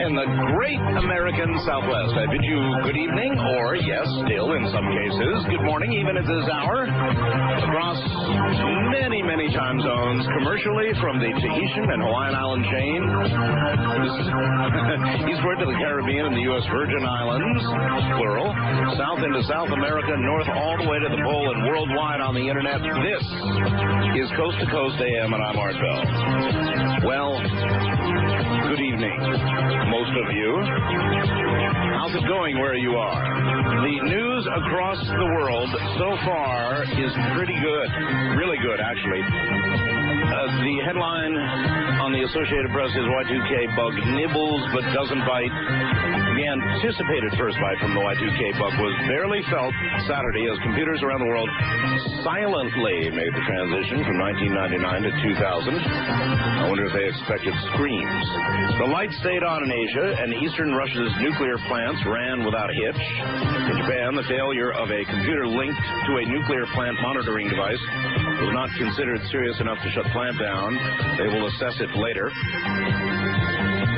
in the great American Southwest. I bid you good evening, or yes, still in some cases, good morning, even at this hour, across many, many time zones, commercially from the Tahitian and Hawaiian island chain, eastward to the Caribbean and the U.S. Virgin Islands, plural, south into South America, north all the way to the pole, and worldwide on the internet. This is Coast to Coast AM, and I'm Art Bell. Well, good evening, most of you. How's it going where you are? The news across the world so far is pretty good. Really good, actually. The headline on the Associated Press is Y2K bug nibbles but doesn't bite. The anticipated first bite from the Y2K bug was barely felt Saturday as computers around the world silently made the transition from 1999 to 2000. I wonder if they expected screams. The lights stayed on in Asia, and eastern Russia's nuclear plants ran without a hitch. In Japan, the failure of a computer linked to a nuclear plant monitoring device was not considered serious enough to shut the plant down. They will assess it later.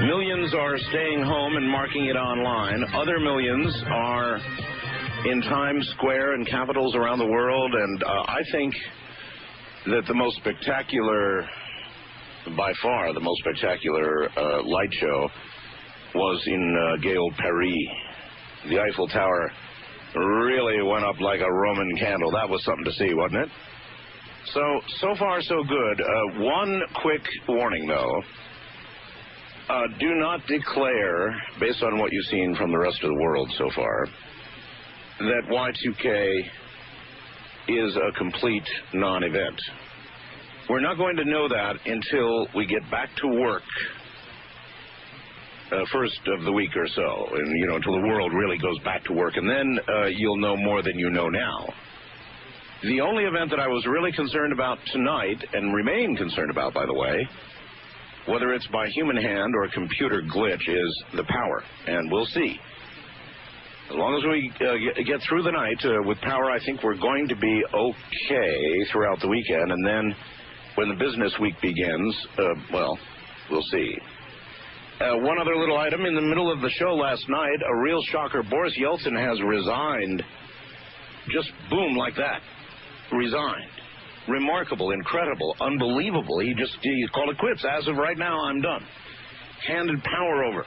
Millions are staying home and marking it online. Other millions are in Times Square and capitals around the world, and I think that the most spectacular, by far the most spectacular light show was in gay old Paris. The Eiffel Tower really went up like a Roman candle. That was something to see, wasn't it? So far, so good. One quick warning, though. Do not declare, based on what you've seen from the rest of the world so far, that Y2K is a complete non-event. We're not going to know that until we get back to work first of the week or so, and, until the world really goes back to work, and then you'll know more than you know now. The only event that I was really concerned about tonight, and remain concerned about, by the way, whether it's by human hand or computer glitch, is the power, and we'll see. As long as we get through the night with power, I think we're going to be okay throughout the weekend, and then when the business week begins, well, we'll see. One other little item, in the middle of the show last night, a real shocker, Boris Yeltsin has resigned. Just boom, like that. Resigned. Remarkable, incredible, unbelievable. He called it quits. As of right now, I'm done. Handed power over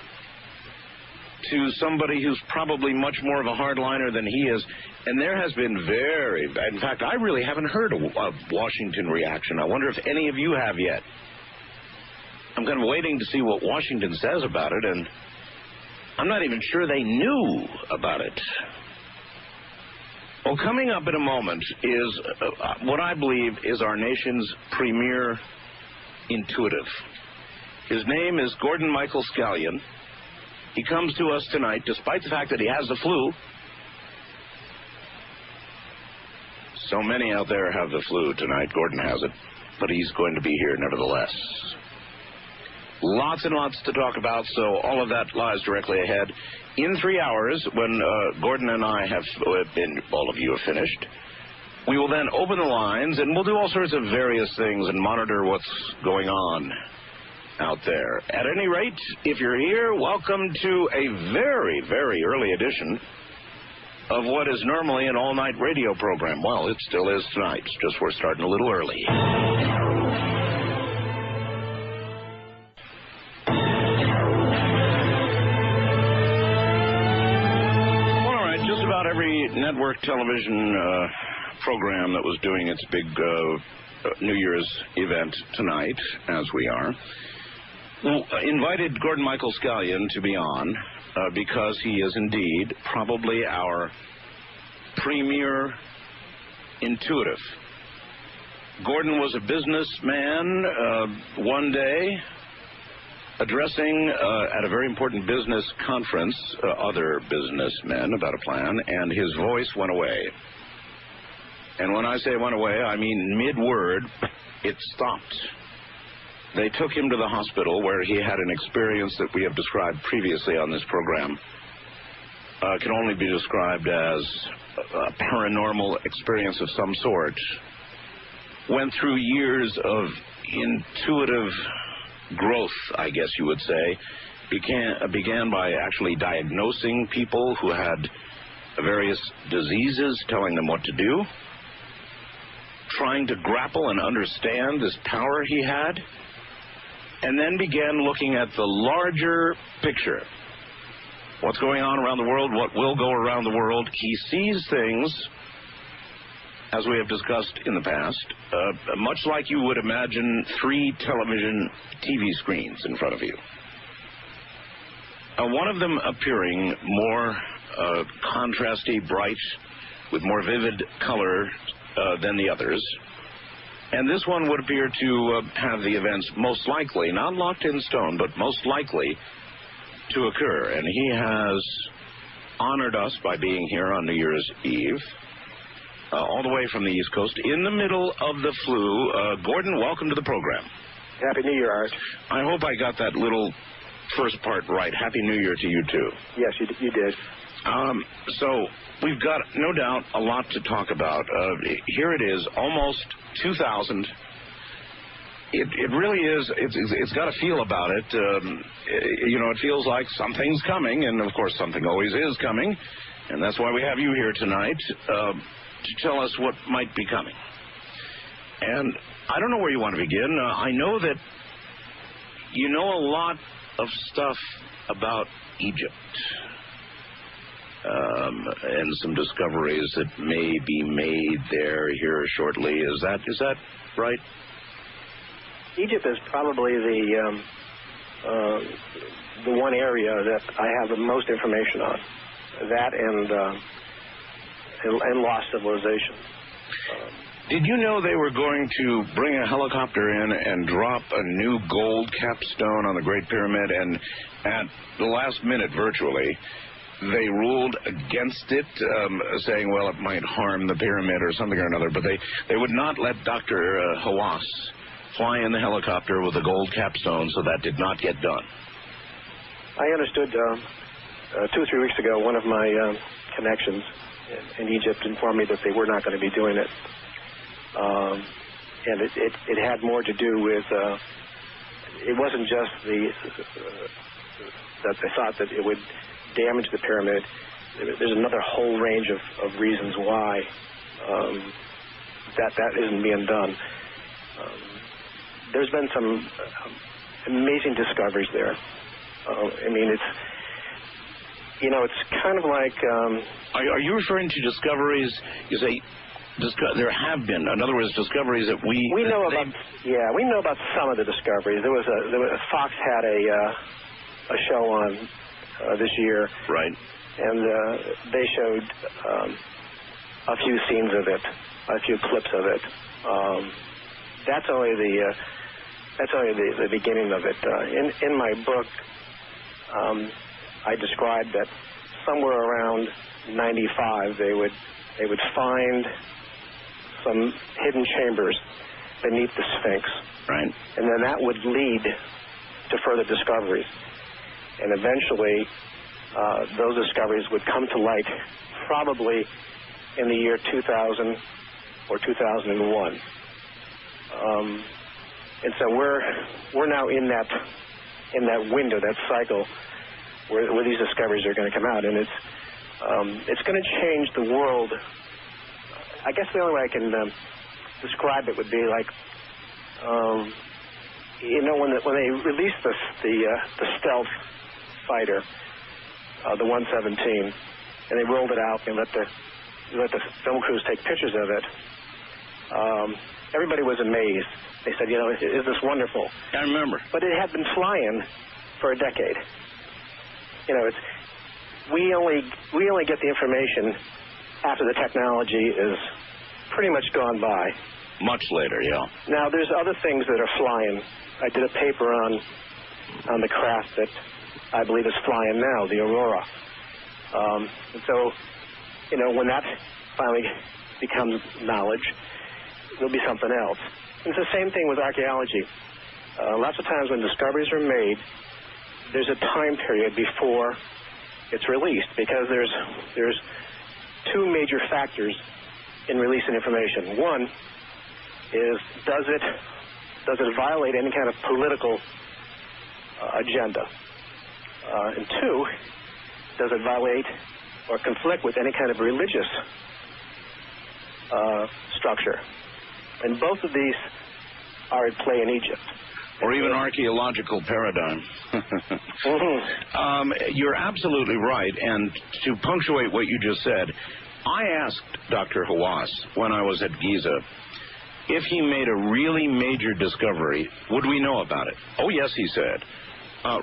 to somebody who's probably much more of a hardliner than he is. And there has been in fact, I really haven't heard a Washington reaction. I wonder if any of you have yet. I'm kind of waiting to see what Washington says about it, and I'm not even sure they knew about it. Well, coming up in a moment is what I believe is our nation's premier intuitive. His name is Gordon Michael Scallion. He comes to us tonight, despite the fact that he has the flu. So many out there have the flu tonight. Gordon has it, but he's going to be here nevertheless. Lots and lots to talk about, so all of that lies directly ahead. In 3 hours, when Gordon and I have been, all of you have finished, we will then open the lines, and we'll do all sorts of various things and monitor what's going on out there. At any rate, if you're here, welcome to a very, very early edition of what is normally an all-night radio program. Well, it still is tonight. It's just we're starting a little early. Every network television program that was doing its big New Year's event tonight, as we are, invited Gordon Michael Scallion to be on because he is indeed probably our premier intuitive. Gordon was a businessman one day, addressing at a very important business conference other businessmen about a plan, and his voice went away. And when I say went away, I mean mid-word, it stopped. They took him to the hospital where he had an experience that we have described previously on this program. Can only be described as a paranormal experience of some sort. Went through years of intuitive growth, I guess you would say, began by actually diagnosing people who had various diseases, telling them what to do, trying to grapple and understand this power he had, and then began looking at the larger picture. What's going on around the world, what will go around the world. He sees things, as we have discussed in the past, much like you would imagine 3 television TV screens in front of you. One of them appearing more contrasty, bright, with more vivid color than the others. And this one would appear to have the events most likely, not locked in stone, but most likely to occur. And he has honored us by being here on New Year's Eve, all the way from the East Coast, in the middle of the flu. Gordon, welcome to the program. Happy New Year, Art. I hope I got that little first part right. Happy New Year to you, too. Yes, you did. So we've got, no doubt, a lot to talk about. Here it is, almost 2000. It really is. It's got a feel about it. It feels like something's coming, and of course something always is coming, and that's why we have you here tonight to tell us what might be coming. And I don't know where you want to begin. I know that you know a lot of stuff about Egypt, and some discoveries that may be made there here shortly. Is that right? Egypt is probably the one area that I have the most information on. That and lost civilization. Did you know they were going to bring a helicopter in and drop a new gold capstone on the Great Pyramid, and at the last minute, virtually, they ruled against it, saying, well, it might harm the pyramid or something or another, but they would not let Dr. Hawass fly in the helicopter with a gold capstone, so that did not get done. I understood 2 or 3 weeks ago, one of my connections in Egypt informed me that they were not going to be doing it. And it had more to do with, it wasn't just that they thought that it would damage the pyramid. There's another whole range of reasons why that isn't being done. There's been some amazing discoveries there. It's kind of like... Are you referring to discoveries, you say, there have been, in other words, discoveries that we know about? Yeah, we know about some of the discoveries. Fox had a show on this year. Right. And they showed a few scenes of it, a few clips of it. That's only the beginning of it. In my book, I described that somewhere around 95 they would find some hidden chambers beneath the Sphinx. Right. And then that would lead to further discoveries. And eventually those discoveries would come to light probably in the year 2000 or 2001. And so we're now in that window, that cycle, where these discoveries are going to come out, and it's going to change the world. I guess the only way I can describe it would be like, when they released the stealth fighter, the 117, and they rolled it out and let the film crews take pictures of it. Everybody was amazed. They said, is this wonderful? I remember. But it had been flying for a decade. We only get the information after the technology is pretty much gone by. Much later, yeah. Now, there's other things that are flying. I did a paper on the craft that I believe is flying now, the Aurora. And so, when that finally becomes knowledge, there'll be something else. And it's the same thing with archaeology. Lots of times when discoveries are made, there's a time period before it's released, because there's two major factors in releasing information. One is, does it violate any kind of political agenda? And two, does it violate or conflict with any kind of religious structure? And both of these are at play in Egypt. Or even archaeological paradigm. You're absolutely right. And to punctuate what you just said, I asked Dr. Hawass when I was at Giza if he made a really major discovery, would we know about it? Oh, yes, he said.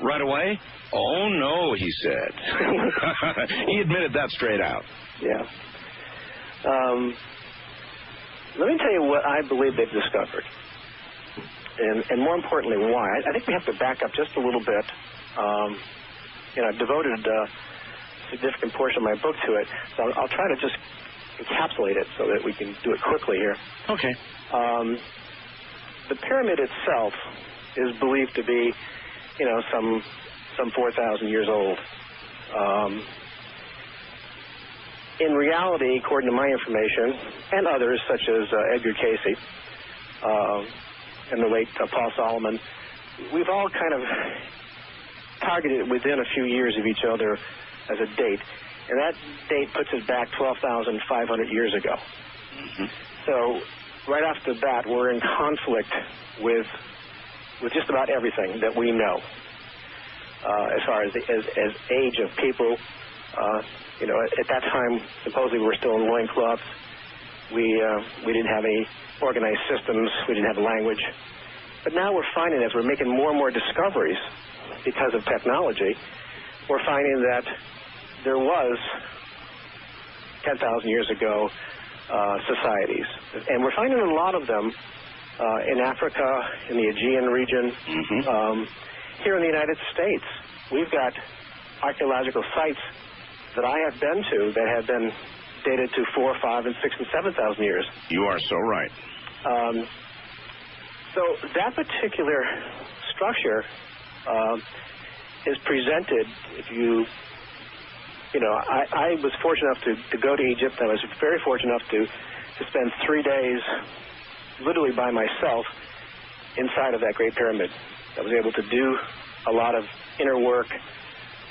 Right away? Oh, no, he said. He admitted that straight out. Yeah. Let me tell you what I believe they've discovered. And more importantly, why. I think we have to back up just a little bit. I've devoted a significant portion of my book to it, so I'll try to just encapsulate it so that we can do it quickly here. Okay. The pyramid itself is believed to be, some 4,000 years old. In reality, according to my information, and others such as Edgar Casey and the late Paul Solomon, we've all kind of targeted within a few years of each other as a date. And that date puts us back 12,500 years ago. Mm-hmm. So right off the bat, we're in conflict with just about everything that we know. As far as age of people, at that time, supposedly we were still in loincloths. We didn't have any organized systems. We didn't have a language. But now we're finding, as we're making more and more discoveries because of technology, we're finding that there was 10,000 years ago societies. And we're finding a lot of them in Africa, in the Aegean region. Mm-hmm. Here in the United States, we've got archaeological sites that I have been to that have been dated to 4, 5, and 6, and 7,000 years. You are so right. So that particular structure is presented. I was fortunate enough to go to Egypt. I was very fortunate enough to spend 3 days literally by myself inside of that Great Pyramid. I was able to do a lot of inner work.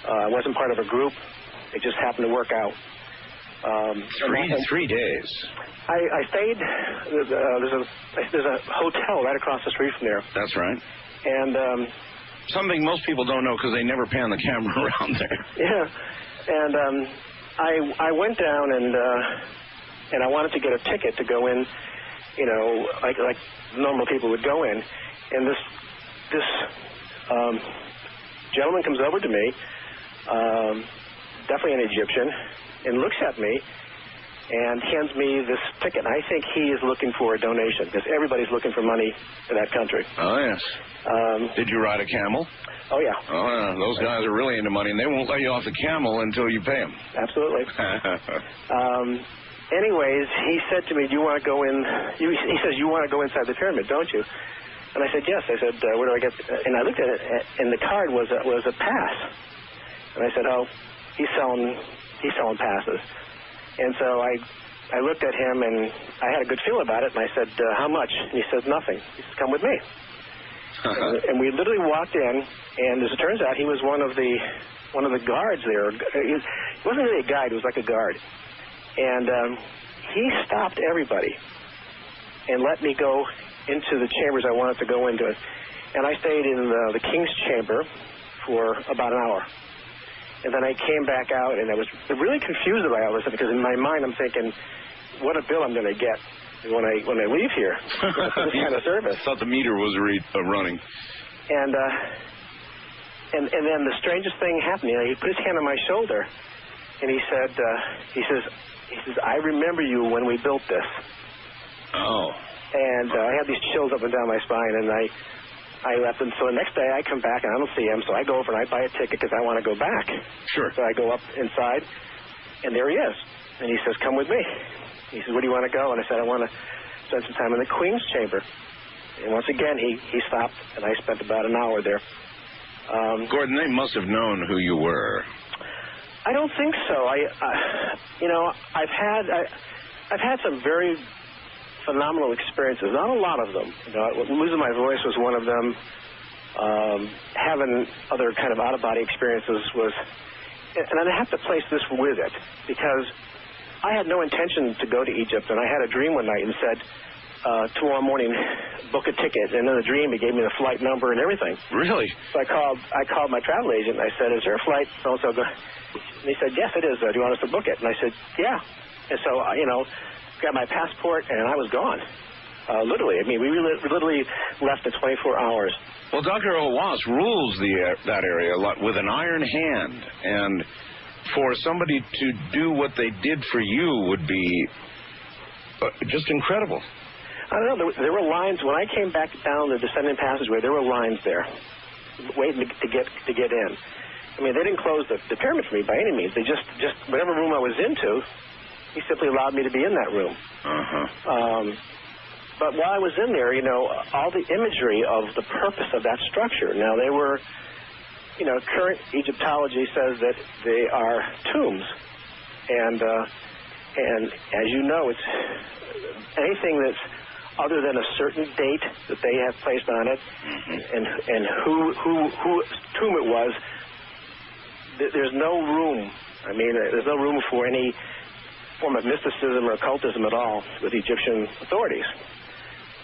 I wasn't part of a group. It just happened to work out. 3 days. I stayed. There's a hotel right across the street from there. That's right. And something most people don't know because they never pan the camera around there. Yeah. And I went down and I wanted to get a ticket to go in. Like normal people would go in. And this gentleman comes over to me, definitely an Egyptian, and looks at me and hands me this ticket. I think he is looking for a donation because everybody's looking for money in that country. Oh, yes. Did you ride a camel? Oh, yeah. Oh, yeah. Those guys are really into money, and they won't let you off the camel until you pay them. Absolutely. Anyways, he said to me, do you want to go in? He says, you want to go inside the pyramid, don't you? And I said, yes. I said, where do I get? And I looked at it, and the card was a pass. And I said, oh, he's selling passes. And so I looked at him, and I had a good feel about it. And I said, how much? And he said, nothing. He said, come with me. And we literally walked in, and as it turns out, he was one of the guards there. He wasn't really a guide; he was like a guard. And he stopped everybody and let me go into the chambers I wanted to go into. And I stayed in the king's chamber for about an hour. And then I came back out, and I was really confused about all this because in my mind I'm thinking, what a bill I'm going to get when I leave here for this kind of service. I thought the meter was running. And then the strangest thing happened. He put his hand on my shoulder, and he says, I remember you when we built this. Oh. And I had these chills up and down my spine, and I left. And so the next day I come back, and I don't see him, so I go over and I buy a ticket because I want to go back. Sure. So I go up inside, and there he is. And he says, come with me. He says, where do you want to go? And I said, I want to spend some time in the Queen's chamber. And once again, he stopped, and I spent about an hour there. Gordon, they must have known who you were. I don't think so. I've had some very phenomenal experiences. Not a lot of them. Losing my voice was one of them. having other kind of out-of-body experiences was, and I have to place this with it, because I had no intention to go to Egypt, and I had a dream one night and said, tomorrow morning, book a ticket. And in the dream, he gave me the flight number and everything. Really? So I called my travel agent, and I said, is there a flight so-and-so? And he said, yes, it is. Do you want us to book it? And I said, yeah. And so, got my passport, and I was gone. Literally. I mean, we literally left in 24 hours. Well, Dr. Hawass rules that area a lot with an iron hand, and for somebody to do what they did for you would be just incredible. I don't know. There were lines when I came back down the descending passageway. There were lines there, waiting to get in. I mean, they didn't close the pyramid for me by any means. They just whatever room I was into, he simply allowed me to be in that room. But while I was in there, all the imagery of the purpose of that structure. Now they were. Current Egyptology says that they are tombs, and as you know, it's anything that's other than a certain date that they have placed on it, and who tomb it was. There's no room. I mean, there's no room for any form of mysticism or occultism at all with Egyptian authorities.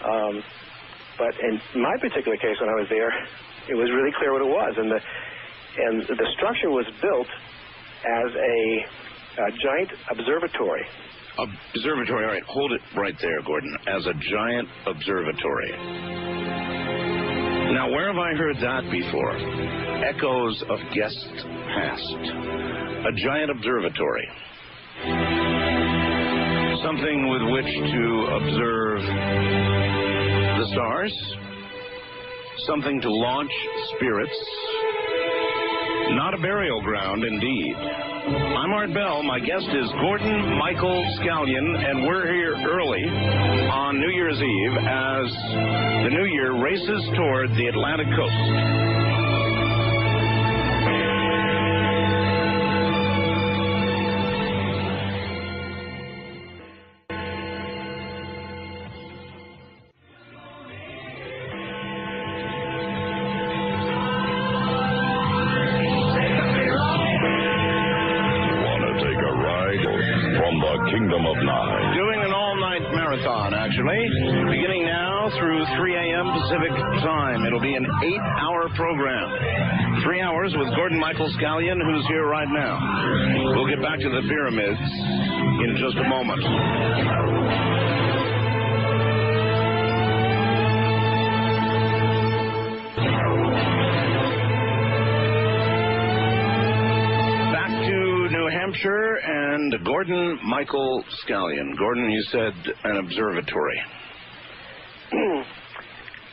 But in my particular case, when I was there, it was really clear what it was, and the structure was built as a giant observatory. Observatory, all right, hold it right there, Gordon, as a giant observatory. Now, where have I heard that before? Echoes of guests past. A giant observatory. Something with which to observe the stars. Something to launch spirits. Not a burial ground, indeed. I'm Art Bell. My guest is Gordon Michael Scallion, and we're here early on New Year's Eve as the new year races toward the Atlantic coast. Beginning now through 3 a.m. Pacific time. It'll be an 8-hour program. 3 hours with Gordon Michael Scallion, who's here right now. We'll get back to the pyramids in just a moment. Back to New Hampshire and Gordon Michael Scallion. Gordon, you said an observatory.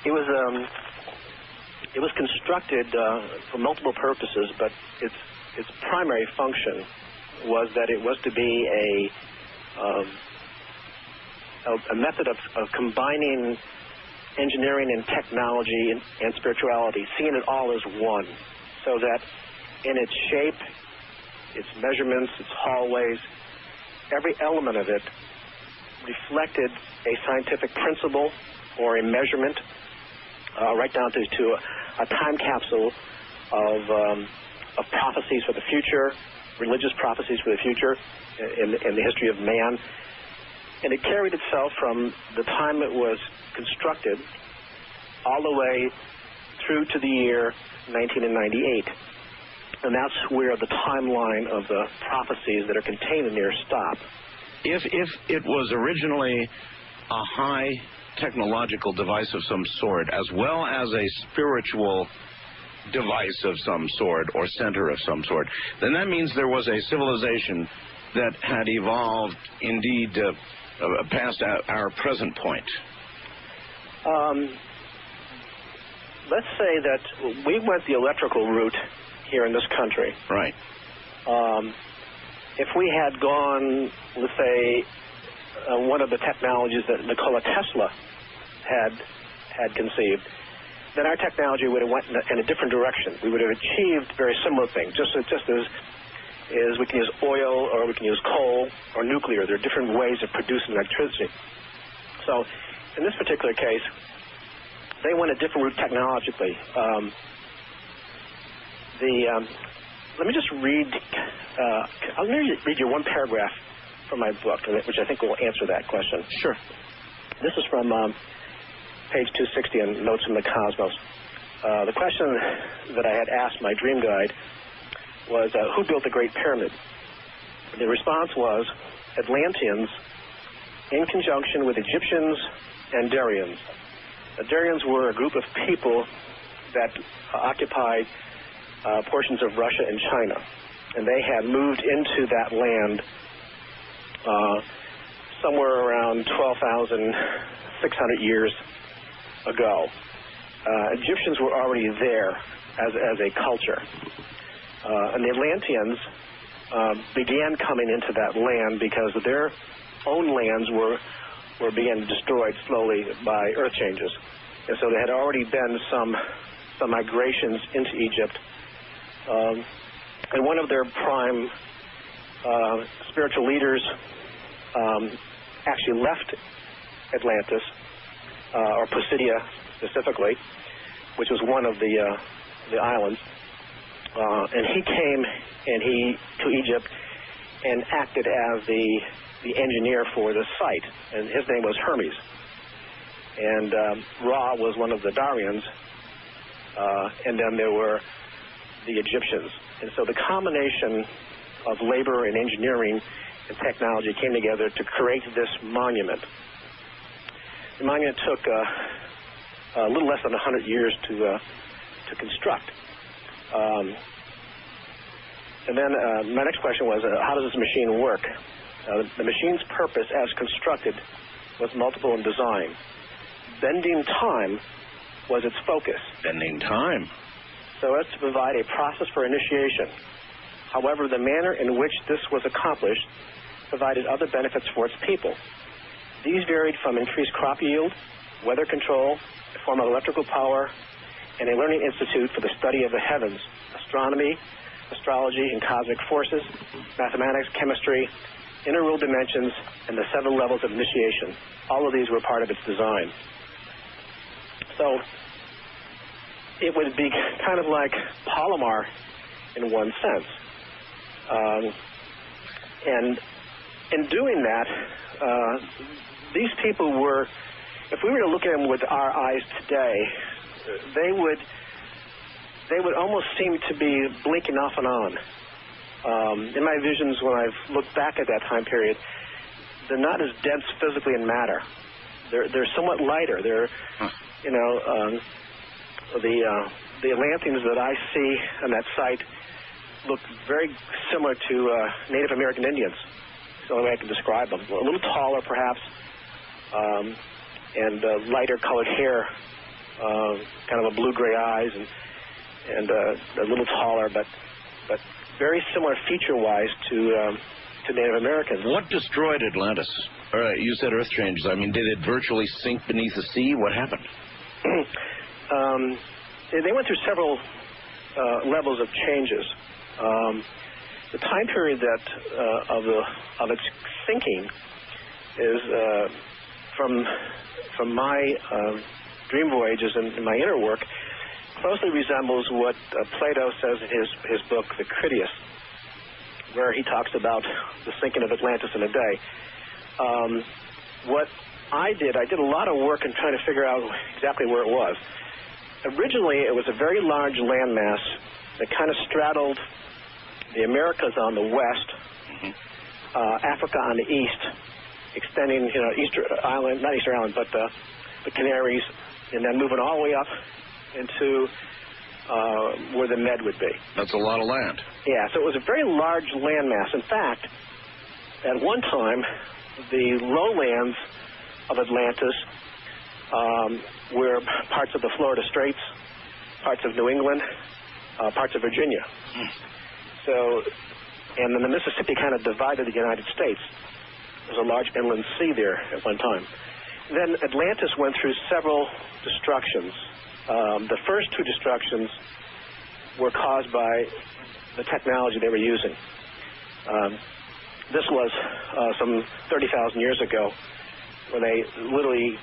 It was constructed for multiple purposes, but its primary function was that it was to be a method of combining engineering and technology and spirituality, seeing it all as one, so that in its shape, its measurements, its hallways, every element of it reflected a scientific principle or a measurement, right down to a time capsule of prophecies for the future, religious prophecies for the future in the history of man. And it carried itself from the time it was constructed all the way through to the year 1998. And that's where the timeline of the prophecies that are contained in there stop. If it was originally a high technological device of some sort, as well as a spiritual device of some sort or center of some sort, then that means there was a civilization that had evolved indeed past our present point. Let's say that we went the electrical route here in this country. Right. If we had gone, let's say, one of the technologies that Nikola Tesla had conceived, then our technology would have went in a different direction. We would have achieved very similar things, just as we can use oil or we can use coal or nuclear. There are different ways of producing electricity. So in this particular case, they went a different route technologically. Let me just read. I'll read you one paragraph from my book, which I think will answer that question. Sure. This is from page 260 in Notes from the Cosmos. The question that I had asked my dream guide was, who built the Great Pyramid? The response was Atlanteans in conjunction with Egyptians and Darians. The Darians were a group of people that occupied portions of Russia and China, and they had moved into that land somewhere around 12,600 years ago. Egyptians were already there as a culture, and the Atlanteans began coming into that land because their own lands were being destroyed slowly by earth changes, and so there had already been some migrations into Egypt. And one of their prime spiritual leaders actually left Atlantis, or Pisidia specifically, which was one of the islands, and he came to Egypt and acted as the engineer for the site, and his name was Hermes. And Ra was one of the Darians, and then there were the Egyptians. And so the combination of labor and engineering and technology came together to create this monument. The monument took a little less than 100 years to construct. And then my next question was, how does this machine work? The machine's purpose as constructed was multiple in design. Bending time was its focus. Bending time. So as to provide a process for initiation. However, the manner in which this was accomplished provided other benefits for its people. These varied from increased crop yield, weather control, a form of electrical power, and a learning institute for the study of the heavens, astronomy, astrology and cosmic forces, mathematics, chemistry, inner world dimensions, and the 7 levels of initiation. All of these were part of its design. So it would be kind of like Palomar in one sense. And in doing that, these people were, if we were to look at them with our eyes today, they would almost seem to be blinking off and on. In my visions, when I've looked back at that time period, they're not as dense physically in matter. They're somewhat lighter. They're, the Atlanteans that I see on that site look very similar to Native American Indians. That's the only way I can describe them. A little taller, perhaps, and lighter colored hair, kind of a blue-gray eyes, and a little taller, but very similar feature-wise to Native Americans. What destroyed Atlantis? You said earth changes. I mean, did it virtually sink beneath the sea? What happened? They went through several levels of changes. The time period of its sinking is from my dream voyages and my inner work closely resembles what Plato says in his book, The Critias, where he talks about the sinking of Atlantis in a day. What I did a lot of work in trying to figure out exactly where it was. Originally, it was a very large landmass that kind of straddled the Americas on the west, Africa on the east, extending, Easter Island, not Easter Island, but the Canaries, and then moving all the way up into where the Med would be. That's a lot of land. Yeah, so it was a very large landmass. In fact, at one time, the lowlands of Atlantis were parts of the Florida Straits, parts of New England, parts of Virginia. So, and then the Mississippi kind of divided the United States. There was a large inland sea there at one time. Then Atlantis went through several destructions. The first 2 destructions were caused by the technology they were using. This was some 30,000 years ago, when they literally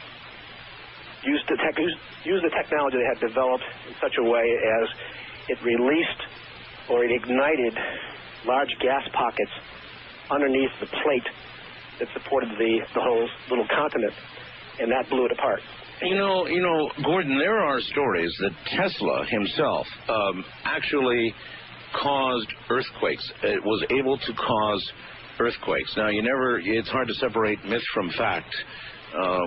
used the technology they had developed in such a way as it released or it ignited large gas pockets underneath the plate that supported the whole little continent, and that blew it apart. You know, Gordon, there are stories that Tesla himself actually caused earthquakes. It was able to cause earthquakes. Now, it's hard to separate myth from fact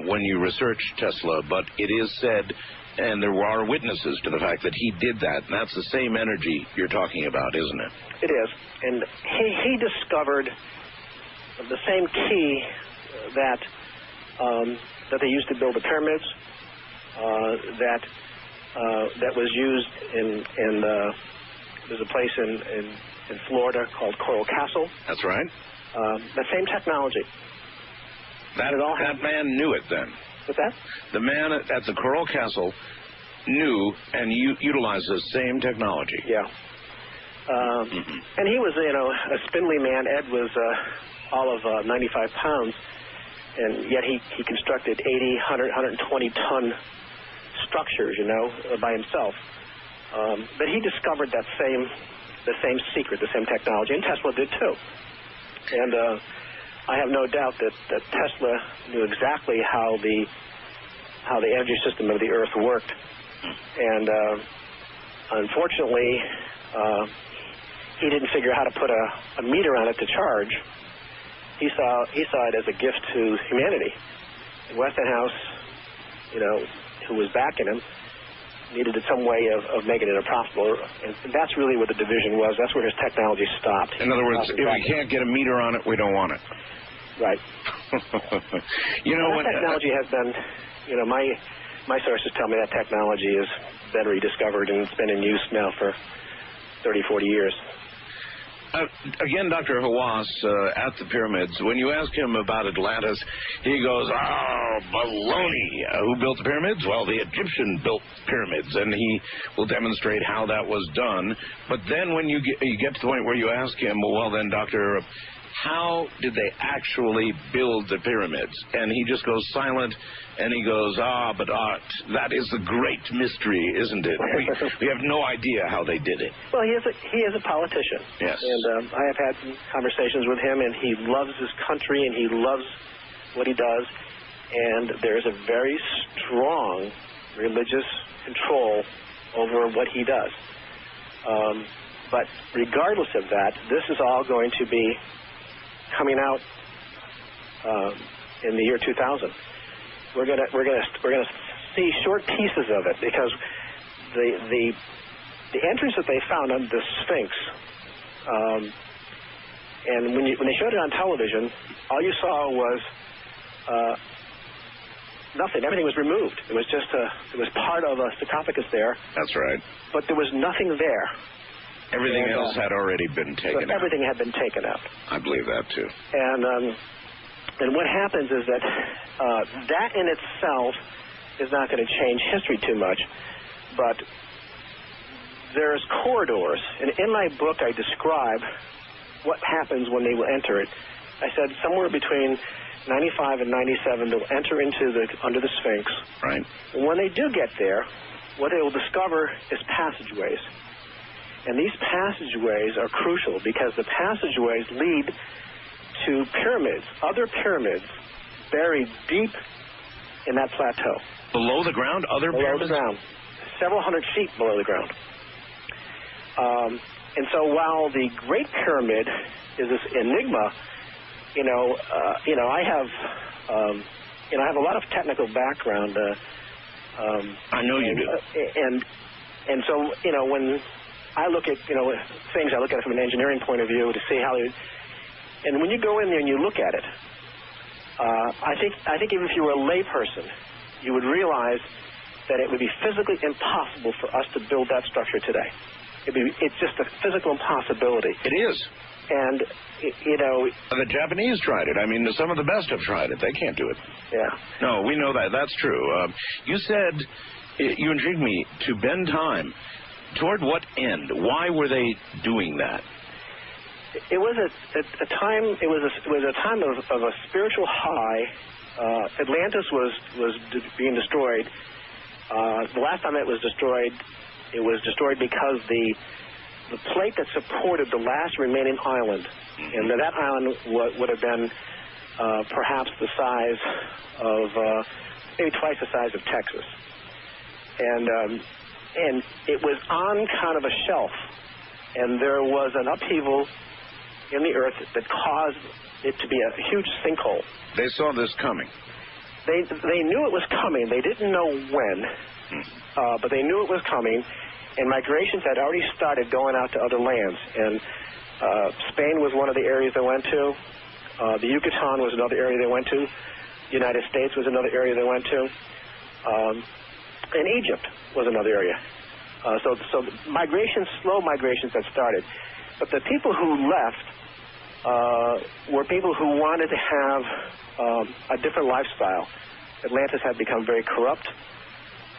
when you research Tesla, but it is said, and there are witnesses to the fact that he did that, and that's the same energy you're talking about, isn't it? It is, and he discovered the same key that they used to build the pyramids, that was used in there's a place in Florida called Coral Castle. That's right. The same technology. That man knew it then. What's that? The man at the Coral Castle knew and utilized the same technology. Yeah. And he was, a spindly man. Ed was all of 95 pounds, and yet he constructed 80, 100, 120-ton structures, by himself. But he discovered the same secret, the same technology, and Tesla did too. And I have no doubt that Tesla knew exactly how the energy system of the Earth worked. And unfortunately, he didn't figure out how to put a meter on it to charge. He saw it as a gift to humanity. And Westinghouse, who was backing him, needed some way of making it profitable. And that's really what the division was. That's where his technology stopped. In other words, if we can't get a meter on it, we don't want it. Right. When technology has been, my sources tell me that technology has been rediscovered and it's been in use now for 30, 40 years. Again, Dr. Hawass, at the pyramids, when you ask him about Atlantis, he goes, baloney. Who built the pyramids? Well, the Egyptian built pyramids, and he will demonstrate how that was done. But then when you get to the point where you ask him, well, then, Doctor, how did they actually build the pyramids? And he just goes silent, and he goes, but that is the great mystery, isn't it? We have no idea how they did it. Well, he is a politician. Yes. And I have had some conversations with him, and he loves his country, and he loves what he does. And there's a very strong religious control over what he does. But regardless of that, this is all going to be coming out in the year 2000. We're gonna see short pieces of it because the entries that they found on the Sphinx, and when they showed it on television, all you saw was nothing. Everything was removed. It was just it was part of a sarcophagus there. That's right. But there was nothing there. Everything else had already been taken out. Everything had been taken out. I believe that, too. And what happens is that that in itself is not going to change history too much, but there's corridors. And in my book, I describe what happens when they will enter it. I said somewhere between 95 and 97, they'll enter under the Sphinx. Right. And when they do get there, what they will discover is passageways. And these passageways are crucial because the passageways lead to pyramids, other pyramids buried deep in that plateau. Below the ground? Other pyramids? Below the ground. Several hundred feet below the ground. And so while the Great Pyramid is this enigma, I have a lot of technical background. I know you do. And so, when I look at, things, I look at it from an engineering point of view to see how they... And when you go in there and you look at it, I think even if you were a layperson, you would realize that it would be physically impossible for us to build that structure today. It's just a physical impossibility. It is. And, the Japanese tried it. I mean, some of the best have tried it. They can't do it. Yeah. No, we know that. That's true. You said, you intrigued me, to bend time. Toward what end? Why were they doing that? It was a time. It was a time of a spiritual high Atlantis was being destroyed. The last time it was destroyed because the plate that supported the last remaining island, and that island would have been perhaps the size of maybe twice the size of Texas, and it was on kind of a shelf, and there was an upheaval in the earth that caused it to be a huge sinkhole. They saw this coming. They knew it was coming. They didn't know when, but they knew it was coming, and migrations had already started going out to other lands. And Spain was one of the areas they went to. The Yucatan was another area they went to. The United States was another area they went to. And Egypt was another area. So migrations, slow migrations had started. But the people who left were people who wanted to have a different lifestyle. Atlantis had become very corrupt,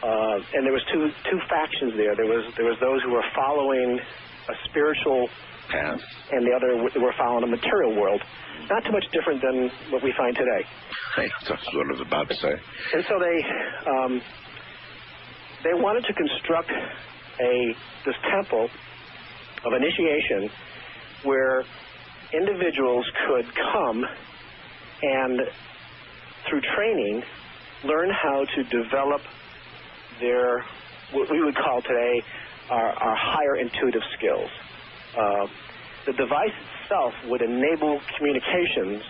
and there was two factions there. There was those who were following a spiritual path, and the other were following a material world. Not too much different than what we find today. That's what I was about to say. And so they wanted to construct this temple of initiation where individuals could come and, through training, learn how to develop their, what we would call today, our higher intuitive skills. The device itself would enable communications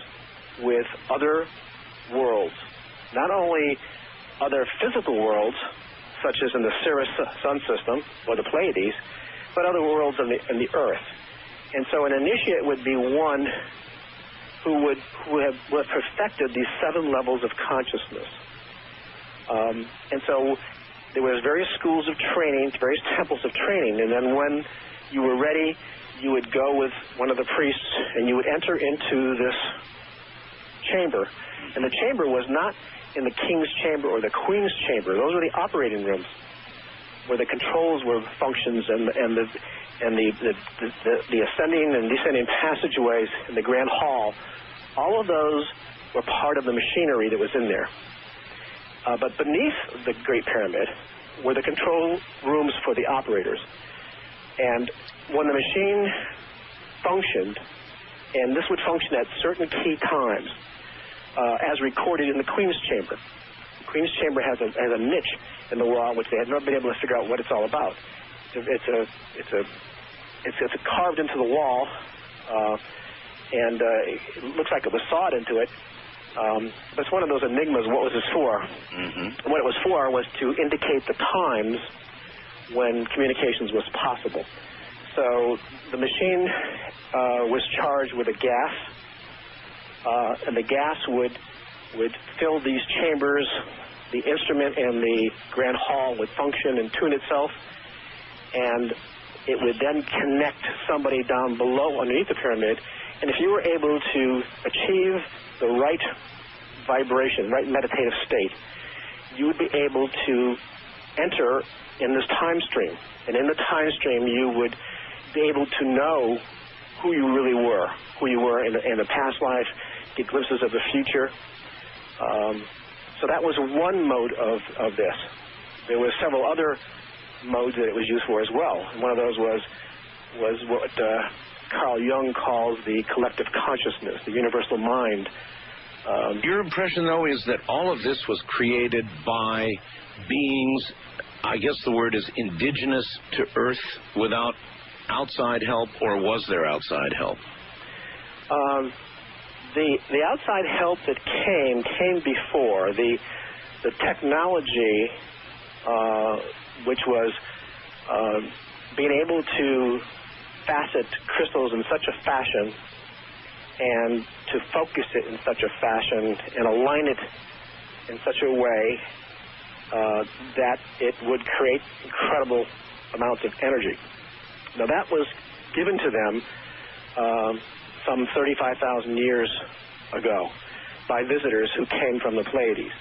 with other worlds, not only other physical worlds, such as in the Sirius sun system or the Pleiades, but other worlds in the Earth. And so an initiate would be one who have perfected these 7 levels of consciousness. And so there was various schools of training, various temples of training, and then when you were ready, you would go with one of the priests and you would enter into this chamber. And the chamber was not in the king's chamber or the queen's chamber. Those were the operating rooms where the controls were functions and the ascending and descending passageways in the grand hall. All of those were part of the machinery that was in there. But beneath the Great Pyramid were the control rooms for the operators. And when the machine functioned, and this would function at certain key times, as recorded in the Queen's Chamber. The Queen's Chamber has a niche in the wall which they have not been able to figure out what it's all about. It's carved into the wall, and it looks like it was sawed into it. But it's one of those enigmas. What was this for? Mm-hmm. What it was for was to indicate the times when communications was possible. So the machine was charged with a gas, and the gas would fill these chambers. The instrument in the grand hall would function and tune itself, and it would then connect somebody down below underneath the pyramid. And if you were able to achieve the right vibration, right meditative state, you would be able to enter in this time stream. And in the time stream, you would be able to know who you really were, who you were in the past life, get glimpses of the future. So that was one mode of this. There were several other modes that it was used for as well. And one of those was what Carl Jung calls the collective consciousness, the universal mind. Your impression, though, is that all of this was created by beings, I guess the word is indigenous to Earth, without outside help, or was there outside help? The outside help that came before. The technology, which was being able to facet crystals in such a fashion and to focus it in such a fashion and align it in such a way that it would create incredible amounts of energy. Now, that was given to them some 35,000 years ago by visitors who came from the Pleiades.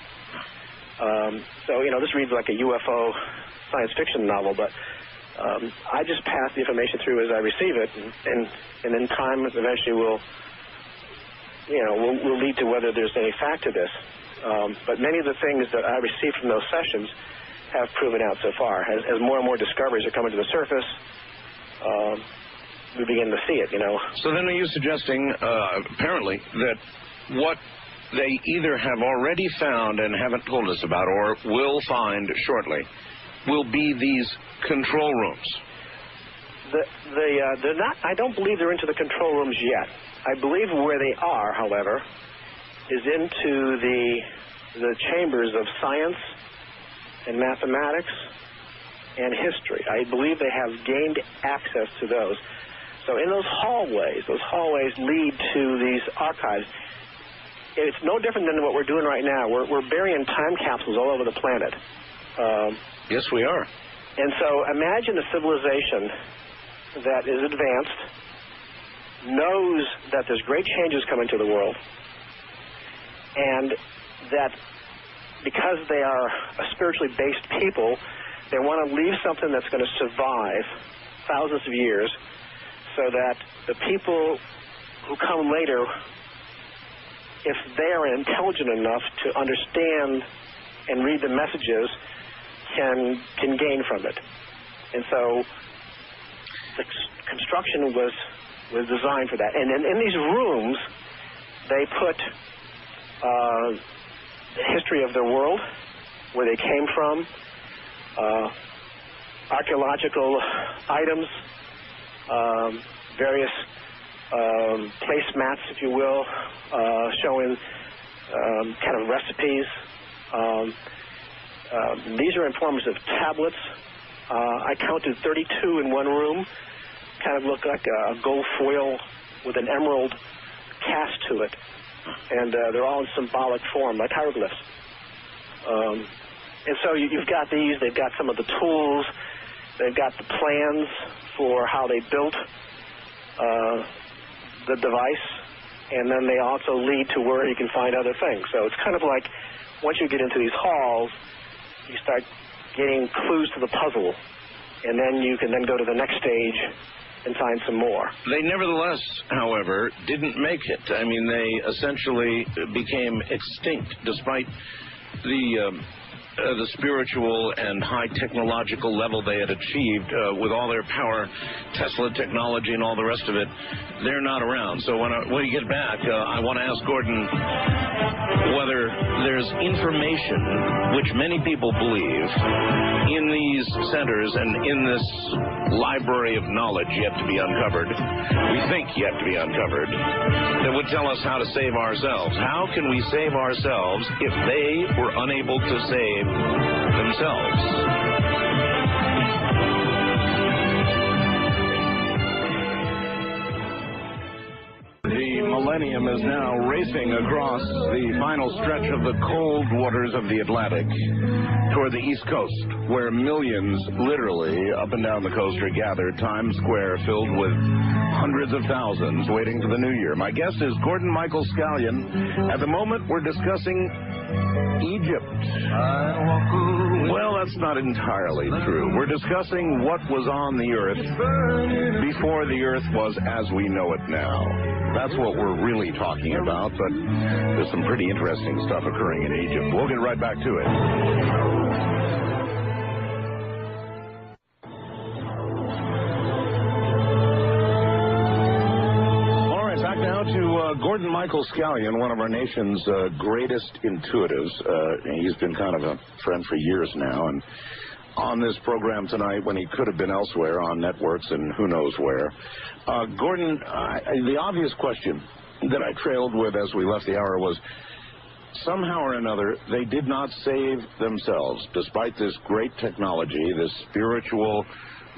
So, this reads like a UFO science fiction novel, but I just pass the information through as I receive it, and in time, eventually, will lead to whether there's any fact to this. But many of the things that I received from those sessions have proven out so far. As more and more discoveries are coming to the surface, we begin to see it, you know. So then are you suggesting, apparently, that what they either have already found and haven't told us about or will find shortly will be these control rooms? They're not. I don't believe they're into the control rooms yet. I believe where they are, however, is into the chambers of science and mathematics and history. I believe they have gained access to those. So in those hallways lead to these archives. It's no different than what we're doing right now. We're burying time capsules all over the planet. Yes, we are. And so imagine a civilization that is advanced, knows that there's great changes coming to the world, and that because they are a spiritually based people, they want to leave something that's going to survive thousands of years so that the people who come later, if they are intelligent enough to understand and read the messages, can gain from it. And so the construction was designed for that. And in these rooms, they put the history of their world, where they came from, archaeological items, various placemats, if you will, showing kind of recipes. These are in forms of tablets. I counted 32 in one room, kind of look like a gold foil with an emerald cast to it. And they're all in symbolic form, like hieroglyphs. And so you've got these. They've got some of the tools. They've got the plans for how they built the device. And then they also lead to where you can find other things. So it's kind of like once you get into these halls, you start getting clues to the puzzle. And then you can then go to the next stage and find some more. They nevertheless, however, didn't make it. I mean, they essentially became extinct despite the spiritual and high technological level they had achieved with all their power, Tesla technology and all the rest of it. They're not around. So when we get back, I want to ask Gordon whether there's information, which many people believe, in these centers and in this library of knowledge yet to be uncovered, we think yet to be uncovered, that would tell us how to save ourselves. How can we save ourselves if they were unable to save themselves? The Millennium is now racing across the final stretch of the cold waters of the Atlantic toward the East Coast, where millions, literally, up and down the coast are gathered, Times Square filled with hundreds of thousands waiting for the new year. My guest is Gordon Michael Scallion. At the moment, we're discussing Egypt. Well, that's not entirely true. We're discussing what was on the earth before the earth was as we know it now. That's what we're really talking about, but there's some pretty interesting stuff occurring in Egypt. We'll get right back to it. All right, back now to Gordon Michael Scallion, one of our nation's greatest intuitives. He's been kind of a friend for years now, and on this program tonight when he could have been elsewhere on networks and who knows where. Gordon, the obvious question that I trailed with as we left the hour was, somehow or another, they did not save themselves, despite this great technology, this spiritual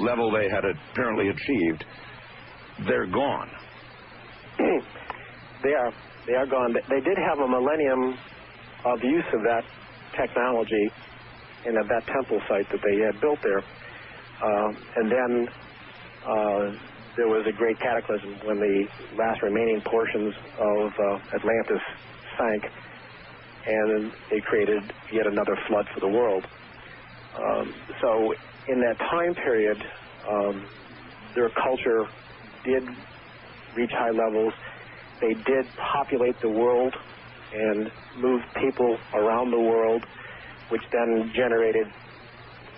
level they had apparently achieved. They're gone. They are gone. They did have a millennium of use of that technology and of that temple site that they had built there. And then there was a great cataclysm when the last remaining portions of Atlantis sank, and they created yet another flood for the world. So in that time period, their culture did reach high levels. They did populate the world and moved people around the world, which then generated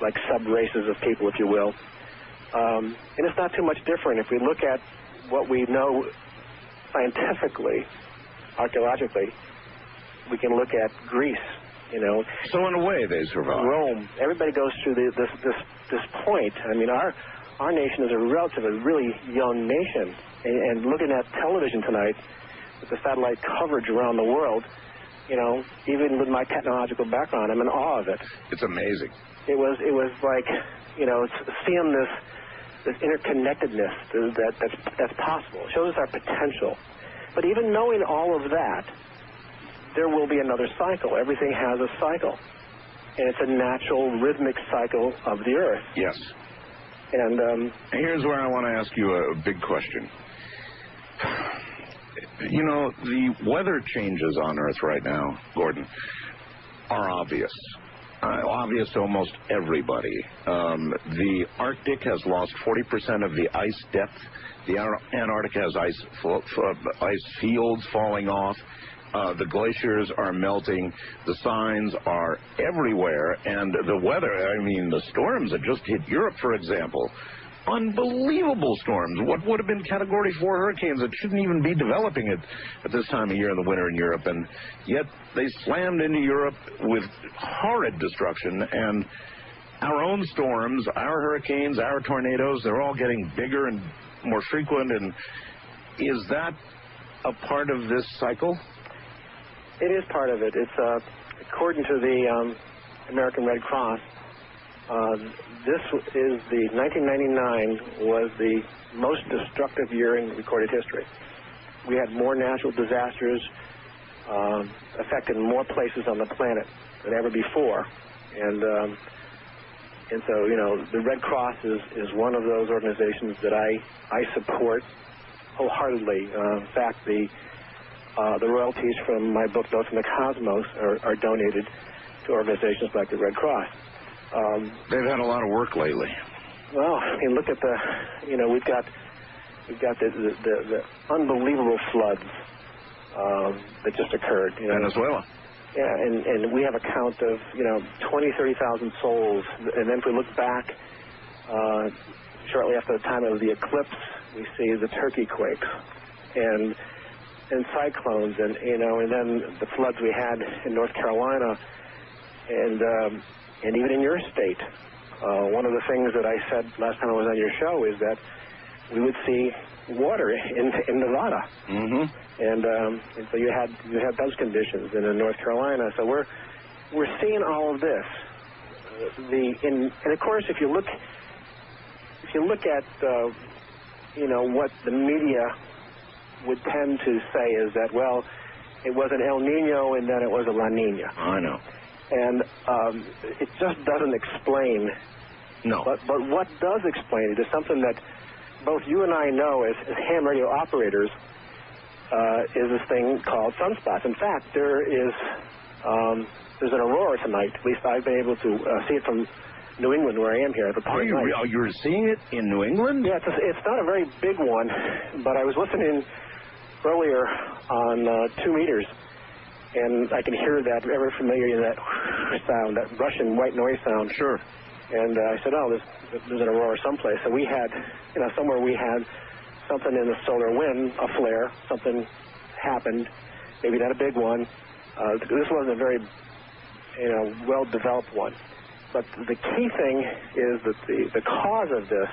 like sub-races of people, if you will. And it's not too much different. If we look at what we know scientifically, archaeologically, we can look at Greece, you know. So in a way, they survived. Rome. Everybody goes through this point. I mean, our nation is a relatively really young nation. And looking at television tonight, with the satellite coverage around the world, you know, even with my technological background, I'm in awe of it. It's amazing. It was like, you know, seeing this interconnectedness that's possible. It shows us our potential. But even knowing all of that, there will be another cycle. Everything has a cycle. And it's a natural, rhythmic cycle of the Earth. Yes. And here's where I want to ask you a big question. You know, the weather changes on Earth right now, Gordon, are obvious. Obvious to almost everybody. The Arctic has lost 40% of the ice depth. The Antarctica has ice fields falling off. The glaciers are melting. The signs are everywhere. And the weather, I mean, the storms that just hit Europe, for example, unbelievable storms. What would have been Category 4 hurricanes that shouldn't even be developing at this time of year in the winter in Europe. And yet they slammed into Europe with horrid destruction. And our own storms, our hurricanes, our tornadoes, they're all getting bigger and more frequent. And is that a part of this cycle? It is part of it. It's according to the American Red Cross, this is the 1999 was the most destructive year in recorded history. We had more natural disasters affecting more places on the planet than ever before, and so, you know, the Red Cross is one of those organizations that I support wholeheartedly. In fact, the royalties from my book Notes from the Cosmos are donated to organizations like the Red Cross. They've had a lot of work lately. Well, I mean, look at the, you know, we've got the unbelievable floods that just occurred. You know. Venezuela. Yeah, and we have a count of, you know, 20,000, 30,000 souls. And then if we look back, shortly after the time of the eclipse, we see the Turkey quakes and cyclones, and you know, and then the floods we had in North Carolina, and even in your state. One of the things that I said last time I was on your show is that we would see water in Nevada, and so you had those conditions in North Carolina. So we're seeing all of this. And of course, if you look at you know, what the media would tend to say is that, well, it was an El Nino and then it was a La Nina. I know. And it just doesn't explain. No. But what does explain it is something that both you and I know as ham radio operators is this thing called sunspots. In fact, there's an aurora tonight. At least I've been able to see it from New England, where I am here. You're seeing it in New England? Yeah, it's not a very big one, but I was listening earlier on 2 meters, and I can hear that ever familiar that sound, that Russian white noise sound. Sure. And I said, oh, there's an aurora someplace. So we had, you know, somewhere we had something in the solar wind, a flare, something happened, maybe not a big one. This wasn't a very, you know, well-developed one. But the key thing is that the cause of this,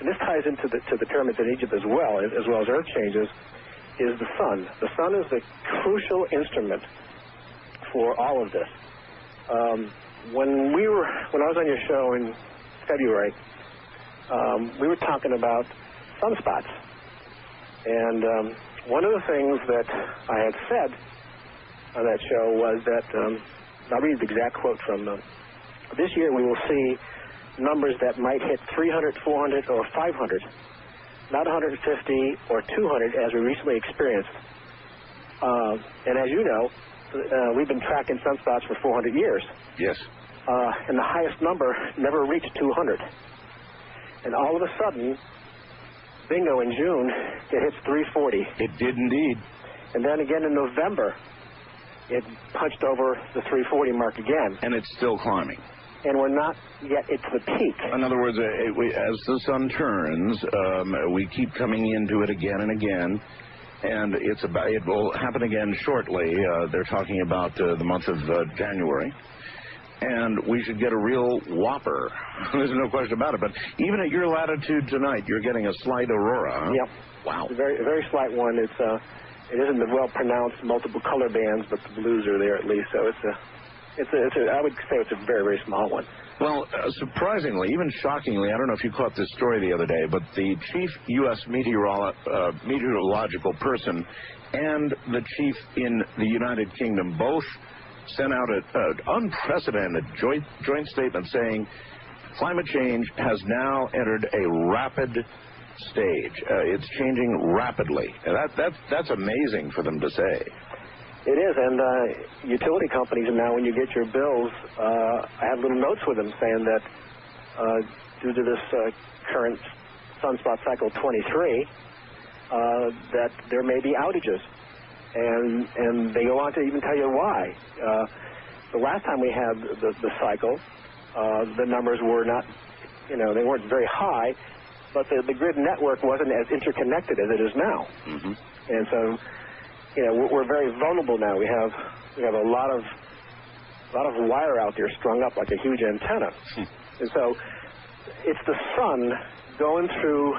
and this ties into the pyramids in Egypt as well as earth changes, is the sun. The sun is the crucial instrument for all of this. When I was on your show in February, we were talking about sunspots, and one of the things that I had said on that show was that I'll read the exact quote from them. This year we will see numbers that might hit 300, 400, or 500, not 150 or 200 as we recently experienced. And as you know, we've been tracking sunspots for 400 years. Yes. And the highest number never reached 200. And all of a sudden, bingo, in June, it hits 340. It did indeed. And then again in November, it punched over the 340 mark again. And it's still climbing. And we're not yet at the peak. In other words, as the sun turns, we keep coming into it again and again. And it will happen again shortly. They're talking about the month of January. And we should get a real whopper. There's no question about it. But even at your latitude tonight, you're getting a slight aurora, huh? Yep. Wow. A very slight one. It isn't the well-pronounced multiple color bands, but the blues are there at least. So I would say it's a very, very small one. Well, surprisingly, even shockingly, I don't know if you caught this story the other day, but the chief U.S. meteorological person and the chief in the United Kingdom both sent out an unprecedented joint statement saying climate change has now entered a rapid stage. It's changing rapidly. And that's amazing for them to say. It is, and utility companies now, when you get your bills, I have little notes with them saying that due to this current sunspot cycle 23, that there may be outages. And they go on to even tell you why. The last time we had the cycle, the numbers were not, they weren't very high, but the grid network wasn't as interconnected as it is now. Mm-hmm. And so, we're very vulnerable now. We have a lot of wire out there strung up like a huge antenna. And so it's the sun going through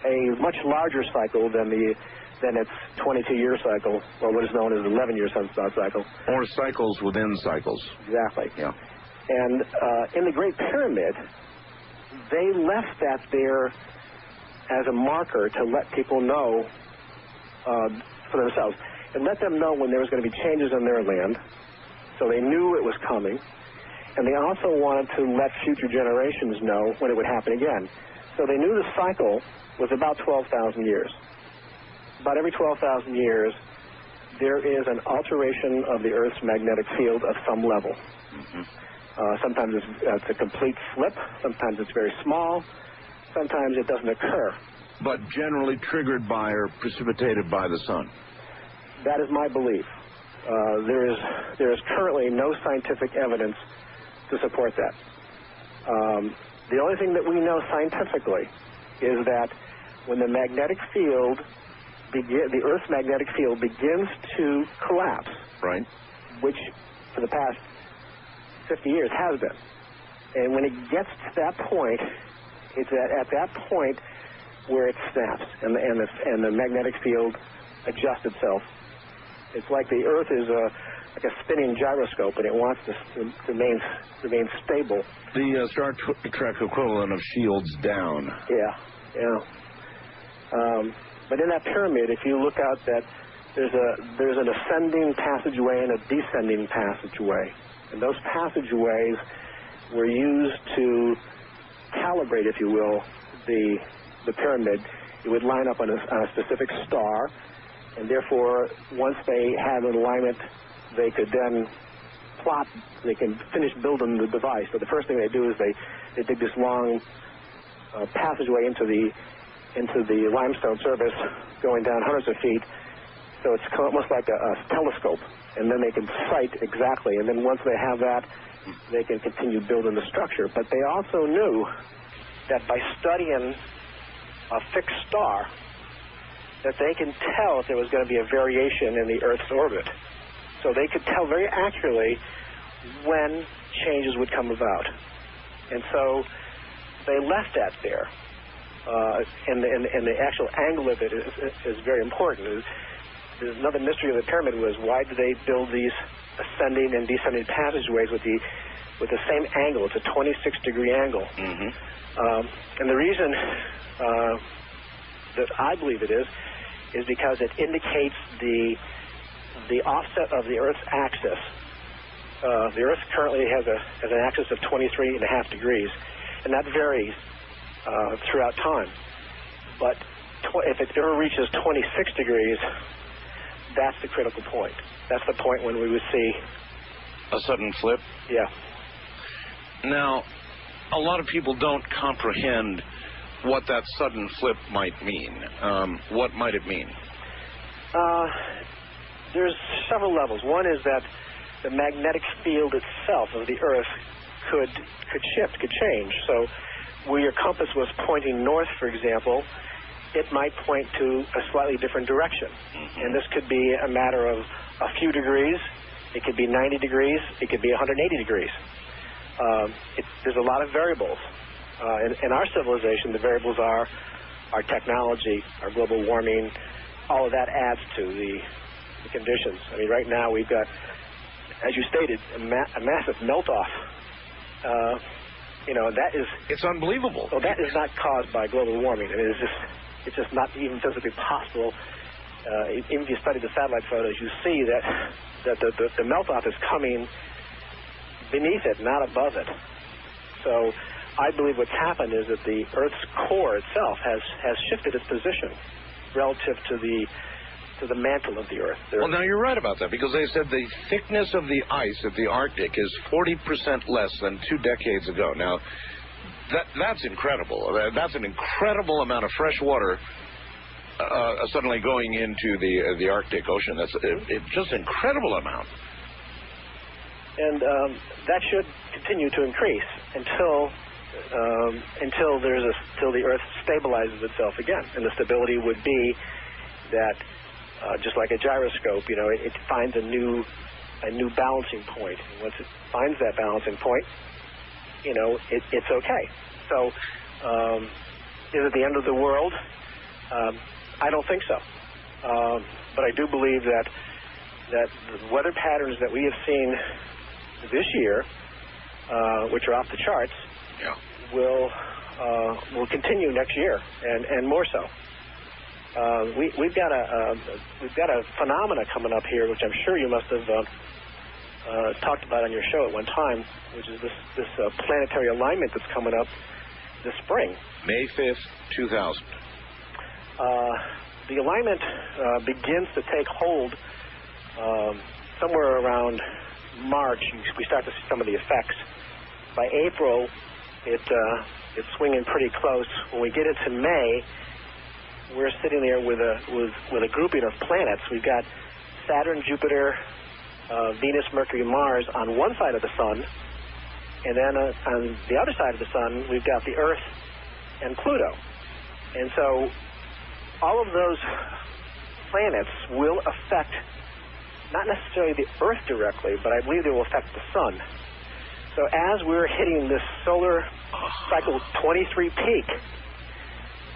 a much larger cycle than its 22-year cycle, or what is known as 11-year sunspot cycle. Or cycles within cycles. Exactly. Yeah. And in the Great Pyramid, they left that there as a marker to let people know for themselves, and let them know when there was going to be changes in their land, so they knew it was coming. And they also wanted to let future generations know when it would happen again. So they knew the cycle was about 12,000 years. About every 12,000 years, there is an alteration of the Earth's magnetic field of some level. Mm-hmm. Sometimes it's a complete flip. Sometimes it's very small. Sometimes it doesn't occur. But generally triggered by or precipitated by the sun. That is my belief. There is currently no scientific evidence to support that. The only thing that we know scientifically is that when the magnetic field, the Earth's magnetic field begins to collapse, right, which for the past 50 years has been, and when it gets to that point, it's at that point where it snaps and the magnetic field adjusts itself. It's like the Earth is like a spinning gyroscope, and it wants to remain stable. The Star Trek equivalent of shields down. Yeah. But in that pyramid, if you look out, that there's an ascending passageway and a descending passageway, and those passageways were used to calibrate, if you will, the pyramid. It would line up on a specific star, and therefore, once they had an alignment, they could then they can finish building the device. So the first thing they do is they dig this long passageway into the limestone surface, going down hundreds of feet. So it's almost like a telescope, and then they can sight exactly. And then once they have that, they can continue building the structure. But they also knew that by studying a fixed star, that they can tell if there was going to be a variation in the Earth's orbit. So they could tell very accurately when changes would come about. And so they left that there. And the actual angle of it is very important. There's another mystery of the pyramid was, why do they build these ascending and descending passageways with the same angle? It's a 26-degree angle. Mm-hmm. And the reason that I believe it is because it indicates the offset of the Earth's axis. The Earth currently has an axis of 23.5 degrees, and that varies throughout time. But if it ever reaches 26 degrees, that's the critical point. That's the point when we would see a sudden flip? Yeah. Now, a lot of people don't comprehend what that sudden flip might mean. What might it mean? There's several levels. One is that the magnetic field itself of the Earth could shift, could change. So where your compass was pointing north, for example, it might point to a slightly different direction. And this could be a matter of a few degrees. It could be 90 degrees. It could be 180 degrees. There's a lot of variables. In our civilization, the variables are our technology, our global warming. All of that adds to the conditions. I mean, right now we've got, as you stated, a massive melt-off. That is... It's unbelievable. Well, that is not caused by global warming. I mean, it's just not even physically possible. Even if you study the satellite photos, you see that the melt-off is coming beneath it, not above it. So I believe what's happened is that the Earth's core itself has shifted its position relative to the mantle of the Earth. Well, now you're right about that, because they said the thickness of the ice at the Arctic is 40% less than 2 decades ago. Now, that's incredible. That's an incredible amount of fresh water suddenly going into the Arctic Ocean. That's just an incredible amount. And that should continue to increase until the Earth stabilizes itself again. And the stability would be that, just like a gyroscope, it finds a new balancing point. And once it finds that balancing point, it's okay. So, is it the end of the world? I don't think so. But I do believe that the weather patterns that we have seen this year, which are off the charts, will continue next year, and more so. We've got a phenomena coming up here, which I'm sure you must have talked about on your show at one time, which is this planetary alignment that's coming up this spring. May 5th, 2000. The alignment begins to take hold somewhere around March. We start to see some of the effects. By April, it's swinging pretty close. When we get into May, we're sitting there with a grouping of planets. We've got Saturn, Jupiter, Venus, Mercury, Mars on one side of the sun, and then on the other side of the sun, we've got the Earth and Pluto. And so all of those planets will affect not necessarily the Earth directly, but I believe they will affect the sun. So as we're hitting this solar cycle 23 peak,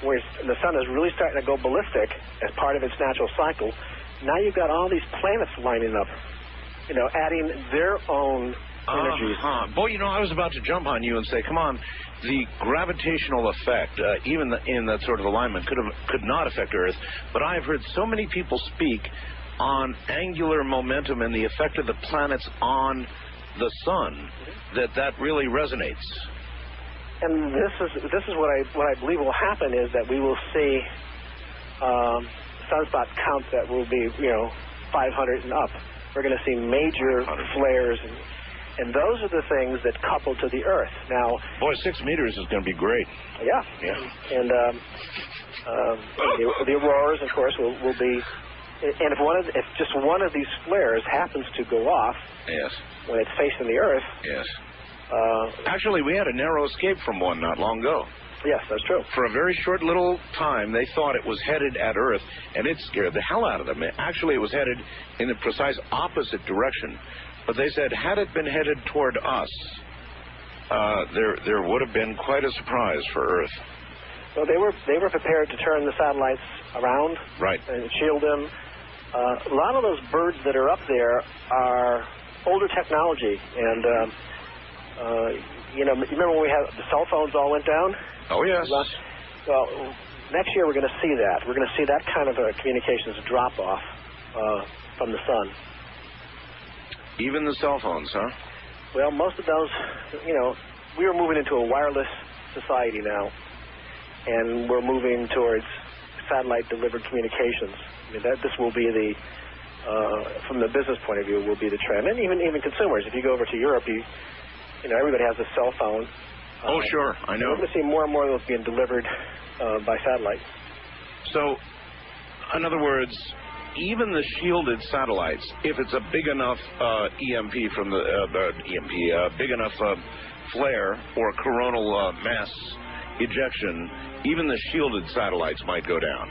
where the sun is really starting to go ballistic as part of its natural cycle, now you've got all these planets lining up, adding their own energies. Boy, I was about to jump on you and say, come on, the gravitational effect, even in that sort of alignment, could not affect Earth. But I've heard so many people speak on angular momentum and the effect of the planets on the sun that really resonates. And this is what I believe will happen, is that we will see sunspot counts that will be 500 and up. We're going to see major flares, and those are the things that couple to the Earth. Now, boy, 6 meters is going to be great. Yeah. And the auroras, of course, will be. And if just one of these flares happens to go off, yes, when it's facing the Earth, yes. Actually, we had a narrow escape from one not long ago. Yes, that's true. For a very short little time, they thought it was headed at Earth, and it scared the hell out of them. Actually, it was headed in the precise opposite direction. But they said, had it been headed toward us, there would have been quite a surprise for Earth. Well, they were prepared to turn the satellites around, right, and shield them. A lot of those birds that are up there are older technology, and you remember when we had the cell phones all went down? Oh, yes. Well, next year we're going to see that. We're going to see that kind of a communications drop off from the sun. Even the cell phones, huh? Well, most of those, we are moving into a wireless society now, and we're moving towards satellite-delivered communications. I mean, this will be from the business point of view, will be the trend, and even consumers. If you go over to Europe, everybody has a cell phone. Oh, sure, I know. We're going to see more and more of those being delivered by satellite. So, in other words, even the shielded satellites, if it's a big enough EMP from the big enough flare or coronal mass ejection, even the shielded satellites might go down.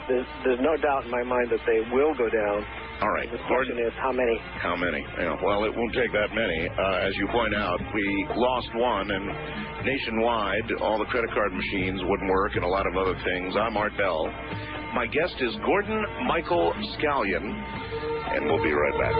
There's no doubt in my mind that they will go down. All right. The question is, how many? How many? Yeah, well, it won't take that many. As you point out, we lost one, and nationwide, all the credit card machines wouldn't work and a lot of other things. I'm Art Bell. My guest is Gordon Michael Scallion, and we'll be right back.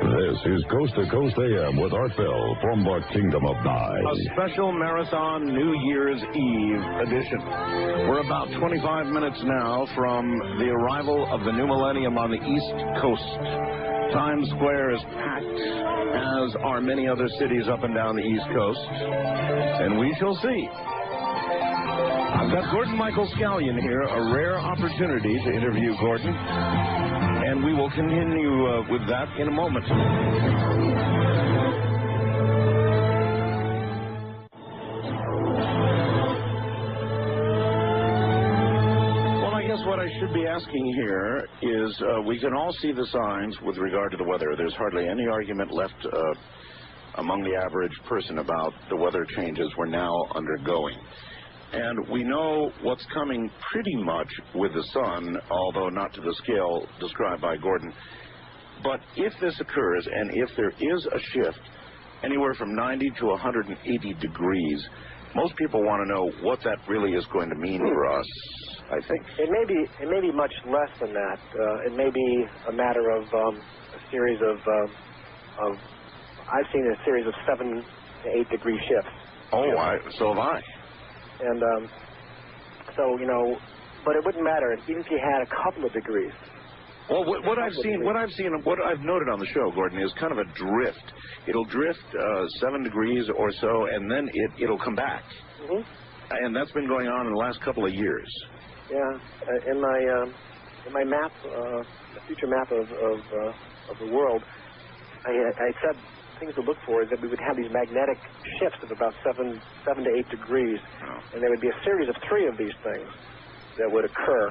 This is Coast to Coast AM with Art Bell from the Kingdom of Nye. A special marathon New Year's Eve edition. We're about 25 minutes now from the arrival of the new millennium on the East Coast. Times Square is packed, as are many other cities up and down the East Coast. And we shall see. I've got Gordon Michael Scallion here, a rare opportunity to interview Gordon. And we will continue with that in a moment. Well, I guess what I should be asking here is we can all see the signs with regard to the weather. There's hardly any argument left among the average person about the weather changes we're now undergoing. And we know what's coming pretty much with the sun, although not to the scale described by Gordon. But if this occurs, and if there is a shift anywhere from 90 to 180 degrees, most people want to know what that really is going to mean for us, I think. It may be much less than that. It may be a matter of a series of I've seen a series of 7 to 8 degree shifts. Oh, so have I. And so, but it wouldn't matter even if you had a couple of degrees. Well, what I've noted on the show, Gordon, is kind of a drift. It'll drift 7 degrees or so, and then it'll come back. Mm-hmm. And that's been going on in the last couple of years. Yeah, in my map, the future map of the world, I said things to look for is that we would have these magnetic shifts of about 7 to 8 degrees, and there would be a series of 3 of these things that would occur.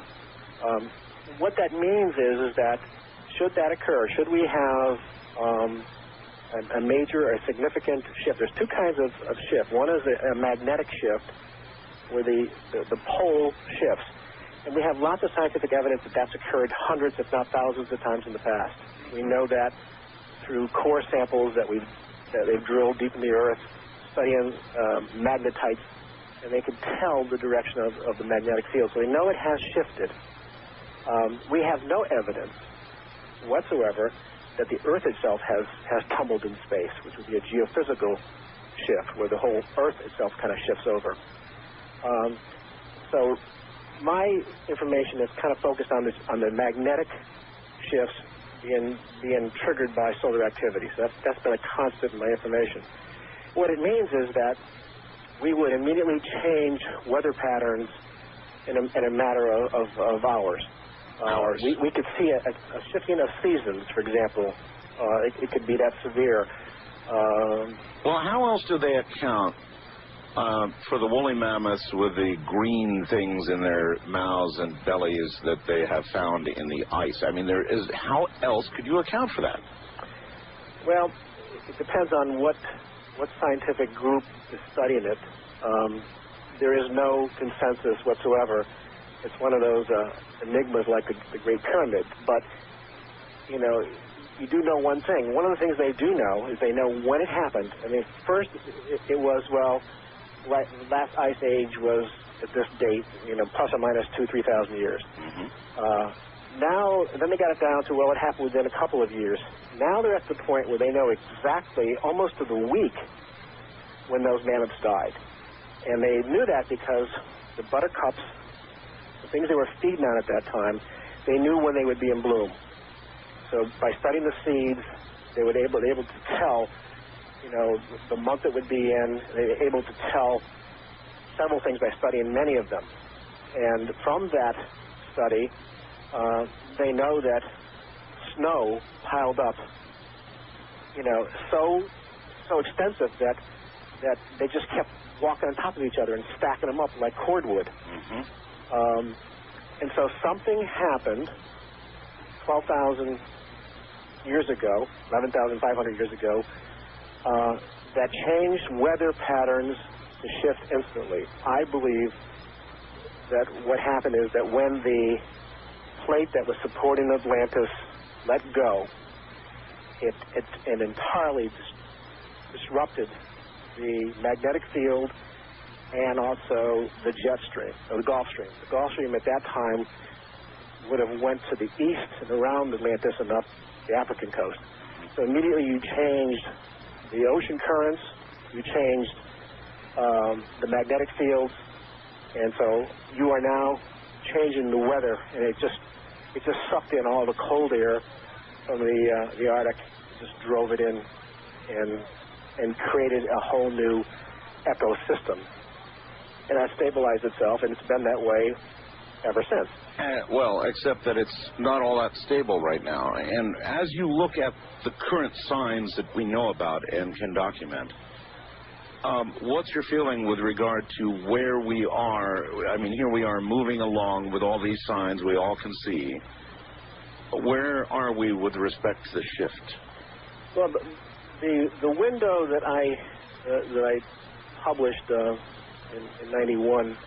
What that means is that should that occur, should we have a major or a significant shift, there's 2 kinds of shift. One is a magnetic shift where the pole shifts, and we have lots of scientific evidence that that's occurred hundreds, if not thousands of times in the past. We know that through core samples that they've drilled deep in the earth, studying magnetites, and they can tell the direction of the magnetic field. So they know it has shifted. We have no evidence whatsoever that the Earth itself has tumbled in space, which would be a geophysical shift where the whole Earth itself kind of shifts over. So my information is kind of focused on the magnetic shifts being triggered by solar activity. So that's been a constant in my information. What it means is that we would immediately change weather patterns in a matter of hours. We could see a shifting of seasons, for example. It could be that severe. Well, how else do they account for the woolly mammoths with the green things in their mouths and bellies that they have found in the ice? I mean, how else could you account for that? Well, it depends on what scientific group is studying it. There is no consensus whatsoever. It's one of those enigmas like the Great Pyramid. But, you do know one thing. One of the things they do know is they know when it happened. I mean, first it was, last ice age was at this date, plus or minus 2,000-3,000 years. Mm-hmm. Now, then they got it down to, it happened within a couple of years. Now they're at the point where they know exactly, almost to the week, when those mammoths died. And they knew that because the buttercups, the things they were feeding on at that time, they knew when they would be in bloom. So by studying the seeds, they were able to tell, the month it would be in. They were able to tell several things by studying many of them. And from that study, they know that snow piled up, so extensive that they just kept walking on top of each other and stacking them up like cordwood. Mm-hmm. And so something happened 12,000 years ago, 11,500 years ago, that changed weather patterns to shift instantly. I believe that what happened is that when the plate that was supporting Atlantis let go, it entirely disrupted the magnetic field and also the jet stream, or the Gulf Stream. The Gulf Stream at that time would have went to the east and around Atlantis and up the African coast. So immediately you changed the ocean currents, you changed the magnetic fields, and so you are now changing the weather, and it just sucked in all the cold air from the Arctic, just drove it in, and created a whole new ecosystem. And that stabilized itself, and it's been that way ever since. Well, except that it's not all that stable right now. And as you look at the current signs that we know about and can document, what's your feeling with regard to where we are? I mean, here we are moving along with all these signs we all can see. Where are we with respect to the shift? Well, the window that I published in 91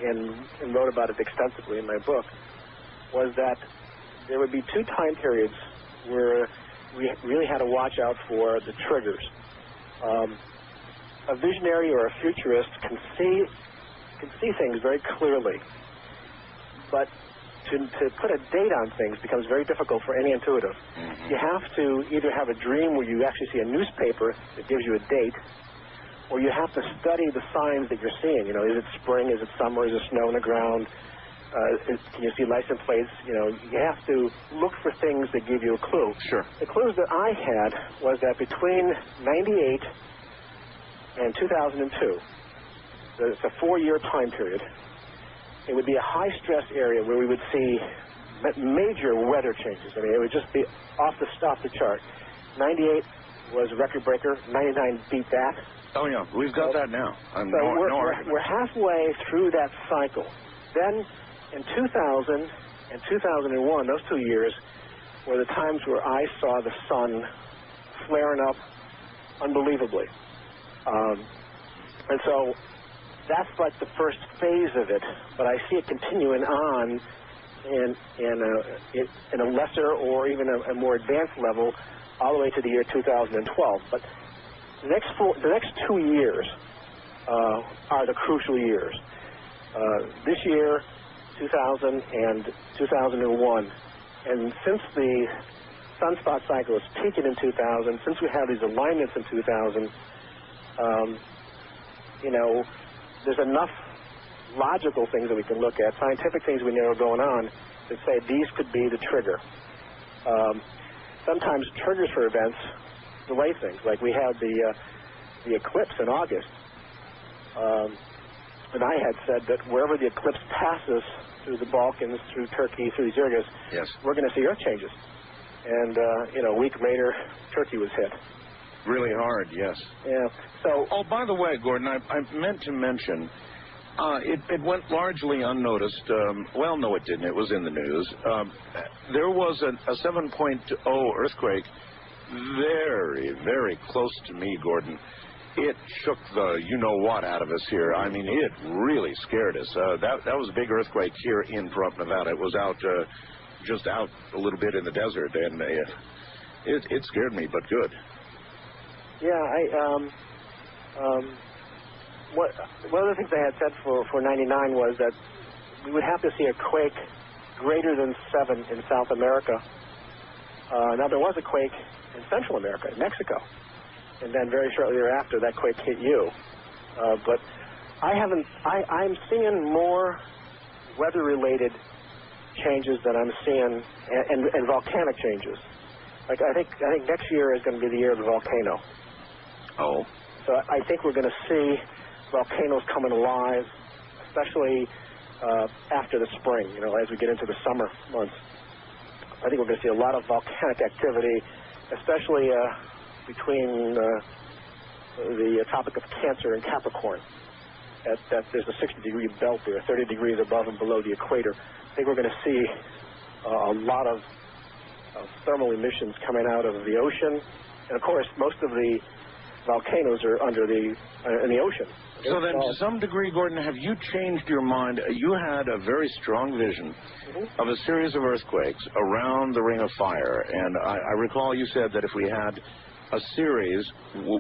and wrote about it extensively in my book was that there would be two time periods where we really had to watch out for the triggers. A visionary or a futurist can see things very clearly, but to put a date on things becomes very difficult for any intuitive. Mm-hmm. You have to either have a dream where you actually see a newspaper that gives you a date, or you have to study the signs that you're seeing. You know, is it spring? Is it summer? Is it snow on the ground? Can you see license plates? You know, you have to look for things that give you a clue. Sure. The clues that I had was that between 98 and 2002, it's a 4-year time period, it would be a high-stress area where we would see major weather changes. I mean, it would just be off the chart. 98 was a record breaker. 99 beat that. Oh, yeah, we've got that now. We're halfway through that cycle. Then in 2000 and 2001, those 2 years were the times where I saw the sun flaring up unbelievably. And so that's like the first phase of it, but I see it continuing on in a lesser or even a more advanced level all the way to the year 2012. But the next 2 years are the crucial years. This year, 2000 and 2001, and since the sunspot cycle is peaking in 2000, since we have these alignments in 2000, you know, there's enough logical things that we can look at, scientific things we know are going on, that say these could be the trigger. Sometimes triggers for events delay things. Like we had the eclipse in August, and I had said that wherever the eclipse passes through the Balkans, through Turkey, through the Zergas, yes, we're going to see earth changes. And you know, a week later, Turkey was hit. Really hard, yes. Yeah. So. Oh, by the way, Gordon, I meant to mention, it went largely unnoticed. Well, no, it didn't. It was in the news. There was a 7.0 earthquake very, very close to me, Gordon. It shook the you-know-what out of us here. I mean, it really scared us. That was a big earthquake here in Pahrump, Nevada. It was out, just out a little bit in the desert, and it scared me, but good. Yeah, one of the things I had said for 99 was that we would have to see a quake greater than 7 in South America. Now, there was a quake in Central America, in Mexico, and then very shortly thereafter, that quake hit you. But I'm seeing more weather-related changes than I'm seeing, and volcanic changes. Like I think next year is going to be the year of the volcano. Oh. So I think we're going to see volcanoes coming alive, especially after the spring, you know, as we get into the summer months. I think we're going to see a lot of volcanic activity, especially between the Tropic of Cancer and Capricorn. That there's a 60-degree belt there, 30 degrees above and below the equator. I think we're going to see a lot of thermal emissions coming out of the ocean, and of course, most of the volcanoes are in the ocean. So then, to some degree, Gordon, have you changed your mind? You had a very strong vision of a series of earthquakes around the Ring of Fire, and I recall you said that if we had a series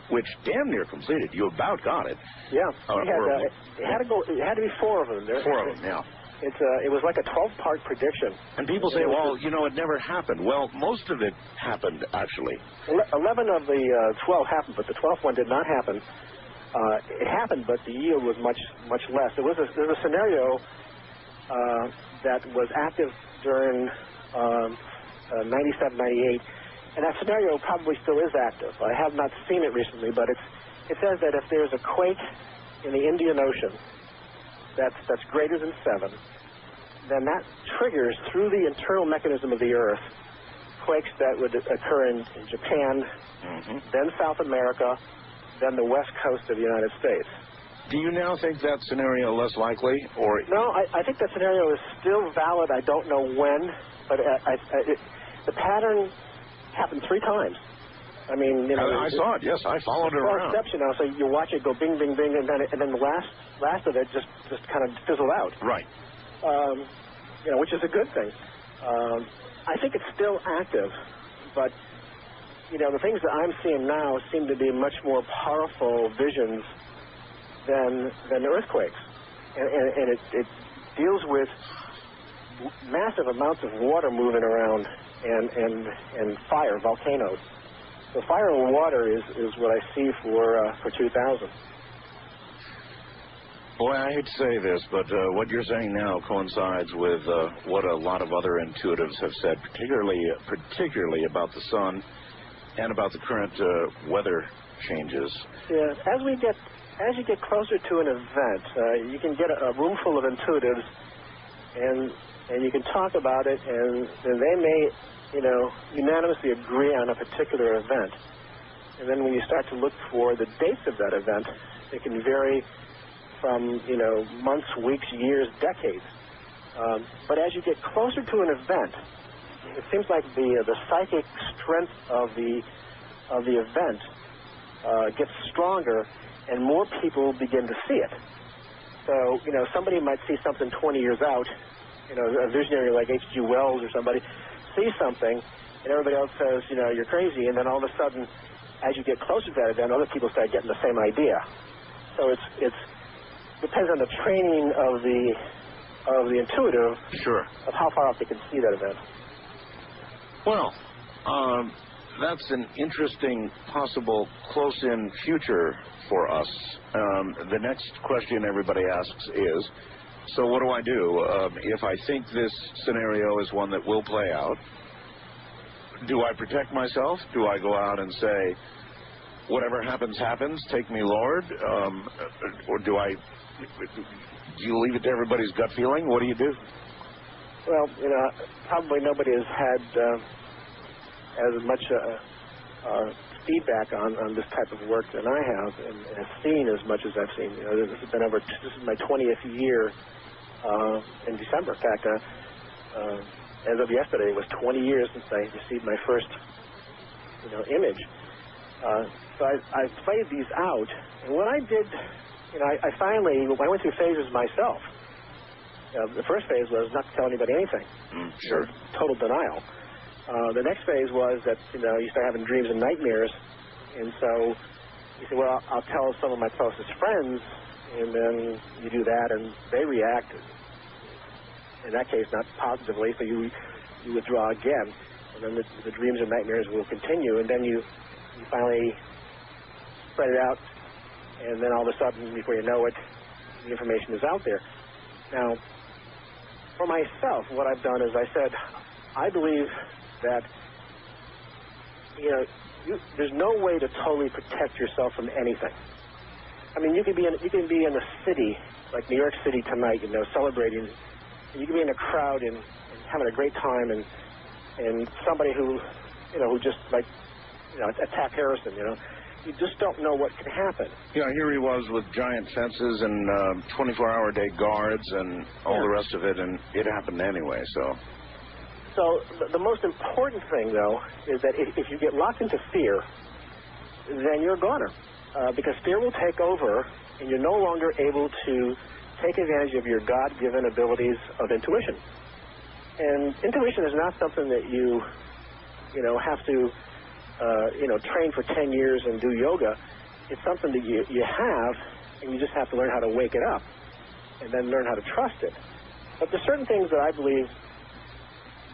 which damn near completed, you about got it. Yeah, it had to be 4 of them. Four of them, yeah. It was like a 12-part prediction. And people say, well, you know, it never happened. Well, most of it happened, actually. 11 of the 12 happened, but the 12th one did not happen. It happened, but the yield was much less. There was a scenario that was active during 97, 98, and that scenario probably still is active. I have not seen it recently, but it says that if there's a quake in the Indian Ocean that's greater than 7, then that triggers through the internal mechanism of the Earth quakes that would occur in Japan, then South America, then the west coast of the United States. Do you now think that scenario less likely, or no? I think that scenario is still valid. I don't know when, but the pattern happened 3 times. I mean, you know, I saw it. Yes, I followed it around. Steps, you know, so you watch it go bing, bing, bing, and then the last of it just kind of fizzled out. Right. You know, which is a good thing. I think it's still active, but you know, the things that I'm seeing now seem to be much more powerful visions than earthquakes, and it deals with massive amounts of water moving around and fire, volcanoes. So fire and water is what I see for 2000. Boy, I hate to say this, but what you're saying now coincides with what a lot of other intuitives have said, particularly about the sun and about the current weather changes. Yeah, as you get closer to an event, you can get a room full of intuitives, and you can talk about it, and they may, you know, unanimously agree on a particular event. And then when you start to look for the dates of that event, it can vary from, you know, months, weeks, years, decades. But as you get closer to an event, it seems like the psychic strength of the event gets stronger, and more people begin to see it. So, you know, somebody might see something 20 years out, you know, a visionary like H.G. Wells or somebody sees something, and everybody else says, you know, you're crazy, and then all of a sudden, as you get closer to that event, other people start getting the same idea. So it's depends on the training of the intuitive, sure, of how far out they can see that event. Well, that's an interesting possible close-in future for us. The next question everybody asks is, so what do I do? If I think this scenario is one that will play out, do I protect myself? Do I go out and say, whatever happens, happens, take me, Lord? Or do you leave it to everybody's gut feeling? What do you do? Well, you know, probably nobody has had as much feedback on this type of work than I have, and has seen as much as I've seen. You know, this is my 20th year in December. In fact, as of yesterday, it was 20 years since I received my first, you know, image. So I played these out, and what I did, you know, I went through phases myself. The first phase was not to tell anybody anything. Sure. Total denial. The next phase was that, you know, you start having dreams and nightmares, and so you say, well, I'll tell some of my closest friends, and then you do that, and they react. In that case, not positively, so you withdraw again, and then the dreams and nightmares will continue, and then you finally spread it out, and then all of a sudden, before you know it, the information is out there. Now, for myself, what I've done is I said, I believe that, you know, there's no way to totally protect yourself from anything. I mean, you can be in a city like New York City tonight, you know, celebrating. And you can be in a crowd and having a great time, and somebody who, you know, who just like attack Harrison. You just don't know what can happen. Yeah, here he was with giant fences and 24-hour day guards and all the rest of it, and it happened anyway. So the most important thing, though, is that if you get locked into fear, then you're a goner, because fear will take over, and you're no longer able to take advantage of your God-given abilities of intuition. And intuition is not something that you have to train for 10 years and do yoga. It's something that you have, and you just have to learn how to wake it up and then learn how to trust it. But there's certain things that I believe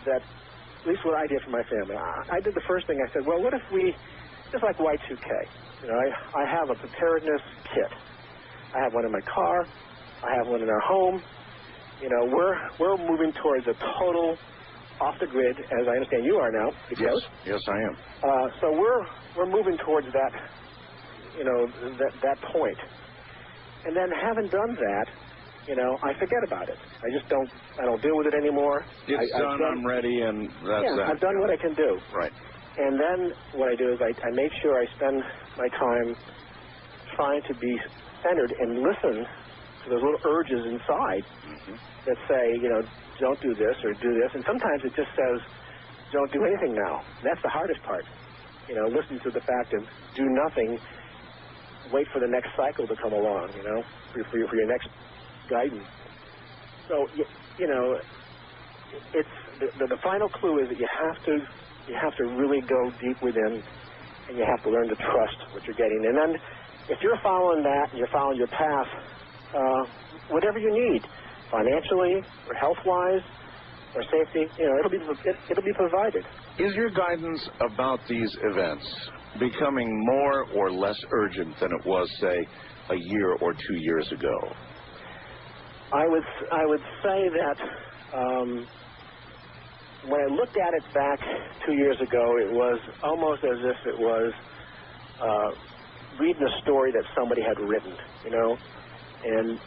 that, at least what I did for my family, I did the first thing. I said, well, what if we, just like Y2K, I have a preparedness kit. I have one in my car. I have one in our home. We're moving towards a total off the grid, as I understand you are now. Yes, I am. So we're moving towards that, that point. And then having done that, I forget about it. I don't deal with it anymore. It's done, I'm ready, and that's that. I've done what I can do. Right. And then what I do is I make sure I spend my time trying to be centered and listen to those little urges inside that say, don't do this or do this. And sometimes it just says, don't do anything now. That's the hardest part. Listen to the fact of do nothing, wait for the next cycle to come along, for your next guidance. So, it's the final clue is that you have to really go deep within, and you have to learn to trust what you're getting. And then if you're following that and you're following your path, whatever you need, financially or health-wise or safety, it'll be provided. Is your guidance about these events becoming more or less urgent than it was, say, a year or 2 years ago? I would say that when I looked at it back 2 years ago, it was almost as if it was reading a story that somebody had written, And,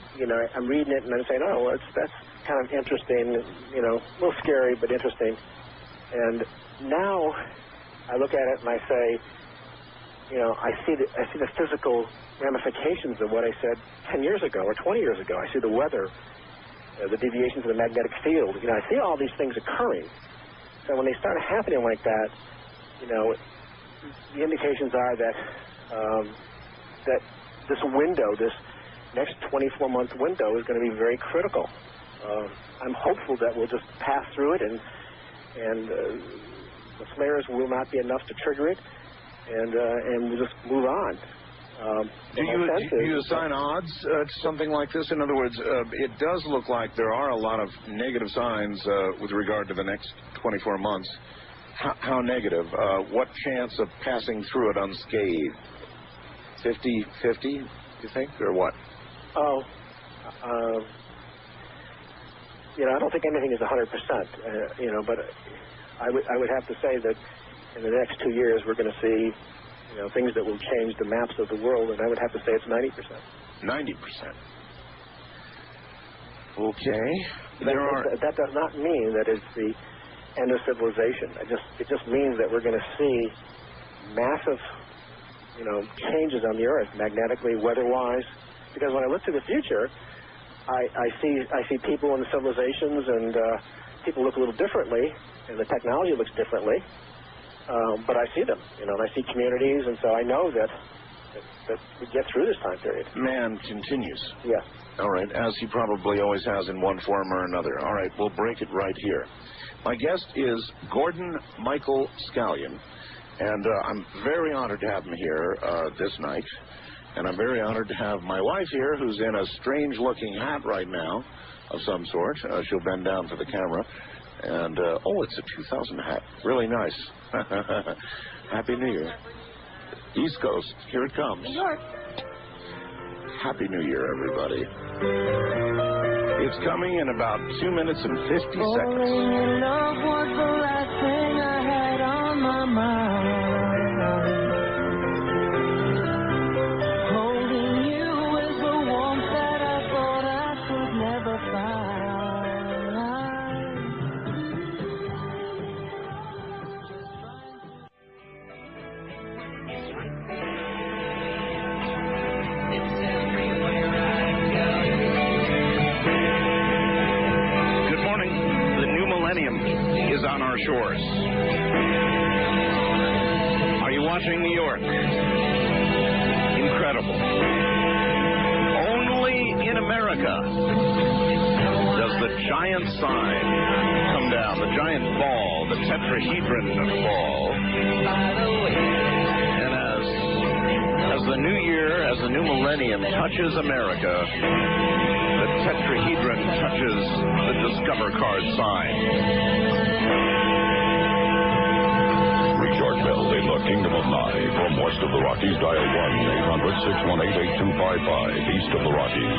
I'm reading it and I'm saying, oh, well, that's kind of interesting, a little scary, but interesting. And now I look at it and I say, I see the physical ramifications of what I said 10 years ago or 20 years ago. I see the weather, the deviations of the magnetic field. I see all these things occurring. So when they start happening like that, the indications are that that this window, this next 24-month window, is going to be very critical. I'm hopeful that we'll just pass through it, and the flares will not be enough to trigger it, and we'll just move on. Do you assign odds to something like this? In other words, it does look like there are a lot of negative signs with regard to the next 24 months. How negative? What chance of passing through it unscathed? 50-50, you think, or what? Oh, I don't think anything is 100%, but I would have to say that in the next 2 years we're going to see, things that will change the maps of the world, and I would have to say it's 90%. 90%. Okay. That does not mean that it's the end of civilization. It just means that we're going to see massive, changes on the Earth, magnetically, weather-wise. Because when I look to the future, I see people in the civilizations, and people look a little differently, and the technology looks differently. But I see them, and I see communities, and so I know that we get through this time period. Man continues. Yes. All right, as he probably always has in one form or another. All right, we'll break it right here. My guest is Gordon Michael Scallion, and I'm very honored to have him here this night. And I'm very honored to have my wife here, who's in a strange-looking hat right now of some sort. She'll bend down for the camera. And, it's a 2000 hat. Really nice. Happy New Year. East Coast, here it comes. New York. Happy New Year, everybody. It's coming in about 2 minutes and 50 seconds. Love was the last thing I had on my mind. our shores. Are you watching New York? Incredible. Only in America does the giant sign come down, the giant ball, the tetrahedron ball. And as the new year, as the new millennium touches America, the tetrahedron touches the Discover card sign. Richard Bell in the Kingdom of Nye. From west of the Rockies, dial 1-800-618-8255. East of the Rockies,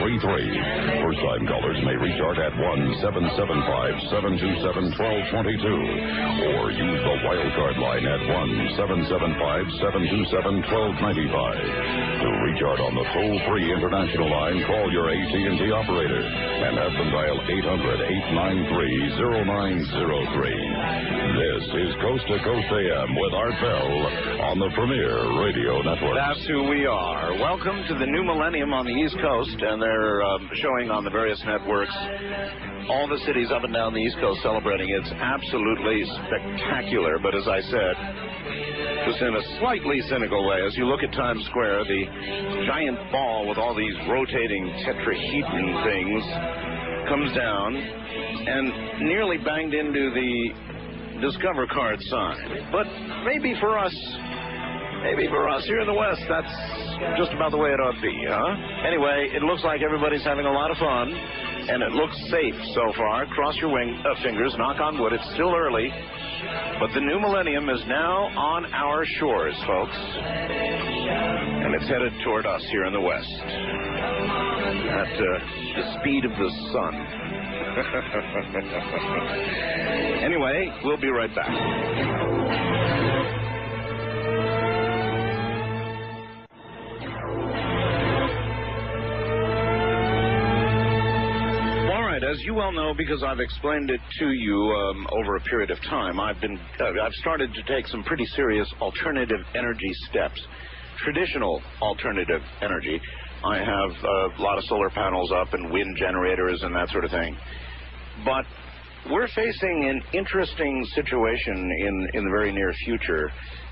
1-800-825-5033. First-time callers may recharge at 1-775-727-1222. Or use the wildcard line at 1-775-727-1295. To recharge on the toll-free international line, call your AT&T operator and have them dial 800-893-0903. This is Coast to Coast AM with Art Bell on the Premier Radio Network. That's who we are. Welcome to the new millennium on the East Coast, and they're showing on the various networks all the cities up and down the East Coast celebrating. It's absolutely spectacular, but as I said, just in a slightly cynical way, as you look at Times Square, the giant ball with all these rotating tetrahedron things comes down and nearly banged into the Discover card sign. But maybe for us here in the West, that's just about the way it ought to be, huh? Anyway, it looks like everybody's having a lot of fun, and it looks safe so far. Cross your fingers, knock on wood. It's still early, but the new millennium is now on our shores, folks, and it's headed toward us here in the West at the speed of the sun. Anyway, we'll be right back. As you well know, because I've explained it to you over a period of time, I've started to take some pretty serious alternative energy steps. Traditional alternative energy. I have a lot of solar panels up and wind generators and that sort of thing. But we're facing an interesting situation in the very near future.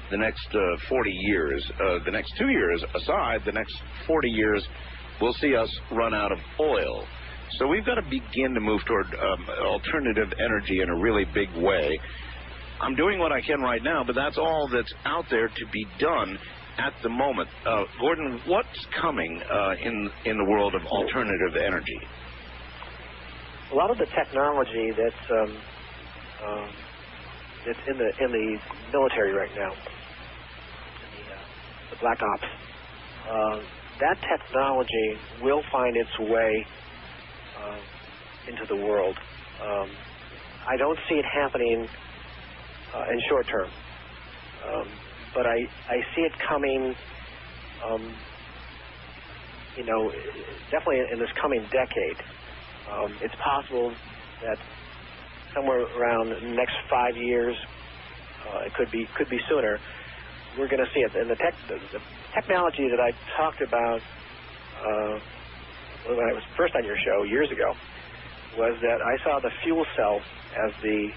The next 40 years, the next 2 years aside, the next 40 years, we'll see us run out of oil. So we've got to begin to move toward alternative energy in a really big way. I'm doing what I can right now, but that's all that's out there to be done at the moment. Gordon, what's coming in the world of alternative energy? A lot of the technology that's in the military right now, the Black Ops, that technology will find its way into the world. I don't see it happening in short term, but I see it coming, definitely in this coming decade. It's possible that somewhere around the next 5 years, it could be sooner, we're going to see it. And the technology that I talked about when I was first on your show years ago was that I saw the fuel cell as the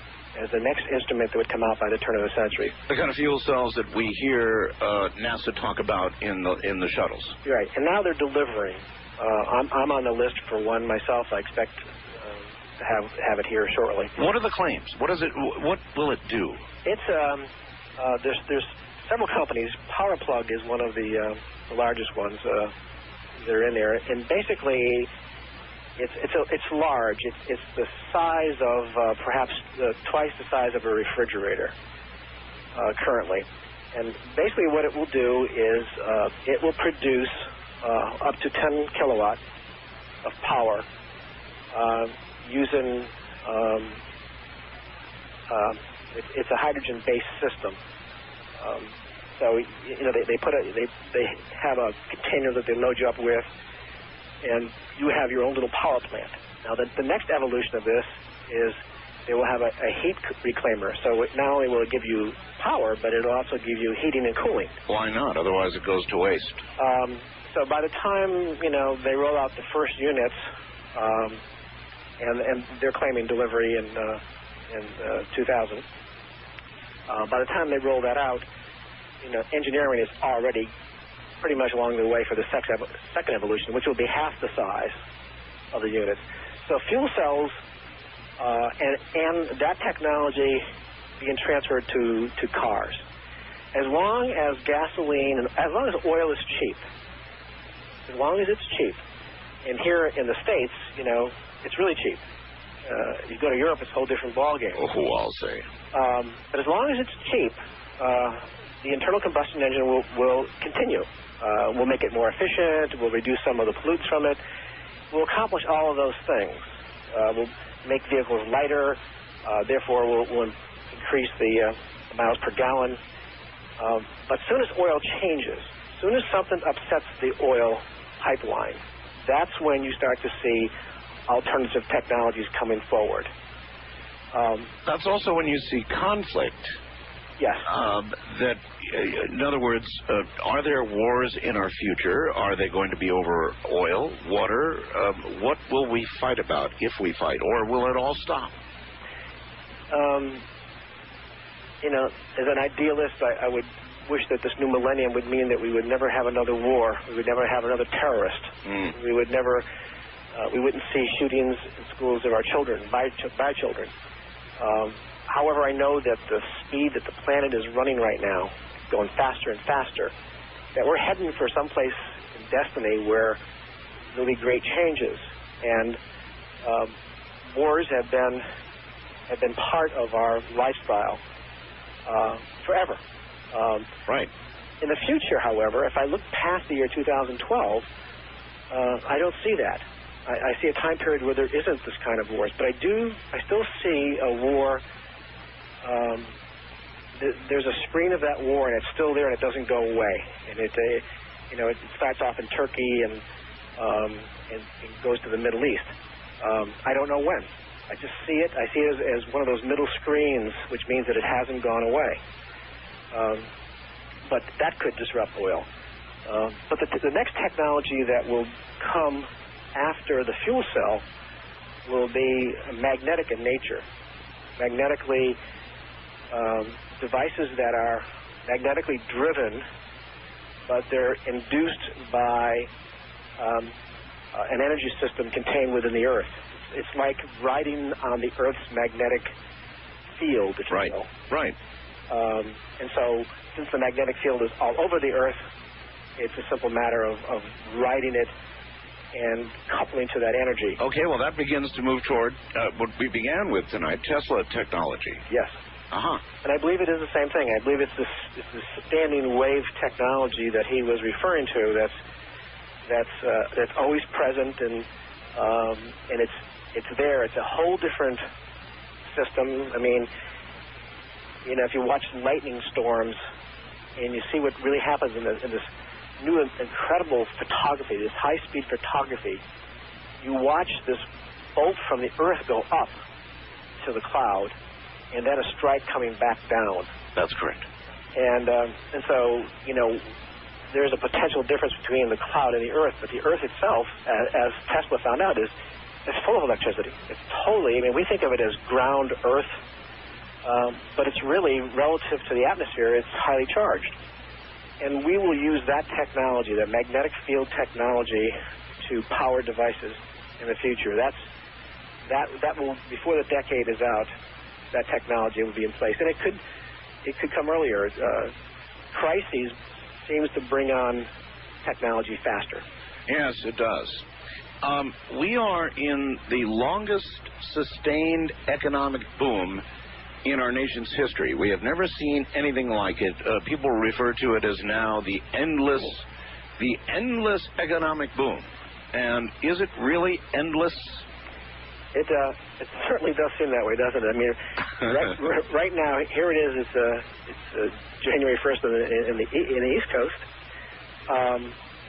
next instrument that would come out by the turn of the century. The kind of fuel cells that we hear NASA talk about in the shuttles. Right, and now they're delivering. I'm on the list for one myself. I expect to have it here shortly. What are the claims? What is it? What will it do? It's there's several companies. PowerPlug is one of the largest ones. They're in there, and basically, it's large. It's the size of perhaps twice the size of a refrigerator currently, and basically what it will do is it will produce up to 10 kilowatt of power using it's a hydrogen-based system. So they have a container that they load you up with, and you have your own little power plant. Now the next evolution of this is they will have a heat reclaimer. So not only will it give you power, but it'll also give you heating and cooling. Why not? Otherwise it goes to waste. So by the time they roll out the first units, and they're claiming delivery in 2000. By the time they roll that out, engineering is already pretty much along the way for the second evolution, which will be half the size of the units. So fuel cells and that technology being transferred to cars. As long as gasoline, and as long as oil is cheap, as long as it's cheap, and here in the States, it's really cheap. You go to Europe, it's a whole different ballgame. Oh, I'll say. But as long as it's cheap, the internal combustion engine will continue. We'll make it more efficient. We'll reduce some of the pollutants from it. We'll accomplish all of those things. We'll make vehicles lighter. Therefore, we'll increase the miles per gallon. But as soon as oil changes, as soon as something upsets the oil pipeline, that's when you start to see alternative technologies coming forward. That's also when you see conflict. Yes. In other words, are there wars in our future? Are they going to be over oil, water? What will we fight about if we fight, or will it all stop? As an idealist, I would wish that this new millennium would mean that we would never have another war. We would never have another terrorist. We would never. We wouldn't see shootings in schools of our children, by children. However, I know that the speed that the planet is running right now, going faster and faster, that we're heading for someplace in destiny where there'll be great changes. And wars have been part of our lifestyle forever. Right. In the future, however, if I look past the year 2012, I don't see that. I see a time period where there isn't this kind of wars, but I still see a war. There's a screen of that war, and it's still there, and it doesn't go away. And it starts off in Turkey and goes to the Middle East. I don't know when. I just see it. I see it as one of those middle screens, which means that it hasn't gone away. But that could disrupt oil. But the next technology that will come after the fuel cell will be magnetic in nature. Magnetically, devices that are magnetically driven, but they're induced by an energy system contained within the Earth. It's like riding on the Earth's magnetic field, if you will. Right. And so, since the magnetic field is all over the Earth, it's a simple matter of riding it and coupling to that energy. Okay, well, that begins to move toward what we began with tonight, Tesla technology. Yes. And I believe it is the same thing. I believe it's this standing wave technology that he was referring to that's always present, and it's there. It's a whole different system. I mean, if you watch lightning storms and you see what really happens in this new incredible photography, this high-speed photography, you watch this bolt from the Earth go up to the cloud, and then a strike coming back down. That's correct. And so, there's a potential difference between the cloud and the Earth, but the Earth itself, as Tesla found out, is full of electricity. It's totally, we think of it as ground Earth, but it's really, relative to the atmosphere, it's highly charged. And we will use that technology, that magnetic field technology, to power devices in the future. That will, before the decade is out, that technology will be in place. And it could come earlier. Crises seems to bring on technology faster. Yes, it does. We are in the longest sustained economic boom in our nation's history. We have never seen anything like it. People refer to it as now the endless economic boom. And is it really endless? It certainly does seem that way, doesn't it? Right now, here it is. It's January 1st in the East Coast.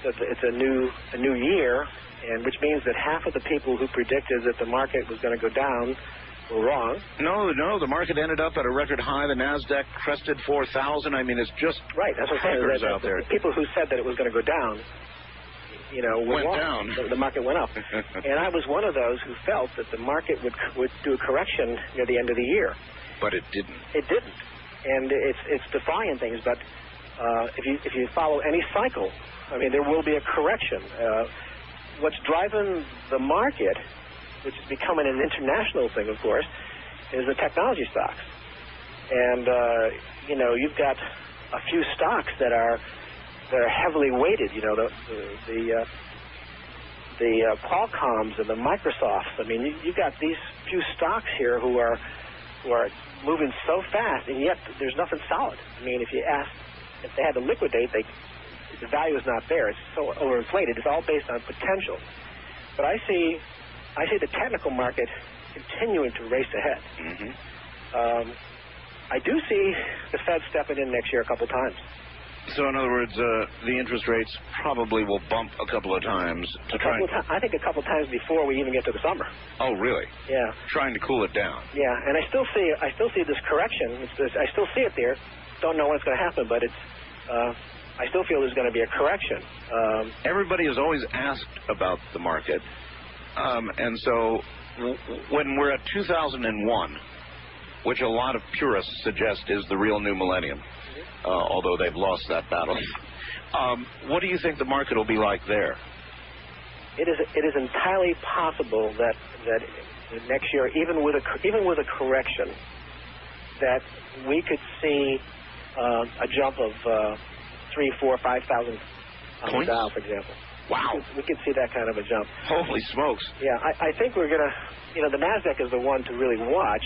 It's a new year, and which means that half of the people who predicted that the market was going to go down were wrong. No, the market ended up at a record high. The NASDAQ crested 4,000. It's just right. That's what I'm saying. Out there. The people who said that it was going to go down, went down. The market went up. And I was one of those who felt that the market would do a correction near the end of the year. But it didn't. It didn't. And it's defying things, but if you follow any cycle, I mean, there will be a correction. What's driving the market, which is becoming an international thing, of course, is the technology stocks. And, you've got a few stocks that are heavily weighted, the Qualcomms and the Microsofts. I mean, you've got these few stocks here who are moving so fast, and yet there's nothing solid. I mean, if they had to liquidate, the value is not there. It's so overinflated. It's all based on potential. But I see the technical market continuing to race ahead. Mm-hmm. I do see the Fed stepping in next year a couple times. So, in other words, the interest rates probably will bump a couple of times to try. I think a couple times before we even get to the summer. Oh, really? Yeah. Trying to cool it down. Yeah, and I still see this correction. I still see it there. Don't know when it's going to happen, but I still feel there's going to be a correction. Everybody has always asked about the market, and so when we're at 2001, which a lot of purists suggest is the real new millennium, although they've lost that battle. What do you think the market will be like there? It is entirely possible that next year, even with a correction, that we could see a jump of 3,000, 4,000, 5,000 on the Dow, for example. Wow. We could see that kind of a jump. Holy smokes. Yeah, I think we're going to, the NASDAQ is the one to really watch.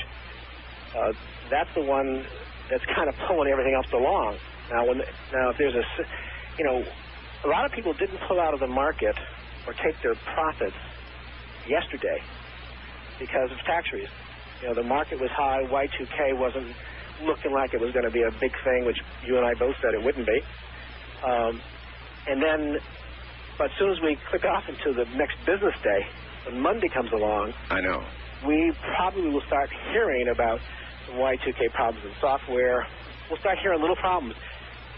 That's the one that's kind of pulling everything else along. Now, if there's a lot of people didn't pull out of the market or take their profits yesterday because of tax reasons. The market was high. Y2K wasn't looking like it was going to be a big thing, which you and I both said it wouldn't be. But as soon as we click off into the next business day, when Monday comes along, I know, we probably will start hearing about Y2K problems in software. We'll start hearing little problems.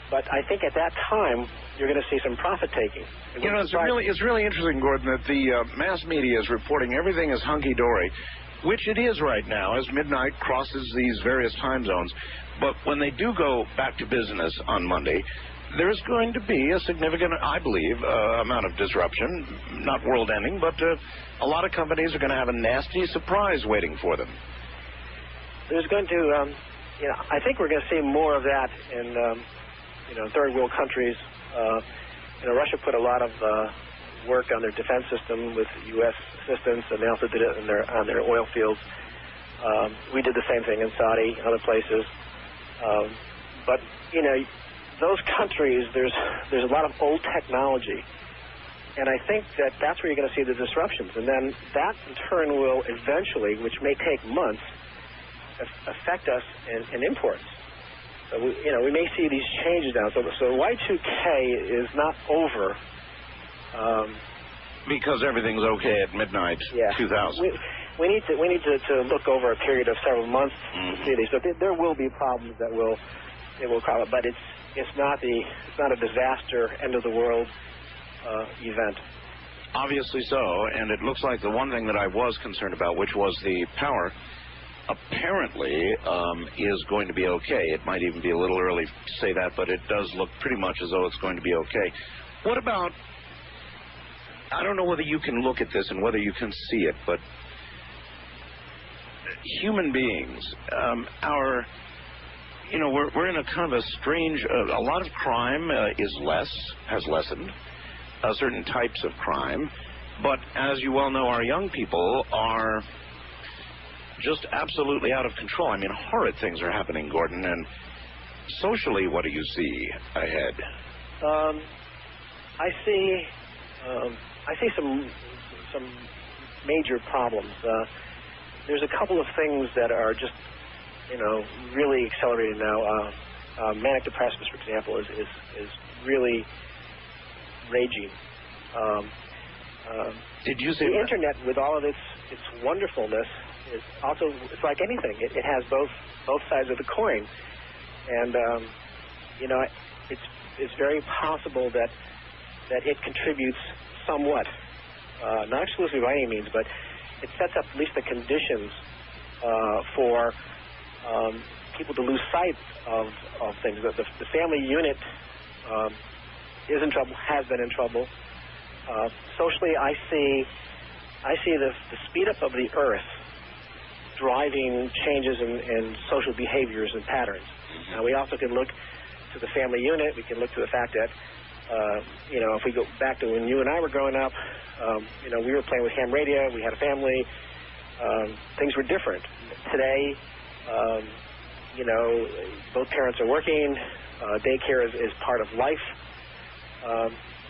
But I think at that time, you're going to see some profit taking. It's really interesting, Gordon, that the mass media is reporting everything is hunky-dory, which it is right now as midnight crosses these various time zones. But when they do go back to business on Monday, there's going to be a significant, I believe, amount of disruption. Not world-ending, but a lot of companies are going to have a nasty surprise waiting for them. There's going to, I think we're going to see more of that in, third world countries. Russia put a lot of work on their defense system with U.S. assistance, and they also did it on their oil fields. We did the same thing in Saudi, other places. But those countries, there's a lot of old technology, and I think that's where you're going to see the disruptions, and then that in turn will eventually, which may take months, affect us in imports. So we may see these changes now. So Y2K is not over. Because everything's okay at midnight, yeah. 2000. We need to look over a period of several months to see these. So there will be problems that will crop up, but it's not a disaster, end of the world event. Obviously so, and it looks like the one thing that I was concerned about, which was the power, apparently is going to be okay. It might even be a little early to say that, but it does look pretty much as though it's going to be okay. What about, I don't know whether you can look at this and whether you can see it, but human beings, we're in a kind of a strange, a lot of crime has lessened, certain types of crime, but as you well know, our young people are just absolutely out of control. I mean, horrid things are happening, Gordon, and socially, what do you see ahead? I see some major problems. There's a couple of things that are just, really accelerating now. Manic depressiveness, for example, is really raging. Did you say the Internet, with all of its wonderfulness, it's like anything. It has both sides of the coin, and it's very possible that it contributes somewhat, not exclusively by any means, but it sets up at least the conditions for people to lose sight of things. The family unit is in trouble, has been in trouble. Socially, I see the speed up of the earth driving changes in social behaviors and patterns. Now, we also can look to the family unit. We can look to the fact that, if we go back to when you and I were growing up, we were playing with ham radio. We had a family. Things were different. Today, both parents are working. Daycare is part of life.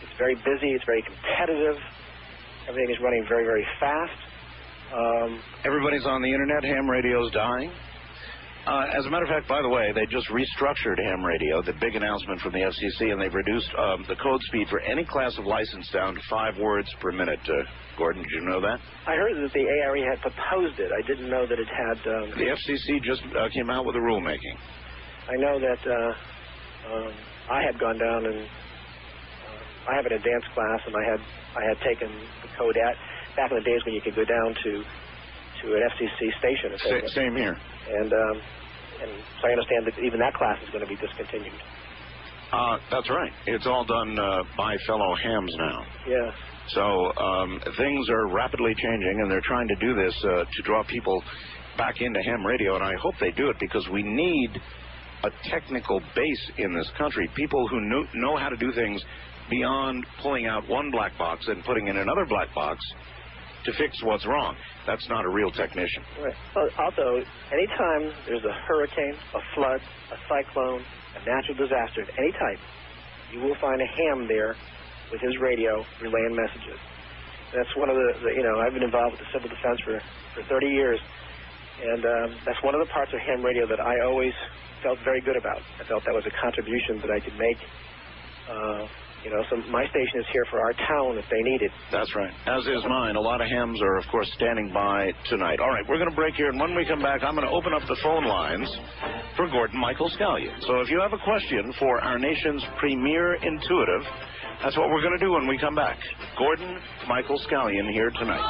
It's very busy. It's very competitive. Everything is running very, very fast. Everybody's on the internet. Ham radio's dying. As a matter of fact, by the way, they just restructured ham radio, the big announcement from the FCC, and they've reduced the code speed for any class of license down to 5 words per minute. Gordon, did you know that? I heard that the ARE had proposed it. I didn't know that it had... The FCC just came out with a rulemaking. I know that I had gone down and I have an advanced class, and I had taken the code back in the days when you could go down to an FCC station. Same here. And so I understand that even that class is going to be discontinued. That's right. It's all done by fellow hams now. Yeah. So things are rapidly changing, and they're trying to do this to draw people back into ham radio, and I hope they do it because we need a technical base in this country, people who know how to do things beyond pulling out one black box and putting in another black box to fix what's wrong. That's not a real technician. Right. Well, also, anytime there's a hurricane, a flood, a cyclone, a natural disaster of any type, you will find a ham there with his radio relaying messages. That's one of I've been involved with the civil defense for 30 years, and that's one of the parts of ham radio that I always felt very good about. I felt that was a contribution that I could make. So my station is here for our town if they need it. That's right. As is mine. A lot of hams are, of course, standing by tonight. All right, we're going to break here, and when we come back, I'm going to open up the phone lines for Gordon Michael Scallion. So if you have a question for our nation's premier intuitive, that's what we're going to do when we come back. Gordon Michael Scallion here tonight.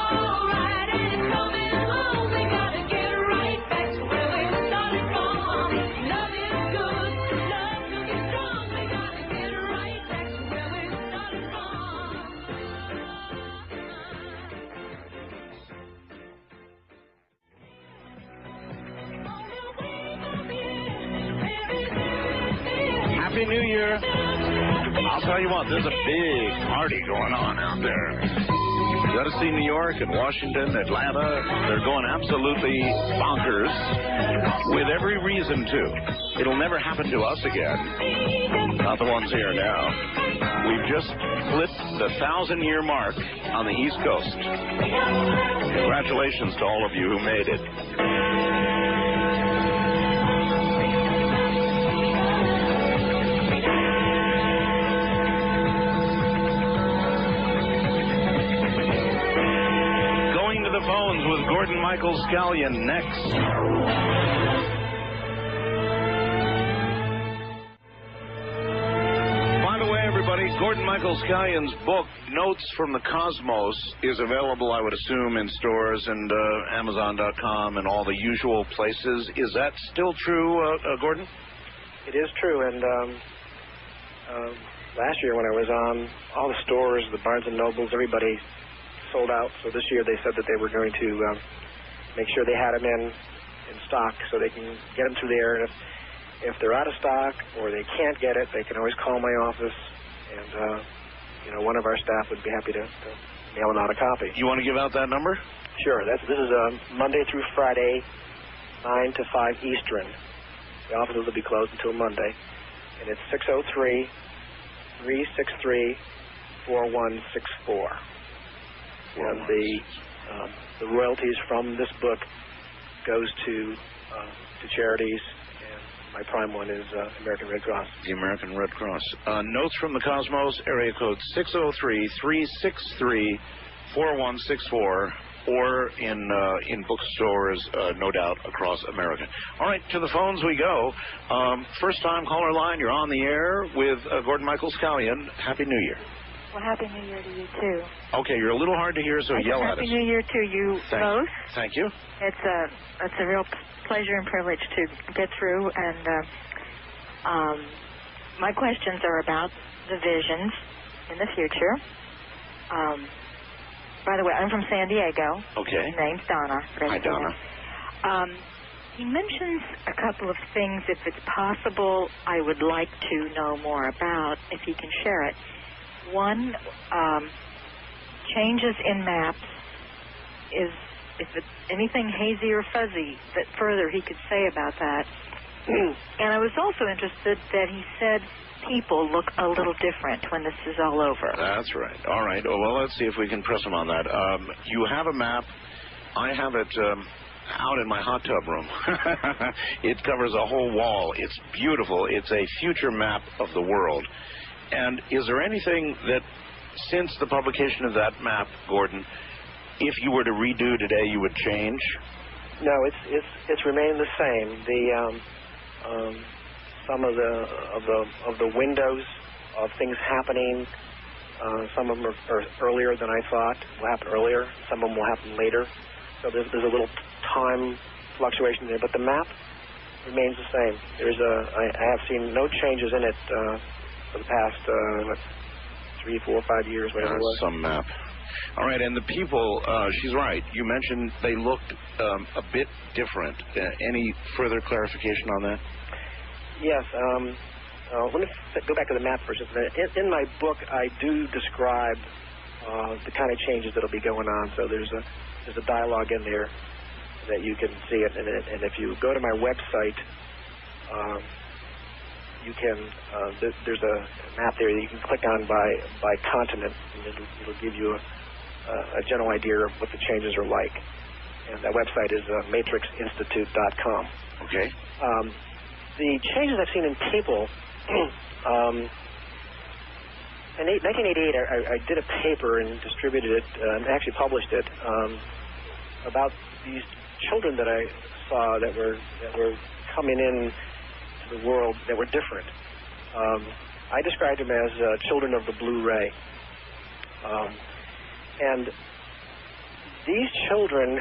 Happy New Year. I'll tell you what, there's a big party going on out there. You got to see New York and Washington, Atlanta. They're going absolutely bonkers with every reason to. It'll never happen to us again. Not the ones here now. We've just clipped the 1,000-year mark on the East Coast. Congratulations to all of you who made it. Phones with Gordon Michael Scallion next. By the way, everybody, Gordon Michael Scallion's book, Notes from the Cosmos, is available, I would assume, in stores and Amazon.com and all the usual places. Is that still true, Gordon? It is true, and last year when I was on, all the stores, the Barnes & Nobles, everybody sold out. So this year they said that they were going to make sure they had them in stock so they can get them through there. And if they're out of stock or they can't get it, they can always call my office, and one of our staff would be happy to mail them out a copy. You want to give out that number? Sure. This is Monday through Friday, 9 to 5 Eastern. The offices will be closed until Monday, and it's 603-363-4164. And the royalties from this book goes to charities, and my prime one is American Red Cross. The American Red Cross. Notes from the Cosmos, area code 603-363-4164, or in bookstores, no doubt, across America. All right, to the phones we go. First-time caller line, you're on the air with Gordon Michael Scallion. Happy New Year. Well, Happy New Year to you, too. Okay, you're a little hard to hear, so yell at us. Happy New Year to you both. Thank you. It's a real pleasure and privilege to get through, and my questions are about the visions in the future. By the way, I'm from San Diego. Okay. My name's Donna. Hi, Donna. He mentions a couple of things, if it's possible, I would like to know more about, if he can share it. One, changes in maps. If it's anything hazy or fuzzy that further he could say about that. And I was also interested that he said people look a little different when this is all over. That's right. All right. Oh, well, let's see if we can press him on that. You have a map. I have it out in my hot tub room. It covers a whole wall. It's beautiful. It's a future map of the world. And is there anything that, since the publication of that map, Gordon, if you were to redo today, you would change? No, it's remained the same. Some of the windows of things happening, some of them are earlier than I thought. Will happen earlier. Some of them will happen later. So there's a little time fluctuation there, but the map remains the same. I have seen no changes in it for the past 3, 4, 5 years, whatever it was. Some map. All right, and the people, she's right. You mentioned they looked a bit different. Any further clarification on that? Yes. Let me go back to the map for just a minute. In my book, I do describe the kind of changes that will be going on. So there's a dialogue in there that you can see it. And if you go to my website, you can. There's a map there that you can click on by continent, and it'll give you a general idea of what the changes are like. And that website is matrixinstitute.com. Okay. The changes I've seen in people. In 1988, I did a paper and distributed it, and actually published it, about these children that I saw that were coming in to the world that were different. I described them as children of the blue ray. And these children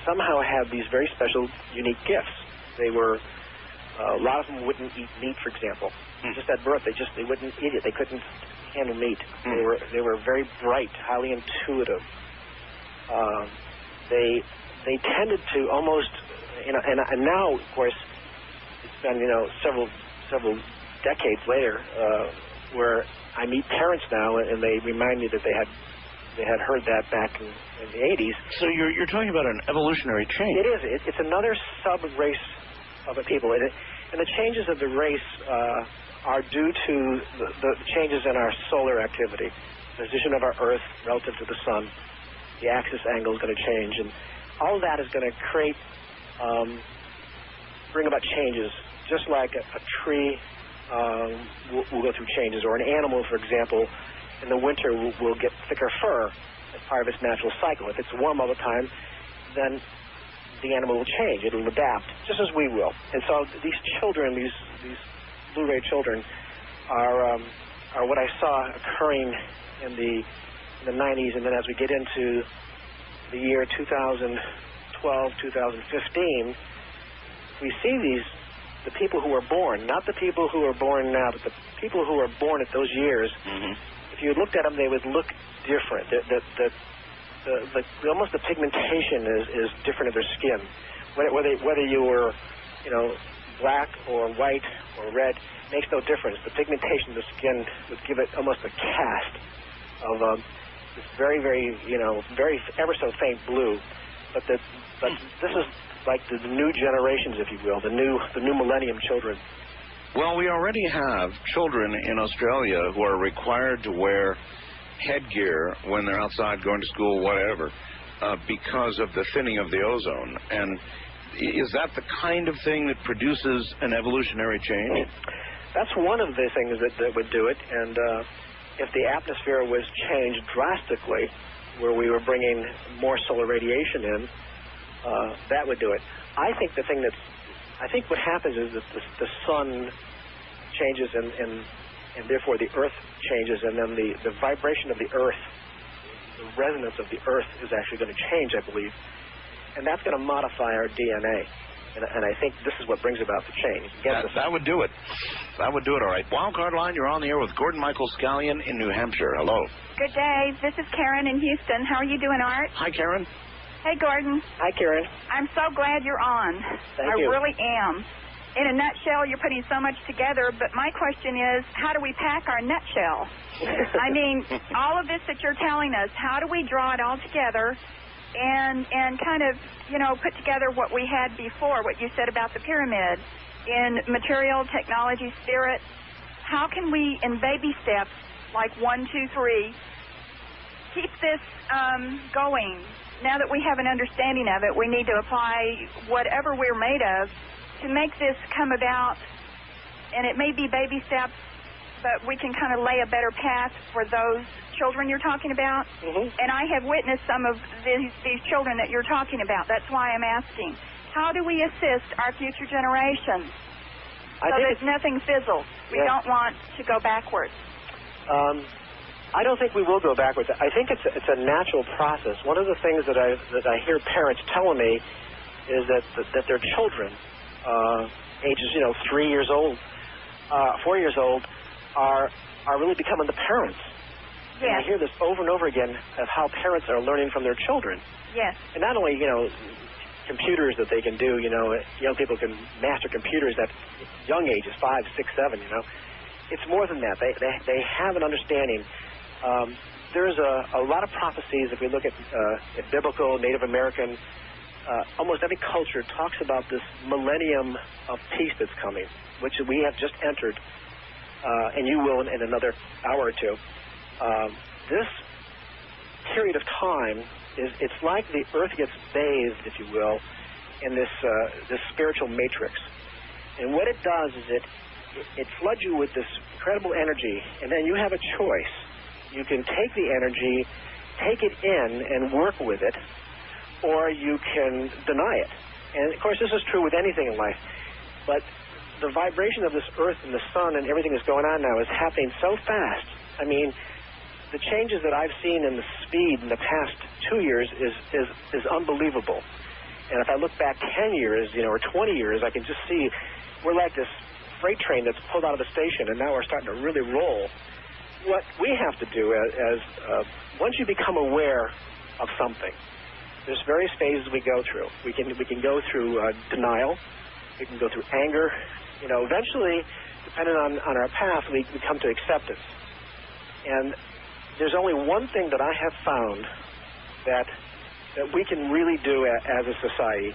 somehow have these very special, unique gifts. They were, a lot of them wouldn't eat meat, for example. Just at birth, they wouldn't eat it. They couldn't handle meat. They were very bright, highly intuitive. They tended to almost, and now, of course, it's been several decades later where I meet parents now, and they remind me that they had heard that back in the 80s. So you're talking about an evolutionary change. It is. It's another sub-race of the people. And the changes of the race are due to the changes in our solar activity, the position of our Earth relative to the sun. The axis angle is going to change, and all of that is going to create, bring about changes, just like a tree will go through changes, or an animal, for example, in the winter will get thicker fur as part of its natural cycle. If it's warm all the time, then the animal will change. It'll adapt, just as we will. And so these children, these Blu-ray children, are what I saw occurring in the 90s, and then as we get into the year 2012, 2015, we see the people who are born, not the people who are born now, but the people who are born at those years. If you looked at them, they would look different. Almost the pigmentation is different of their skin. Whether you were, black or white or red, makes no difference. The pigmentation of the skin would give it almost a cast of this very, very, very ever so faint blue. But this is like the new generations, if you will, the new millennium children. Well, we already have children in Australia who are required to wear headgear when they're outside going to school, whatever, because of the thinning of the ozone. And is that the kind of thing that produces an evolutionary change? That's one of the things that would do it. And if the atmosphere was changed drastically, where we were bringing more solar radiation in, that would do it. I think what happens is that the sun changes in and therefore the Earth changes, and then the vibration of the Earth, the resonance of the Earth is actually going to change, I believe, and that's going to modify our DNA. And I think this is what brings about the change. That would do it. That would do it, all right. Wildcard line, you're on the air with Gordon Michael Scallion in New Hampshire. Hello. Good day. This is Karen in Houston. How are you doing, Art? Hi, Karen. Hey, Gordon. Hi, Karen. I'm so glad you're on. Thank you. I really am. In a nutshell, you're putting so much together, but my question is, how do we pack our nutshell? I mean, all of this that you're telling us, how do we draw it all together and kind of, put together what we had before, what you said about the pyramid, in material, technology, spirit? How can we, in baby steps, like 1, 2, 3, keep this going? Now that we have an understanding of it, we need to apply whatever we're made of to make this come about. And it may be baby steps, but we can kind of lay a better path for those children you're talking about. Mm-hmm. And I have witnessed some of these children that you're talking about. That's why I'm asking. How do we assist our future generations so that nothing fizzles? We don't want to go backwards. I don't think we will go backwards. I think it's a natural process. One of the things that I hear parents telling me is that their children, ages 3 years old, 4 years old, are really becoming the parents. Yes. And I hear this over and over again of how parents are learning from their children. Yes. And not only computers that they can do. Young people can master computers at young ages, 5, 6, 7. It's more than that. They have an understanding. There's a lot of prophecies. If we look at biblical, Native American, almost every culture talks about this millennium of peace that's coming, which we have just entered, and you will in another hour or two. This period of time it's like the earth gets bathed, if you will, in this spiritual matrix. And what it does is it floods you with this incredible energy, and then you have a choice. You can take the energy, take it in, and work with it, or you can deny it. And, of course, this is true with anything in life. But the vibration of this earth and the sun and everything that's going on now is happening so fast. I mean, the changes that I've seen in the speed in the past 2 years is unbelievable. And if I look back 10 years, or 20 years, I can just see we're like this freight train that's pulled out of the station, and now we're starting to really roll. What we have to do as once you become aware of something, there's various phases we go through. We can go through denial. We can go through anger. Eventually, depending on our path, we come to acceptance. And there's only one thing that I have found that we can really do as a society,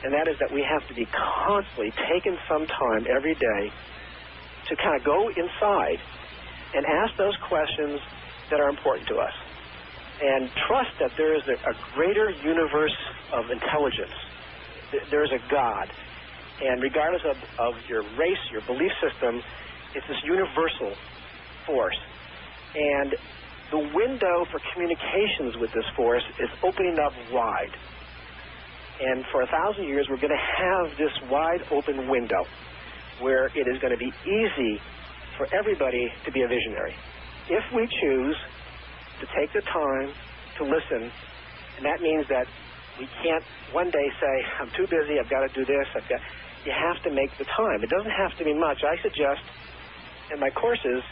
and that is that we have to be constantly taking some time every day to kind of go inside and ask those questions that are important to us, and trust that there is a greater universe of intelligence. There is a God, and regardless of your race, your belief system, it's this universal force. And the window for communications with this force is opening up wide. And for 1,000 years, we're going to have this wide open window where it is going to be easy for everybody to be a visionary, if we choose to take the time to listen. And that means that we can't one day say, I'm too busy, I've got to do this, you have to make the time. It doesn't have to be much. I suggest in my courses,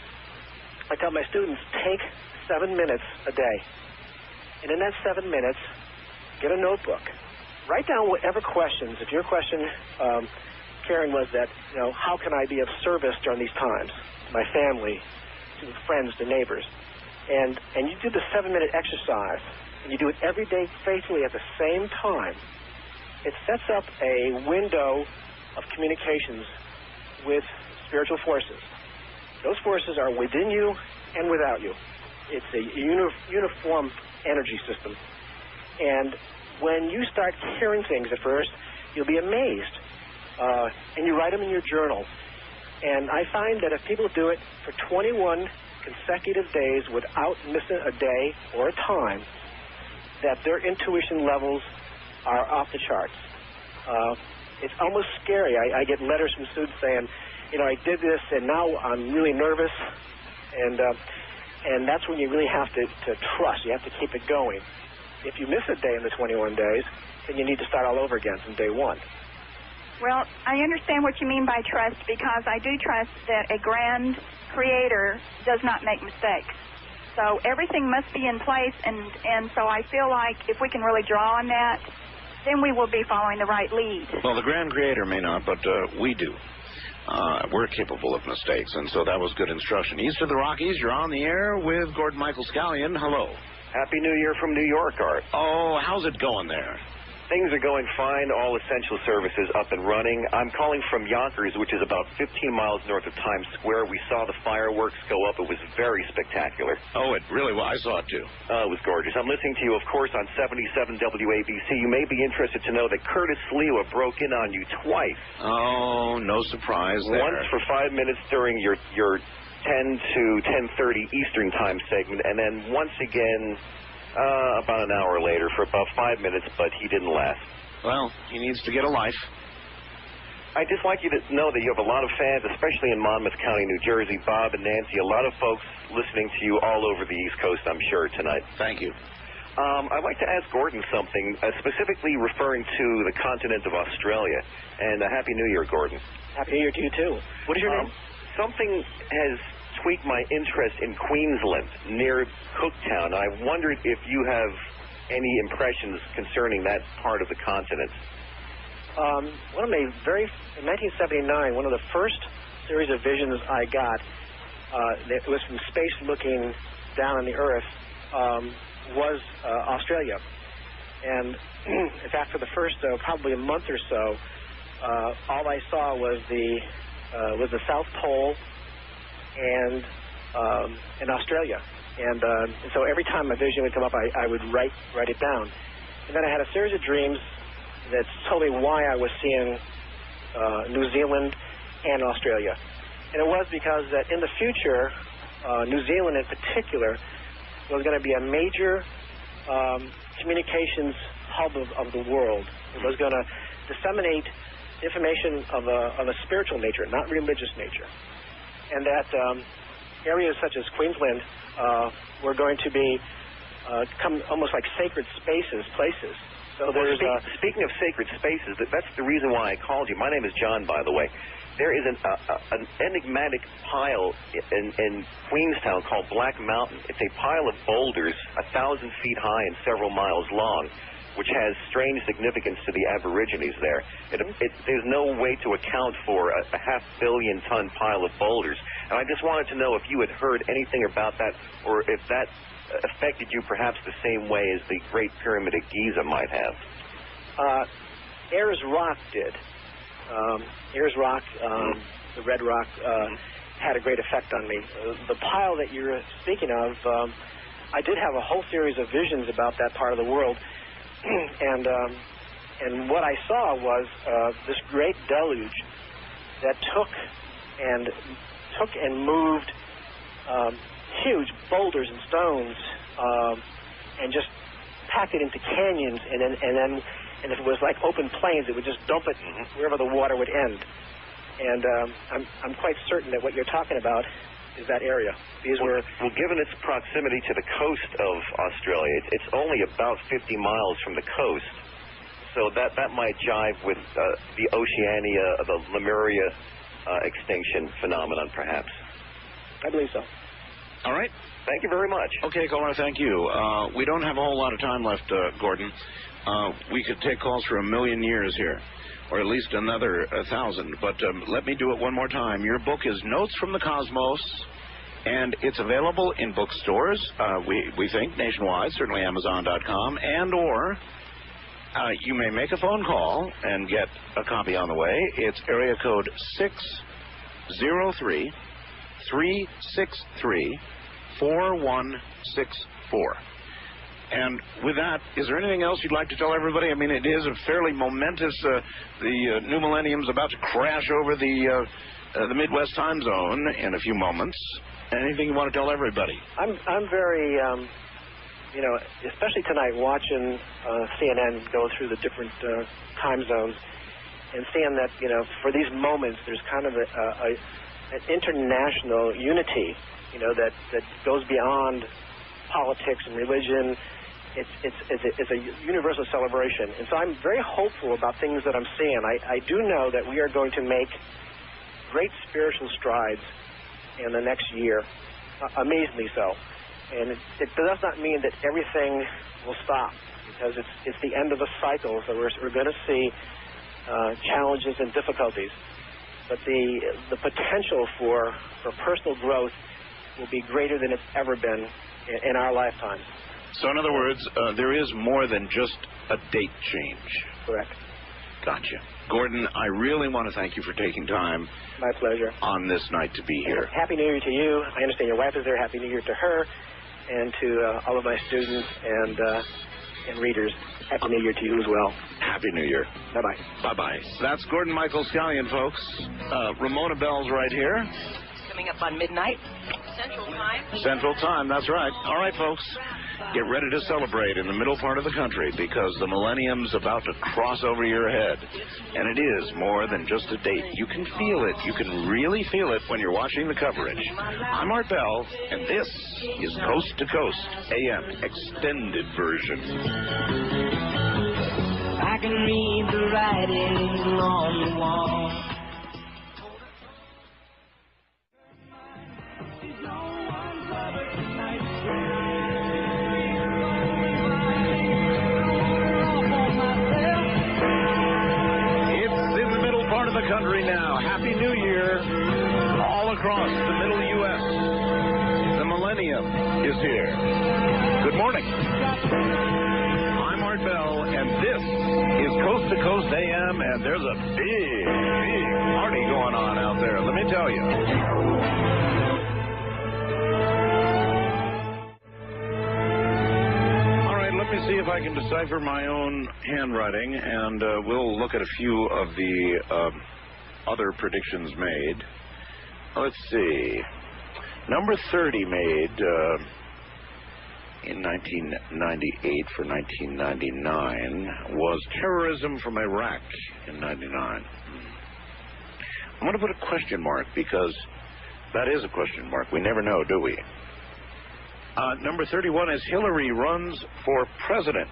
I tell my students, take 7 minutes a day. And in that 7 minutes, get a notebook. Write down whatever questions. If your question, Karen, was that, how can I be of service during these times? To my family, to friends, to neighbors. And you do the 7-minute exercise, and you do it every day faithfully at the same time. It sets up a window of communications with spiritual forces. Those forces are within you and without you. It's a uniform energy system. And when you start hearing things at first, you'll be amazed. And you write them in your journal. And I find that if people do it for 21 consecutive days without missing a day or a time, that their intuition levels are off the charts. It's almost scary. I get letters from students saying, I did this and now I'm really nervous. And that's when you really have to trust. You have to keep it going. If you miss a day in the 21 days, then you need to start all over again from day one. Well, I understand what you mean by trust, because I do trust that a grand creator does not make mistakes. So everything must be in place, and so I feel like if we can really draw on that, then we will be following the right lead. Well, the grand creator may not, but we do. We're capable of mistakes, and so that was good instruction. East of the Rockies, you're on the air with Gordon Michael Scallion. Hello. Happy New Year from New York, Art. Oh, how's it going there? Things are going fine. All essential services up and running. I'm calling from Yonkers, which is about 15 miles north of Times Square. We saw the fireworks go up. It was very spectacular. Oh, it really was. I saw it, too. It was gorgeous. I'm listening to you, of course, on 77 WABC. You may be interested to know that Curtis Sliwa broke in on you twice. Oh, no surprise there. Once for 5 minutes during your 10 to 10:30 Eastern time segment, and then once again about an hour later for about 5 minutes, but he didn't last. Well, he needs to get a life. I'd just like you to know that you have a lot of fans, especially in Monmouth County, New Jersey. Bob and Nancy, a lot of folks listening to you all over the East Coast, I'm sure, tonight. Thank you. I'd like to ask Gordon something, specifically referring to the continent of Australia. And Happy New Year, Gordon. Happy New Year to you, too. What is your name? Something has tweaked my interest in Queensland, near Cooktown. I wondered if you have any impressions concerning that part of the continent. In 1979, one of the first series of visions I got, it was from space looking down on the Earth, was Australia. And in fact, for the first probably a month or so, all I saw was the South Pole and Australia. And so every time a vision would come up, I would write it down. And then I had a series of dreams that told me why I was seeing New Zealand and Australia. And it was because that in the future, New Zealand in particular was going to be a major communications hub of the world. It was going to disseminate information of a spiritual nature, not religious nature. And that areas such as Queensland were going to become almost like sacred places. So there's speaking of sacred spaces, that's the reason why I called you. My name is John, by the way. There is an enigmatic pile in Queenstown called Black Mountain. It's a pile of boulders 1,000 feet high and several miles long, which has strange significance to the Aborigines there. There's no way to account for a 500 million ton pile of boulders. And I just wanted to know if you had heard anything about that, or if that affected you perhaps the same way as the Great Pyramid of Giza might have. Ayers Rock did. Ayers Rock, the red rock, had a great effect on me. The pile that you're speaking of, I did have a whole series of visions about that part of the world. And what I saw was this great deluge that took and moved huge boulders and stones and just packed it into canyons, and if it was like open plains, it would just dump it wherever the water would end. And I'm quite certain that what you're talking about is that area. Well, given its proximity to the coast of Australia, it's only about 50 miles from the coast, so that might jive with the Oceania, the Lemuria extinction phenomenon, perhaps. I believe so. All right. Thank you very much. Okay, caller, thank you. We don't have a whole lot of time left, Gordon. We could take calls for 1,000,000 years here, or at least another 1,000. But let me do it one more time. Your book is Notes from the Cosmos, and it's available in bookstores, we think, nationwide, certainly Amazon.com, and or you may make a phone call and get a copy on the way. It's area code 603-363-4164. And with that, is there anything else you'd like to tell everybody? I mean, it is a fairly momentous, the new millennium's about to crash over the Midwest time zone in a few moments. Anything you want to tell everybody? I'm very, especially tonight, watching CNN go through the different time zones and seeing that, for these moments, there's kind of an international unity that goes beyond politics and religion. It's a universal celebration. And so I'm very hopeful about things that I'm seeing. I do know that we are going to make great spiritual strides in the next year, amazingly so. And it does not mean that everything will stop, because it's the end of the cycle, so we're going to see challenges and difficulties. But the potential for personal growth will be greater than it's ever been in our lifetime. So in other words, there is more than just a date change. Correct. Gotcha. Gordon, I really want to thank you for taking time. My pleasure. On this night to be here. Happy New Year to you. I understand your wife is there. Happy New Year to her and to all of my students and readers. Happy New Year to you as well. Happy New Year. Bye-bye. Bye-bye. That's Gordon Michael Scallion, folks. Ramona Bell's right here. Coming up on midnight, Central Time. Central Time, that's right. All right, folks. Get ready to celebrate in the middle part of the country, because the millennium's about to cross over your head. And it is more than just a date. You can feel it. You can really feel it when you're watching the coverage. I'm Art Bell, and this is Coast to Coast AM Extended Version. I can read the writing on the wall. Country now. Happy New Year all across the middle U.S. The millennium is here. Good morning. I'm Art Bell, and this is Coast to Coast AM, and there's a big party going on out there, let me tell you. All right, let me see if I can decipher my own handwriting, and we'll look at a few of the other predictions made. Let's see. Number 30 made in 1998 for 1999 was terrorism from Iraq in 99. I'm going to put a question mark, because that is a question mark. We never know, do we? Number 31 is Hillary runs for president.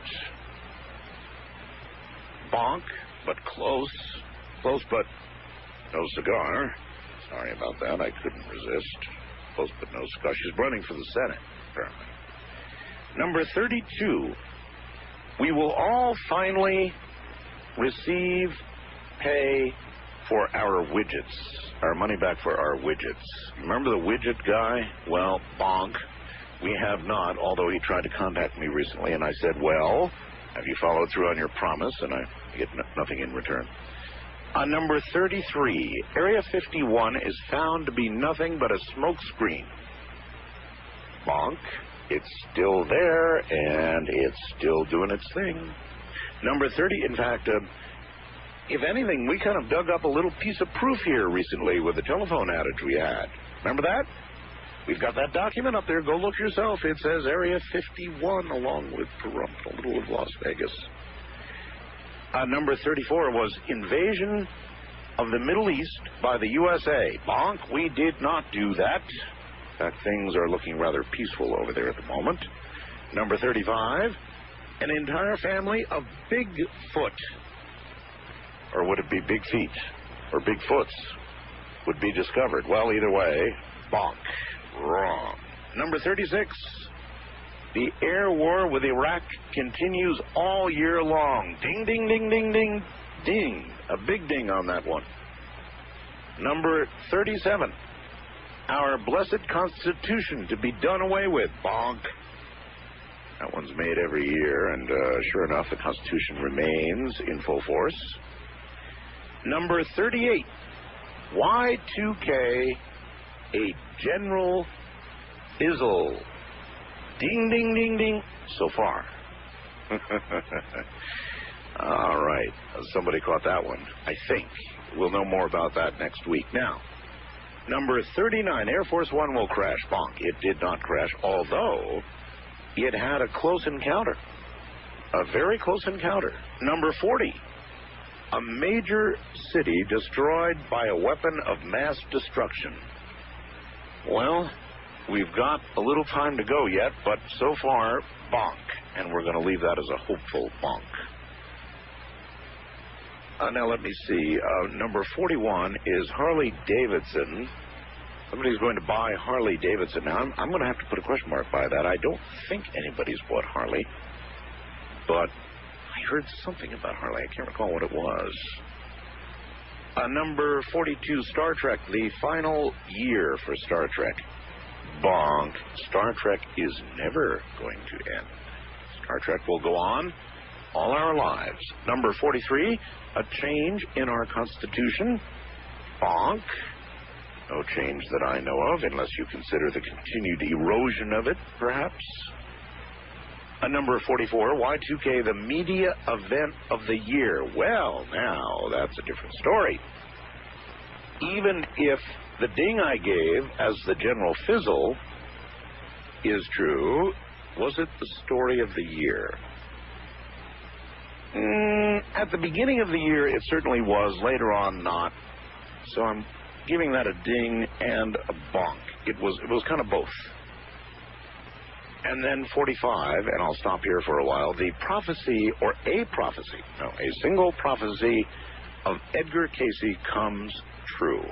Bonk, but close. Close, but no cigar. Sorry about that. I couldn't resist. Close but no cigar. She's running for the Senate, apparently. Number 32. We will all finally receive pay for our widgets. Our money back for our widgets. Remember the widget guy? Well, bonk. We have not, although he tried to contact me recently, and I said, well, have you followed through on your promise? And I get nothing in return. Number 33, Area 51 is found to be nothing but a smoke screen. Bonk. It's still there, and it's still doing its thing. Number 30, in fact, if anything, we kind of dug up a little piece of proof here recently with the telephone outage we had. Remember that? We've got that document up there. Go look yourself. It says Area 51 along with Pahrump, a little of Las Vegas. Number 34 was invasion of the Middle East by the USA. Bonk, we did not do that. In fact, things are looking rather peaceful over there at the moment. Number 35, an entire family of Bigfoot. Or would it be Big Feet? Or Bigfoots would be discovered. Well, either way, bonk. Wrong. Number 36, the air war with Iraq continues all year long. Ding, ding, ding, ding, ding, ding. A big ding on that one. Number 37, our blessed Constitution to be done away with. Bonk. That one's made every year, and sure enough, the Constitution remains in full force. Number 38, Y2K, a general fizzle. Ding, ding, ding, ding. So far. All right. Somebody caught that one, I think. We'll know more about that next week. Now, number 39, Air Force One will crash. Bonk. It did not crash, although it had a close encounter. A very close encounter. Number 40, a major city destroyed by a weapon of mass destruction. Well, we've got a little time to go yet, but so far, bonk. And we're going to leave that as a hopeful bonk. Now, let me see. Number 41 is Harley Davidson. Somebody's going to buy Harley Davidson. Now, I'm going to have to put a question mark by that. I don't think anybody's bought Harley, but I heard something about Harley. I can't recall what it was. Number 42, Star Trek, the final year for Star Trek. Bonk. Star Trek is never going to end. Star Trek will go on all our lives. Number 43, a change in our Constitution. Bonk. No change that I know of, unless you consider the continued erosion of it, perhaps. Number 44, Y2K, the media event of the year. Well, now, that's a different story. Even if the ding I gave as the general fizzle is true, was it the story of the year? At the beginning of the year, it certainly was. Later on, not. So I'm giving that a ding and a bonk. It was kind of both. And then 45, and I'll stop here for a while, the prophecy, or a prophecy, no, a single prophecy of Edgar Cayce comes true.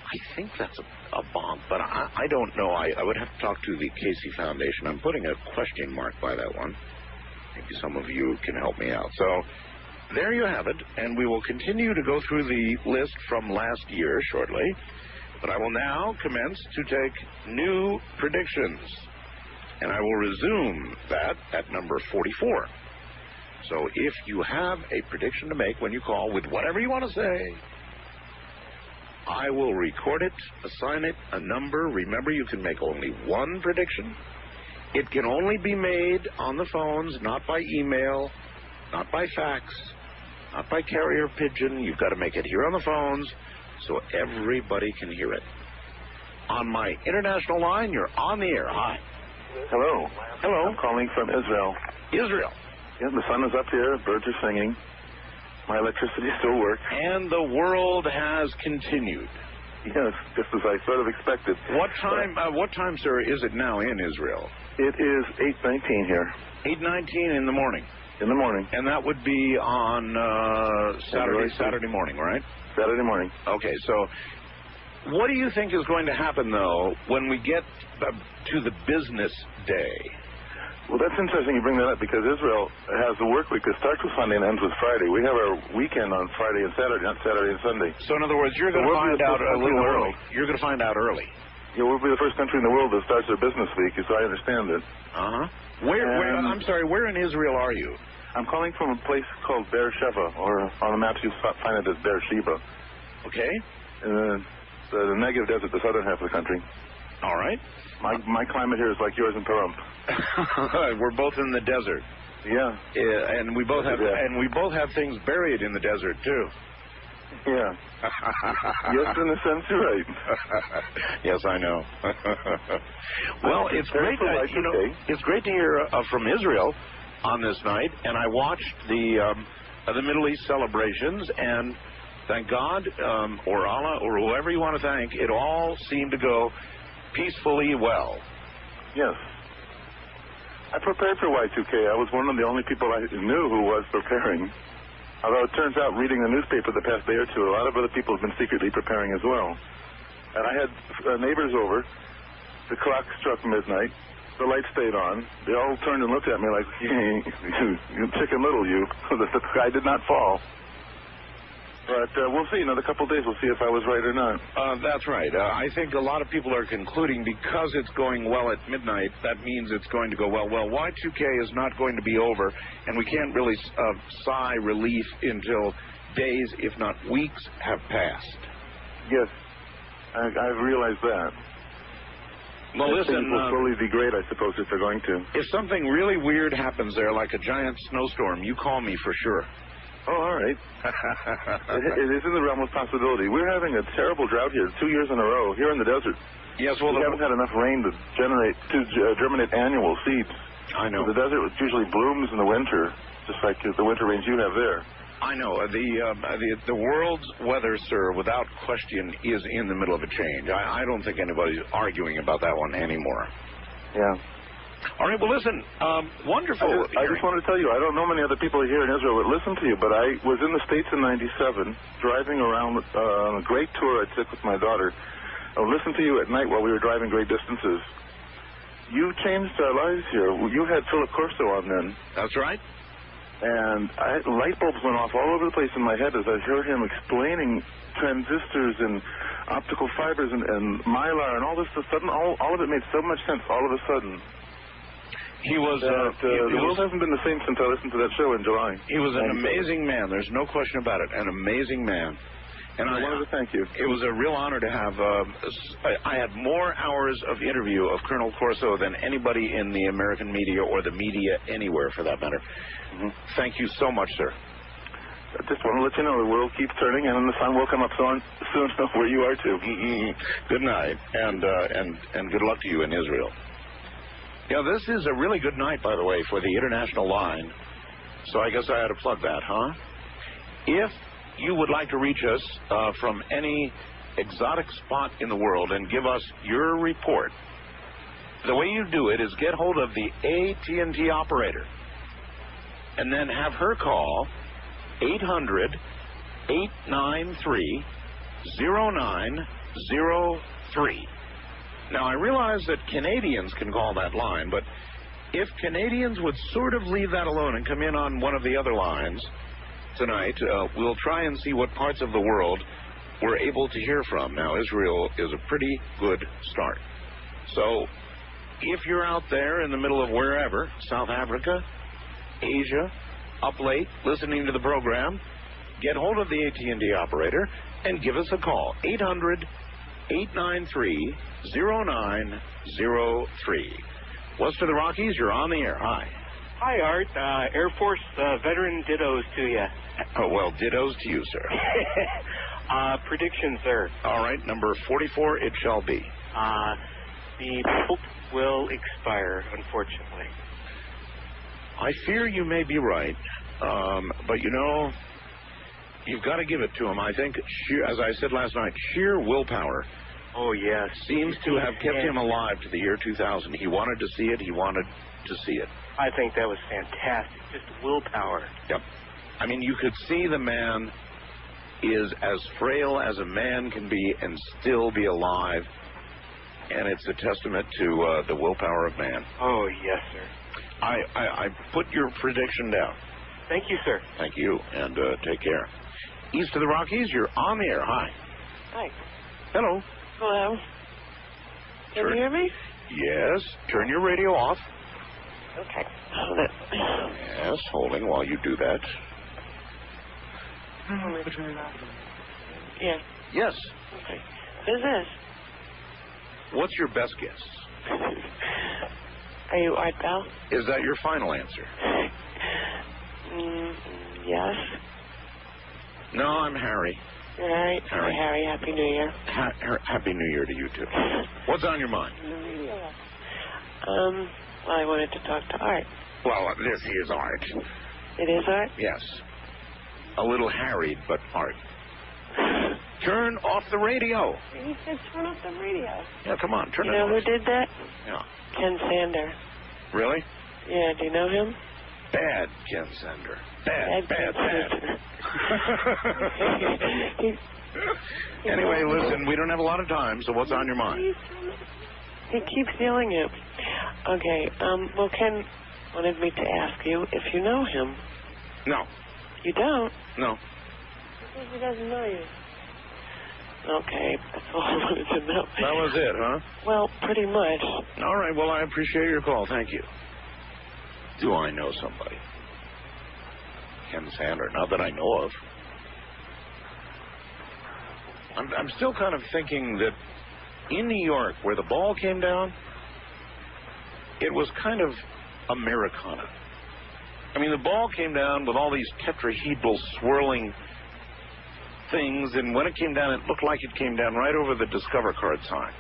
I think that's a bonk, but I don't know. I would have to talk to the Cayce Foundation. I'm putting a question mark by that one. Maybe some of you can help me out. So there you have it, and we will continue to go through the list from last year shortly. But I will now commence to take new predictions, and I will resume that at number 44. So if you have a prediction to make when you call with whatever you want to say, I will record it, assign it a number. Remember, you can make only one prediction. It can only be made on the phones, not by email, not by fax, not by carrier pigeon. You've got to make it here on the phones so everybody can hear it. On my international line, you're on the air. Hi. Hello. Hello. I'm calling from Israel. Israel. Yeah, the sun is up here. Birds are singing. My electricity still works. And the world has continued. Yes, just as I sort of expected. What time, sir, is it now in Israel? It is 8:19 here. 8:19 in the morning. In the morning. And that would be on Saturday morning, right? Saturday morning. Okay, so what do you think is going to happen, though, when we get to the business day? Well, that's interesting you bring that up, because Israel has a work week that starts with Sunday and ends with Friday. We have our weekend on Friday and Saturday, not Saturday and Sunday. So, in other words, you're going to find out a little early. You're going to find out early. Yeah, we'll be the first country in the world that starts their business week, as I understand it. Where? I'm sorry, where in Israel are you? I'm calling from a place called Beersheba, or on the maps you find it as Beersheba. Okay. The Negev Desert, the southern half of the country. All right. My climate here is like yours in Pahrump. We're both in the desert. Yeah. And we both have things buried in the desert too. Yeah. Yes, in a sense, you're right. Yes, I know. Well, it's great. It's great to hear from Israel on this night, and I watched the Middle East celebrations, and thank God, or Allah, or whoever you want to thank, it all seemed to go peacefully well. Yes. I prepared for Y2K. I was one of the only people I knew who was preparing. Although it turns out, reading the newspaper the past day or two, a lot of other people have been secretly preparing as well. And I had neighbors over. The clock struck midnight. The lights stayed on. They all turned and looked at me like, you chicken little, you. The sky did not fall. But we'll see. Another couple of days, we'll see if I was right or not. That's right. I think a lot of people are concluding because it's going well at midnight, that means it's going to go well. Well, Y2K is not going to be over, and we can't really sigh relief until days, if not weeks, have passed. Yes, I've realized that. Well, listen, things will slowly degrade, I suppose, if they're going to. If something really weird happens there, like a giant snowstorm, you call me for sure. Oh, all right. It is in the realm of possibility. We're having a terrible drought here 2 years in a row here in the desert. Yes, well, we haven't had enough rain to germinate annual seeds. I know. So the desert usually blooms in the winter, just like the winter rains you have there. I know. The world's weather, sir, without question, is in the middle of a change. I don't think anybody's arguing about that one anymore. Yeah. All right, well, listen, wonderful. I just wanted to tell you, I don't know many other people here in Israel that listen to you, but I was in the States in '97, driving around on a great tour I took with my daughter. I listened to you at night while we were driving great distances. You changed our lives here. You had Philip Corso on then. That's right. And light bulbs went off all over the place in my head as I heard him explaining transistors and optical fibers and mylar and all this. Sudden, all of it made so much sense all of a sudden. He was. The world hasn't been the same since I listened to that show in July. He was an amazing man. There's no question about it. An amazing man. And I wanted to thank you. It was a real honor to have. I had more hours of interview of Colonel Corso than anybody in the American media or the media anywhere, for that matter. Mm-hmm. Thank you so much, sir. I just want to let you know the world keeps turning, and the sun will come up soon where you are too. Good night, and good luck to you in Israel. Yeah, this is a really good night, by the way, for the international line. So I guess I ought to plug that, huh? If you would like to reach us from any exotic spot in the world and give us your report, the way you do it is get hold of the AT&T operator and then have her call 800-893-0903. Now, I realize that Canadians can call that line, but if Canadians would sort of leave that alone and come in on one of the other lines tonight, we'll try and see what parts of the world we're able to hear from. Now, Israel is a pretty good start. So, if you're out there in the middle of wherever, South Africa, Asia, up late, listening to the program, get hold of the AT&T operator and give us a call. 800-893-0903. West of the Rockies, you're on the air. Hi. Hi, Art. Air Force veteran dittos to you. Oh, well, dittos to you, sir. Prediction, sir. All right, number 44, it shall be. The Pope will expire, unfortunately. I fear you may be right, but you know, you've got to give it to him. I think, as I said last night, sheer willpower. Oh, yes. Seems to have kept him alive to the year 2000. He wanted to see it. He wanted to see it. I think that was fantastic. Just willpower. Yep. I mean, you could see the man is as frail as a man can be and still be alive. And it's a testament to the willpower of man. Oh, yes, sir. I put your prediction down. Thank you, sir. Thank you, and take care. East of the Rockies, you're on the air. Hi. Hi. Hello. Hello. Can you hear me? Yes. Turn your radio off. Okay. Hold it. Yes, holding while you do that. Let me turn it off. Yeah. Yes. Okay. Who's this? What's your best guess? Are you Art Bell? Is that your final answer? Yes. No, I'm Harry. You're Harry? Hi, Harry. Happy New Year. Happy New Year to you, too. What's on your mind? Well, I wanted to talk to Art. Well, this is Art. It is Art? Yes. A little harried, but Art. Turn off the radio. You said turn off the radio. Yeah, come on, turn it off. You know who did that? Yeah. Ken Sander. Really? Yeah, do you know him? Bad Ken Sander. Bad. Anyway, listen, we don't have a lot of time, so what's on your mind? He keeps yelling at me. Okay, well, Ken wanted me to ask you if you know him. No. You don't? No. Because he doesn't know you. Okay, that's all I wanted to know. That was it, huh? Well, pretty much. All right, well, I appreciate your call. Thank you. Do I know somebody? Ken Sander, not that I know of. I'm still kind of thinking that in New York, where the ball came down, it was kind of Americana. I mean, the ball came down with all these tetrahedral swirling things, and when it came down, it looked like it came down right over the Discover card sign.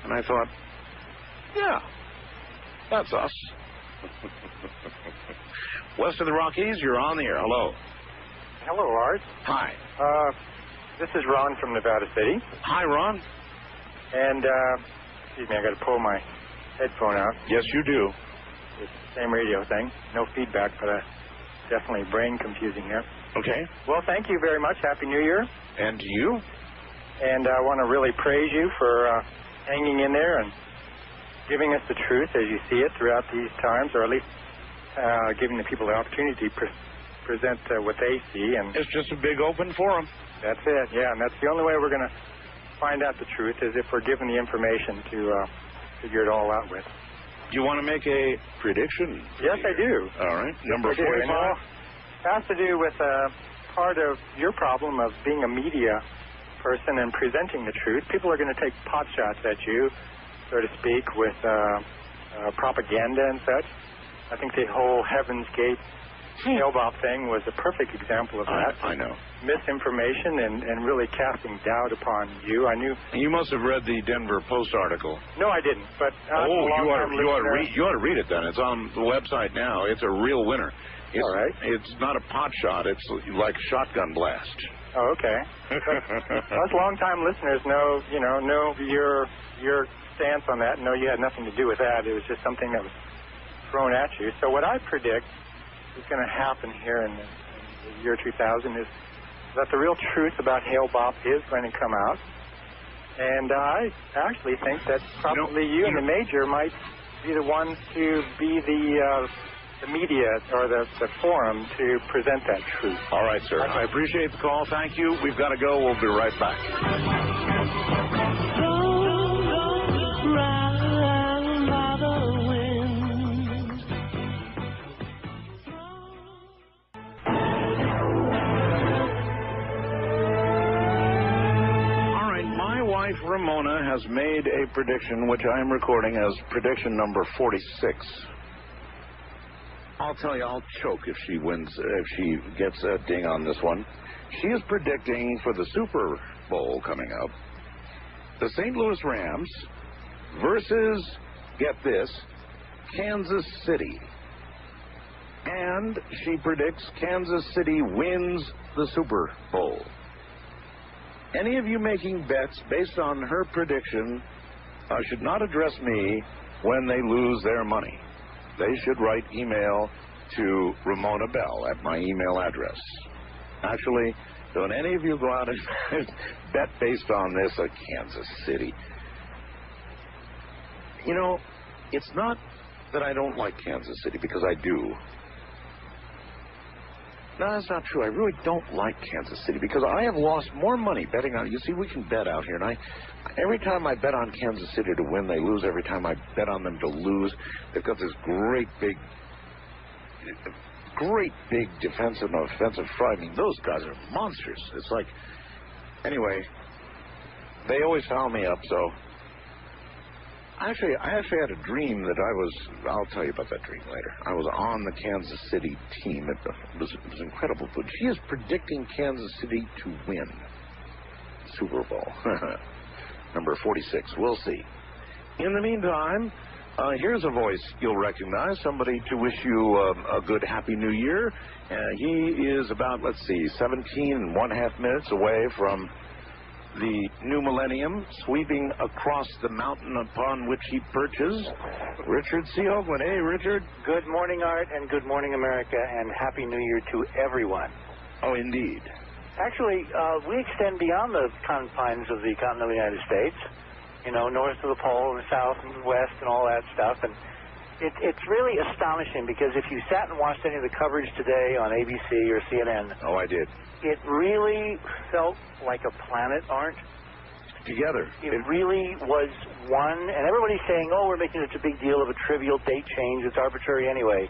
And I thought, yeah, that's us. West of the Rockies, you're on the air. Hello. Hello, Art. Hi. This is Ron from Nevada City. Hi, Ron. And, excuse me, I got to pull my headphone out. Yes, you do. It's the same radio thing. No feedback, but definitely brain confusing here. Okay. Well, thank you very much. Happy New Year. And to you. And I want to really praise you for hanging in there and giving us the truth as you see it throughout these times, or at least giving the people the opportunity to present what they see. And it's just a big open forum. That's it, yeah, and that's the only way we're going to find out the truth is if we're given the information to figure it all out with. Do you want to make a prediction? Yes, I do. All right. Number 45. It has to do with part of your problem of being a media person and presenting the truth. People are going to take pot shots at you, so to speak, with propaganda and such. I think the whole Heaven's Gate Hale-Bopp thing was a perfect example of that. I know. Misinformation and really casting doubt upon you. I knew. You must have read the Denver Post article. No, I didn't. But you ought to read it then. It's on the website now. It's a real winner. All right. It's not a pot shot. It's like shotgun blast. Oh, okay. Us long-time listeners know your stance on that. Know you had nothing to do with that. It was just something that was thrown at you. So what I predict is going to happen here in the year 2000 is that the real truth about Hale-Bopp is going to come out. And I actually think that probably you and the Major might be the ones to be the media or the forum to present that truth. All right, sir. I appreciate the call. Thank you. We've got to go. We'll be right back. Ramona has made a prediction, which I am recording as prediction number 46. I'll tell you, I'll choke if she wins, if she gets a ding on this one. She is predicting for the Super Bowl coming up, the St. Louis Rams versus, get this, Kansas City. And she predicts Kansas City wins the Super Bowl. Any of you making bets based on her prediction should not address me when they lose their money. They should write email to Ramona Bell at my email address. Actually, don't any of you go out and bet based on this at Kansas City. You know, it's not that I don't like Kansas City, because I do. No, that's not true. I really don't like Kansas City because I have lost more money betting on. You see, we can bet out here, and every time I bet on Kansas City to win, they lose. Every time I bet on them to lose, they've got this great big defensive and offensive front. I mean, those guys are monsters. It's like, anyway, they always foul me up. So I actually had a dream that I'll tell you about that dream later. I was on the Kansas City team. It was incredible. But she is predicting Kansas City to win Super Bowl. Number 46. We'll see. In the meantime, here's a voice you'll recognize. Somebody to wish you a good, happy New Year. He is about, 17.5 minutes away from the new millennium, sweeping across the mountain upon which he perches. Richard C. Oakland. Hey, Richard. Good morning, Art, and good morning, America, and Happy New Year to everyone. Oh, indeed. Actually, we extend beyond the confines of the continental United States, north of the pole and south and west and all that stuff. And it's really astonishing because if you sat and watched any of the coverage today on ABC or CNN. Oh, I did. It really felt like a planet, Art. Together. It really was one, and everybody's saying, we're making such a big deal of a trivial date change. It's arbitrary anyway.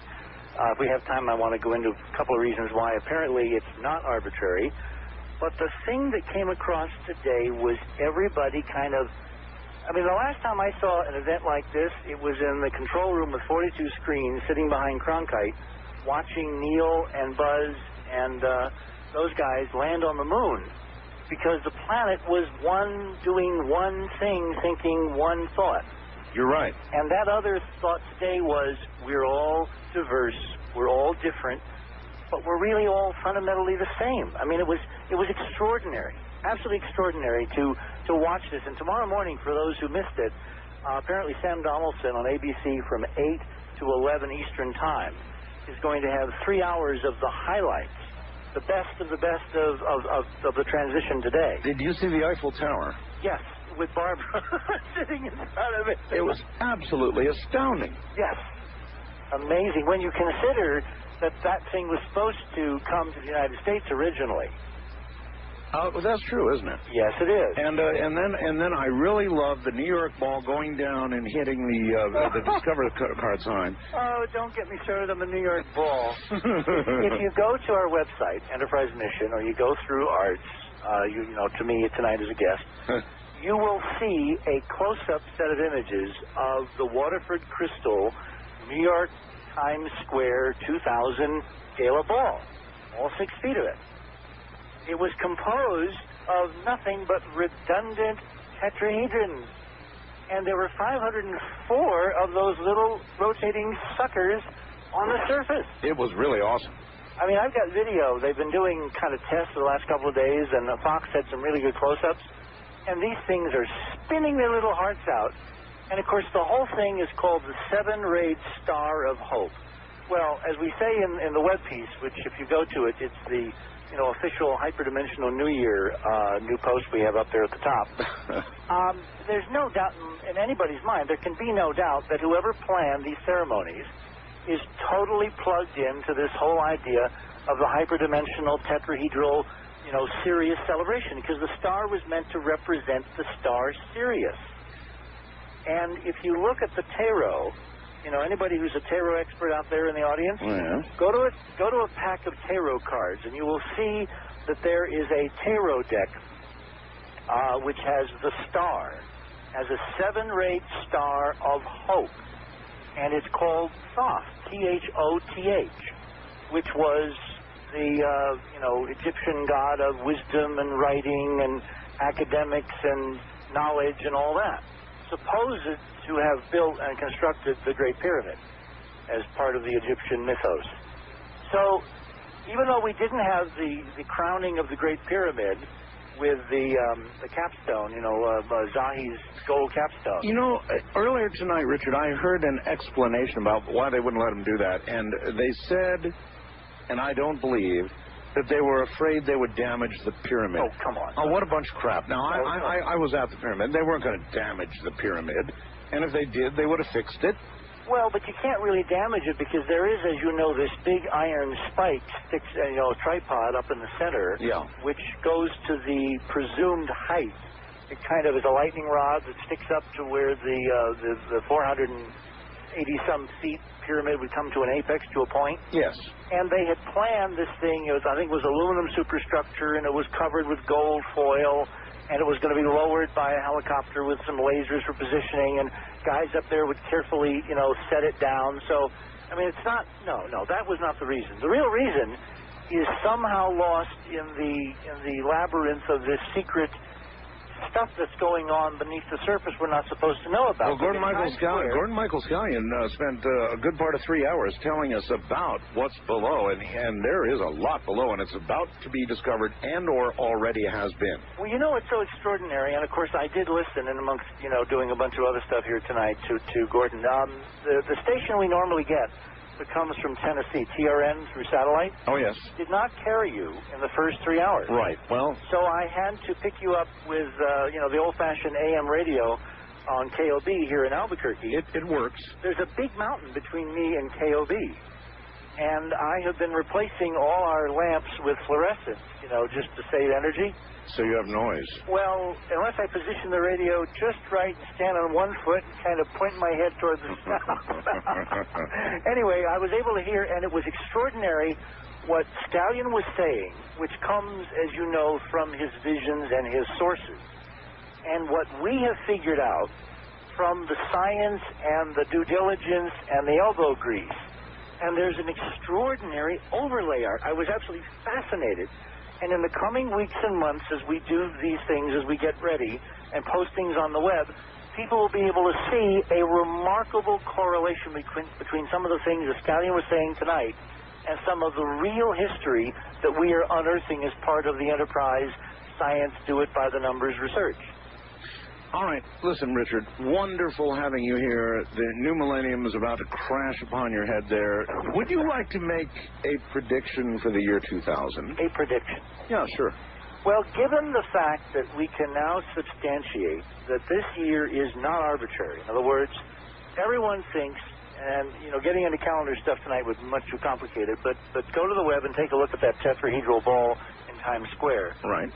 If we have time, I want to go into a couple of reasons why apparently it's not arbitrary. But the thing that came across today was everybody the last time I saw an event like this, it was in the control room with 42 screens sitting behind Cronkite, watching Neil and Buzz and those guys land on the moon, because the planet was doing one thing, thinking one thought. You're right. And that other thought today was, we're all diverse, we're all different, but we're really all fundamentally the same. I mean, it was extraordinary, absolutely extraordinary to watch this. And tomorrow morning, for those who missed it, apparently Sam Donaldson on ABC from 8 to 11 Eastern Time is going to have 3 hours of the highlights, the best of the best of the transition today. Did you see the Eiffel Tower? Yes, with Barbara sitting in front of it. It was absolutely astounding. Yes. Amazing. When you consider that thing was supposed to come to the United States originally. Well, that's true, isn't it? Yes, it is. And then I really love the New York ball going down and hitting the Discover card sign. Oh, don't get me started on the New York ball. If you go to our website, Enterprise Mission, or you go through Arts, you know, to me tonight as a guest, you will see a close-up set of images of the Waterford Crystal New York Times Square 2000 Gala ball, all 6 feet of it. It was composed of nothing but redundant tetrahedrons. And there were 504 of those little rotating suckers on the surface. It was really awesome. I mean, I've got video. They've been doing kind of tests the last couple of days, and Fox had some really good close-ups. And these things are spinning their little hearts out. And, of course, the whole thing is called the 7-rayed Star of Hope. Well, as we say in the web piece, which if you go to it, it's the official hyperdimensional New Year new post we have up there at the top. There's no doubt in anybody's mind, there can be no doubt that whoever planned these ceremonies is totally plugged into this whole idea of the hyperdimensional tetrahedral, Sirius celebration, because the star was meant to represent the star Sirius. And if you look at the tarot, anybody who's a tarot expert out there in the audience, go to a pack of tarot cards, and you will see that there is a tarot deck which has the star, has a 7-rayed star of hope, and it's called Thoth, Thoth, which was the Egyptian god of wisdom and writing and academics and knowledge and all that, supposed to have built and constructed the Great Pyramid as part of the Egyptian mythos. So, even though we didn't have the crowning of the Great Pyramid with the capstone, Zahi's gold capstone. Earlier tonight, Richard, I heard an explanation about why they wouldn't let them do that, and they said, and I don't believe, that they were afraid they would damage the pyramid. Oh, come on. Oh, what a bunch of crap. Now, I was at the pyramid. They weren't going to damage the pyramid. And if they did, they would have fixed it. Well, but you can't really damage it because there is, as you know, this big iron spike sticks, tripod up in the center, which goes to the presumed height. It kind of is a lightning rod that sticks up to where the 480-some feet pyramid would come to an apex, to a point. Yes. And they had planned this thing. I think it was aluminum superstructure, and it was covered with gold foil, and it was going to be lowered by a helicopter with some lasers for positioning, and guys up there would carefully, set it down. So, I mean, it's not, no, that was not the reason. The real reason is somehow lost in the labyrinth of this secret stuff that's going on beneath the surface we're not supposed to know about. Well, Gordon Michael Scallion spent a good part of 3 hours telling us about what's below, and there is a lot below, and it's about to be discovered and or already has been. Well, it's so extraordinary, and of course I did listen in amongst, doing a bunch of other stuff here tonight to Gordon. The station we normally get that comes from Tennessee, TRN through satellite. Oh, yes. Did not carry you in the first 3 hours. Right. Well. So I had to pick you up with, the old-fashioned AM radio on KOB here in Albuquerque. It works. There's a big mountain between me and KOB. And I have been replacing all our lamps with fluorescence, just to save energy. So you have noise. Well, unless I position the radio just right and stand on one foot and kind of point my head toward the south. Anyway, I was able to hear, and it was extraordinary what Scallion was saying, which comes, as you know, from his visions and his sources. And what we have figured out from the science and the due diligence and the elbow grease. And there's an extraordinary overlay art. I was absolutely fascinated. And in the coming weeks and months, as we do these things, as we get ready and post things on the web, people will be able to see a remarkable correlation between some of the things that Scallion was saying tonight and some of the real history that we are unearthing as part of the Enterprise Science Do It by the Numbers research. All right. Listen, Richard, wonderful having you here. The new millennium is about to crash upon your head there. Would you like to make a prediction for the year 2000? A prediction? Yeah, sure. Well, given the fact that we can now substantiate that this year is not arbitrary, in other words, everyone thinks, and, getting into calendar stuff tonight would be much too complicated, but go to the web and take a look at that tetrahedral ball in Times Square. Right.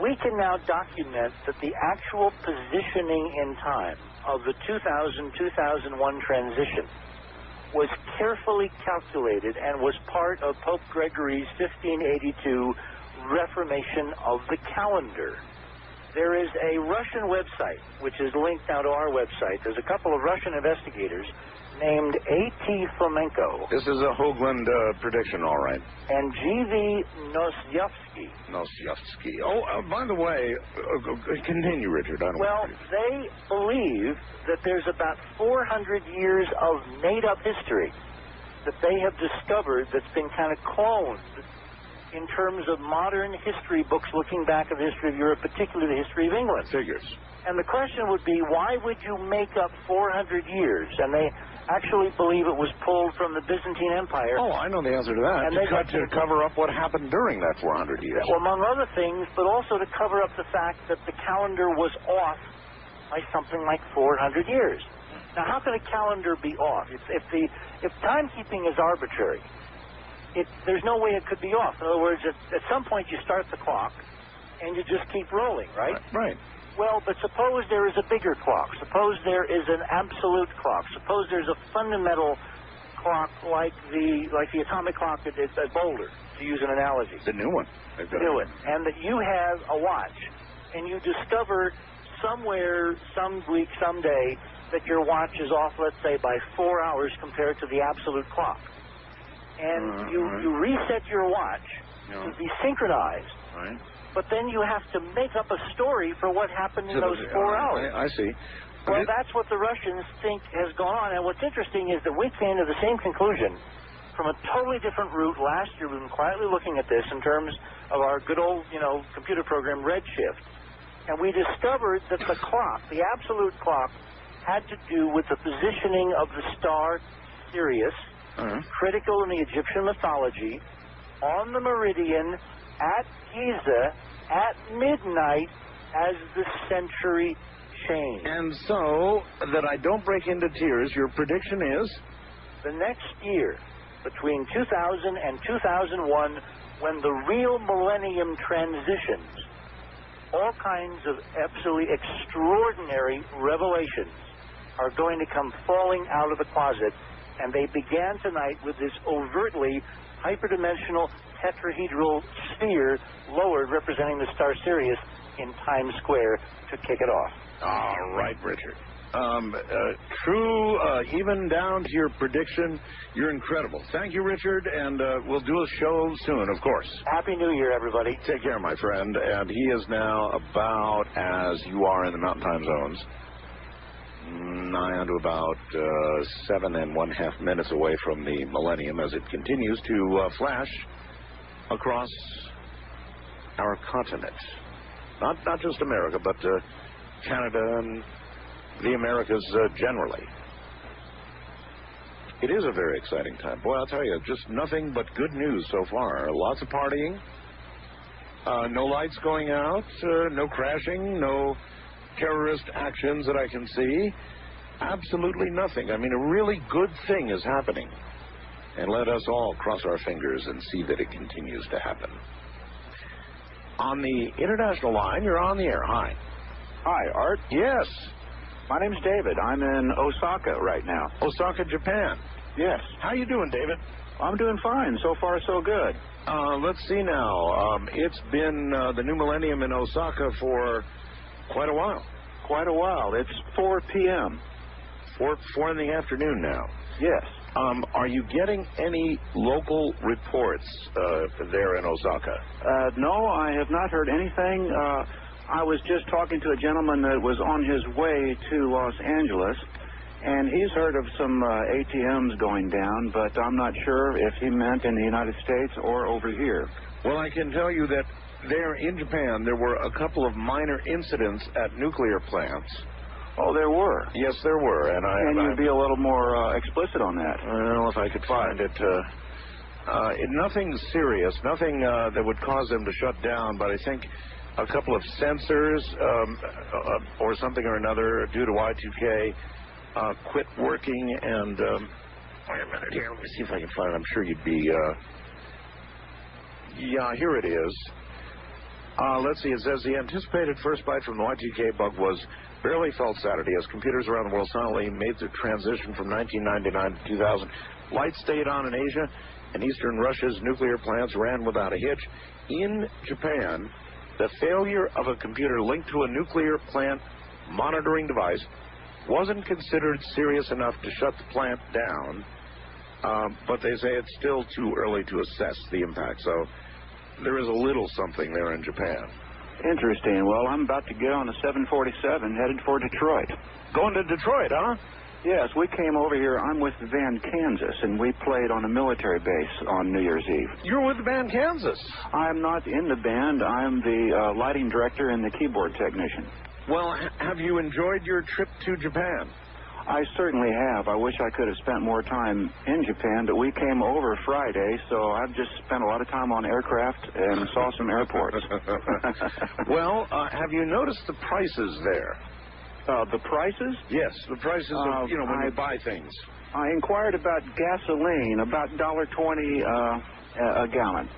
We can now document that the actual positioning in time of the 2000-2001 transition was carefully calculated and was part of Pope Gregory's 1582 reformation of the calendar. There is a Russian website, which is linked now to our website. There's a couple of Russian investigators named A.T. Fomenko. This is a Hoagland prediction, all right. And G.V. Nosyevsky. Nosyevsky. Oh, by the way, continue, Richard. Well, they believe that there's about 400 years of made-up history that they have discovered that's been kind of cloned in terms of modern history books looking back at the history of Europe, particularly the history of England. Figures. And the question would be, why would you make up 400 years? And they actually believe it was pulled from the Byzantine Empire. Oh, I know the answer to that. And to cover up what happened during that 400 years. Well, among other things, but also to cover up the fact that the calendar was off by something like 400 years. Now, how can a calendar be off? If timekeeping is arbitrary, there's no way it could be off. In other words, at some point you start the clock and you just keep rolling, right? Right. Well, but suppose there is a bigger clock. Suppose there is an absolute clock. Suppose there's a fundamental clock like the atomic clock at Boulder, to use an analogy. The new one. The new one. And that you have a watch, and you discover somewhere, some week, someday, that your watch is off, let's say, by 4 hours compared to the absolute clock. And you reset your watch to be synchronized. Right. But then you have to make up a story for what happened in those 4 hours. I see. Well, that's what the Russians think has gone on. And what's interesting is that we came to the same conclusion from a totally different route last year. We've been quietly looking at this in terms of our good old, computer program, Redshift. And we discovered that the clock, the absolute clock, had to do with the positioning of the star Sirius, critical in the Egyptian mythology, on the meridian at Giza at midnight as the century changed. And so, that I don't break into tears, your prediction is? The next year, between 2000 and 2001, when the real millennium transitions, all kinds of absolutely extraordinary revelations are going to come falling out of the closet. And they began tonight with this overtly hyperdimensional tetrahedral sphere lowered representing the star Sirius in Times Square to kick it off. All right, Richard. True, even down to your prediction, you're incredible. Thank you, Richard, and we'll do a show soon, of course. Happy New Year, everybody. Take care, my friend. And he is now about as you are in the Mountain Time Zones. Nigh onto about 7.5 minutes away from the millennium as it continues to flash across our continent. Not just America, but Canada and the Americas generally. It is a very exciting time. Boy, I'll tell you, just nothing but good news so far. Lots of partying, no lights going out, no crashing, no terrorist actions that I can see. Absolutely nothing. I mean, a really good thing is happening. And let us all cross our fingers and see that it continues to happen. On the international line, you're on the air. Hi. Hi, Art. Yes. My name's David. I'm in Osaka right now. Osaka, Japan. Yes. How you doing, David? I'm doing fine. So far, so good. Let's see now. It's been the new millennium in Osaka for quite a while. Quite a while. It's 4 p.m. 4 in the afternoon now. Yes. Are you getting any local reports there in Osaka? No, I have not heard anything. I was just talking to a gentleman that was on his way to Los Angeles, And he's heard of some ATMs going down, but I'm not sure if he meant in the United States or over here. Well, I can tell you that there in Japan, there were a couple of minor incidents at nuclear plants. Oh, there were? Yes, there were. And Can you be a little more explicit on that? Well, if I could find it. Nothing serious, nothing that would cause them to shut down, but I think a couple of sensors or something or another due to Y2K quit working, and wait a minute here, let me see if I can find it. I'm sure you'd be yeah, here it is. Let's see, it says the anticipated first bite from the Y2K bug was barely felt Saturday as computers around the world silently made the transition from 1999 to 2000. Lights stayed on in Asia, and eastern Russia's nuclear plants ran without a hitch. In Japan, the failure of a computer linked to a nuclear plant monitoring device wasn't considered serious enough to shut the plant down, but they say it's still too early to assess the impact. So there is a little something there in Japan. Interesting. Well, I'm about to get on a 747 headed for Detroit. Going to Detroit, huh? Yes, we came over here. I'm with the band Kansas, and we played on a military base on New Year's Eve. You're with the band Kansas? I'm not in the band. I'm the lighting director and the keyboard technician. Well, have you enjoyed your trip to Japan? I certainly have. I wish I could have spent more time in Japan, but we came over Friday, so I've just spent a lot of time on aircraft and saw some airports. Well, have you noticed the prices there? The prices? Yes, the prices of, when you buy things. I inquired about gasoline, about $1.20 a gallon.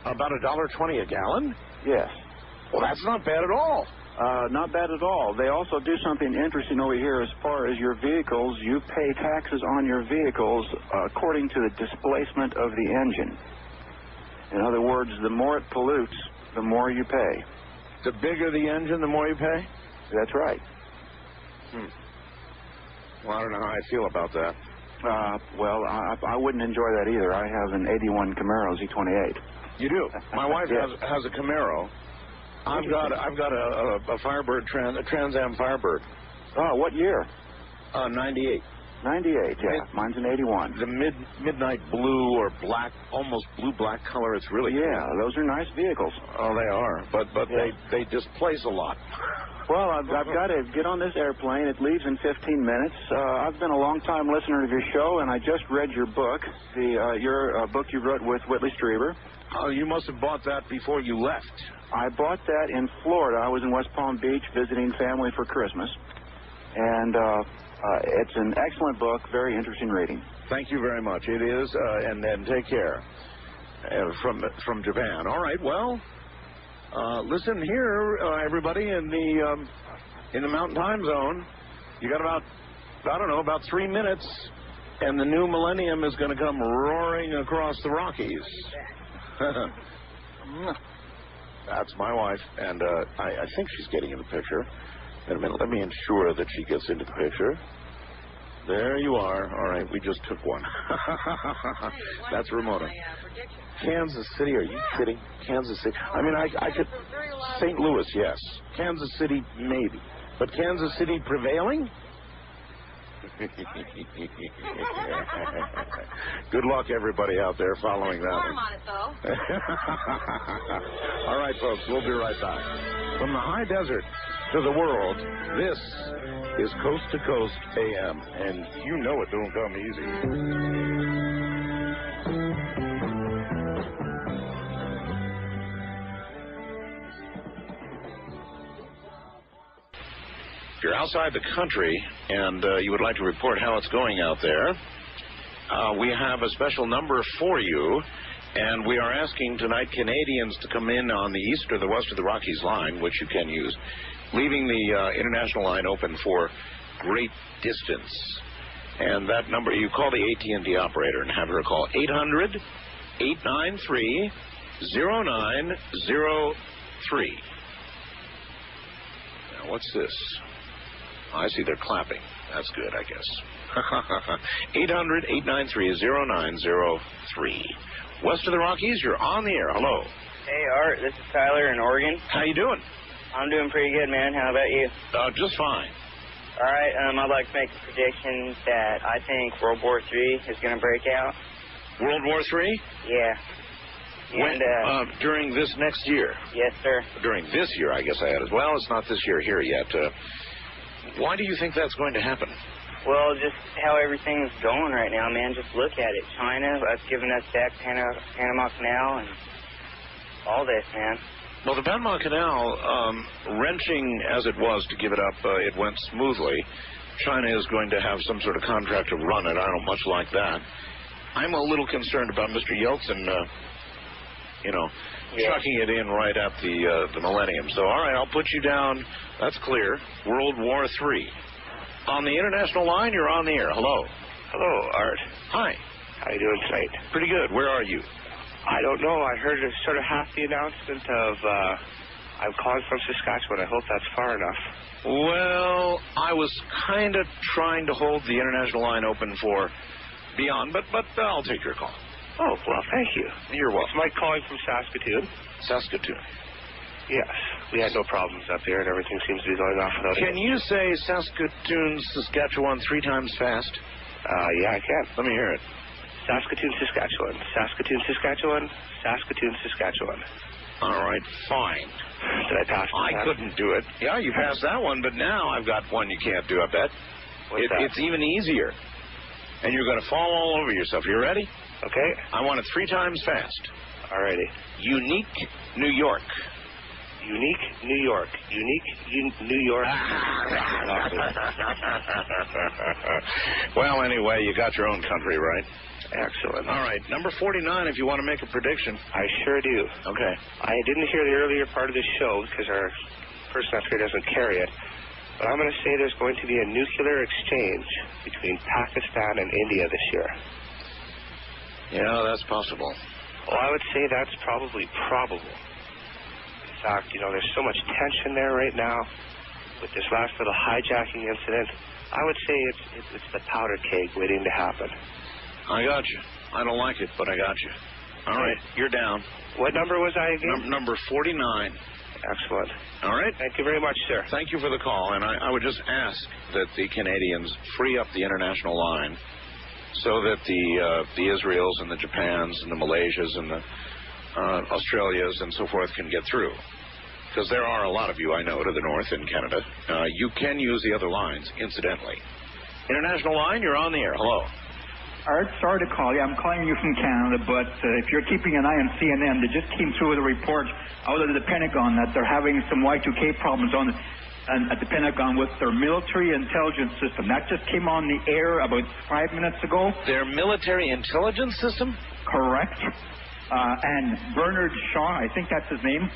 About $1.20 a gallon? Yes. Well, that's not bad at all. Not bad at all. They also do something interesting over here as far as your vehicles. You pay taxes on your vehicles according to the displacement of the engine. In other words, the more it pollutes, the more you pay. The bigger the engine, the more you pay? That's right. Well, I don't know how I feel about that. Well, I wouldn't enjoy that either. I have an 81 Camaro Z28. You do? My wife Yes. has a Camaro. I've got a Firebird, a Trans Am Firebird. Oh, what year? 98. 98, yeah. Mine's an 81. The midnight blue or black, almost blue-black color. It's really cool. Those are nice vehicles. Oh, they are. But they displace a lot. Well, I've got to get on this airplane. It leaves in 15 minutes. I've been a long-time listener of your show, and I just read your book, your book you wrote with Whitley Strieber. Oh, you must have bought that before you left. I bought that in Florida. I was in West Palm Beach visiting family for Christmas. And it's an excellent book, very interesting reading. Thank you very much. It is, and take care from Japan. All right, well, listen here, everybody in the Mountain Time Zone. You got about 3 minutes, and the new millennium is going to come roaring across the Rockies. That's my wife, and I think she's getting in the picture. Wait a minute, let me ensure that she gets into the picture. There you are. All right, we just took one. That's Ramona. Kansas City, are you kidding? Kansas City. I mean, I could... St. Louis, yes. Kansas City, maybe. But Kansas City prevailing? Good luck, everybody out there following that. Farm on it, though. All right, folks, we'll be right back. From the high desert to the world, this is Coast to Coast AM, and you know it don't come easy. If you're outside the country and you would like to report how it's going out there, we have a special number for you, and we are asking tonight Canadians to come in on the east or the west of the Rockies line, which you can use, leaving the international line open for great distance. And that number, you call the AT&T operator and have her call 800-893-0903. Now, what's this? I see they're clapping. That's good, I guess. 800-893-0903. West of the Rockies, you're on the air. Hello. Hey, Art. This is Tyler in Oregon. How you doing? I'm doing pretty good, man. How about you? Just fine. All right, I'd like to make a prediction that I think World War III is going to break out. World War III? Yeah. When, during this next year? Yes, sir. During this year, I guess I added. Well, it's not this year here yet. Why do you think that's going to happen? Well, just how everything's going right now, man. Just look at it. China, that's giving us back Panama Canal and all this, man. Well, the Panama Canal, wrenching as it was to give it up, it went smoothly. China is going to have some sort of contract to run it. I don't much like that. I'm a little concerned about Mr. Yeltsin, chucking it in right at the millennium. So, all right, I'll put you down. That's clear. World War III. On the international line, you're on the air. Hello. Hello, Art. Hi. How you doing tonight? Pretty good. Where are you? I don't know. I heard a sort of half the announcement of I'm calling from Saskatchewan. I hope that's far enough. Well, I was kind of trying to hold the international line open for beyond, but I'll take your call. Oh, well, thank you. You're welcome. It's Mike calling from Saskatoon. Saskatoon. Yes. We had no problems up there, and everything seems to be going off without Can you say Saskatoon, Saskatchewan 3 times fast? Yeah, I can. Let me hear it. Saskatoon, Saskatchewan. Saskatoon, Saskatchewan. Saskatoon, Saskatchewan. All right, fine. Did I pass I couldn't do it. Yeah, you passed that one, but now I've got one you can't do, I bet. What's that? It's even easier. And you're going to fall all over yourself. You ready? Okay. I want it 3 times fast. Alrighty. Unique New York. Unique New York. Unique New York. Well, anyway, you got your own country, right? Excellent. All right, number 49, if you want to make a prediction. I sure do. Okay. I didn't hear the earlier part of the show because our person up here doesn't carry it. But I'm going to say there's going to be a nuclear exchange between Pakistan and India this year. Yeah, that's possible. Well, I would say that's probably probable. In fact, there's so much tension there right now with this last little hijacking incident. I would say it's the powder keg waiting to happen. I got you. I don't like it, but I got you. All right, you're down. What number was I again? Number 49. Excellent. All right. Thank you very much, sir. Thank you for the call, and I would just ask that the Canadians free up the international line so that the Israels and the Japans and the Malaysias and the Australias and so forth can get through. Because there are a lot of you, I know, to the north in Canada. You can use the other lines, incidentally. International line, you're on the air. Hello. Art, sorry to call you. I'm calling you from Canada, but if you're keeping an eye on CNN, they just came through with a report out of the Pentagon that they're having some Y2K problems at the Pentagon with their military intelligence system. That just came on the air about 5 minutes ago. Their military intelligence system? Correct. And Bernard Shaw, I think that's his name.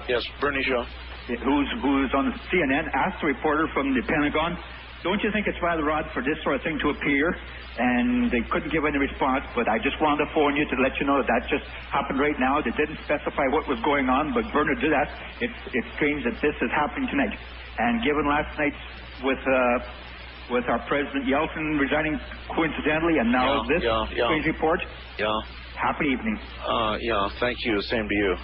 Yes, Bernie Shaw. Who's on CNN, asked the reporter from the Pentagon, don't you think it's rather odd for this sort of thing to appear? And they couldn't give any response, but I just wanted to phone you to let you know that just happened right now. They didn't specify what was going on, but Bernard did ask. It's strange that this is happening tonight. And given last night's with our President Yeltsin resigning coincidentally, and now this strange report. Yeah. Happy evening. Thank you. Same to you.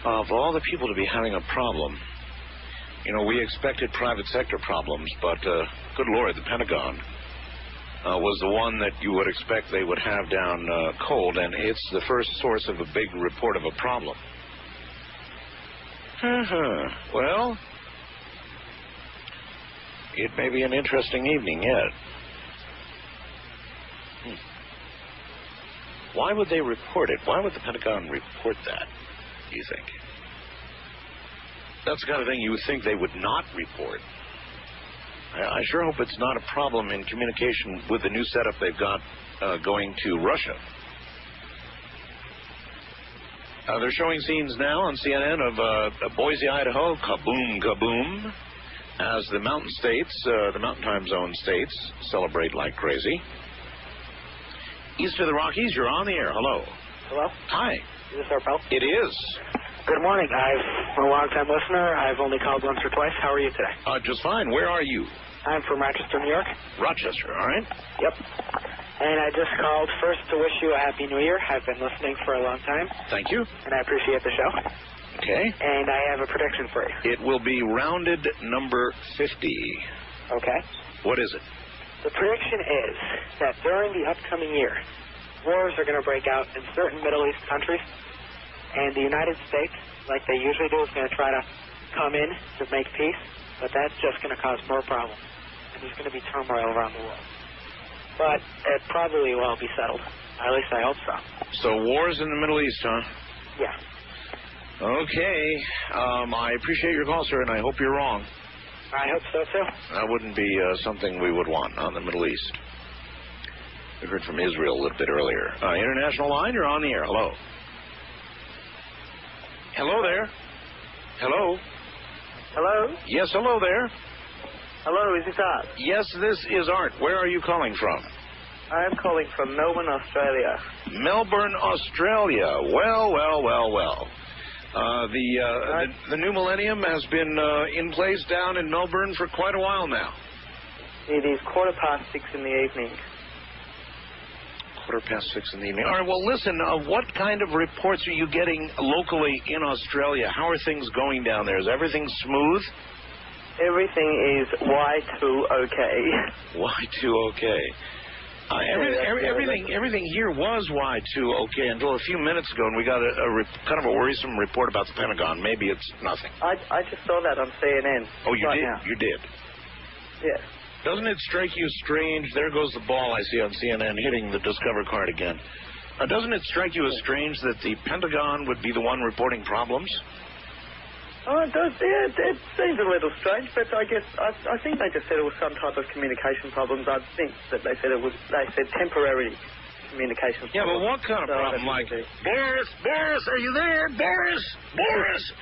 Of all the people to be having a problem, we expected private sector problems, but good Lord, the Pentagon was the one that you would expect they would have down cold, and it's the first source of a big report of a problem. Well, it may be an interesting evening yet. Why would they report it? Why would the Pentagon report that, do you think? That's the kind of thing you would think they would not report. I sure hope it's not a problem in communication with the new setup they've got going to Russia. They're showing scenes now on CNN of Boise, Idaho, kaboom, kaboom, as the mountain states, the mountain time zone states, celebrate like crazy. East of the Rockies, you're on the air. Hello. Hello? Hi. Is this our pal? It is. Good morning. I'm a long-time listener. I've only called once or twice. How are you today? Just fine. Where are you? I'm from Rochester, New York. Rochester, all right. Yep. And I just called first to wish you a Happy New Year. I've been listening for a long time. Thank you. And I appreciate the show. Okay. And I have a prediction for you. It will be rounded number 50. Okay. What is it? The prediction is that during the upcoming year, wars are going to break out in certain Middle East countries, and the United States, like they usually do, is going to try to come in to make peace, but that's just going to cause more problems, and there's going to be turmoil around the world. But it probably will all be settled. At least I hope so. So wars in the Middle East, huh? Yeah. Okay. I appreciate your call, sir, and I hope you're wrong. I hope so, too. That wouldn't be something we would want on the Middle East. We heard from Israel a little bit earlier. International line, you're on the air. Hello. Hello there. Hello. Hello? Yes, hello there. Hello, is this Art? Yes, this is Art. Where are you calling from? I'm calling from Melbourne, Australia. Melbourne, Australia. Well. The new millennium has been in place down in Melbourne for quite a while now. It is 6:15 in the evening. 6:15 in the evening. All right, well, listen, what kind of reports are you getting locally in Australia? How are things going down there? Is everything smooth? Everything is Y2OK. Y2OK. Everything here was Y2OK until a few minutes ago, and we got kind of a worrisome report about the Pentagon. Maybe it's nothing. I just saw that on CNN. Oh, you right did? Now. You did? Yes. Doesn't it strike you strange? There goes the ball I see on CNN hitting the Discover card again. Doesn't it strike you as strange that the Pentagon would be the one reporting problems? Oh, it does. Yeah, it seems a little strange, but I guess I think they just said it was some type of communication problems. I think that they said temporary communication. Yeah, but what kind of problem? Like, Boris, are you there? Boris,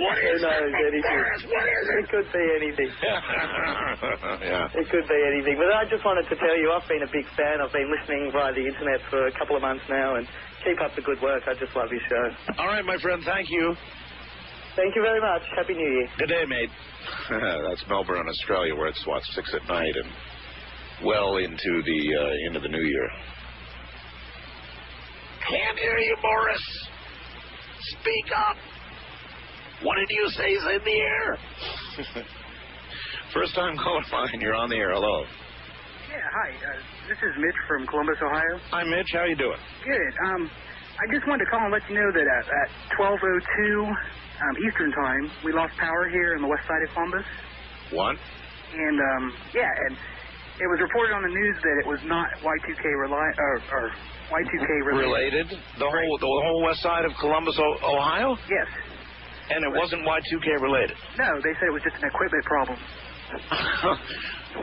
what is it? Who knows anything? Boris, what is it? It could be anything. Yeah. It could be anything. But I just wanted to tell you, I've been a big fan. I've been listening via the internet for a couple of months now, and keep up the good work. I just love your show. All right, my friend, thank you. Thank you very much. Happy New Year. Good day, mate. That's Melbourne, Australia, where it's, 6 at night and well into the new year. Can't hear you, Boris. Speak up. What did you say is in the air? First time caller line. You're on the air. Hello. Yeah, hi. This is Mitch from Columbus, Ohio. Hi, Mitch. How you doing? Good. I just wanted to call and let you know that at 12:02 Eastern Time, we lost power here on the west side of Columbus. What? And, and it was reported on the news that it was not Y2K Y2K related. The whole west side of Columbus, Ohio? Yes. And it wasn't Y2K related? No, they said it was just an equipment problem.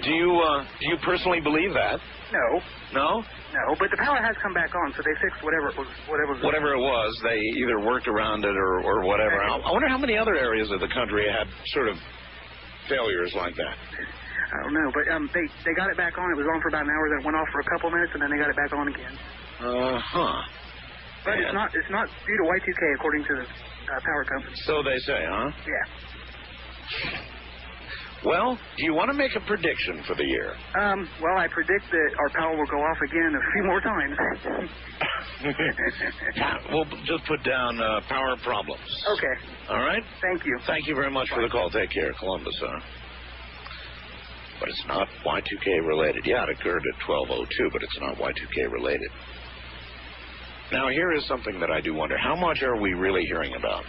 Do you personally believe that? No. No? No, but the power has come back on, so they fixed whatever it was. Whatever it was, they either worked around it or whatever. I wonder how many other areas of the country had sort of failures like that. I don't know, but they got it back on. It was on for about an hour, then it went off for a couple minutes, and then they got it back on again. But it's not due to Y2K, according to the power company. So they say, huh? Yeah. Well, do you want to make a prediction for the year? Well, I predict that our power will go off again a few more times. We'll just put down power problems. Okay. All right? Thank you. Thank you very much for the call. Take care. Columbus, huh? But it's not Y2K related. Yeah, it occurred at 12:02, but it's not Y2K related. Now, here is something that I do wonder. How much are we really hearing about?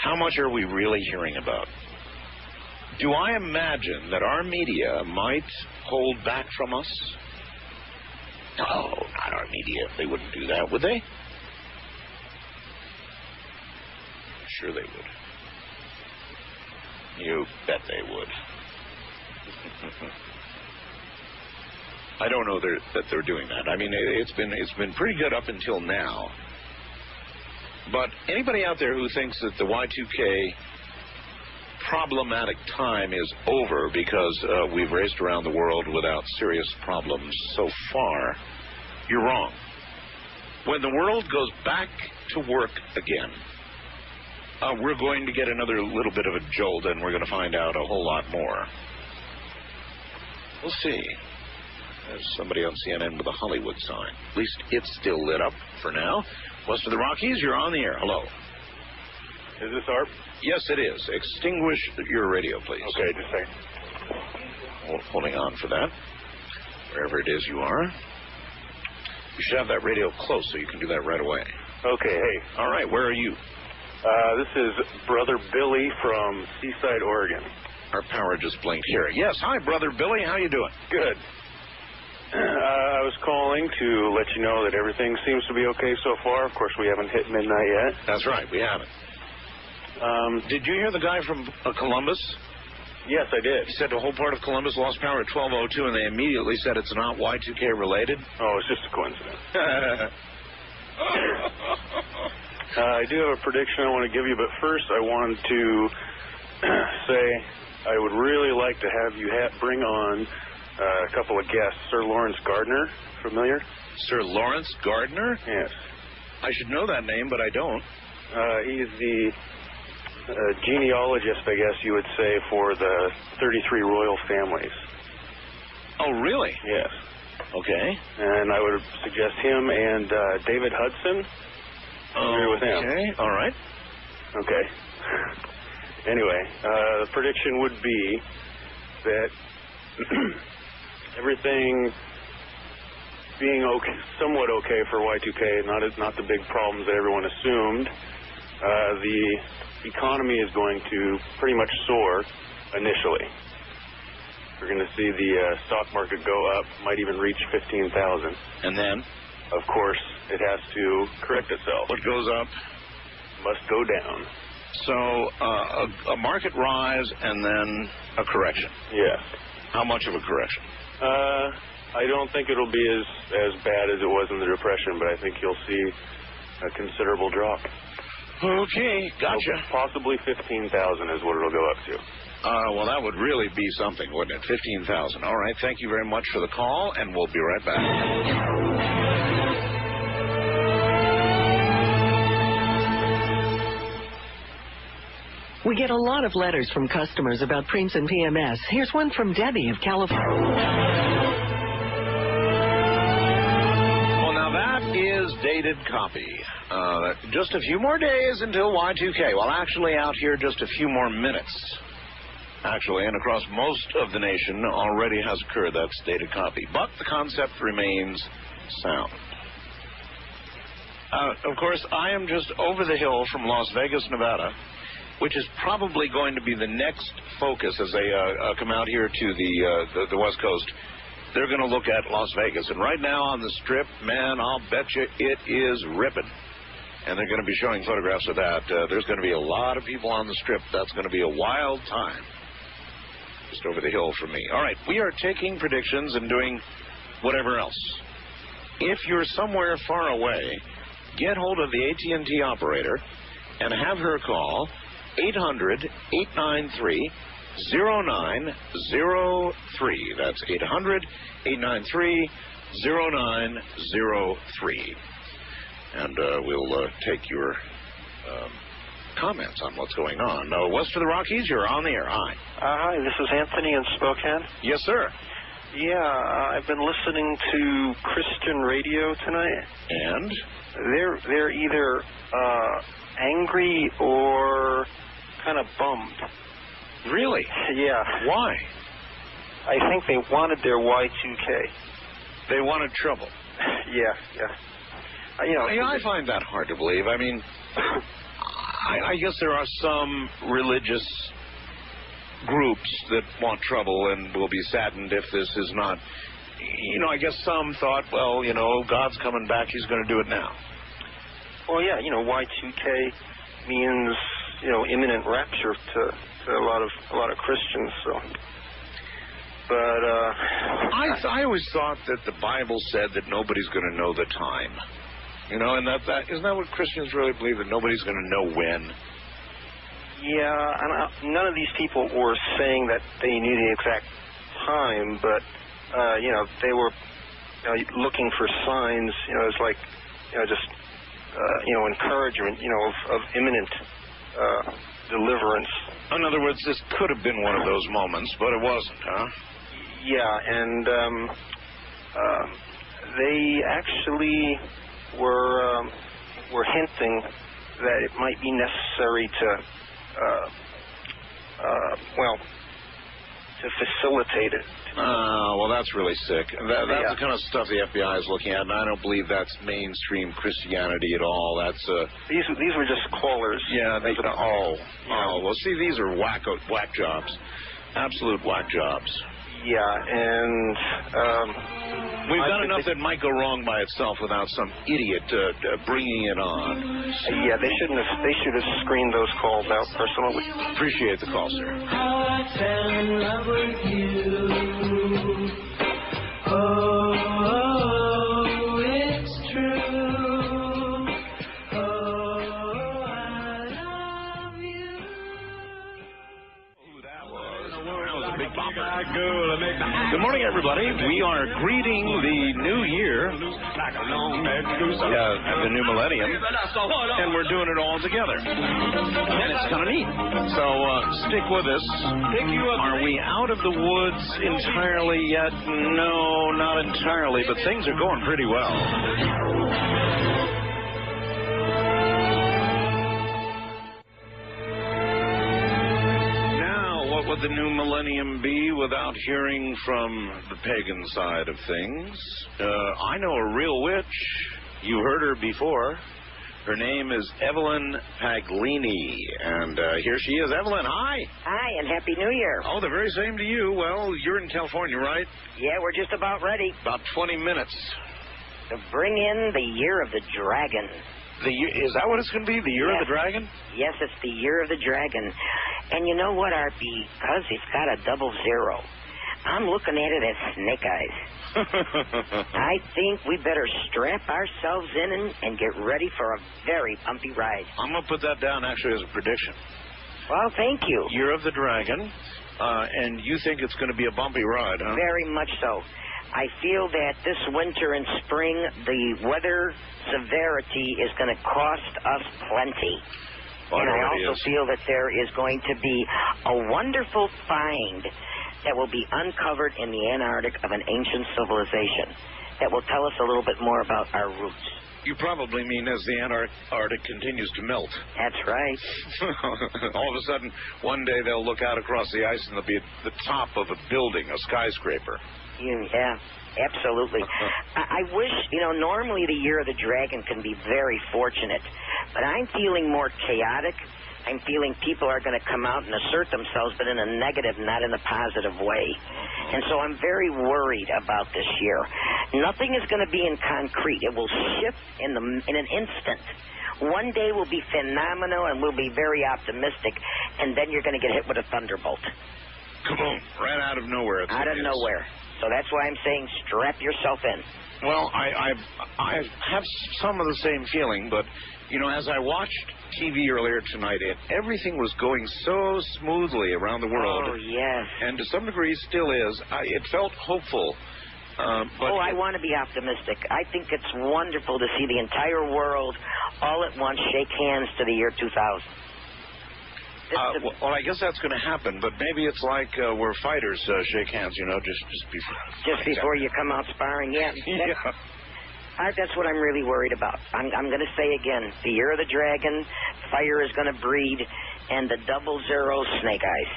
How much are we really hearing about? Do I imagine that our media might hold back from us? No, not our media. They wouldn't do that, would they? Sure they would. You bet they would. I don't know that they're doing that. I mean, it's been pretty good up until now. But anybody out there who thinks that the Y2K problematic time is over because we've raced around the world without serious problems so far, you're wrong. When the world goes back to work again, we're going to get another little bit of a jolt, and we're going to find out a whole lot more. We'll see. There's somebody on CNN with a Hollywood sign. At least it's still lit up for now. West of the Rockies, you're on the air. Hello. Is this ARP? Yes, it is. Extinguish your radio, please. Okay, just a second. Holding on for that. Wherever it is you are. You should have that radio close so you can do that right away. Okay, hey. All right, where are you? This is Brother Billy from Seaside, Oregon. Our power just blinked here. Yes, hi, Brother Billy. How you doing? Good. I was calling to let you know that everything seems to be okay so far. Of course, we haven't hit midnight yet. That's right, we haven't. Did you hear the guy from Columbus? Yes, I did. He said the whole part of Columbus lost power at 12:02, and they immediately said it's not Y2K related. Oh, it's just a coincidence. I do have a prediction I want to give you, but first I wanted to say I would really like to have you bring on a couple of guests. Sir Lawrence Gardner, familiar? Sir Lawrence Gardner? Yes. I should know that name, but I don't. He's the genealogist, I guess you would say, for the 33 royal families. Oh, really? Yes. Okay. And I would suggest him and David Hudson. Familiar with him? Okay, all right. Okay. Anyway, the prediction would be that everything being okay, somewhat okay for Y2K, not the big problems that everyone assumed. The economy is going to pretty much soar initially. We're going to see the stock market go up, might even reach 15,000. And then? Of course, it has to correct itself. What goes up must go down. So a market rise and then a correction. Yes. How much of a correction? I don't think it'll be as bad as it was in the Depression, but I think you'll see a considerable drop. Okay, gotcha. Possibly 15,000 is what it'll go up to. Well, that would really be something, wouldn't it? 15,000. All right, thank you very much for the call, and we'll be right back. We get a lot of letters from customers about Preems and PMS. Here's one from Debbie of California. Is dated copy. Just a few more days until Y2K. Well, actually, out here, just a few more minutes. Actually, and across most of the nation already has occurred. That's dated copy. But the concept remains sound. Of course, I am just over the hill from Las Vegas, Nevada, which is probably going to be the next focus as they come out here to the West Coast. They're going to look at Las Vegas. And right now on the Strip, man, I'll bet you it is ripping. And they're going to be showing photographs of that. There's going to be a lot of people on the Strip. That's going to be a wild time. Just over the hill from me. All right, we are taking predictions and doing whatever else. If you're somewhere far away, get hold of the AT&T operator and have her call 800-893-0903. That's 800-893-0903. And we'll take your comments on what's going on. West of the Rockies, you're on the air. Hi. Hi, this is Anthony in Spokane. Yes, sir. Yeah, I've been listening to Christian radio tonight. And? They're either angry or kind of bummed. Really? Yeah. Why? I think they wanted their Y2K. They wanted trouble. Yeah. I find that hard to believe. I mean, I guess there are some religious groups that want trouble and will be saddened if this is not. I guess some thought, well, God's coming back. He's going to do it now. Well, yeah, Y2K means, imminent rapture to a lot of Christians. So, but I always thought that the Bible said that nobody's going to know the time. And that isn't that what Christians really believe, that nobody's going to know when? Yeah, and none of these people were saying that they knew the exact time, but they were looking for signs. It's like encouragement, of imminent deliverance. In other words, this could have been one of those moments, but it wasn't, huh? Yeah, and they actually were hinting that it might be necessary to, to facilitate it. Well, that's really sick. That's the kind of stuff the FBI is looking at, and I don't believe that's mainstream Christianity at all. That's these were just callers. Yeah. Well, see, these are whack jobs, absolute whack jobs. Yeah, and we've done enough that might go wrong by itself without some idiot bringing it on. Yeah, they should have screened those calls out personally. Appreciate the call, sir. How I fell in love with you. Oh, it's true. Oh, I love you. That was a big bopper. Good morning, everybody. We are greeting the new year, the new millennium, and we're doing it all together. And it's kind of neat. So stick with us. Are we out of the woods entirely yet? No, not entirely, but things are going pretty well. What would the new millennium be without hearing from the pagan side of things? I know a real witch. You heard her before. Her name is Evelyn Paglini, and here she is. Evelyn, hi. Hi, and Happy New Year. Oh, the very same to you. Well, you're in California, right? Yeah, we're just about ready. About 20 minutes. To bring in the Year of the Dragon. Is that what it's going to be, the Year of the Dragon? Yes, it's the Year of the Dragon. And you know what, RP? Because it's got a 00, I'm looking at it as snake eyes. I think we better strap ourselves in and get ready for a very bumpy ride. I'm going to put that down, actually, as a prediction. Well, thank you. Year of the Dragon. And you think it's going to be a bumpy ride, huh? Very much so. I feel that this winter and spring, the weather severity is going to cost us plenty. And I also feel that there is going to be a wonderful find that will be uncovered in the Antarctic of an ancient civilization that will tell us a little bit more about our roots. You probably mean as the Antarctic continues to melt. That's right. All of a sudden, one day they'll look out across the ice and they'll be at the top of a building, a skyscraper. Yeah, absolutely. I wish, normally the Year of the Dragon can be very fortunate, but I'm feeling more chaotic. I'm feeling people are going to come out and assert themselves, but in a negative, not in a positive way. And so I'm very worried about this year. Nothing is going to be in concrete. It will shift in an instant. One day will be phenomenal and we'll be very optimistic, and then you're going to get hit with a thunderbolt. Kaboom, right out of nowhere. Out of nowhere. So that's why I'm saying strap yourself in. Well, I have some of the same feeling, but, as I watched TV earlier tonight, everything was going so smoothly around the world. Oh, yes. And to some degree still is. It felt hopeful. But I want to be optimistic. I think it's wonderful to see the entire world all at once shake hands to the year 2000. Well, I guess that's going to happen, but maybe it's like where fighters shake hands, just before. Just before you come out sparring, yeah. That's what I'm really worried about. I'm going to say again, the Year of the Dragon, fire is going to breed, and the 00 snake eyes.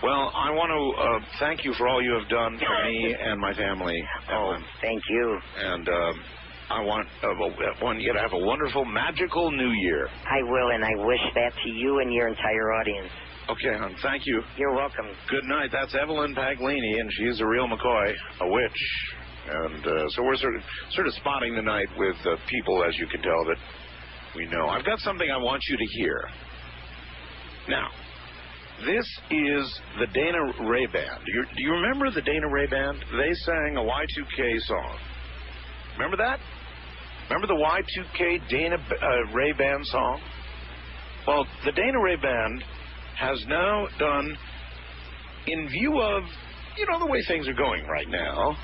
Well, I want to thank you for all you have done for me and my family. Oh, thank you. And I want you to have a wonderful, magical New Year. I will, and I wish that to you and your entire audience. Okay, hon. Thank you. You're welcome. Good night. That's Evelyn Paglini, and she's a real McCoy, a witch. And so we're sort of spotting the night with people, as you can tell, that we know. I've got something I want you to hear. Now, this is the Dana Ray Band. Do you remember the Dana Ray Band? They sang a Y2K song. Remember that? Remember the Y2K Dana Ray Band song? Well, the Dana Ray Band has now done, in view of, the way things are going right now,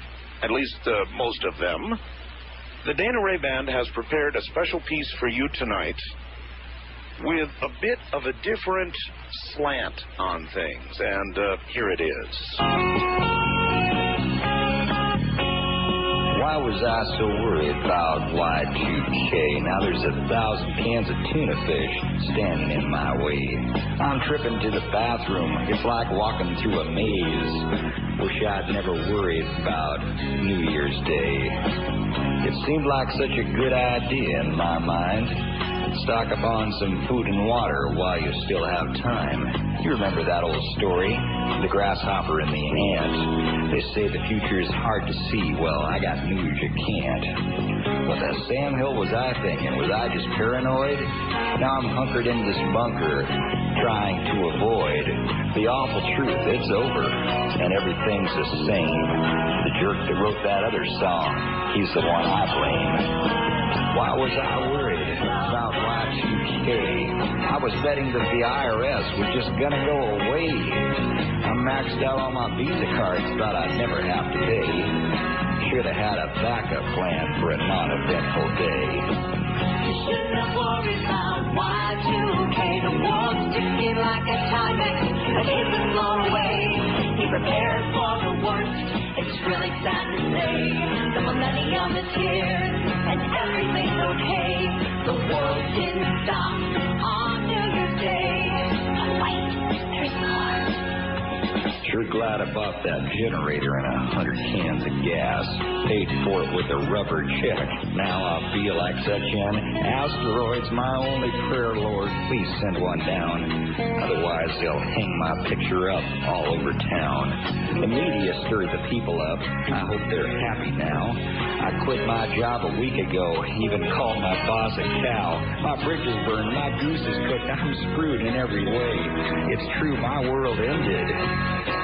at least most of them, the Dana Ray Band has prepared a special piece for you tonight with a bit of a different slant on things, and here it is. Why was I so worried about Y2K? Now there's 1,000 cans of tuna fish standing in my way. I'm tripping to the bathroom. It's like walking through a maze. Wish I'd never worried about New Year's Day. It seemed like such a good idea in my mind. Stock up on some food and water while you still have time. You remember that old story? The grasshopper and the ant. They say the future is hard to see. Well, I got news you can't. What the Sam Hill was I thinking? Was I just paranoid? Now I'm hunkered in this bunker, trying to avoid the awful truth. It's over, and everything's the same. The jerk that wrote that other song, he's the one I blame. Why was I worried about Y2K? I was betting that the IRS was just gonna go away. I maxed out all my Visa cards, thought I'd never have to pay. Should have had a backup plan for a non-eventful day. You shouldn't have worried about Y2K. The world's ticking like a time machine, but isn't blown away. Be prepared for the worst. It's really sad to say the millennium is here and everything's okay. The world didn't stop on New Year's Day. But wait, there's more. Sure glad I bought that generator and 100 cans of gas. Paid for it with a rubber check. Now I feel like such an asteroid's my only prayer, Lord. Please send one down. Otherwise they'll hang my picture up all over town. The media stirred the people up. I hope they're happy now. I quit my job a week ago. Even called my boss a cow. My bridges burned. My goose is cooked. I'm screwed in every way. It's true, my world ended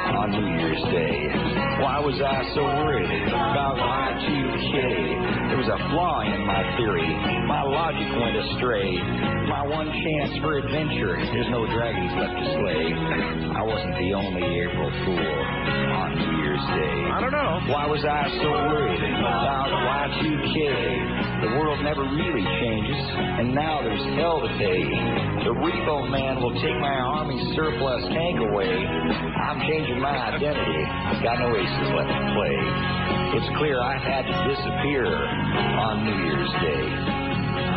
on New Year's Day. Why was I so worried about Y2K? There was a flaw in my theory. My logic went astray. My one chance for adventure. There's no dragons left to slay. I wasn't the only April Fool on New Year's Day. I don't know. Why was I so worried about Y2K? The world never really changes, and now there's hell to pay. The repo man will take my Army surplus tank away. I'm changing my identity. Got no aces left to play. It's clear I had to disappear on New Year's Day.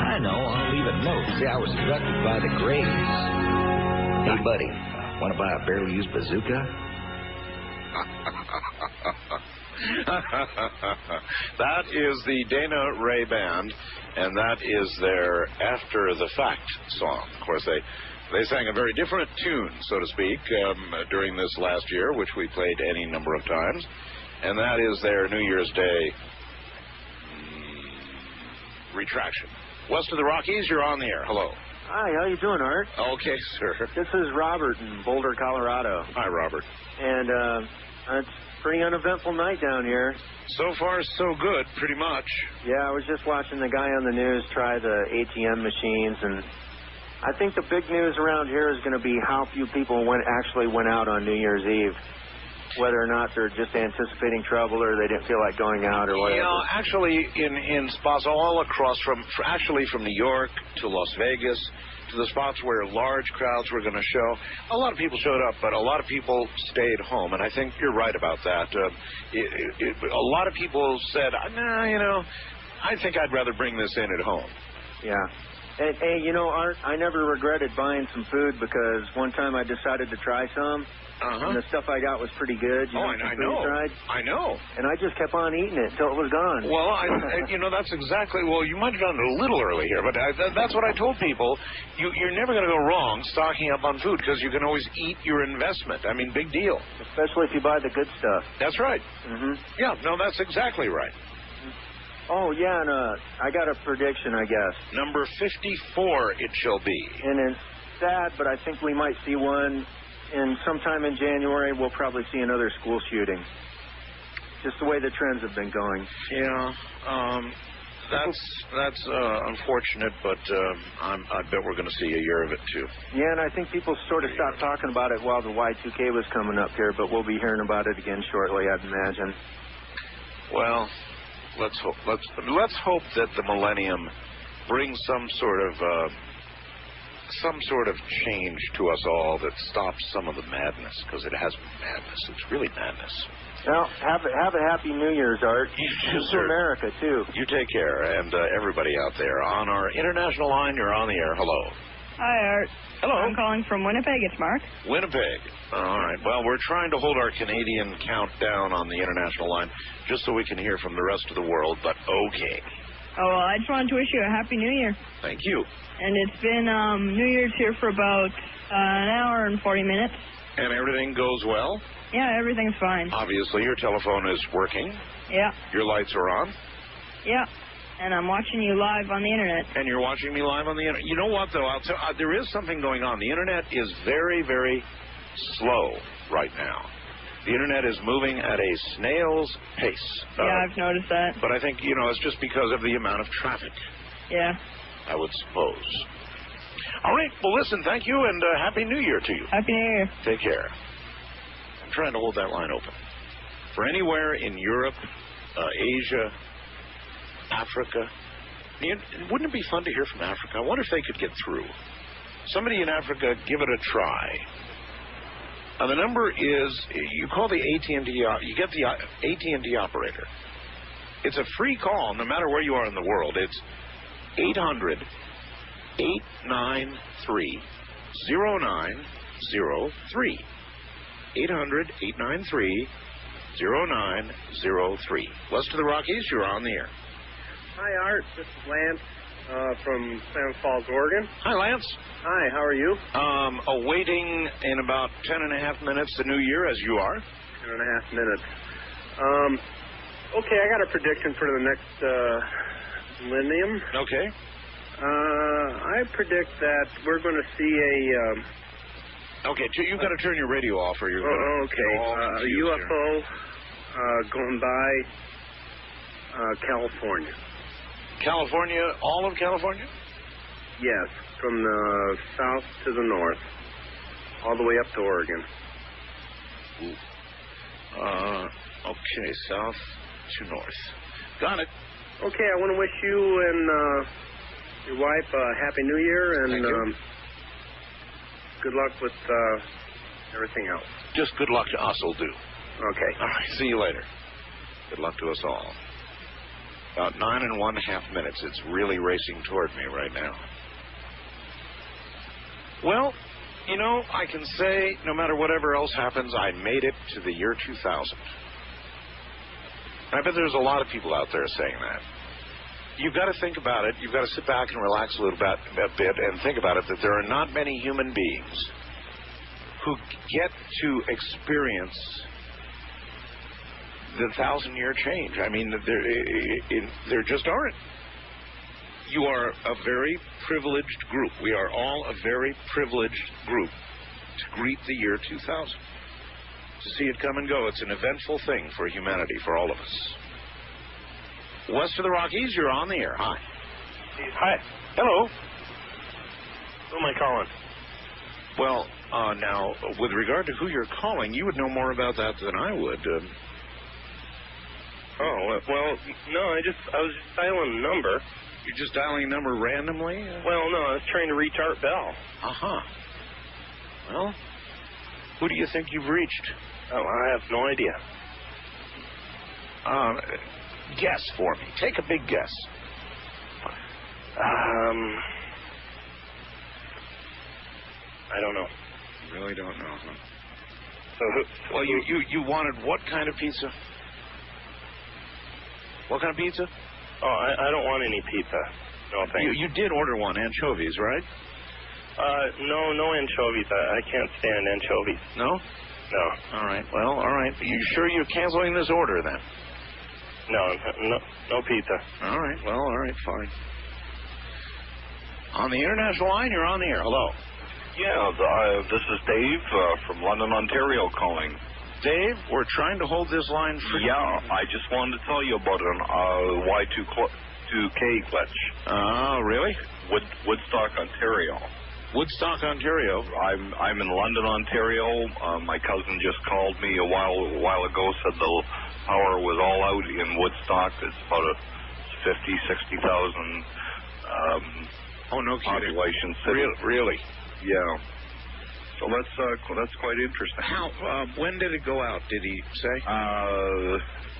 I know, I'll leave a note. See, I was abducted by the Grays. Hey, buddy, want to buy a barely used bazooka? That is the Dana Ray Band, and that is their After the Fact song. Of course, they sang a very different tune, so to speak, during this last year, which we played any number of times, and that is their New Year's Day retraction. West of the Rockies, you're on the air. Hello. Hi, how you doing, Art? Okay, sir. This is Robert in Boulder, Colorado. Hi, Robert. And it's a pretty uneventful night down here. So far, so good, pretty much. Yeah, I was just watching the guy on the news try the ATM machines, and I think the big news around here is going to be how few people actually went out on New Year's Eve. Whether or not they're just anticipating trouble or they didn't feel like going out or whatever. You know, actually, in spots all across from New York to Las Vegas to the spots where large crowds were going to show, a lot of people showed up, but a lot of people stayed home, and I think you're right about that. A lot of people said, nah, you know, I think I'd rather bring this in at home. Yeah. And you know, Art, I never regretted buying some food because one time I decided to try some. And the stuff I got was pretty good. I know. And I just kept on eating it until it was gone. Well, you know, that's exactly, well, you might have done it a little early here, but that's what I told people. You're never going to go wrong stocking up on food because you can always eat your investment. I mean, big deal. Especially if you buy the good stuff. That's right. Mm-hmm. Yeah, no, that's exactly right. Oh, yeah, and I got a prediction, I guess. Number 54 it shall be. And it's sad, but I think we might see one. And sometime in January, we'll probably see another school shooting. Just the way the trends have been going. Yeah, that's unfortunate, but I bet we're going to see a year of it, too. Yeah, and I think people sort of stopped talking about it while the Y2K was coming up here, but we'll be hearing about it again shortly, I'd imagine. Well, let's hope that the millennium brings some sort of change to us all that stops some of the madness, because it has been madness. It's really madness. Well, have a happy New Year's, Art. Yes, to sir. America, too. You take care, and everybody out there. On our international line, you're on the air. Hello. Hi, Art. Hello. I'm calling from Winnipeg. It's Mark. Winnipeg. All right. Well, we're trying to hold our Canadian count down on the international line just so we can hear from the rest of the world, but okay. Oh, well, I just wanted to wish you a Happy New Year. Thank you. And it's been New Year's here for about an hour and 40 minutes. And everything goes well? Yeah, everything's fine. Obviously, your telephone is working. Yeah, Your lights are on. yeah. And I'm watching you live on the internet. And you're watching me live on the internet. You know what, though? I'll tell there is something going on. The internet is very, very slow right now. The internet is moving at a snail's pace. Yeah, I've noticed that. But I think, it's just because of the amount of traffic, Yeah. I would suppose. All right. Well, listen, thank you, and Happy New Year to you. Happy New Year. Take care. I'm trying to hold that line open. For anywhere in Europe, Asia, Africa. Wouldn't it be fun to hear from Africa? I wonder if they could get through. Somebody in Africa, give it a try. The number is, you call the AT&T, you get the AT&T operator. It's a free call no matter where you are in the world. It's 800-893-0903. 800-893-0903. West of the Rockies, you're on the air. Hi, Art. This is Lance from San Falls, Oregon. Hi, Lance. Hi, how are you? Awaiting in about 10.5 minutes the new year, as you are. 10.5 minutes. Okay, I got a prediction for the next millennium. Okay. I predict that we're going to see a... Okay, you've got to turn your radio off or you're going to... Okay, a UFO going by California. California, all of California? Yes, from the south to the north, all the way up to Oregon. Okay, south to north. Got it. Okay, I want to wish you and your wife a Happy New Year, and good luck with everything else. Just good luck to us will do. Okay. All right, see you later. Good luck to us all. About 9.5 minutes. It's really racing toward me right now. Well, I can say no matter whatever else happens, I made it to the year 2000. I bet there's a lot of people out there saying that. You've got to think about it. You've got to sit back and relax a little bit and think about it, that there are not many human beings who get to experience the 1,000-year change. I mean, there just aren't. You are a very privileged group. We are all a very privileged group to greet the year 2000. To see it come and go, it's an eventful thing for humanity, for all of us. West of the Rockies, you're on the air. Hi. Hi. Hello. Who am I calling? Well, now, with regard to who you're calling, you would know more about that than I would. Well, no, I was just dialing a number. You're just dialing a number randomly? Well, no, I was trying to reach Art Bell. Uh-huh. Well, who do you think you've reached? Oh, I have no idea. Guess for me. Take a big guess. I don't know. You really don't know, huh? So well, you wanted what kind of pizza? What kind of pizza? Oh, I don't want any pizza. No, thanks. You did order one, anchovies, right? No anchovies. I can't stand anchovies. No? No. All right. Well, all right. Are you sure you're canceling this order then? No pizza. All right. Well, all right. Fine. On the international line, you're on the air. Hello. Yeah, this is Dave from London, Ontario calling. Dave, we're trying to hold this line for... Yeah, I just wanted to tell you about an Y2K glitch. Oh, really? Woodstock, Ontario. Woodstock, Ontario. I'm in London, Ontario. My cousin just called me a while ago, said the power was all out in Woodstock. It's about a 50,000-60,000 oh, no kidding. population city. Really? Yeah. So that's quite interesting. How? When did it go out? Did he say?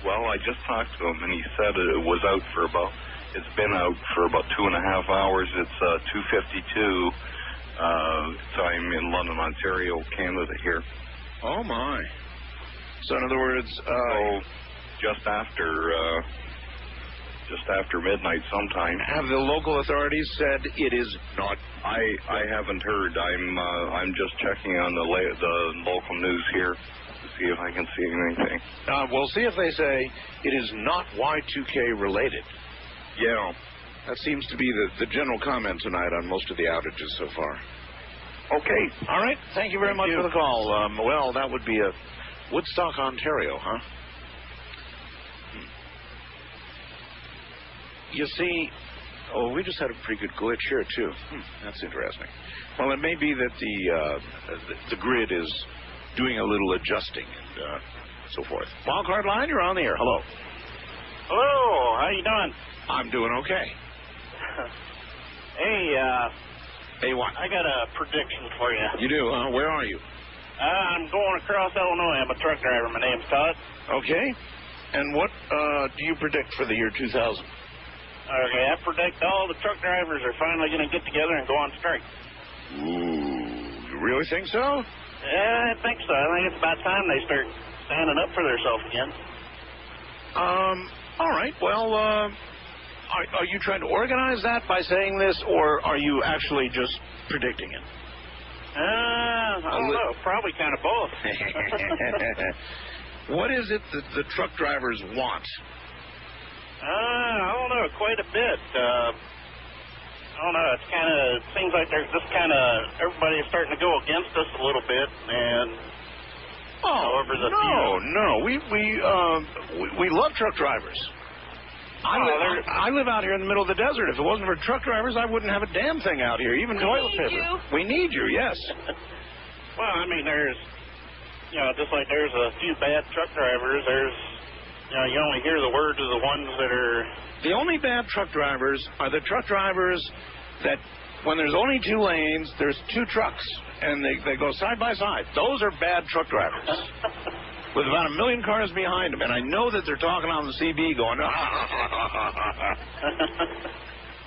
Well, I just talked to him, and he said it was out for about. It's been out for about 2.5 hours. It's 2:52 time in London, Ontario, Canada. Here. Oh my! So in other words, so just after midnight sometime. Have the local authorities said it is not? I haven't heard. I'm just checking on the local news here to see if I can see anything. We'll see if they say it is not Y2K related. Yeah. That seems to be the general comment tonight on most of the outages so far. Okay. All right. Thank you very much for the call. Well, that would be a Woodstock, Ontario, huh? You see, we just had a pretty good glitch here, too. That's interesting. Well, it may be that the grid is doing a little adjusting and so forth. Wildcard line, you're on the air. Hello. Hello. How you doing? I'm doing okay. Hey, what? I got a prediction for you. You do, huh? Where are you? I'm going across Illinois. I'm a truck driver. My name's Todd. Okay. And what do you predict for the year 2000? Okay, I predict all the truck drivers are finally going to get together and go on strike. Ooh, you really think so? Yeah, I think so. I think it's about time they start standing up for themselves again. All right. Well, are you trying to organize that by saying this, or are you actually just predicting it? I don't know. Probably kind of both. What is it that the truck drivers want? I don't know. Quite a bit. I don't know. It seems like they're just everybody is starting to go against us a little bit, and over the we love truck drivers. I live out here in the middle of the desert. If it wasn't for truck drivers, I wouldn't have a damn thing out here, even toilet paper. We need you, yes. Well, I mean, there's, just like there's a few bad truck drivers, there's, you only hear the words of the ones that are... The only bad truck drivers are the truck drivers that, when there's only 2 lanes, there's 2 trucks, and they go side by side. Those are bad truck drivers. With about 1 million cars behind them, and I know that they're talking on the CB going,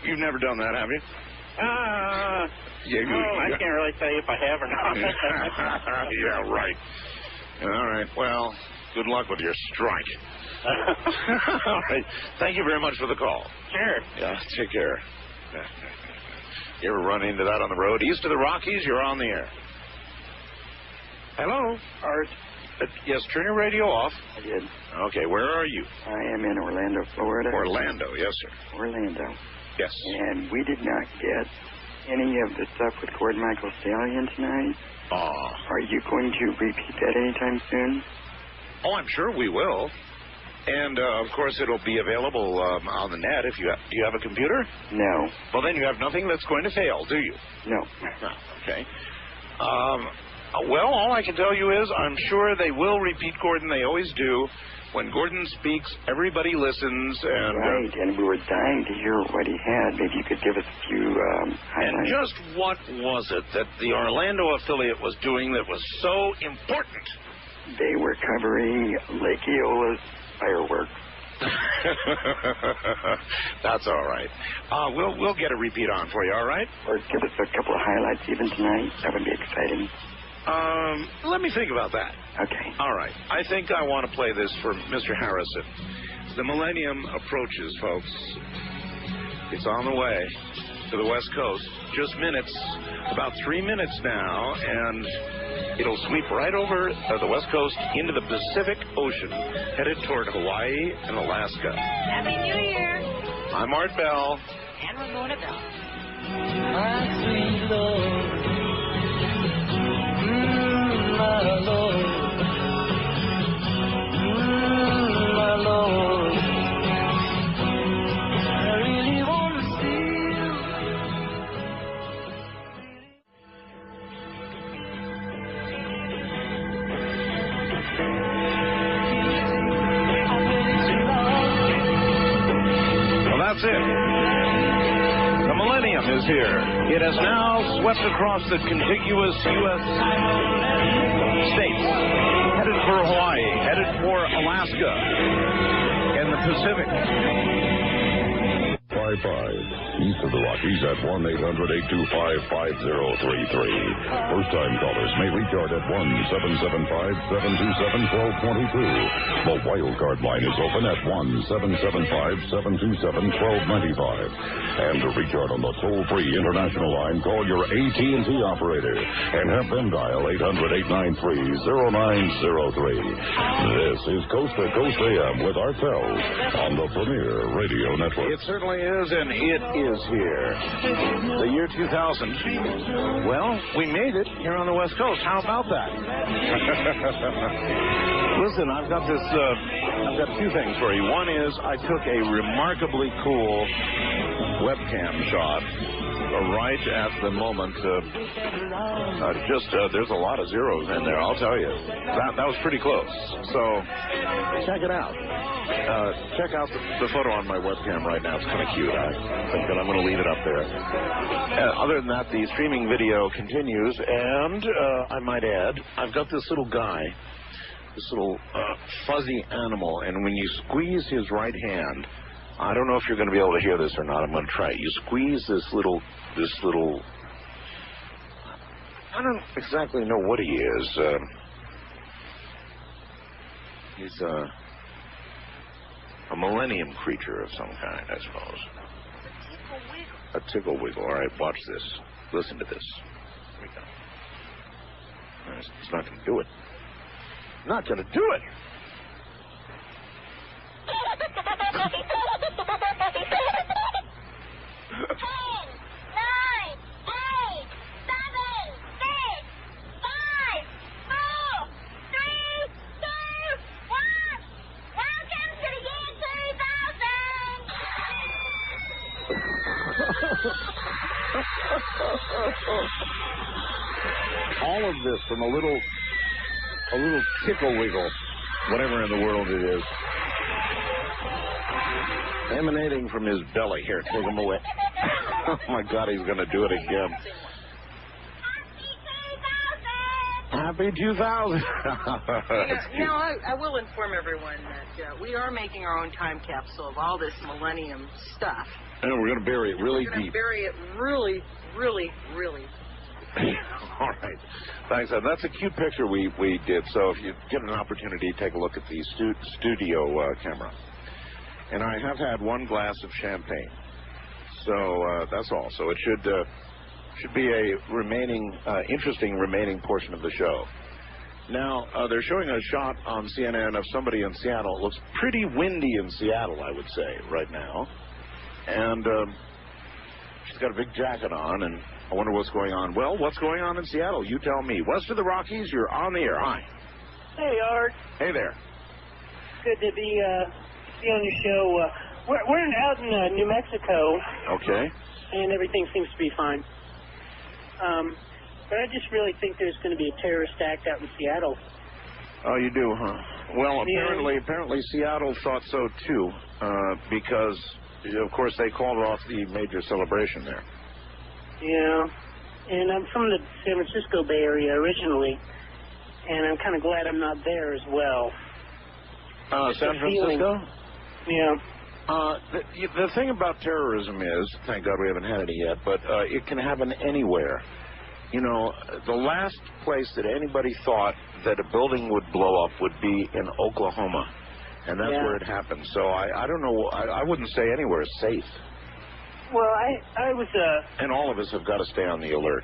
You've never done that, have you? I can't really tell you if I have or not. Yeah, right. All right. Well, good luck with your strike. All right. Thank you very much for the call. Sure. Yeah, take care. You ever run into that on the road? East of the Rockies, you're on the air. Hello? Art. Yes, turn your radio off. I did. Okay, where are you? I am in Orlando, Florida. Orlando, yes, sir. Orlando. Yes. And we did not get any of the stuff with Gordon Michael Stallion tonight. Are you going to repeat that anytime soon? Oh, I'm sure we will. And, of course, it'll be available on the net if you have... Do you have a computer? No. Well, then you have nothing that's going to fail, do you? No. Okay. Well, all I can tell you is I'm sure they will repeat Gordon. They always do. When Gordon speaks, everybody listens. And, right, and we were dying to hear what he had. Maybe you could give us a few highlights. And just what was it that the Orlando affiliate was doing that was so important? They were covering Lake Eola's fireworks. That's all right. We'll get a repeat on for you, all right? Or give us a couple of highlights even tonight. That would be exciting. Let me think about that. Okay. All right. I think I want to play this for Mr. Harrison. The Millennium approaches, folks. It's on the way to the West Coast. Just minutes, about 3 minutes now, and it'll sweep right over the West Coast into the Pacific Ocean, headed toward Hawaii and Alaska. Happy New Year. I'm Art Bell. And Ramona Bell. My sweet Lord, my Lord, my Lord, I really want to see you. Well, that's it. The Millennium PM is here. It has now swept across the contiguous U.S. states, headed for Hawaii, headed for Alaska, and the Pacific. East of the Rockies at 1-800-825-5033. First-time callers may recharge at 1-775-727-1222. The wild card line is open at 1-775-727-1295. And to recharge on the toll-free international line, call your AT&T operator and have them dial 800-893-0903. This is Coast to Coast AM with Artel on the Premier Radio Network. It certainly is, and it is here. The year 2000. Well, we made it here on the West Coast. How about that? Listen, I've got this. I've got two things for you. One is I took a remarkably cool webcam shot right at the moment. There's a lot of zeros in there, I'll tell you. That was pretty close. So check it out. Check out the photo on my webcam right now. It's kind of cute. I think that I'm going to leave it up there. Other than that, the streaming video continues, and I might add, I've got this little guy, this little fuzzy animal, and when you squeeze his right hand, I don't know if you're going to be able to hear this or not. I'm going to try it. You squeeze this little. I don't exactly know what he is. He's a millennium creature of some kind, I suppose. A tickle wiggle. All right, watch this. Listen to this. Here we go. It's not going to do it. Not going to do it. All of this from a little tickle wiggle, whatever in the world it is, emanating from his belly. Here, take him away. Oh my God, he's going to do it again. Happy 2000. I will inform everyone that we are making our own time capsule of all this millennium stuff. And we're going to bury it really deep. We're going to bury it really, really, really. All right. Thanks. That's a cute picture we did. So if you get an opportunity, take a look at the studio camera. And I have had one glass of champagne. So that's all. So it should be a interesting remaining portion of the show. Now, they're showing a shot on CNN of somebody in Seattle. It looks pretty windy in Seattle, I would say, right now. And she's got a big jacket on, and I wonder what's going on. Well, what's going on in Seattle? You tell me. West of the Rockies, you're on the air. Hi. Hey, Art. Hey there. Good to be on your show. We're out in New Mexico. Okay. And everything seems to be fine. But I just really think there's going to be a terrorist act out in Seattle. Oh, you do, huh? Well, apparently Seattle thought so too, because of course they called off the major celebration there. Yeah, and I'm from the San Francisco Bay Area originally, and I'm kind of glad I'm not there as well. San Francisco? Yeah. The thing about terrorism is, thank God we haven't had any yet, but it can happen anywhere. You know, the last place that anybody thought that a building would blow up would be in Oklahoma, and that's where it happened. So I don't know. I wouldn't say anywhere is safe. Well, I was... And all of us have got to stay on the alert.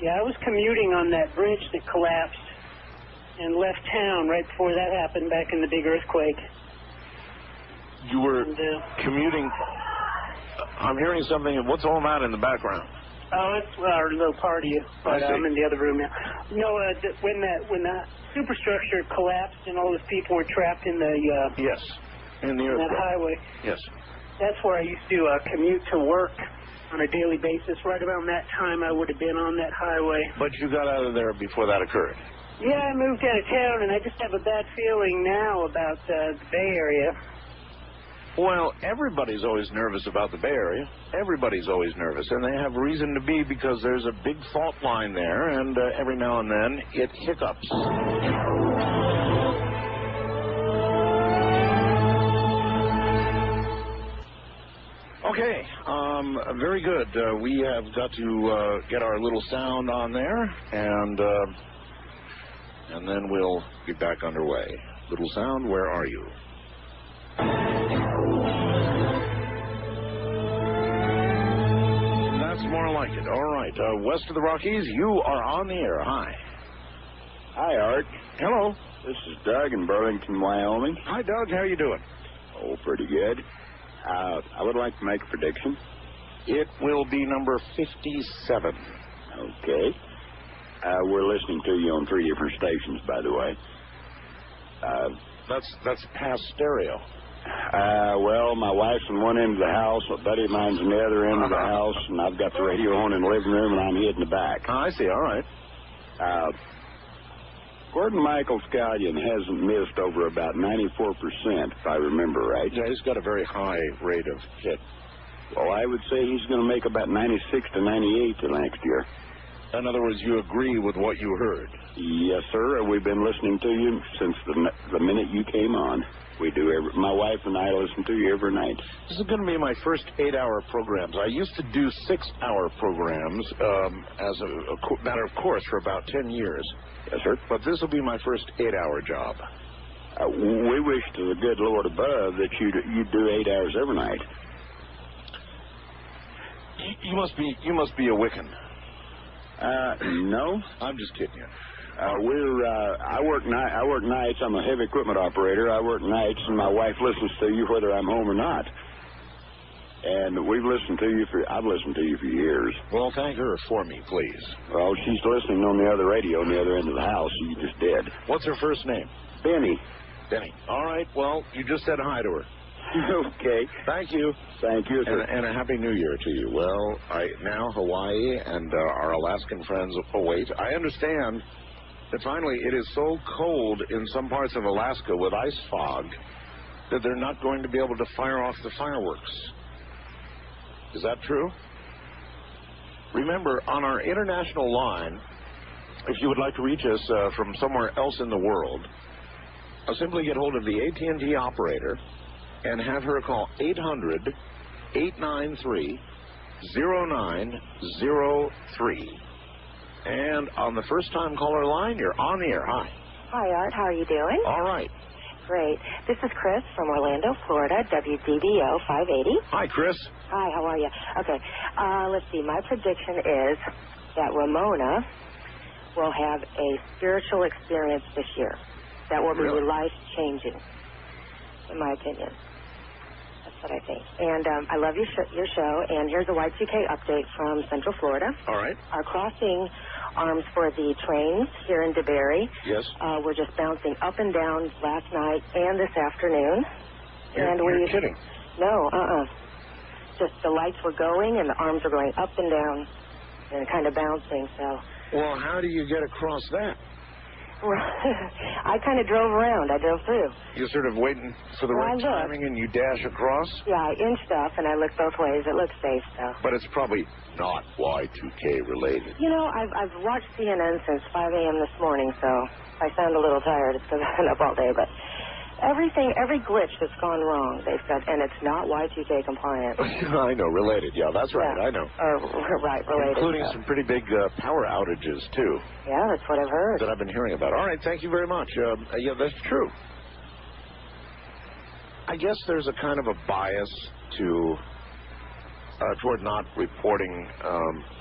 Yeah, I was commuting on that bridge that collapsed and left town right before that happened back in the big earthquake. You were commuting... I'm hearing something. What's all that in the background? Oh, it's our little party, but I'm in the other room now. You know, when the superstructure collapsed and all those people were trapped in the... yes, in the earthquake. That highway. Yes. That's where I used to commute to work on a daily basis. Right around that time, I would have been on that highway. But you got out of there before that occurred. Yeah, I moved out of town, and I just have a bad feeling now about the Bay Area. Well, everybody's always nervous about the Bay Area. Everybody's always nervous, and they have reason to be because there's a big fault line there, and every now and then it hiccups. Okay, very good. We have got to get our little sound on there, and then we'll be back underway. Little sound, where are you? That's more like it. All right. West of the Rockies, you are on the air. Hi. Hi, Art. Hello. This is Doug in Burlington, Wyoming. Hi, Doug. How you doing? Oh, pretty good. I would like to make a prediction. It will be number 57. Okay. We're listening to you on 3 different stations, by the way. That's past stereo. Well, my wife's in one end of the house, a buddy of mine's in the other end of the house, and I've got the radio on in the living room, and I'm here in the back. I see. All right. Gordon Michael Scallion hasn't missed over about 94%, if I remember right. Yeah, he's got a very high rate of hit. Well, I would say he's going to make about 96 to 98 the next year. In other words, you agree with what you heard? Yes, sir. We've been listening to you since the minute you came on. We do. My wife and I listen to you every night. This is going to be my first 8-hour programs. I used to do 6-hour programs as a matter of course for about 10 years. Yes, sir. But this will be my first 8-hour job. We wish to the good Lord above that you do 8 hours every night. You must be a Wiccan. No. I'm just kidding you. I work nights. I'm a heavy equipment operator. I work nights, and my wife listens to you whether I'm home or not. And I've listened to you for years. Well, thank her for me, please. Well, she's listening on the other radio on the other end of the house. You just did. What's her first name? Benny. Benny. All right. Well, you just said hi to her. Okay. Thank you. Thank you, sir. And a Happy New Year to you. Well, now Hawaii and our Alaskan friends await. I understand that finally it is so cold in some parts of Alaska with ice fog that they're not going to be able to fire off the fireworks. Is that true? Remember, on our international line, if you would like to reach us from somewhere else in the world, simply get hold of the AT&T operator and have her call 800-893-0903. And on the first-time caller line, you're on the air. Hi. Hi, Art. How are you doing? All right. Great. This is Chris from Orlando, Florida, WDBO 580. Hi, Chris. Hi, how are you? Okay. Let's see. My prediction is that Ramona will have a spiritual experience this year that will be life-changing, in my opinion. That's what I think. And I love your show. And here's a Y2K update from Central Florida. All right. Our crossing arms for the trains here in DeBerry. Yes. We're just bouncing up and down last night and this afternoon. You're kidding. No, Just the lights were going and the arms were going up and down and kind of bouncing. So. Well, how do you get across that? I kind of drove around. I drove through. You're sort of waiting for the right timing and you dash across? Yeah, I inched up and I looked both ways. It looked safe, so. But it's probably not Y2K related. You know, I've watched CNN since 5 a.m. this morning, so I sound a little tired. It's because I've been up all day, but every glitch that's gone wrong, they've said, and it's not Y2K compliant. I know, related. Yeah, that's right. Yeah. I know. Right, related. Including some pretty big power outages, too. Yeah, that's what I've heard. That I've been hearing about. All right, thank you very much. Yeah, that's true. I guess there's a kind of a bias toward not reporting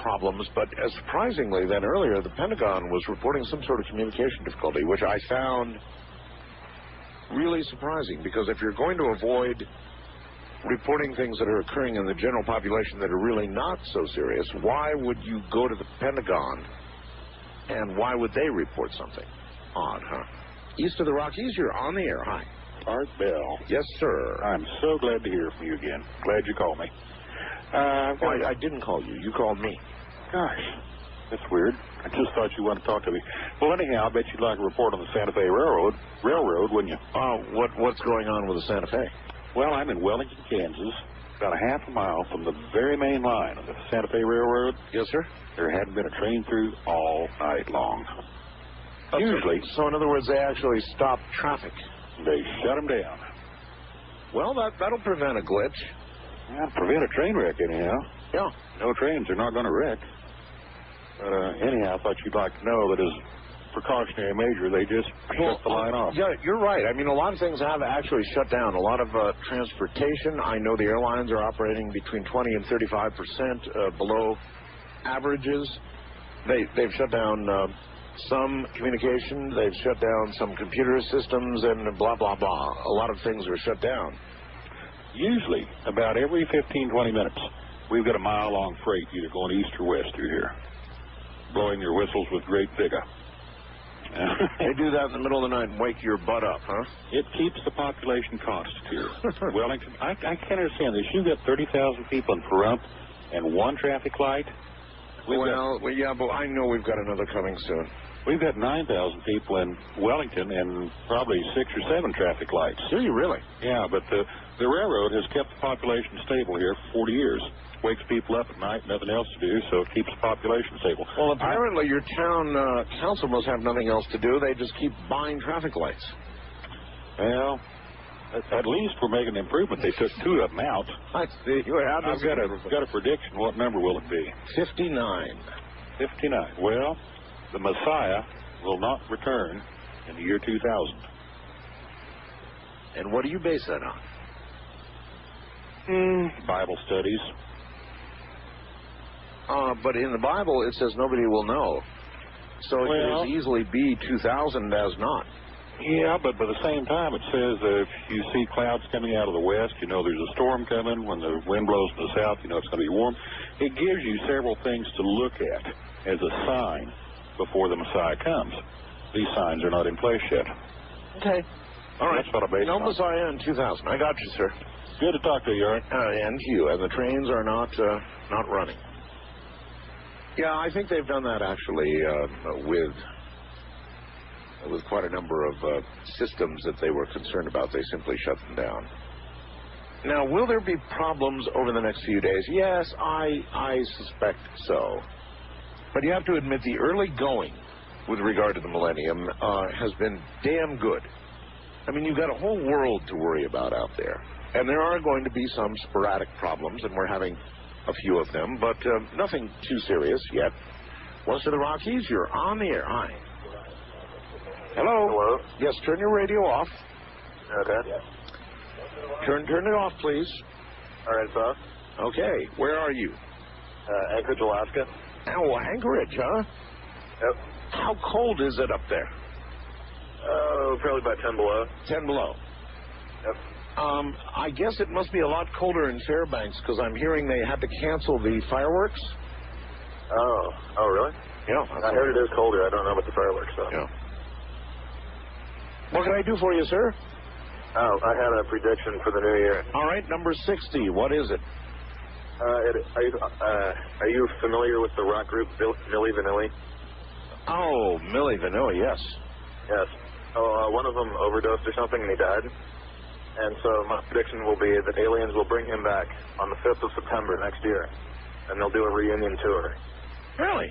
problems, but surprisingly, then earlier, the Pentagon was reporting some sort of communication difficulty, which I found really surprising, because if you're going to avoid reporting things that are occurring in the general population that are really not so serious, why would you go to the Pentagon and why would they report something? Odd, huh? East of the Rockies, you're on the air. Hi. Art Bell. Yes, sir. I'm so glad to hear from you again. Glad you called me. I didn't call you. You called me. Gosh, that's weird. I just thought you wanted to talk to me. Well, anyhow, I bet you'd like a report on the Santa Fe Railroad, wouldn't you? What's going on with the Santa Fe? Well, I'm in Wellington, Kansas, about a half a mile from the very main line of the Santa Fe Railroad. Yes, sir. There hadn't been a train through all night long. Usually. So in other words, they actually stop traffic. They shut them down. Well, that'll prevent a glitch. Yeah, prevent a train wreck, anyhow. Yeah. No trains are not going to wreck. But anyhow, I thought you'd like to know that as precautionary measure, they just shut the line off. Yeah, you're right. I mean, a lot of things have actually shut down. A lot of transportation. I know the airlines are operating between 20 and 35% below averages. They've shut down some communication. They've shut down some computer systems and blah, blah, blah. A lot of things are shut down. Usually, about every 15, 20 minutes, we've got a mile-long freight either going east or west through here, blowing their whistles with great vigor. They do that in the middle of the night and wake your butt up, huh? It keeps the population constant here. Wellington, I can't understand this. You've got 30,000 people in Pahrump and one traffic light. Yeah, but I know we've got another coming soon. We've got 9,000 people in Wellington and probably 6 or 7 traffic lights. Do you really? Yeah, but the railroad has kept the population stable here for 40 years. Wakes people up at night, nothing else to do, so it keeps the population stable. Well, apparently your town council must have nothing else to do. They just keep buying traffic lights. Well, at least we're making an improvement. They took 2 of them out. I see. I've got a prediction. What number will it be? 59. 59. Well, the Messiah will not return in the year 2000. And what do you base that on? Bible studies. But in the Bible, it says nobody will know. So it could as easily be 2000 as not. Yeah, but by the same time, it says if you see clouds coming out of the west, you know there's a storm coming. When the wind blows from the south, you know it's going to be warm. It gives you several things to look at as a sign before the Messiah comes. These signs are not in place yet. Okay. All right. That's what I base No on. Messiah in 2000. I got you, sir. Good to talk to you, Art. And you. And the trains are not running. Yeah, I think they've done that actually with quite a number of systems that they were concerned about. They simply shut them down. Now, will there be problems over the next few days? Yes, I suspect so. But you have to admit the early going with regard to the Millennium has been damn good. I mean, you've got a whole world to worry about out there. And there are going to be some sporadic problems, and we're having a few of them, but nothing too serious yet. West of the Rockies, you're on the air. Hi. Hello? Hello? Yes, turn your radio off. Okay. Turn it off, please. All right, sir. Okay, where are you? Anchorage, Alaska. Oh, Anchorage, huh? Yep. How cold is it up there? Oh, probably about 10 below. 10 below. Yep. I guess it must be a lot colder in Fairbanks because I'm hearing they had to cancel the fireworks. Oh, really? Yeah. I heard it is colder. I don't know about the fireworks, though. Yeah. What can I do for you, sir? Oh, I had a prediction for the new year. All right, number 60. What is it? Are you familiar with the rock group Milli Vanilli? Oh, Milli Vanilli, yes. Yes. Oh, one of them overdosed or something and he died. And so my prediction will be that aliens will bring him back on the 5th of September next year. And they'll do a reunion tour. Really?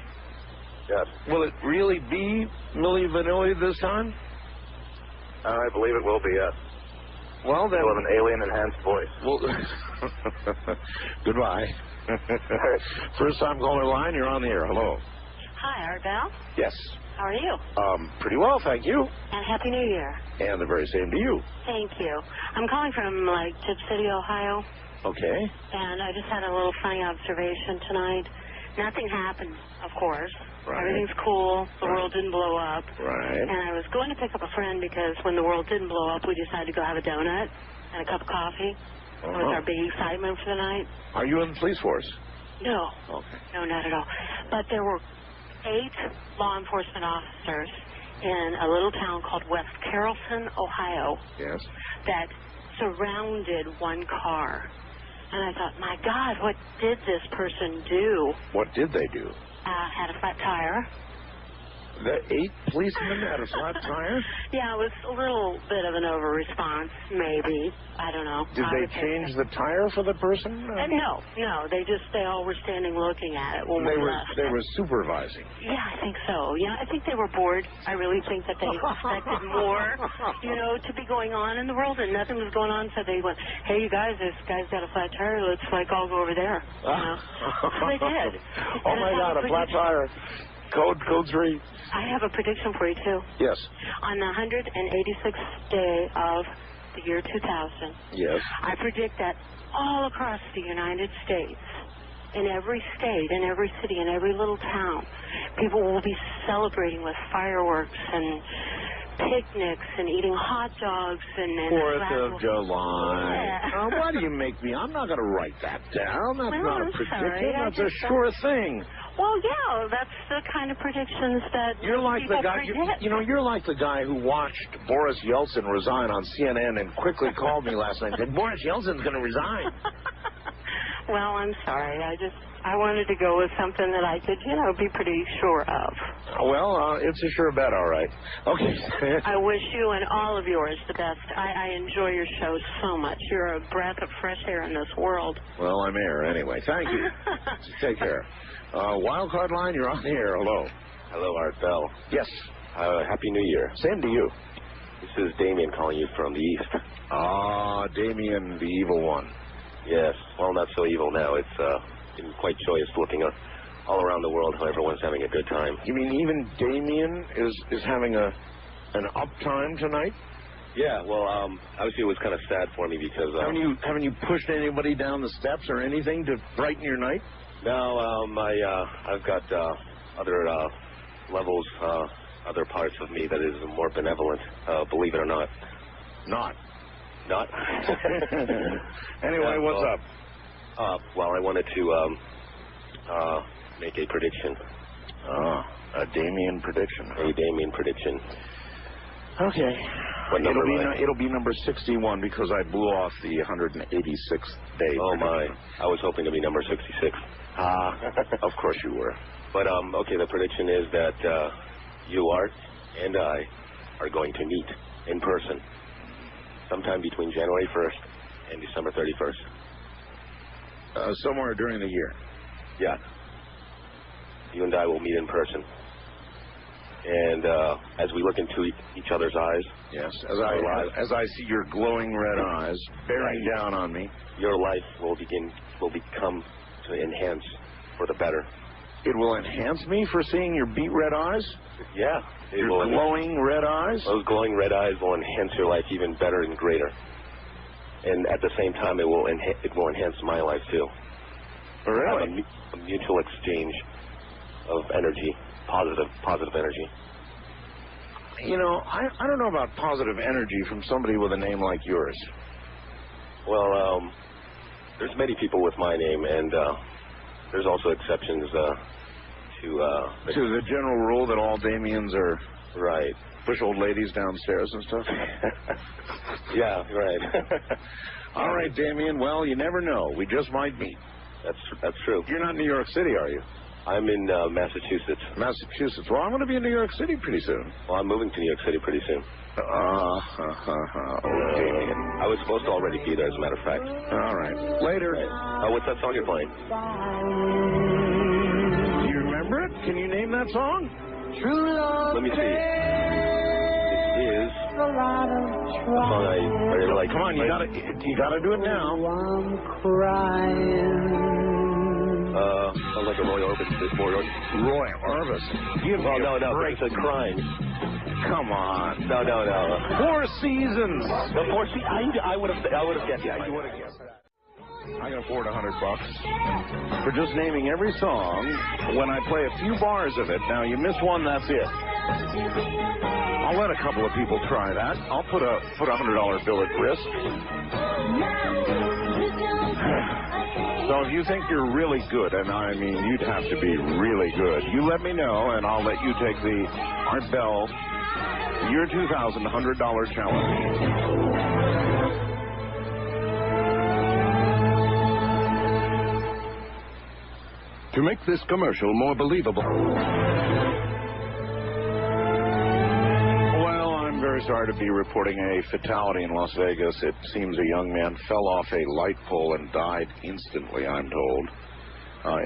Yes. Will it really be Milli Vanilli this time? I believe it will be, yes. Well, then... He'll have an alien-enhanced voice. Well, goodbye. First time caller line, you're on the air. Hello. Hi, Art Bell. Yes. How are you? Pretty well, thank you. And Happy New Year. And the very same to you. Thank you. I'm calling from, Tip City, Ohio. Okay. And I just had a little funny observation tonight. Nothing happened, of course. Right. Everything's cool. The world didn't blow up. Right. And I was going to pick up a friend because when the world didn't blow up, we decided to go have a donut and a cup of coffee. That was our big excitement for the night. Are you in the police force? No. Okay. No, not at all. But there were 8 law enforcement officers in a little town called West Carrollton, Ohio. Yes. That surrounded one car. And I thought, my God, what did this person do? What did they do? Had a flat tire. The 8 policemen at a flat tire? Yeah, it was a little bit of an over-response, maybe. I don't know. Did they change the tire for the person? No. They all were standing looking at it when we left. They were supervising. Yeah, I think so. Yeah, I think they were bored. I really think that they expected more, to be going on in the world, and nothing was going on, so they went, hey, you guys, this guy's got a flat tire. Let's, all go over there. So they did. Oh, my God, a flat tire. Code 3. I have a prediction for you, too. Yes. On the 186th day of the year 2000, yes, I predict that all across the United States, in every state, in every city, in every little town, people will be celebrating with fireworks and picnics and eating hot dogs and 4th of July. Yeah. Why do you make me? I'm not going to write that down. That's Well, not a I'm prediction. sorry. That's a sure thing. Well, yeah, that's the kind of predictions that You're like people the guy. predict. You're like the guy who watched Boris Yeltsin resign on CNN and quickly called me last night and said, Boris Yeltsin's going to resign. Well, I'm sorry. I wanted to go with something that I could, be pretty sure of. Well, it's a sure bet, all right. Okay. I wish you and all of yours the best. I enjoy your show so much. You're a breath of fresh air in this world. Well, I'm air anyway. Thank you. Take care. Wildcard line, you're on the air. Hello. Hello, Art Bell. Yes. Happy New Year. Same to you. This is Damien calling you from the East. Ah, Damien, the evil one. Yes. Well, not so evil now. It's been quite joyous looking all around the world how everyone's having a good time. You mean even Damien is having an uptime tonight? Yeah. Well, obviously it was kind of sad for me because haven't you pushed anybody down the steps or anything to brighten your night? No. I've got other levels, other parts of me that is more benevolent. Believe it or not. Not. Anyway, what's up? Well, I wanted to make a prediction. A Damien prediction. A Damien prediction. Okay. What number? It'll be number 61 because I blew off the 186th day. Oh, my. I was hoping to be number 66. Of course you were. But, okay, the prediction is that you, Art, and I are going to meet in person sometime between January 1st and December 31st. Somewhere during the year. Yeah. You and I will meet in person. And as we look into each other's eyes. Yes. As I see your glowing red eyes bearing down on me. Your life will become to enhance for the better. It will enhance me for seeing your beet red eyes? Yeah. Your glowing red eyes? Those glowing red eyes will enhance your life even better and greater. And at the same time, it will enhance my life, too. Really? Have a mutual exchange of energy, positive energy. I don't know about positive energy from somebody with a name like yours. Well, there's many people with my name, and there's also exceptions to the general rule that all Damiens are right. Push old ladies downstairs and stuff. Yeah, right. All right, Damien. Well, you never know. We just might meet. That's true. You're not in New York City, are you? I'm in Massachusetts. Massachusetts. Well, I'm going to be in New York City pretty soon. Well, I'm moving to New York City pretty soon. Damien. I was supposed to already be there, as a matter of fact. All right. Later. What's that song you're playing? Do you remember it? Can you name that song? True love. Let me see. It is a song I really like. Come on, you gotta do it now. Sounds like a Roy Orbison. Roy Orbison. No, it's a crime. Come on. No. Four Seasons. The Four Seasons. I would have guessed. Yeah, you would have guessed that. I can afford $100 for just naming every song when I play a few bars of it. Now, you miss one, that's it. I'll let a couple of people try that. I'll put a $100 bill at risk. So if you think you're really good, and I mean you'd have to be really good, you let me know, and I'll let you take the Art Bell Year 2000 $100 challenge. To make this commercial more believable, very sorry to be reporting a fatality in Las Vegas. It seems a young man fell off a light pole and died instantly, I'm told,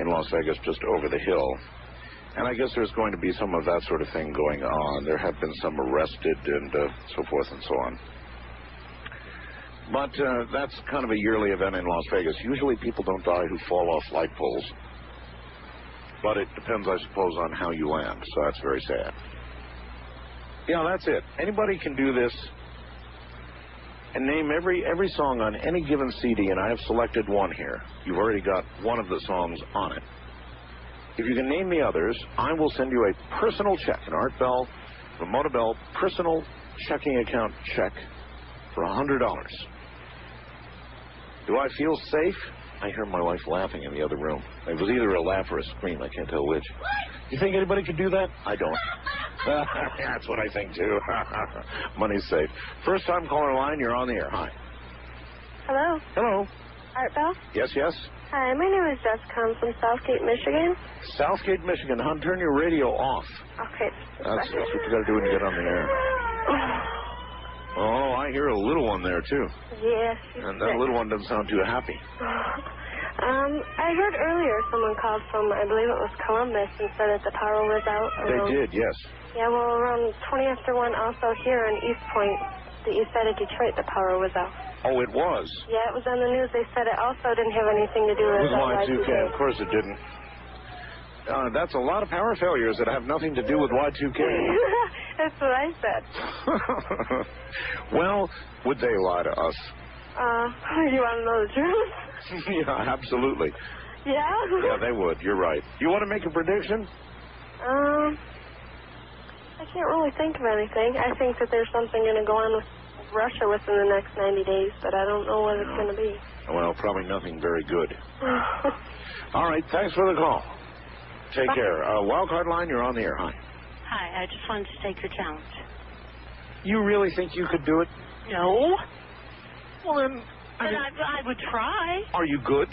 in Las Vegas, just over the hill. And I guess there's going to be some of that sort of thing going on. There have been some arrested and so forth and so on. But that's kind of a yearly event in Las Vegas. Usually people don't die who fall off light poles. But it depends, I suppose, on how you land. So that's very sad. Yeah, that's it. Anybody can do this and name every song on any given CD, and I have selected one here. You've already got one of the songs on it. If you can name the others, I will send you a personal check, an Art Bell, Ramona Bell personal checking account check for $100. Do I feel safe? I hear my wife laughing in the other room. It was either a laugh or a scream. I can't tell which. You think anybody could do that? I don't. That's what I think, too. Money's safe. First time caller line, you're on the air. Hi. Hello. Hello. Art Bell? Yes, yes. Hi, my name is Jessica. I'm from Southgate, Michigan. Southgate, Michigan. Hon, turn your radio off. Okay. That's what you got to do when you get on the air. Oh, I hear a little one there, too. Yes. And that little one doesn't sound too happy. I heard earlier someone called from, I believe it was Columbus, and said that the power was out. They did, yes. Yeah, well, around 20 after 1 also here on East Point, the east side of Detroit, the power was out. Oh, it was? Yeah, it was on the news. They said it also didn't have anything to do with Y2K. Of course it didn't. That's a lot of power failures that have nothing to do with Y2K. That's what I said. Well, would they lie to us? You want to know the truth? Yeah, absolutely. Yeah? Yeah, they would. You're right. You want to make a prediction? I can't really think of anything. I think that there's something going to go on with Russia within the next 90 days, but I don't know what it's going to be. Well, probably nothing very good. All right, thanks for the call. Take care. Wildcard line, you're on the air. Hi. Hi, I just wanted to take your challenge. You really think you could do it? No. Well, then... I would try. Are you good?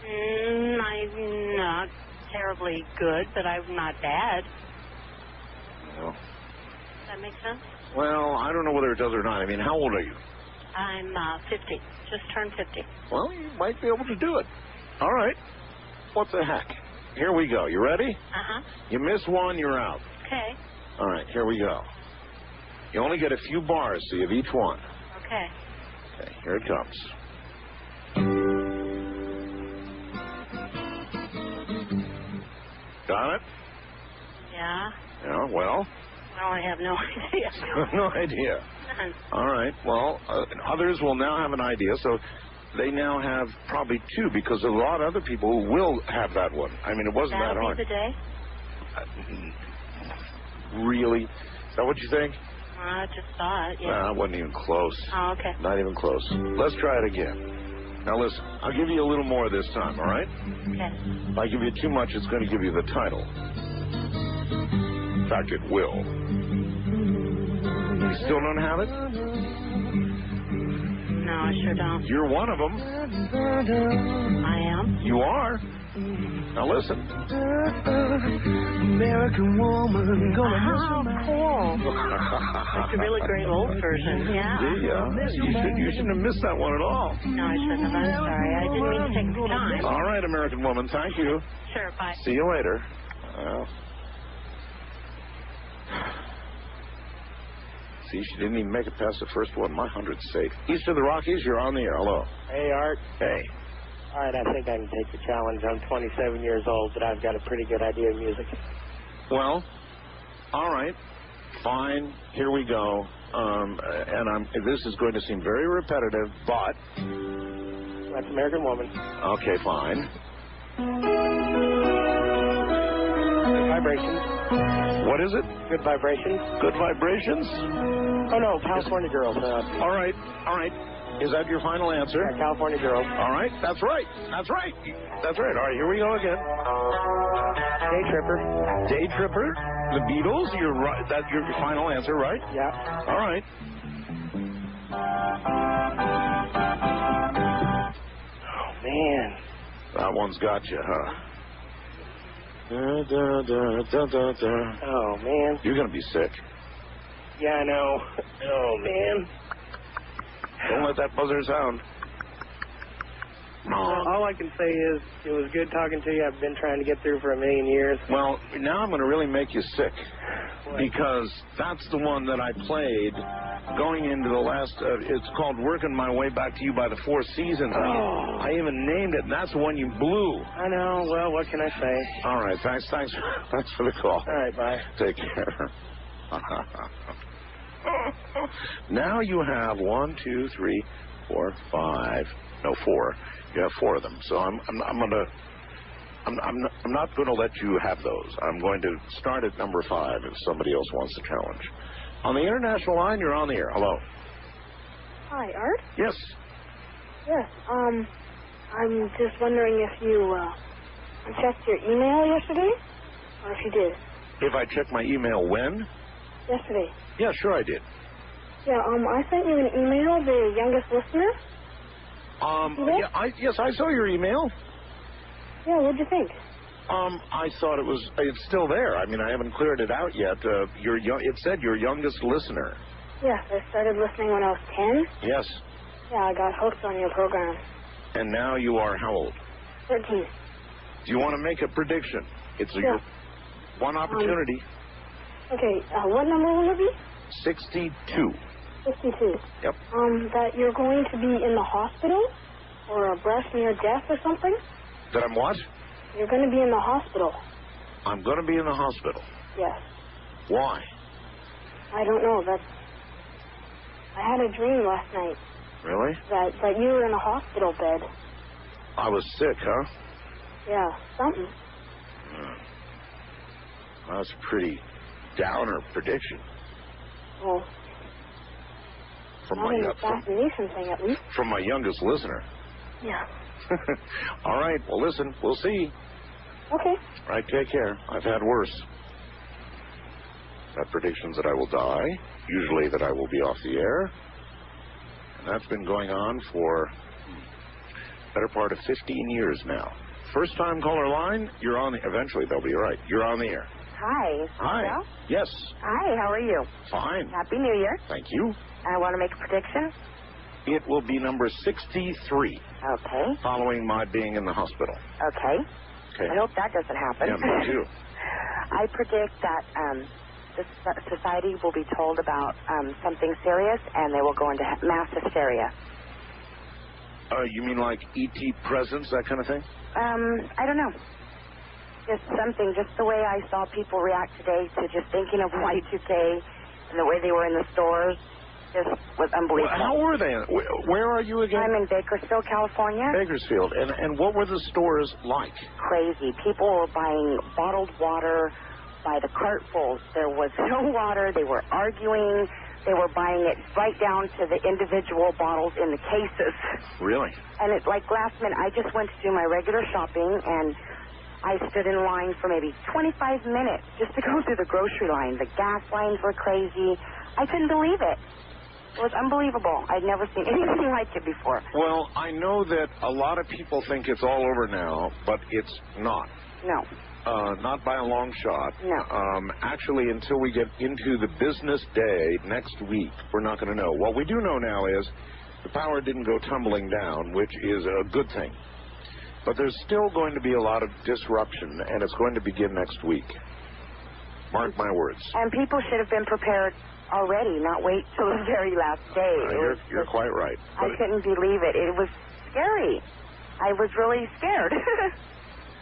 I'm not terribly good, but I'm not bad. Well... Does that make sense? Well, I don't know whether it does or not. I mean, how old are you? I'm 50. Just turned 50. Well, you might be able to do it. All right. What the heck? Here we go. You ready? Uh-huh. You miss one, you're out. Okay. All right, here we go. You only get a few bars, so you have each one. Okay. Okay, here it comes. Got it? Yeah. Yeah, well? Well, I have no idea. No idea. None. All right. Well, others will now have an idea, so they now have probably two, because a lot of other people will have that one. I mean, it wasn't that hard. That'll be the day? Really? Is that what you think? I just thought, yeah. Nah, I wasn't even close. Oh, okay. Not even close. Let's try it again. Now, listen, I'll give you a little more this time, all right? Okay. If I give you too much, it's going to give you the title. In fact, it will. You still don't have it? No, I sure don't. You're one of them. I am? You are. Now listen. American woman, oh, cool. That's a really great old version, yeah. Yeah. You shouldn't have missed that one at all. No, I shouldn't have. I'm sorry. I didn't mean to take the time. All right, American woman. Thank you. Sure, bye. See you later. See, she didn't even make it past the first one. My 100's safe. East of the Rockies, you're on the air. Hello. Hey, Art. Hey. All right, I think I can take the challenge. I'm 27 years old, but I've got a pretty good idea of music. Well, all right. Fine. Here we go. This is going to seem very repetitive, but... That's American Woman. Okay, fine. Good Vibrations. What is it? Good Vibrations. Good Vibrations? Oh, no, California Girls. All right. Is that your final answer? Yeah, California Girls. All right. That's right. All right, here we go again. Day Tripper. Day Tripper? The Beatles? You're right. That's your final answer, right? Yeah. All right. Oh, man. That one's got you, huh? Oh, man. You're going to be sick. Yeah, I know. Oh, man. Don't let that buzzer sound. All I can say is it was good talking to you. I've been trying to get through for a million years. Well, now I'm going to really make you sick. What? Because that's the one that I played going into the last, it's called Working My Way Back to You by the Four Seasons. Oh. I even named it, and that's the one you blew. I know. Well, what can I say? All right, thanks for the call. All right, bye. Take care. Now you have 1, 2, 3, 4, 5. No, 4. You have 4 of them. So I'm not going to let you have those. I'm going to start at number 5 if somebody else wants to challenge. On the international line, you're on the air. Hello. Hi, Art? Yes. Yes, I'm just wondering if you checked your email yesterday, or if you did. If I check my email when? Yesterday. Yeah, sure I did. Yeah, I sent you an email, the youngest listener. Yes, I saw your email. Yeah, what'd you think? I thought it's still there. I mean, I haven't cleared it out yet. It said your youngest listener. Yes, I started listening when I was 10. Yes. Yeah, I got hooked on your program. And now you are how old? 13. Do you want to make a prediction? It's your one opportunity. Okay, what number will it be? 62. 62. Yep. That you're going to be in the hospital or a breast near death or something? That I'm what? You're going to be in the hospital. I'm going to be in the hospital. Yes. Why? I don't know. I had a dream last night. Really? That you were in a hospital bed. I was sick, huh? Yeah, something. Well, that's a pretty downer prediction. Well, From not my an assassination thing, at least. from my youngest listener. Yeah. All right. Well, listen. We'll see. Okay. All right. Take care. I've had worse. I've had predictions that I will die. Usually that I will be off the air. And that's been going on for better part of 15 years now. First time caller line. You're on the. Eventually they'll be right. You're on the air. Hi. Hi. Hello? Yes. Hi, how are you? Fine. Happy New Year. Thank you. I want to make a prediction. It will be number 63. Okay. Following my being in the hospital. Okay. Okay. I hope that doesn't happen. Yeah, me too. I predict that the society will be told about something serious and they will go into mass hysteria. You mean like E.T. presence, that kind of thing? I don't know. Just something, just the way I saw people react today to just thinking of Y2K and the way they were in the stores just was unbelievable. Well, how were they? Where are you again? I'm in Bakersfield, California. Bakersfield. And what were the stores like? Crazy. People were buying bottled water by the cartfuls. There was no water. They were arguing. They were buying it right down to the individual bottles in the cases. Really? And it's like last minute, I just went to do my regular shopping, and I stood in line for maybe 25 minutes just to go through the grocery line. The gas lines were crazy. I couldn't believe it. It was unbelievable. I'd never seen anything like it before. Well, I know that a lot of people think it's all over now, but it's not. No. Not by a long shot. No. Actually, until we get into the business day next week, we're not going to know. What we do know now is the power didn't go tumbling down, which is a good thing. But there's still going to be a lot of disruption, and it's going to begin next week. Mark my words. And people should have been prepared already, not wait till the very last day. You're quite right. I couldn't believe it. It was scary. I was really scared.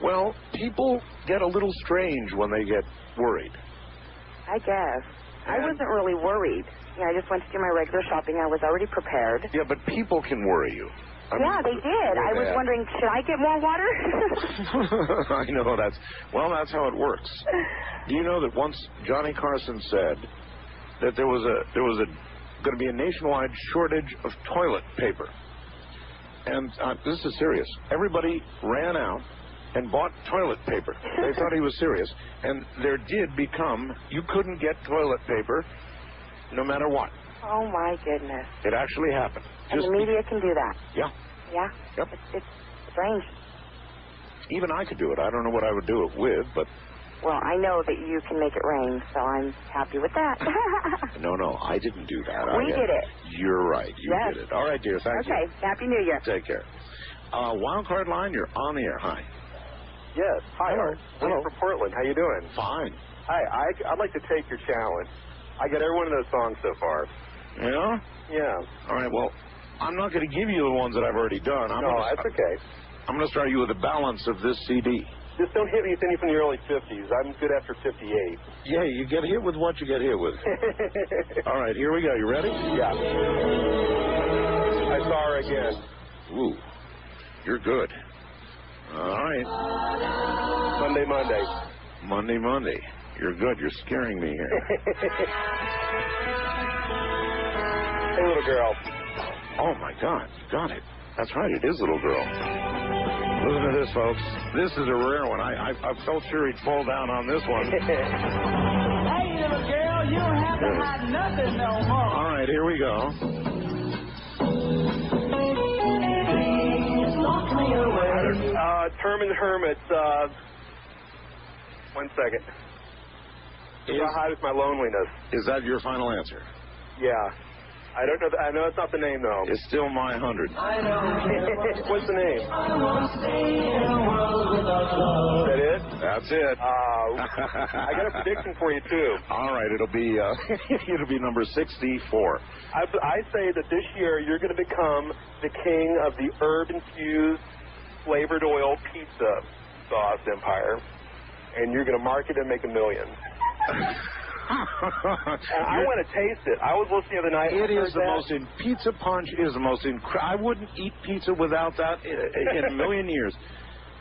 Well, people get a little strange when they get worried. I guess. I wasn't really worried. Yeah, I just went to do my regular shopping. I was already prepared. Yeah, but people can worry you. Yeah, they did. I was wondering, should I get more water? I know that's how it works. Do you know that once Johnny Carson said that there was going to be a nationwide shortage of toilet paper, and this is serious. Everybody ran out and bought toilet paper. They thought he was serious, and there did become you couldn't get toilet paper no matter what. Oh my goodness! It actually happened. And the media can do that. Yeah. Yeah. Yep. It's strange. Even I could do it. I don't know what I would do it with, but Well, I know that you can make it rain, so I'm happy with that. No, I didn't do that. We did it. You're right. You Yes. did it. All right, dear. Thank you. Okay, Happy New Year. Take care. Wild Card Line, you're on the air. Hi. Yes. Hi, Art. Hello. From Portland. How you doing? Fine. Hi. I'd like to take your challenge. I got every one of those songs so far. Yeah? Yeah. All right, well, I'm not going to give you the ones that I've already done. That's okay. I'm going to start you with the balance of this CD. Just don't hit me with anything from the early 50s. I'm good after 58. Yeah, you get hit with what you get hit with. All right, here we go. You ready? Yeah. I saw her again. Ooh, you're good. All right. Monday. You're good. You're scaring me here. Hey, little girl. Oh, my God. You got it. That's right. It is Little Girl. Listen to this, folks. This is a rare one. I felt sure he'd fall down on this one. Hey, little girl, you don't have to hide nothing no more. All right, here we go. Herman Hermits. 1 second. How high is my loneliness? Is that your final answer? Yeah. I don't know. I know it's not the name, though. It's still My 100. What's the name? Is that it? That's it. I got a prediction for you, too. All right, it'll be number 64. I say that this year you're going to become the king of the herb-infused flavored oil pizza sauce empire, and you're going to market and make $1 million. I want to taste it. I was listening the other night. Pizza Punch is the most I wouldn't eat pizza without that in a million years.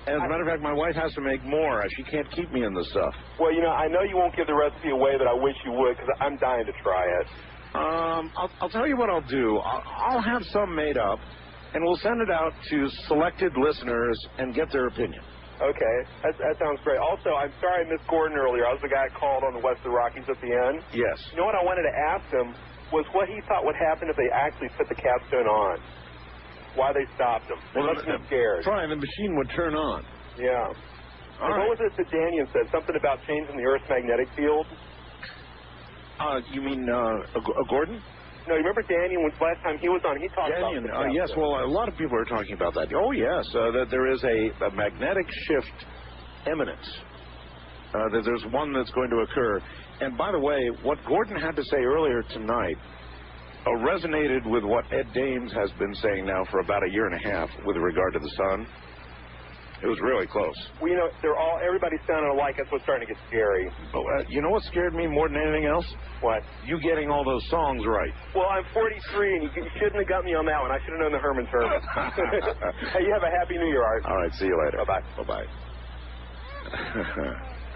As a matter of fact, my wife has to make more. She can't keep me in the stuff. Well, I know you won't give the recipe away, but I wish you would, because I'm dying to try it. I'll tell you what I'll do. I'll have some made up, and we'll send it out to selected listeners and get their opinion. Okay, that sounds great. Also, I'm sorry I missed Gordon earlier. I was the guy that called on the West of the Rockies at the end. Yes. You know what I wanted to ask him was what he thought would happen if they actually put the capstone on. Why they stopped him. They must have been scared. Fine, the machine would turn on. Yeah. What was it that Daniel said? Something about changing the Earth's magnetic field? You mean Gordon? No, you remember Daniel, last time he was on, he talked about the yes, well, a lot of people are talking about that. Oh, yes, that there is a magnetic shift imminent. That there's one that's going to occur. And by the way, what Gordon had to say earlier tonight resonated with what Ed Dames has been saying now for about a year and a half with regard to the sun. It was really close. Well, everybody's sounding alike. That's what's starting to get scary. You know what scared me more than anything else? What? You getting all those songs right. Well, I'm 43, and you shouldn't have got me on that one. I should have known the Herman's Hermits. Hey, you have a happy New Year, Art. All right, see you later. Bye-bye. Bye-bye.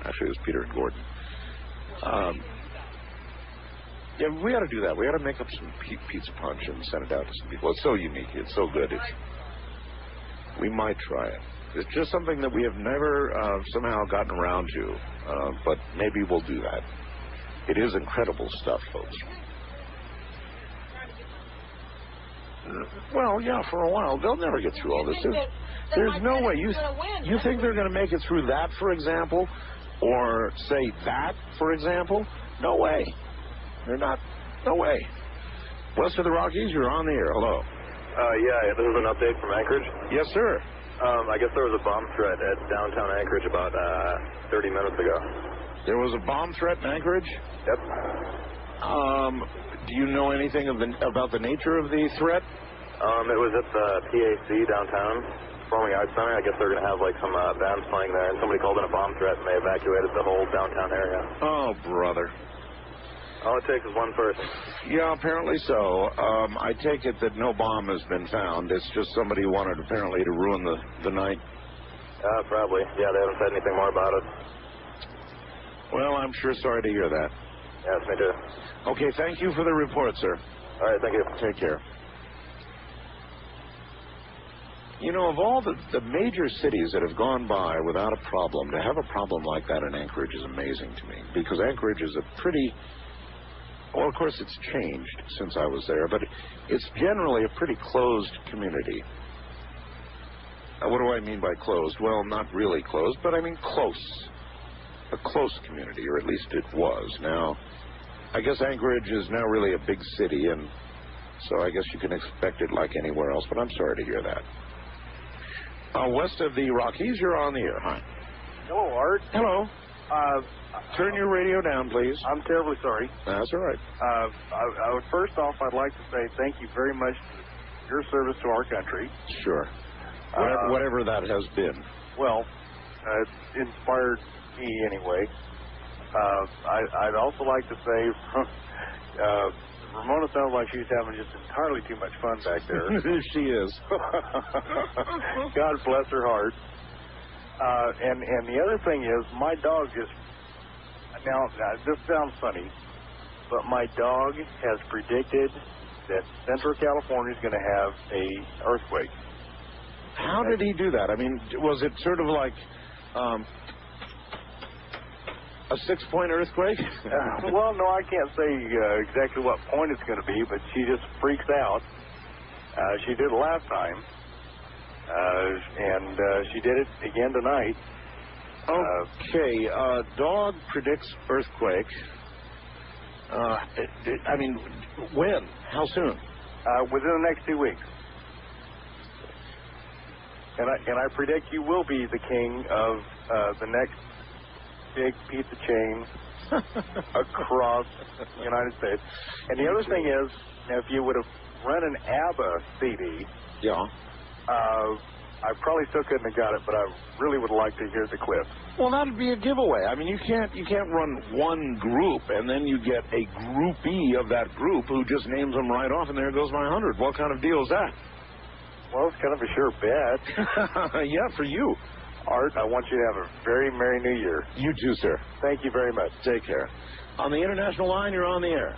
Actually, it was Peter and Gordon. Yeah, we ought to do that. We ought to make up some pizza punch and send it out to some people. It's so unique. It's so good. We might try it. It's just something that we have never somehow gotten around to, but maybe we'll do that. It is incredible stuff, folks. Well, yeah, for a while. They'll never get through all this. There's no way. You think they're going to make it through that, for example, or say that, for example? No way. They're not. No way. West of the Rockies, you're on the air. Hello. Yeah, this is an update from Anchorage. Yes, sir. I guess there was a bomb threat at downtown Anchorage about 30 minutes ago. There was a bomb threat in Anchorage? Yep. Do you know anything about the nature of the threat? It was at the PAC downtown, Performing Arts Center. I guess they're going to have some bands playing there, and somebody called in a bomb threat, and they evacuated the whole downtown area. Oh, brother. All it takes is one person. Yeah, apparently so. I take it that no bomb has been found. It's just somebody wanted apparently to ruin the night. Probably. Yeah, they haven't said anything more about it. Well, I'm sure sorry to hear that. Yes, me too. Okay, thank you for the report, sir. All right, thank you. Take care. You know, of all the major cities that have gone by without a problem, to have a problem like that in Anchorage is amazing to me, because Anchorage is a pretty... Well, of course, it's changed since I was there, but it's generally a pretty closed community. What do I mean by closed? Well, not really closed, but I mean close. a close community, or at least it was. Now, I guess Anchorage is now really a big city, and so I guess you can expect it like anywhere else, but I'm sorry to hear that. West of the Rockies, you're on the air. Hi. Hello, Art. Hello. Turn your radio down, please. I'm terribly sorry. That's all right. First off, I'd like to say thank you very much for your service to our country. Sure. Whatever that has been. Well, it inspired me anyway. I'd also like to say, Ramona sounds like she's having just entirely too much fun back there. She is. God bless her heart. And the other thing is, my dog just, now this sounds funny, but my dog has predicted that Central California is going to have a earthquake. How did he do that? I mean, was it sort of like a 6-point earthquake? Well, no, I can't say exactly what point it's going to be, but she just freaks out. She did it last time, and she did it again tonight. Okay, dog predicts earthquake. I mean, when? How soon? Within the next 2 weeks. And I predict you will be the king of the next big pizza chain across the United States. And the other thing is, if you would have run an ABBA CD, yeah, I probably still couldn't have got it, but I really would like to hear the clip. Well, that'd be a giveaway. I mean, you can't run one group and then you get a groupie of that group who just names them right off, and there goes my 100. What kind of deal is that? Well, it's kind of a sure bet. Yeah, for you. Art, I want you to have a very Merry New Year. You too, sir. Thank you very much. Take care. On the international line, you're on the air.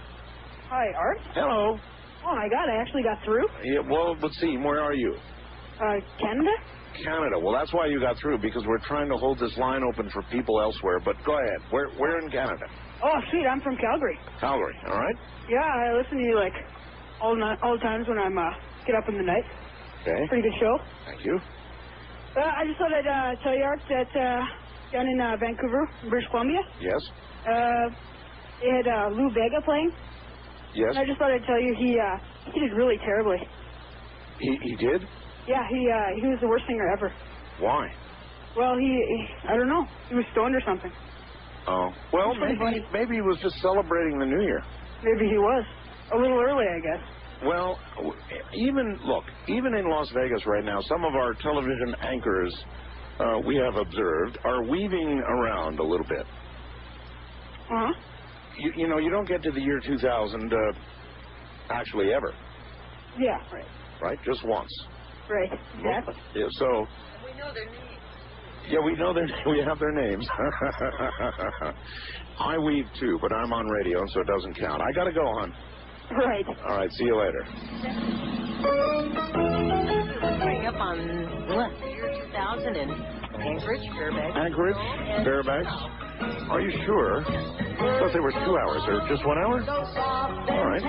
Hi, Art. Hello. Oh, my God, I actually got through. Yeah, well, let's see. Where are you? Canada? Canada. Well, that's why you got through, because we're trying to hold this line open for people elsewhere. But go ahead. Where in Canada? Oh, sweet. I'm from Calgary. Calgary. All right. Yeah, I listen to you, like, all the times when I'm get up in the night. Okay. Pretty good show. Thank you. I just thought I'd tell you, Art, that down in Vancouver, British Columbia, Yes. they had Lou Bega playing. Yes. I just thought I'd tell you he did really terribly. He did? Yeah, he was the worst singer ever. Why? Well, I don't know. He was stoned or something. Oh. Well, maybe he was just celebrating the New Year. Maybe he was. A little early, I guess. Well, even in Las Vegas right now, some of our television anchors we have observed are weaving around a little bit. Uh-huh. You know, you don't get to the year 2000 actually ever. Yeah, right. Right? Just once. Right, exactly. Yeah, so... And we know their names. Yeah, we know we have their names. I weave too, but I'm on radio, so it doesn't count. I gotta go, hon. Right. All right, see you later. Coming up on the year 2000 in Anchorage, Fairbanks. Anchorage, Fairbanks. Are you sure? I thought they were 2 hours, or just 1 hour? All right.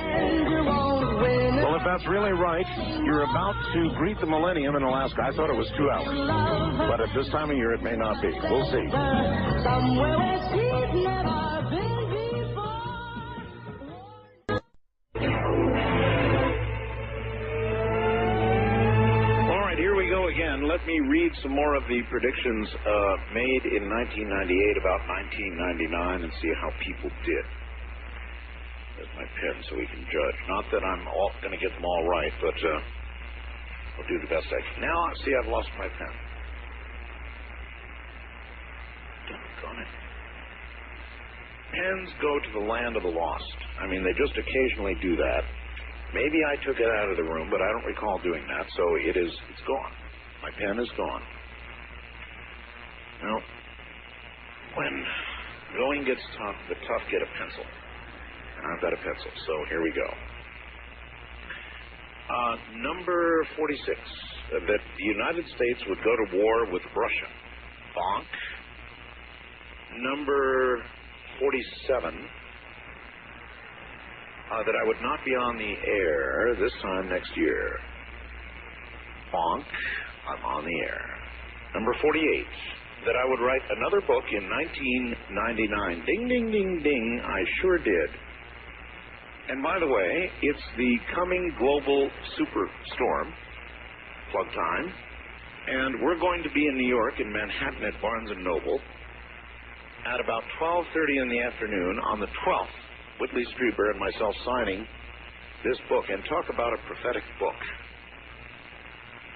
Well, if that's really right, you're about to greet the millennium in Alaska. I thought it was 2 hours. But at this time of year, it may not be. We'll see. Somewhere where she's never been before. All right, here we go again. Let me read some more of the predictions made in 1998 about 1999 and see how people did. There's my pen so we can judge. Not that I'm going to get them all right, but I'll do the best I can. Now, see, I've lost my pen. Doggone it. Pens go to the land of the lost. I mean, they just occasionally do that. Maybe I took it out of the room, but I don't recall doing that, so it's gone. My pen is gone. Well, when going gets tough, the tough get a pencil. And I've got a pencil, so here we go. Number 46, that the United States would go to war with Russia. Bonk. Number 47, that I would not be on the air this time next year. Bonk. I'm on the air. Number 48, that I would write another book in 1999. Ding, ding, ding, ding. I sure did. And by the way, it's the coming global superstorm, plug time, and we're going to be in New York, in Manhattan at Barnes & Noble, at about 12:30 in the afternoon on the 12th. Whitley Strieber and myself signing this book, and talk about a prophetic book.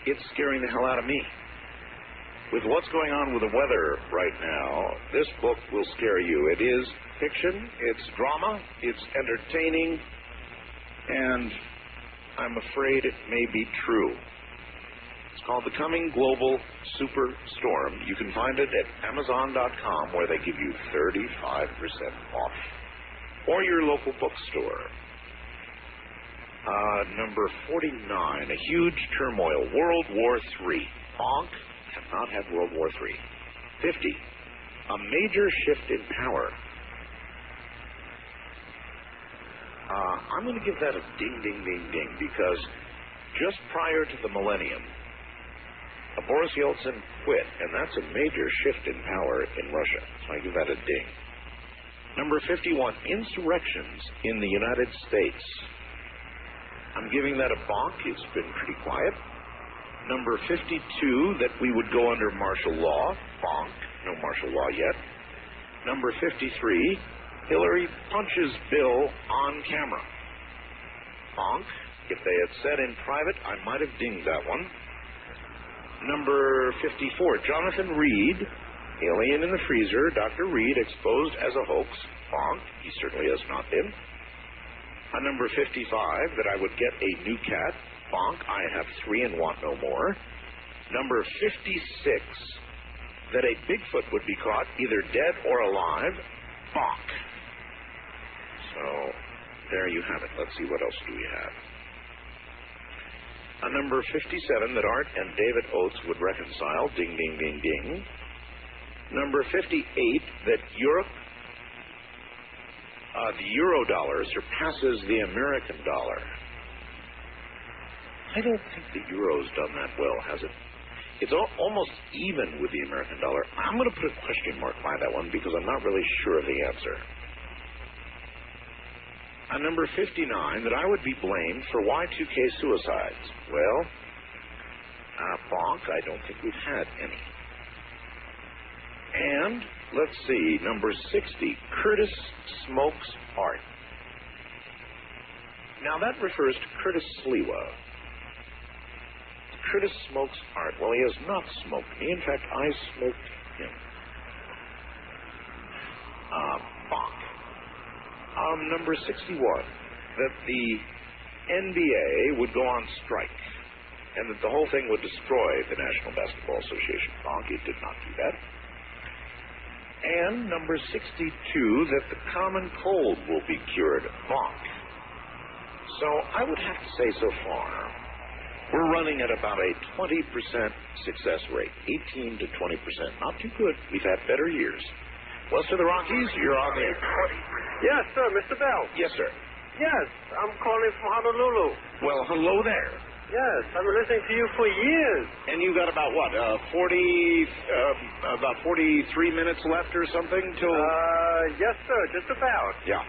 It's scaring the hell out of me. With what's going on with the weather right now, this book will scare you. It is fiction, it's drama, it's entertaining, and I'm afraid it may be true. It's called The Coming Global Superstorm. You can find it at Amazon.com, where they give you 35% off. Or your local bookstore. Number 49, a huge turmoil, World War III. Bonk, cannot have World War III. 50, a major shift in power. I'm going to give that a ding, ding, ding, ding, because just prior to the millennium, Boris Yeltsin quit, and that's a major shift in power in Russia. So I give that a ding. Number 51, insurrections in the United States. I'm giving that a bonk. It's been pretty quiet. Number 52, that we would go under martial law. Bonk. No martial law yet. Number 53, Hillary punches Bill on camera. Bonk. If they had said in private, I might have dinged that one. Number 54, Jonathan Reed, alien in the freezer, Dr. Reed exposed as a hoax. Bonk. He certainly has not been. Number 55, that I would get a new cat. Bonk. I have 3 and want no more. Number 56, that a Bigfoot would be caught either dead or alive. Bonk. So, there you have it. Let's see, what else do we have? Number 57, that Art and David Oates would reconcile. Ding, ding, ding, ding. Number 58, that Europe, the Eurodollar surpasses the American dollar. I don't think the Euro's done that well, has it? It's almost even with the American dollar. I'm going to put a question mark by that one because I'm not really sure of the answer. Number 59, that I would be blamed for Y2K suicides. Well, bonk, I don't think we've had any. And, let's see, number 60, Curtis smokes art. Now, that refers to Curtis Sliwa. Curtis smokes art. Well, he has not smoked me. In fact, I smoked him. Bonk. Number 61, that the NBA would go on strike, and that the whole thing would destroy the National Basketball Association. Bonk, it did not do that. And number 62, that the common cold will be cured. Bonk. So I would have to say so far, we're running at about a 20% success rate, 18 to 20%. Not too good. We've had better years. West of the Rockies, you're on the air. Yes, sir, Mr. Bell. Yes, sir. Yes, I'm calling from Honolulu. Well, hello there. Yes, I've been listening to you for years. And you got about what, about 43 minutes left or something till? Yes, sir, just about. Yeah.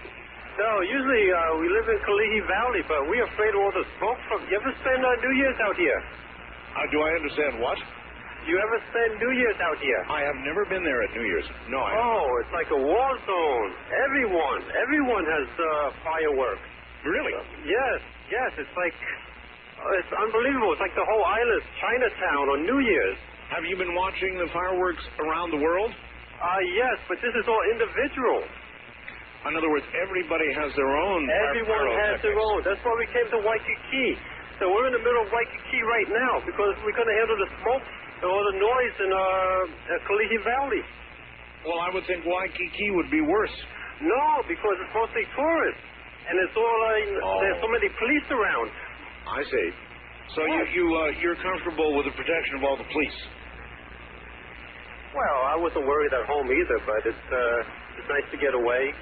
So usually we live in Kalihi Valley, but we're afraid of all the smoke from. You ever spend New Year's out here? Do I understand what? You ever spend New Year's out here? I have never been there at New Year's. No, I haven't. Oh, it's like a war zone. Everyone has fireworks. Really? Yes. It's like, it's unbelievable. It's like the whole island, Chinatown on New Year's. Have you been watching the fireworks around the world? Yes, but this is all individual. In other words, everybody has their own. Everyone has their own. That's why we came to Waikiki. So we're in the middle of Waikiki right now because we couldn't handle the smoke or the noise in Kalihi Valley. Well, I would think Waikiki would be worse. No, because it's mostly tourists, and it's all there's so many police around. I see. So you're comfortable with the protection of all the police? Well, I wasn't worried at home either, but it's nice to get away.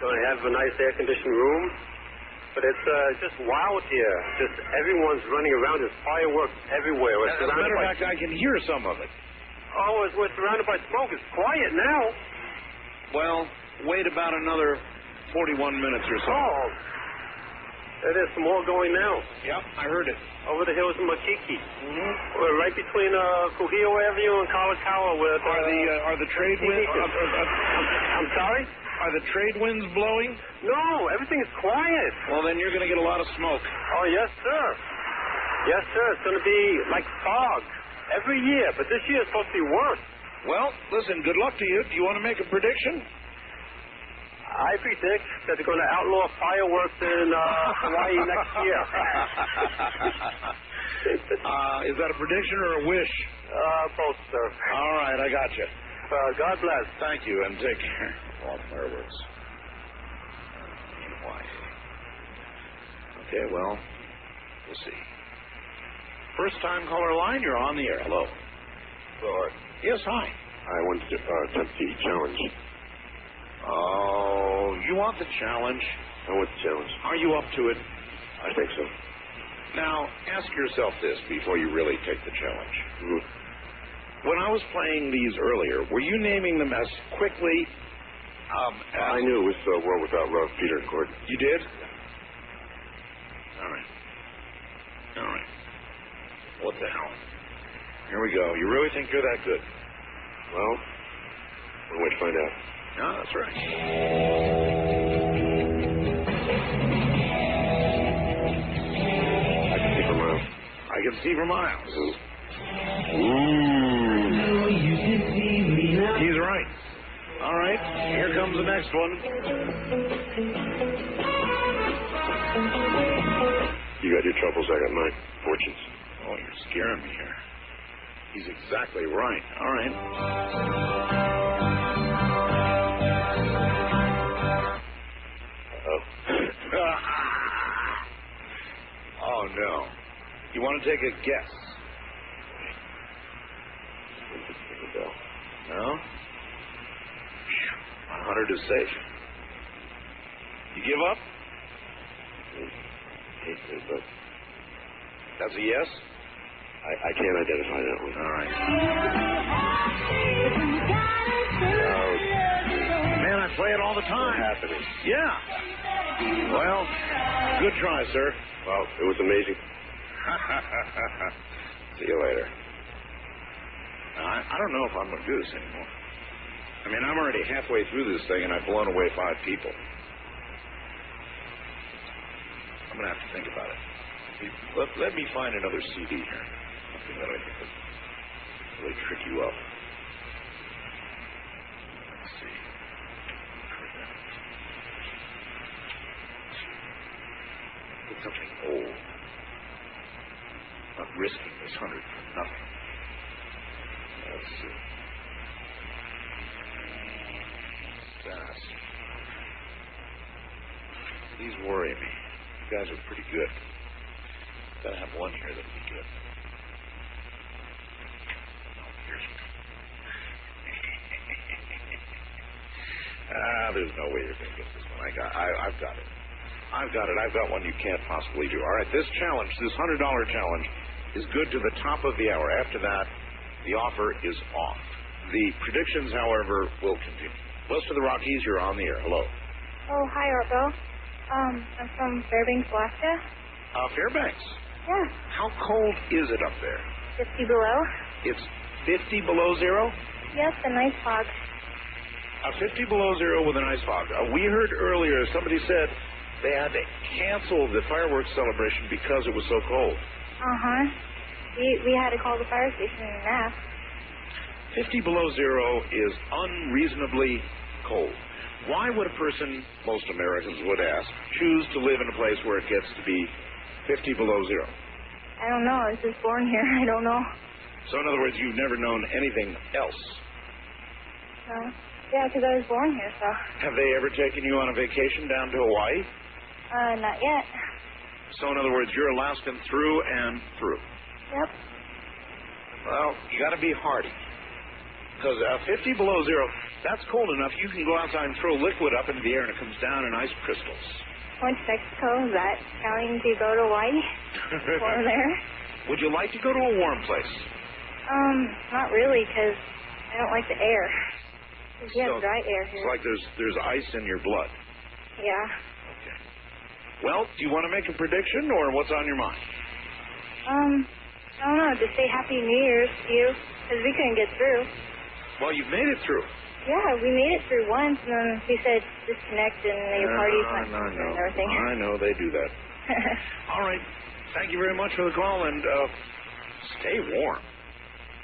Going to have a nice air-conditioned room. But it's just wild here. Just everyone's running around. There's fireworks everywhere. As a matter of fact, I can hear some of it. Oh, we're surrounded by smoke. It's quiet now. Well, wait about another 41 minutes or so. Oh. There's some more going now. Yep, I heard it. Over the hills of Makiki. We're right between Kuhio Avenue and Kalakaua. Are the trade winds? I'm sorry? Are the trade winds blowing? No, everything is quiet. Well, then you're going to get a lot of smoke. Oh, yes, sir. Yes, sir. It's going to be like fog every year, but this year is supposed to be worse. Well, listen, good luck to you. Do you want to make a prediction? I predict that they're going to outlaw fireworks in Hawaii next year. Is that a prediction or a wish? Both, sir. All right, I got you. God bless. Thank you, and take care. All fireworks. In Hawaii. Okay, well, we'll see. First time caller line, you're on the air. Hello. Hello. Yes, hi. I want to attempt the challenge. Oh, you want the challenge? I want the challenge. Are you up to it? I think so. Now, ask yourself this before you really take the challenge. When I was playing these earlier, were you naming them as quickly? I knew it was World Without Love, Peter and Gordon. You did? All right. All right. What the hell? Here we go. You really think you're that good? Well, we'll wait to find out. No, that's right. I can see for miles. I can see for miles. He's right. All right, here comes the next one. You got your troubles, I got my fortunes. Oh, you're scaring me here. He's exactly right. All right. Oh, no. You want to take a guess? No? 100 is safe. You give up? That's a yes? I can't identify that one. All right. Man, I play it all the time. What's happening? Yeah. Well, good try, sir. Well, it was amazing. See you later. I don't know if I'm going to do this anymore. I mean, I'm already halfway through this thing, and I've blown away 5 people. I'm going to have to think about it. Let me find another CD here. Something that I think will really trick you up. Let's see. Get something old. Not risking this 100 for nothing. Let's see. These worry me. You guys are pretty good. Gotta have one here that'll be good. Oh, here's one. There's no way you're gonna get this one. I've got it. I've got one you can't possibly do. All right, this challenge, this $100 challenge, is good to the top of the hour. After that, the offer is off. The predictions, however, will continue. West of the Rockies, you're on the air. Hello. Oh, hi, Arbo. I'm from Fairbanks, Alaska. Fairbanks? Yeah. How cold is it up there? 50 below. It's 50 below zero? Yes, a nice fog. 50 below zero with an ice fog. We heard earlier somebody said they had to cancel the fireworks celebration because it was so cold. Uh-huh. We had to call the fire station and ask. 50 below zero is unreasonably cold. Why would a person, most Americans would ask, choose to live in a place where it gets to be 50 below zero? I don't know. I was just born here. I don't know. So in other words, you've never known anything else? No. Yeah, because I was born here, so. Have they ever taken you on a vacation down to Hawaii? Not yet. So in other words, you're Alaskan through and through. Yep. Well, you got to be hardy. Because 50 below zero, that's cold enough. You can go outside and throw liquid up into the air and it comes down in ice crystals. Went to Mexico. Is that counting to go to Hawaii? Or there? Would you like to go to a warm place? Not really, because I don't like the air. We have dry air here. It's like there's ice in your blood. Yeah. Okay. Well, do you want to make a prediction, or what's on your mind? I don't know. Just say Happy New Year's to you, because we couldn't get through. Well, you've made it through. Yeah, we made it through once, and then he said disconnect, and your parties went and everything. I know they do that. All right. Thank you very much for the call, and stay warm.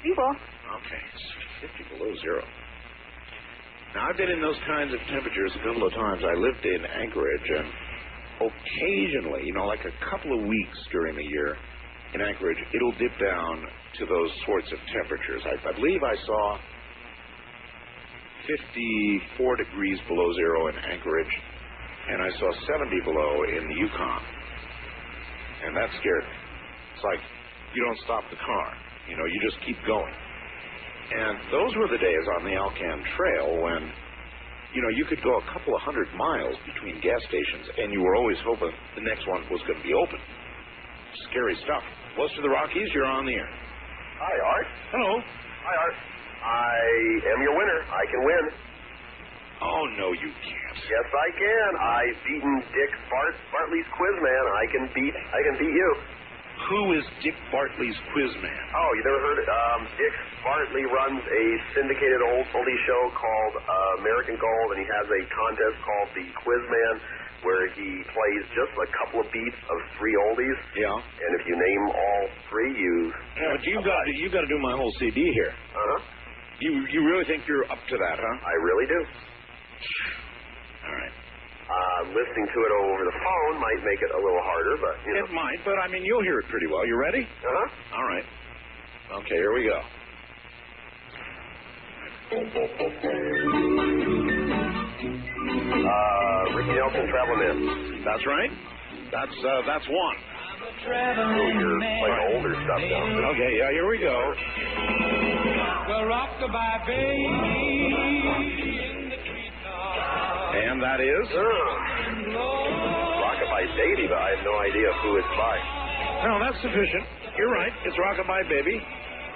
We will. Okay, it's 50 below zero. Now, I've been in those kinds of temperatures a couple of times. I lived in Anchorage, and occasionally, like a couple of weeks during the year in Anchorage, it'll dip down to those sorts of temperatures. I believe I saw 54 degrees below zero in Anchorage, and I saw 70 below in the Yukon. And that scared me. It's like you don't stop the car. You just keep going. And those were the days on the Alcan Trail when, you could go a couple of 100 miles between gas stations, and you were always hoping the next one was going to be open. Scary stuff. Close to the Rockies, you're on the air. Hi, Art. Hello. Hi, Art. I am your winner. I can win. Oh, no, you can't. Yes, I can. I've beaten Dick Bartley's Quizman. I can beat you. Who is Dick Bartley's Quizman? Oh, you never heard it? Dick Bartley runs a syndicated oldie show called American Gold, and he has a contest called the Quizman, where he plays just a couple of beats of three oldies. Yeah. And if you name all three, Yeah, but you've got to do my whole CD here. Uh-huh. You really think you're up to that, huh? I really do. All right. Listening to it over the phone might make it a little harder, but It might, but you'll hear it pretty well. You ready? Uh-huh. All right. Okay, here we go. Ricky Nelson, Traveling In. That's right. That's one. You're playing older stuff now. Okay, yeah, here we go. Well, rock-a-bye baby. And that is? Rockabye Baby, but I have no idea who it's by. No, that's sufficient. You're right. It's Rockabye Baby.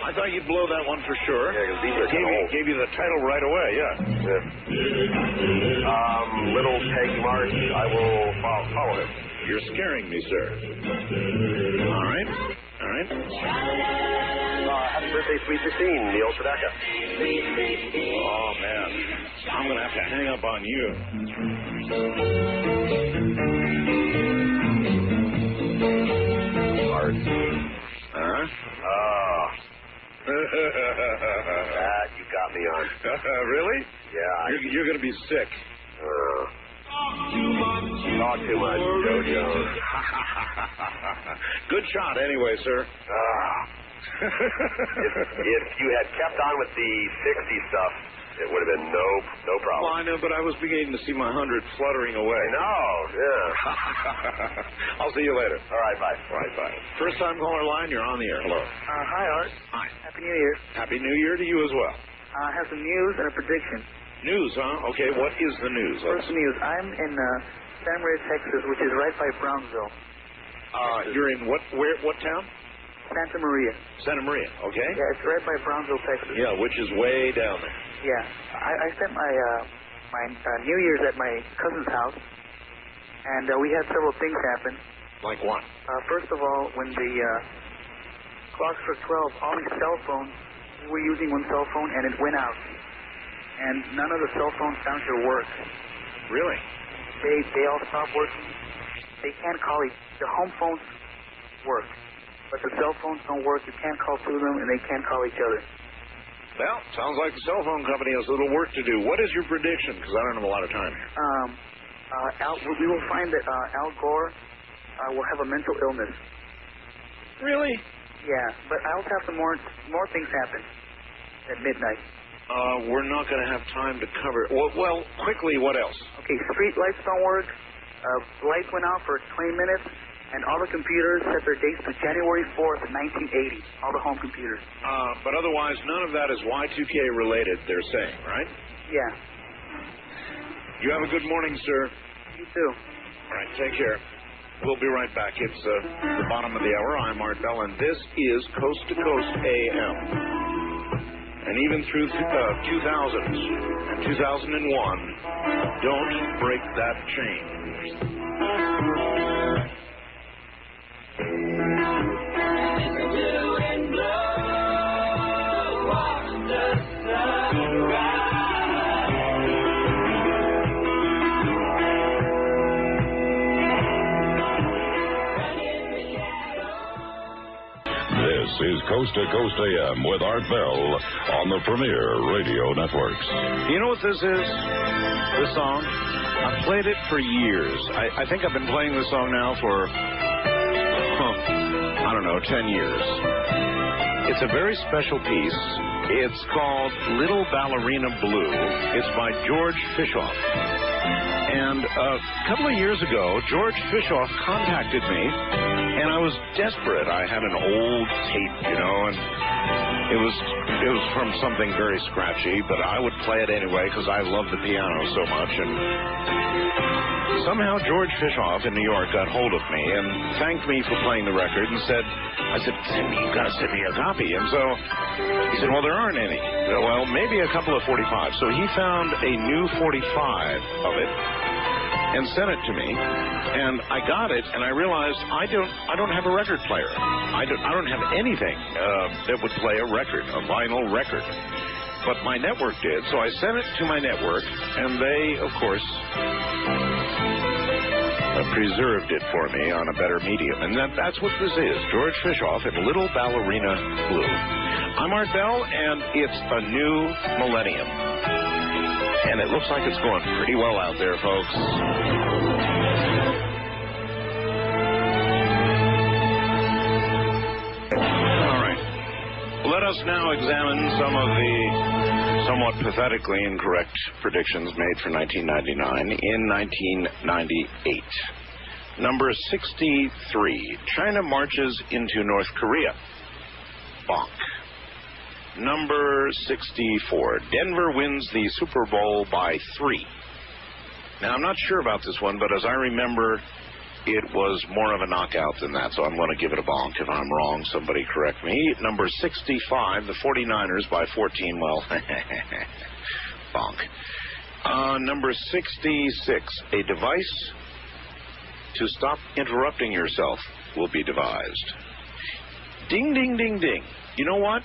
I thought you'd blow that one for sure. Yeah, because these are kind of old. Gave you the title right away, yeah. Little Peggy March, I will follow him. You're scaring me, sir. All right. All right. Happy birthday, Sweet 16, Neil Sedaka. Oh, man. I'm going to have to hang up on you. Art. Huh? That you got me on. Really? Yeah. You're going to be sick. Talk too much, Jojo. Good shot anyway, sir. If you had kept on with the 60 stuff, it would have been no problem. Well, I know, but I was beginning to see my 100 fluttering away. I know, yeah. I'll see you later. All right, bye. All right, bye. First time caller line, you're on the air. Hello. Hi, Art. Hi. Happy New Year. Happy New Year to you as well. I have some news and a prediction. News, huh? Okay, what is the news? First news. I'm in Santa Maria, Texas, which is right by Brownsville. You're in what town? Santa Maria. Santa Maria, okay. Yeah, it's right by Brownsville, Texas. Yeah, which is way down there. Yeah. I spent my New Year's at my cousin's house, and we had several things happen. Like what? First of all, when the clock struck 12, all these cell phones, we were using one cell phone, and it went out. And none of the cell phones down here work. Really? They all stopped working. They can't call the home phones work, but the cell phones don't work. You can't call through them, and they can't call each other. Well, sounds like the cell phone company has a little work to do. What is your prediction? Because I don't have a lot of time here. We will find that Al Gore will have a mental illness. Really? Yeah, but I also have some more things happen at midnight. We're not going to have time to cover it. Well, quickly, what else? Okay, street lights don't work. Lights went out for 20 minutes, and all the computers set their dates to January 4th, 1980. All the home computers. But otherwise, none of that is Y2K related, they're saying, right? Yeah. You have a good morning, sir. You too. All right, take care. We'll be right back. It's the bottom of the hour. I'm Art Bell, and this is Coast to Coast AM. And even through 2000s and 2001, don't break that chain. This is Coast to Coast AM with Art Bell on the Premier Radio Networks. You know what this is? This song? I've played it for years. I think I've been playing this song now for, 10 years. It's a very special piece. It's called Little Ballerina Blue. It's by George Fishoff. And a couple of years ago, George Fishoff contacted me, and I was desperate. I had an old tape, and it was from something very scratchy, but I would play it anyway because I love the piano so much. And somehow George Fishoff in New York got hold of me and thanked me for playing the record and said, you've got to send me a copy. And so he said, well, there aren't any. Well, maybe a couple of 45. So he found a new 45 of it and sent it to me, and I got it, and I realized I don't have a record player. I don't have anything that would play a record, a vinyl record. But my network did, so I sent it to my network, and they, of course, preserved it for me on a better medium. And that's what this is, George Fishoff and Little Ballerina Blue. I'm Art Bell, and it's a new millennium. And it looks like it's going pretty well out there, folks. All right. Let us now examine some of the somewhat pathetically incorrect predictions made for 1999 in 1998. Number 63, China marches into North Korea. Bonk. Number 64, Denver wins the Super Bowl by 3. Now, I'm not sure about this one, but as I remember, it was more of a knockout than that, so I'm going to give it a bonk. If I'm wrong, somebody correct me. Number 65, the 49ers by 14. Well, bonk. Number 66, a device to stop interrupting yourself will be devised. Ding, ding, ding, ding. You know what?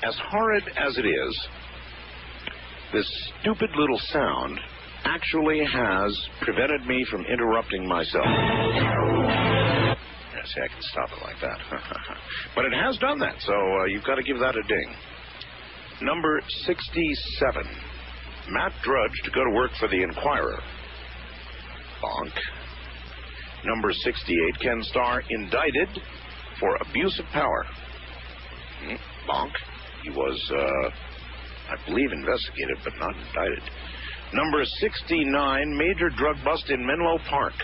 As horrid as it is, this stupid little sound actually has prevented me from interrupting myself. Yeah, see, I can stop it like that. But it has done that, so you've got to give that a ding. Number 67, Matt Drudge to go to work for the Inquirer. Bonk. Number 68, Ken Starr indicted for abuse of power. Bonk. He was, I believe, investigated, but not indicted. Number 69, major drug bust in Menlo Park.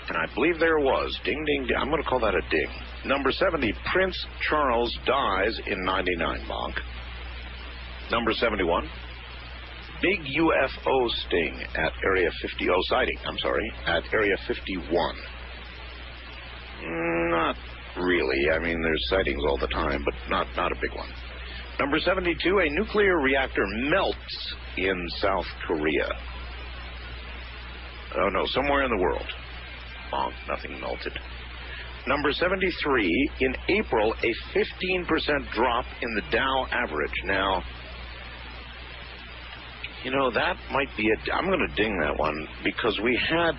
And I believe there was. Ding, ding, ding. I'm going to call that a ding. Number 70, Prince Charles dies in 99. Bonk. Number 71, big UFO sting at Area 50. Oh, sighting, I'm sorry, at Area 51. Not really. I mean, there's sightings all the time, but not a big one. Number 72, a nuclear reactor melts in South Korea. Oh, no, somewhere in the world. Bonk, nothing melted. Number 73, in April, a 15% drop in the Dow average. Now, that might be I'm going to ding that one, because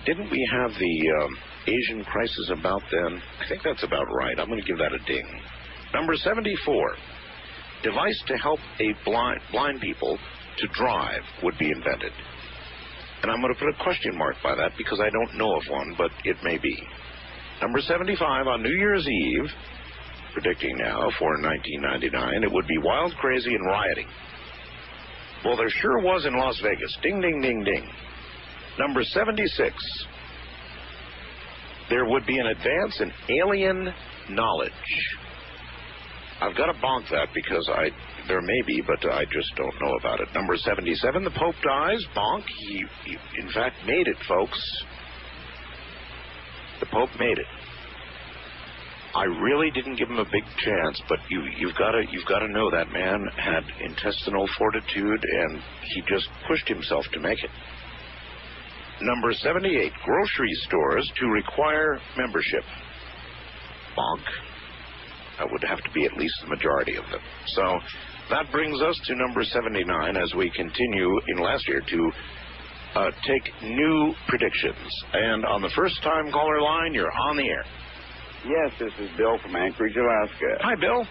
didn't we have the Asian crisis about then? I think that's about right. I'm going to give that a ding. Number 74, device to help blind people to drive would be invented. And I'm going to put a question mark by that because I don't know of one, but it may be. Number 75, on New Year's Eve, predicting now for 1999, it would be wild, crazy, and rioting. Well, there sure was in Las Vegas. Ding, ding, ding, ding. Number 76, there would be an advance in alien knowledge. I've got to bonk that because there may be, but I just don't know about it. Number 77, the Pope dies. Bonk. He in fact, made it, folks. The Pope made it. I really didn't give him a big chance, but you've got to know that man had intestinal fortitude, and he just pushed himself to make it. Number 78, grocery stores to require membership. Bonk. That would have to be at least the majority of them. So that brings us to number 79 as we continue in last year to take new predictions. And on the first-time caller line, you're on the air. Yes, this is Bill from Anchorage, Alaska. Hi, Bill.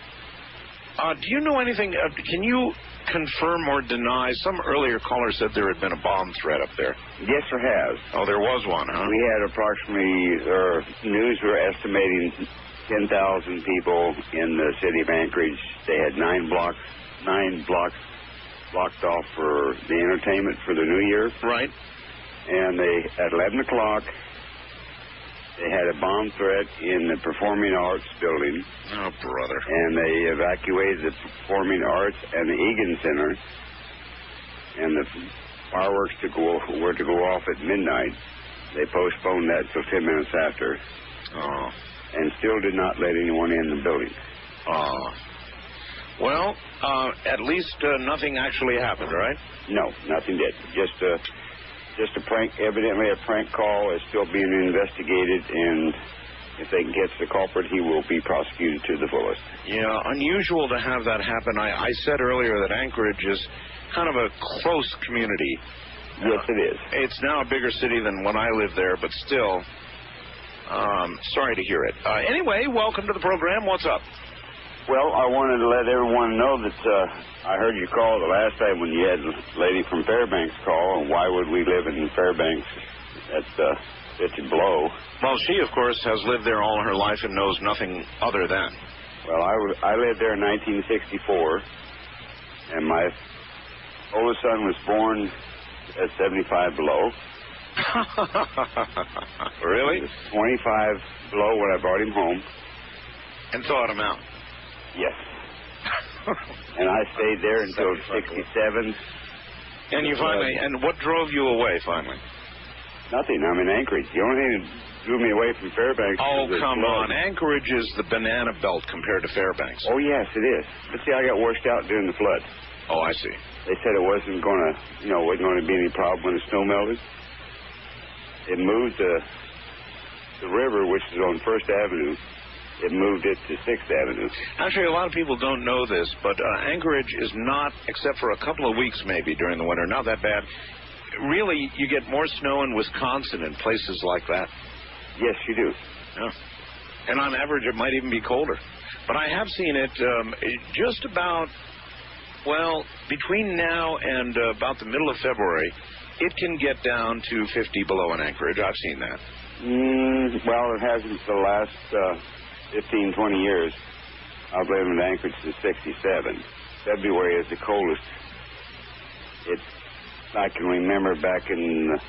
Do you know anything? Can you confirm or deny? Some earlier caller said there had been a bomb threat up there. Yes, there has. Oh, there was one, huh? We had approximately, news were estimating 10,000 people in the city of Anchorage. They had 9 blocks blocked off for the entertainment for the New Year. Right. And at 11 o'clock, they had a bomb threat in the Performing Arts building. Oh, brother. And they evacuated the Performing Arts and the Egan Center. And the fireworks were to go off at midnight. They postponed that till 10 minutes after. Oh. And still did not let anyone in the building. Oh. Well, at least nothing actually happened, right? No, nothing did. Just a prank. Evidently, a prank call is still being investigated, and if they can catch the culprit, he will be prosecuted to the fullest. Yeah, unusual to have that happen. I said earlier that Anchorage is kind of a close community. Yes, it is. It's now a bigger city than when I lived there, but still, sorry to hear it. Anyway, welcome to the program. What's up? Well, I wanted to let everyone know that I heard you call the last time when you had a lady from Fairbanks call, and why would we live in Fairbanks? That's such a blow. Well, she, of course, has lived there all her life and knows nothing other than. Well, I lived there in 1964, and my oldest son was born at 75 below. Really? It was 25 below when I brought him home. And thawed him out. Yes. And I stayed there until 67. And you finally, and what drove you away finally? Nothing. I'm in Anchorage. The only thing that drew me away from Fairbanks Oh, was come flood. on. Anchorage is the banana belt compared to Fairbanks. Oh, yes, it is. But see, I got washed out during the flood. Oh, I see. They said it wasn't going to, wasn't going to be any problem when the snow melted. It moved the river, which is on First Avenue. It moved it to 6th Avenue. Actually, a lot of people don't know this, but Anchorage is not, except for a couple of weeks maybe during the winter, not that bad. Really, you get more snow in Wisconsin and places like that. Yes, you do. Yeah. And on average, it might even be colder. But I have seen it just about, well, between now and about the middle of February, it can get down to 50 below in Anchorage. I've seen that. Well, it hasn't for the last 15, 20 years. I've lived in Anchorage since 67. February is the coldest. I can remember back in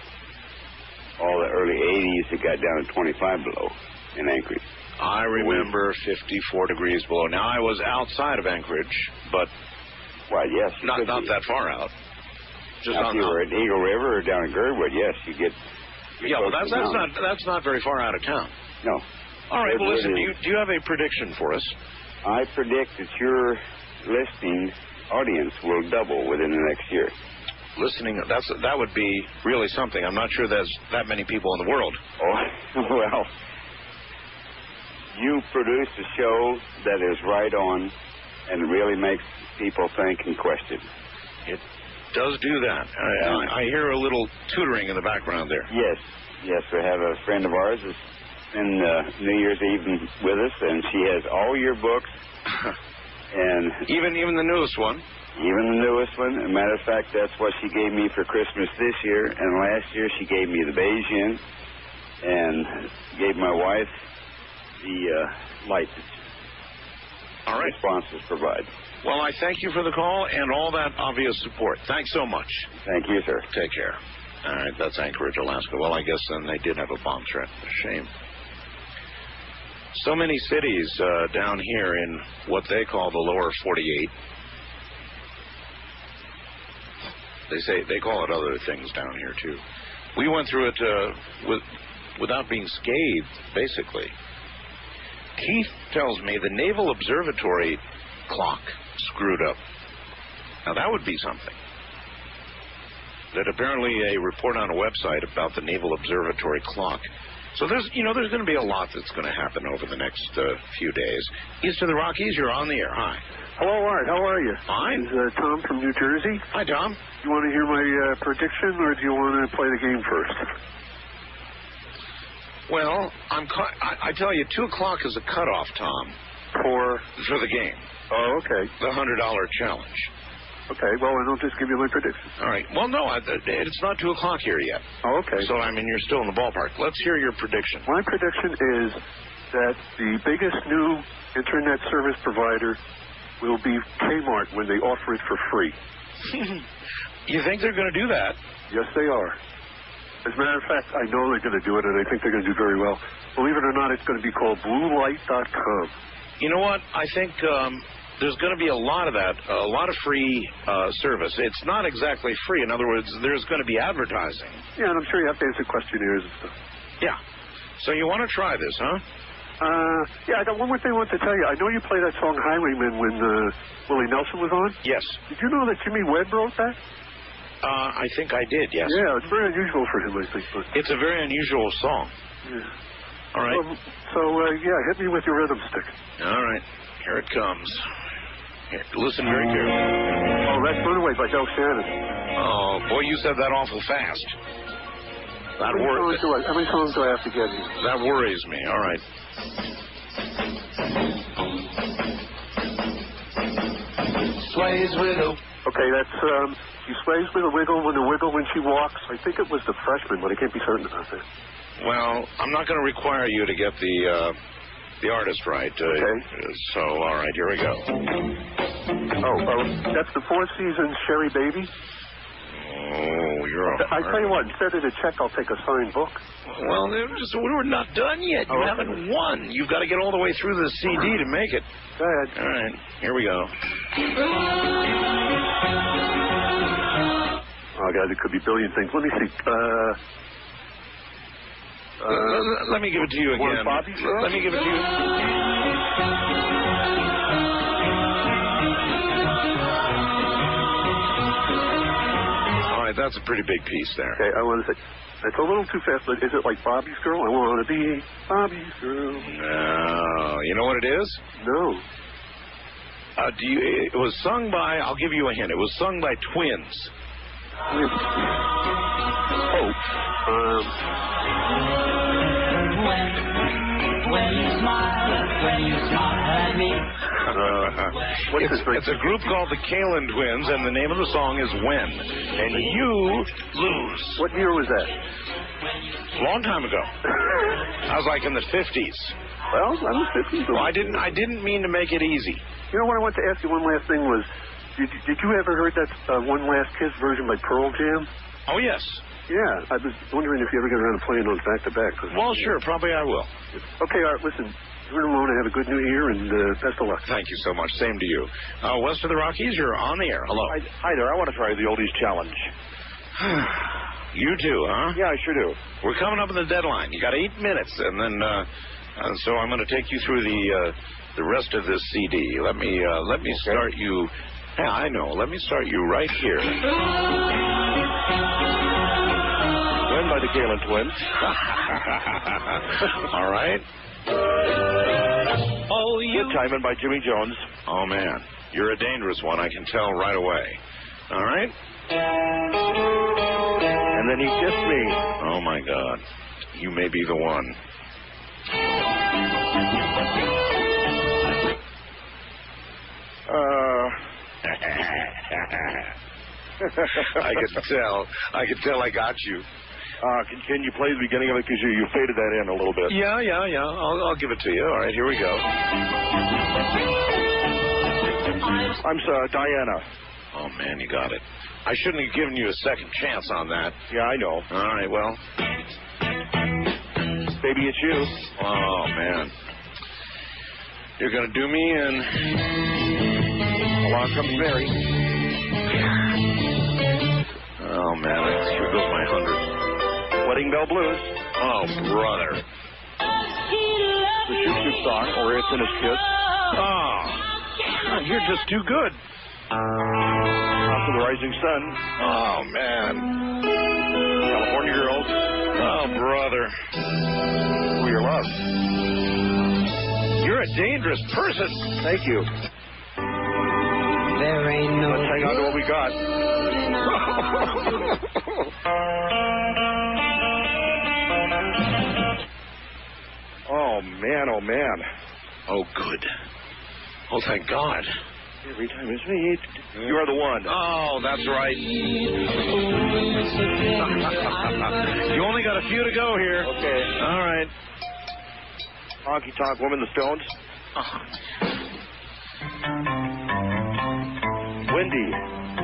all the early 80s, it got down to 25 below in Anchorage. I remember 54 degrees below. Now, I was outside of Anchorage, but well, yes, not that far out. Just now, on if you were at Eagle River or down in Girdwood, yes, you get. Yeah, well, that's not very far out of town. No. All right. Well, listen. Do you have a prediction for us? I predict that your listening audience will double within the next year. Listening, that would be really something. I'm not sure there's that many people in the world. Oh, well, you produce a show that is right on and really makes people think and question. It does do that. I hear a little tutoring in the background there. Yes, we have a friend of ours that's in New Year's Eve with us, and she has all your books, and even the newest one. Even the newest one. As a matter of fact, that's what she gave me for Christmas this year, and last year she gave me the Beijing and gave my wife the light that sponsors provide. Well, I thank you for the call and all that obvious support. Thanks so much. Thank you, sir. Take care. All right, that's Anchorage, Alaska. Well, I guess then they did have a bomb threat. Shame. So many cities down here in what they call the lower 48. They call it other things down here, too. We went through it without being scathed, basically. Keith tells me the Naval Observatory clock screwed up. Now, that would be something. That apparently a report on a website about the Naval Observatory clock. So there's going to be a lot that's going to happen over the next few days. East of the Rockies, you're on the air. Hi. Hello, Art. How are you? Fine. This is Tom from New Jersey. Hi, Tom. You want to hear my prediction, or do you want to play the game first? Well, I tell you, 2 o'clock is a cutoff, Tom. For the game. Oh, okay. The $100 challenge. Okay, well, then I'll just give you my prediction. All right. Well, no, it's not 2 o'clock here yet. Oh, okay. So, you're still in the ballpark. Let's hear your prediction. My prediction is that the biggest new internet service provider will be Kmart when they offer it for free. You think they're going to do that? Yes, they are. As a matter of fact, I know they're going to do it, and I think they're going to do very well. Believe it or not, it's going to be called BlueLight.com. You know what? I think there's going to be a lot of that, a lot of free service. It's not exactly free. In other words, there's going to be advertising. Yeah, and I'm sure you have to answer questionnaires and stuff. Yeah. So you want to try this, huh? Yeah, I got one more thing I want to tell you. I know you play that song Highwayman when Willie Nelson was on. Yes. Did you know that Jimmy Webb wrote that? I think I did, yes. Yeah, it's very unusual for him, I think. But... It's a very unusual song. Yeah. All right. Yeah, hit me with your rhythm stick. All right. Here it comes. Here, listen very carefully. Oh, that's Runaway by Del Shannon. Oh, boy, you said that awful fast. How many songs do I have to get you? That worries me. All right. Sways with a... Okay, that's, she sways with a wiggle when she walks. I think it was The Freshman, but I can't be certain about that. Well, I'm not going to require you to get the artist right. Okay. So, all right, here we go. That's the Four Seasons Sherry Baby. Oh, you're a I tell you what, instead of the check, I'll take a signed book. Well, we're not done yet. You haven't won. You've got to get all the way through the CD to make it. Go ahead. All right, here we go. Oh, God, it could be a billion things. Let me see. Let me give it to you again. Let me give it to you. That's a pretty big piece there. Okay, I want to say, it's a little too fast, but is it like Bobby's Girl? I want to be Bobby's Girl. No. You know what it is? No. It was sung by, I'll give you a hint, it was sung by twins. When you smile at me. It's a group called the Kalin Twins, and the name of the song is When. And you lose. What year was that? Long time ago. I was like in the 50s. Well, I was 50s. Well, I didn't mean to make it easy. You know what I want to ask you one last thing was, did you ever heard that One Last Kiss version by Pearl Jam? Oh, yes. Yeah, I was wondering if you ever get around to playing those back-to-back. Well, sure, probably I will. Okay, Art, listen, you're alone. Have a good new year, and best of luck. Thank you so much. Same to you. West of the Rockies, you're on the air. Hello. Hi there. I want to try the Oldies Challenge. You too, huh? Yeah, I sure do. We're coming up on the deadline. You got 8 minutes, and then so I'm going to take you through the rest of this CD. Let me start you. Yeah, I know. Let me start you right here. When by the Kalin Twins. All right. Oh, you. Good Timing by Jimmy Jones. Oh, man. You're a dangerous one. I can tell right away. All right? And then he kissed me. Oh, my God. You may be the one. I could tell I got you. Can you play the beginning of it, because you faded that in a little bit? Yeah. I'll give it to you. All right, here we go. I'm Diana. Oh, man, you got it. I shouldn't have given you a second chance on that. Yeah, I know. All right, well. Baby, it's you. Oh, man. You're going to do me in. Along comes Mary. Oh, man, here goes my 100. What Ring Bell Blues. Oh, brother. The Shoot Shoot song, or It's in His Kiss. Oh, God, you're just too good. Off to the Rising Sun. Oh, man. California Girls. Oh, brother. For Your Love. You're a dangerous person. Thank you. There ain't no. Let's hang on to what we got. Oh, man, oh, man. Oh, good. Oh, thank God. Every time it's me, you are the one. Oh, that's right. You only got a few to go here. Okay. All right. Honky Tonk Woman, the Stones.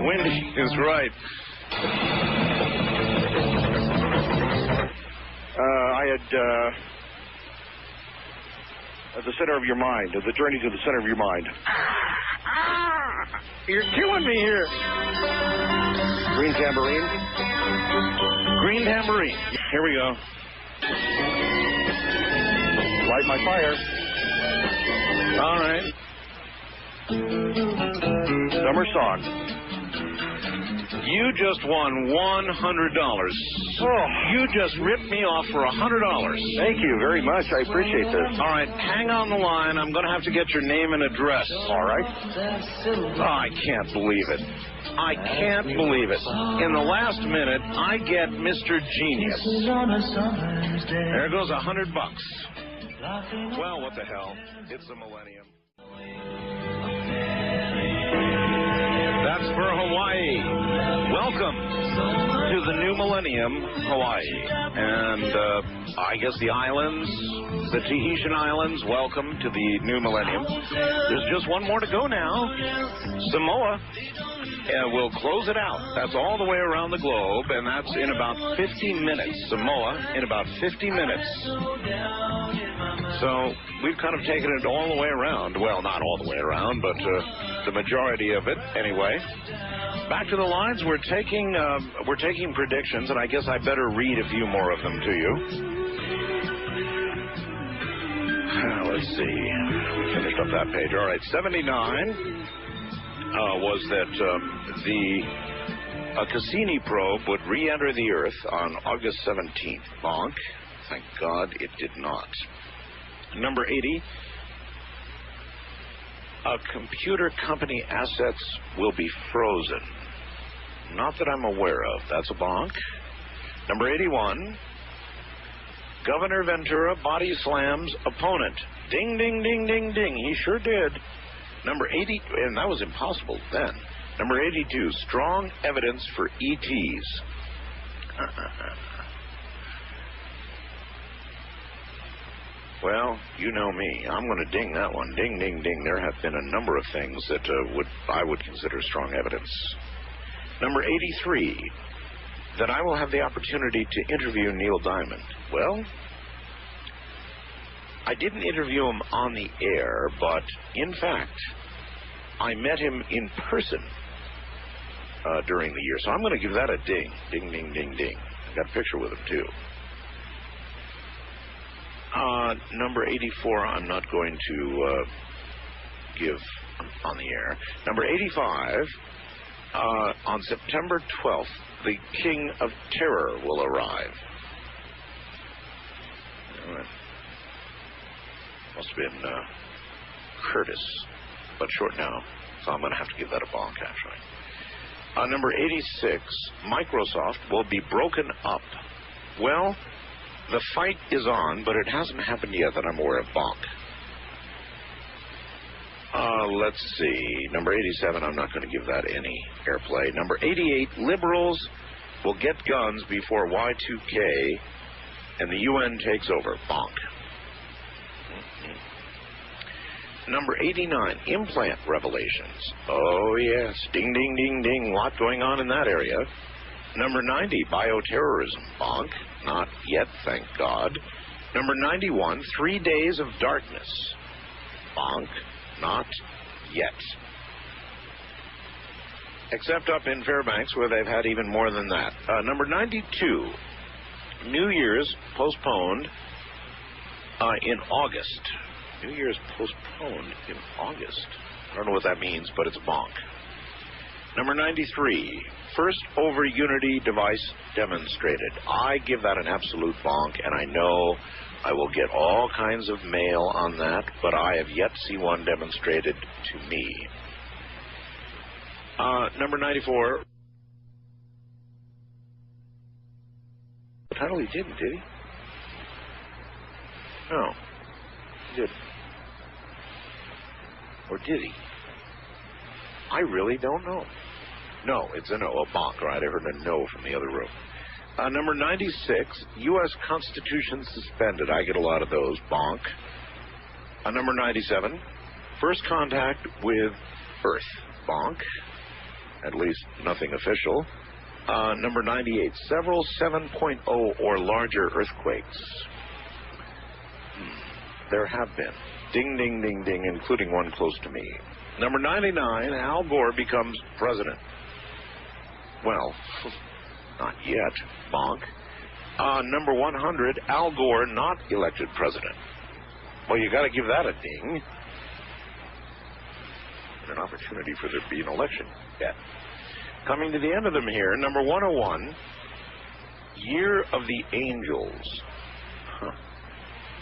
Wendy is right. I had at the center of your mind, the journey to the center of your mind. You're killing me here. Green Tambourine. Green Tambourine. Here we go. Light My Fire. All right. Summer Song. You just won $100. Oh, you just ripped me off for $100. Thank you very much. I appreciate this. All right, hang on the line. I'm going to have to get your name and address. All right. Oh, I can't believe it. I can't believe it. In the last minute, I get Mr. Genius. There goes $100. Well, what the hell? It's the Millennium. That's for Hawaii. Welcome to the new Millennium, Hawaii. And I guess the islands, the Tahitian Islands, welcome to the new Millennium. There's just one more to go now. Samoa. We'll close it out. That's all the way around the globe, and that's in about 50 minutes. Samoa in about 50 minutes. So we've kind of taken it all the way around. Well, not all the way around, but the majority of it anyway. Back to the lines. We're taking predictions, and I guess I better read a few more of them to you. Let's see. We finished up that page. All right, 79 was that a Cassini probe would re-enter the Earth on August 17th. Bonk. Thank God it did not. Number 80, a computer company assets will be frozen. Not that I'm aware of. That's a bonk. Number 81, Governor Ventura body slams opponent. Ding, ding, ding, ding, ding. He sure did. Number 80, and that was impossible then. Number 82, strong evidence for ETs. Well, you know me. I'm going to ding that one. Ding, ding, ding. There have been a number of things that I would consider strong evidence. Number 83, that I will have the opportunity to interview Neil Diamond. Well, I didn't interview him on the air, but in fact, I met him in person during the year. So I'm going to give that a ding. Ding, ding, ding, ding. I got a picture with him, too. Number 84, I'm not going to give on the air. Number 85, on September 12th, the King of Terror will arrive. Must have been Curtis, but short now, so I'm going to have to give that a bonk, actually. Number 86, Microsoft will be broken up. Well, the fight is on, but it hasn't happened yet that I'm aware of. Bonk. Let's see. Number 87, I'm not going to give that any airplay. Number 88, liberals will get guns before Y2K and the UN takes over. Bonk. Number 89, implant revelations. Oh, yes. Ding, ding, ding, ding. A lot going on in that area. Number 90, bioterrorism. Bonk. Not yet, thank God. Number 91, 3 days of darkness. Bonk. Not yet. Except up in Fairbanks, where they've had even more than that. Number 92, New Year's postponed in August. New Year's postponed in August. I don't know what that means, but it's a bonk. Number 93, first over Unity device demonstrated. I give that an absolute bonk, and I know I will get all kinds of mail on that, but I have yet to see one demonstrated to me. Number 94. The title he didn't, did he? No. He didn't. Or did he? I really don't know. No, it's a no, a bonk, right? I heard a no from the other room. Number 96, U.S. Constitution suspended. I get a lot of those. Bonk. Number 97, first contact with Earth. Bonk. At least nothing official. Number 98, several 7.0 or larger earthquakes. There have been. Ding, ding, ding, ding, including one close to me. Number 99, Al Gore becomes president. Well, not yet. Bonk. Number 100, Al Gore not elected president. Well, you got to give that a ding. An opportunity for there to be an election yet. Coming to the end of them here, number 101, Year of the Angels. Huh.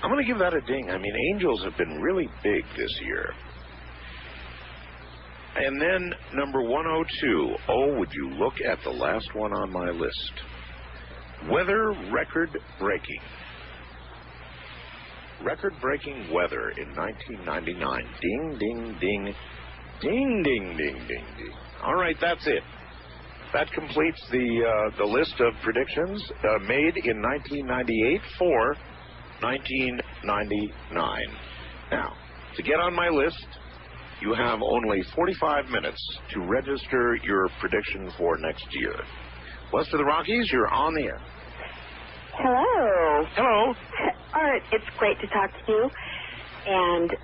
I'm going to give that a ding. I mean, angels have been really big this year. And then number 102, oh, would you look at the last one on my list. Weather record-breaking. Record-breaking weather in 1999. Ding, ding, ding. Ding, ding, ding, ding, ding. All right, that's it. That completes the list of predictions made in 1998 for 1999. Now, to get on my list, you have only 45 minutes to register your prediction for next year. West of the Rockies, you're on the air. Hello. Hello. Art, it's great to talk to you. And,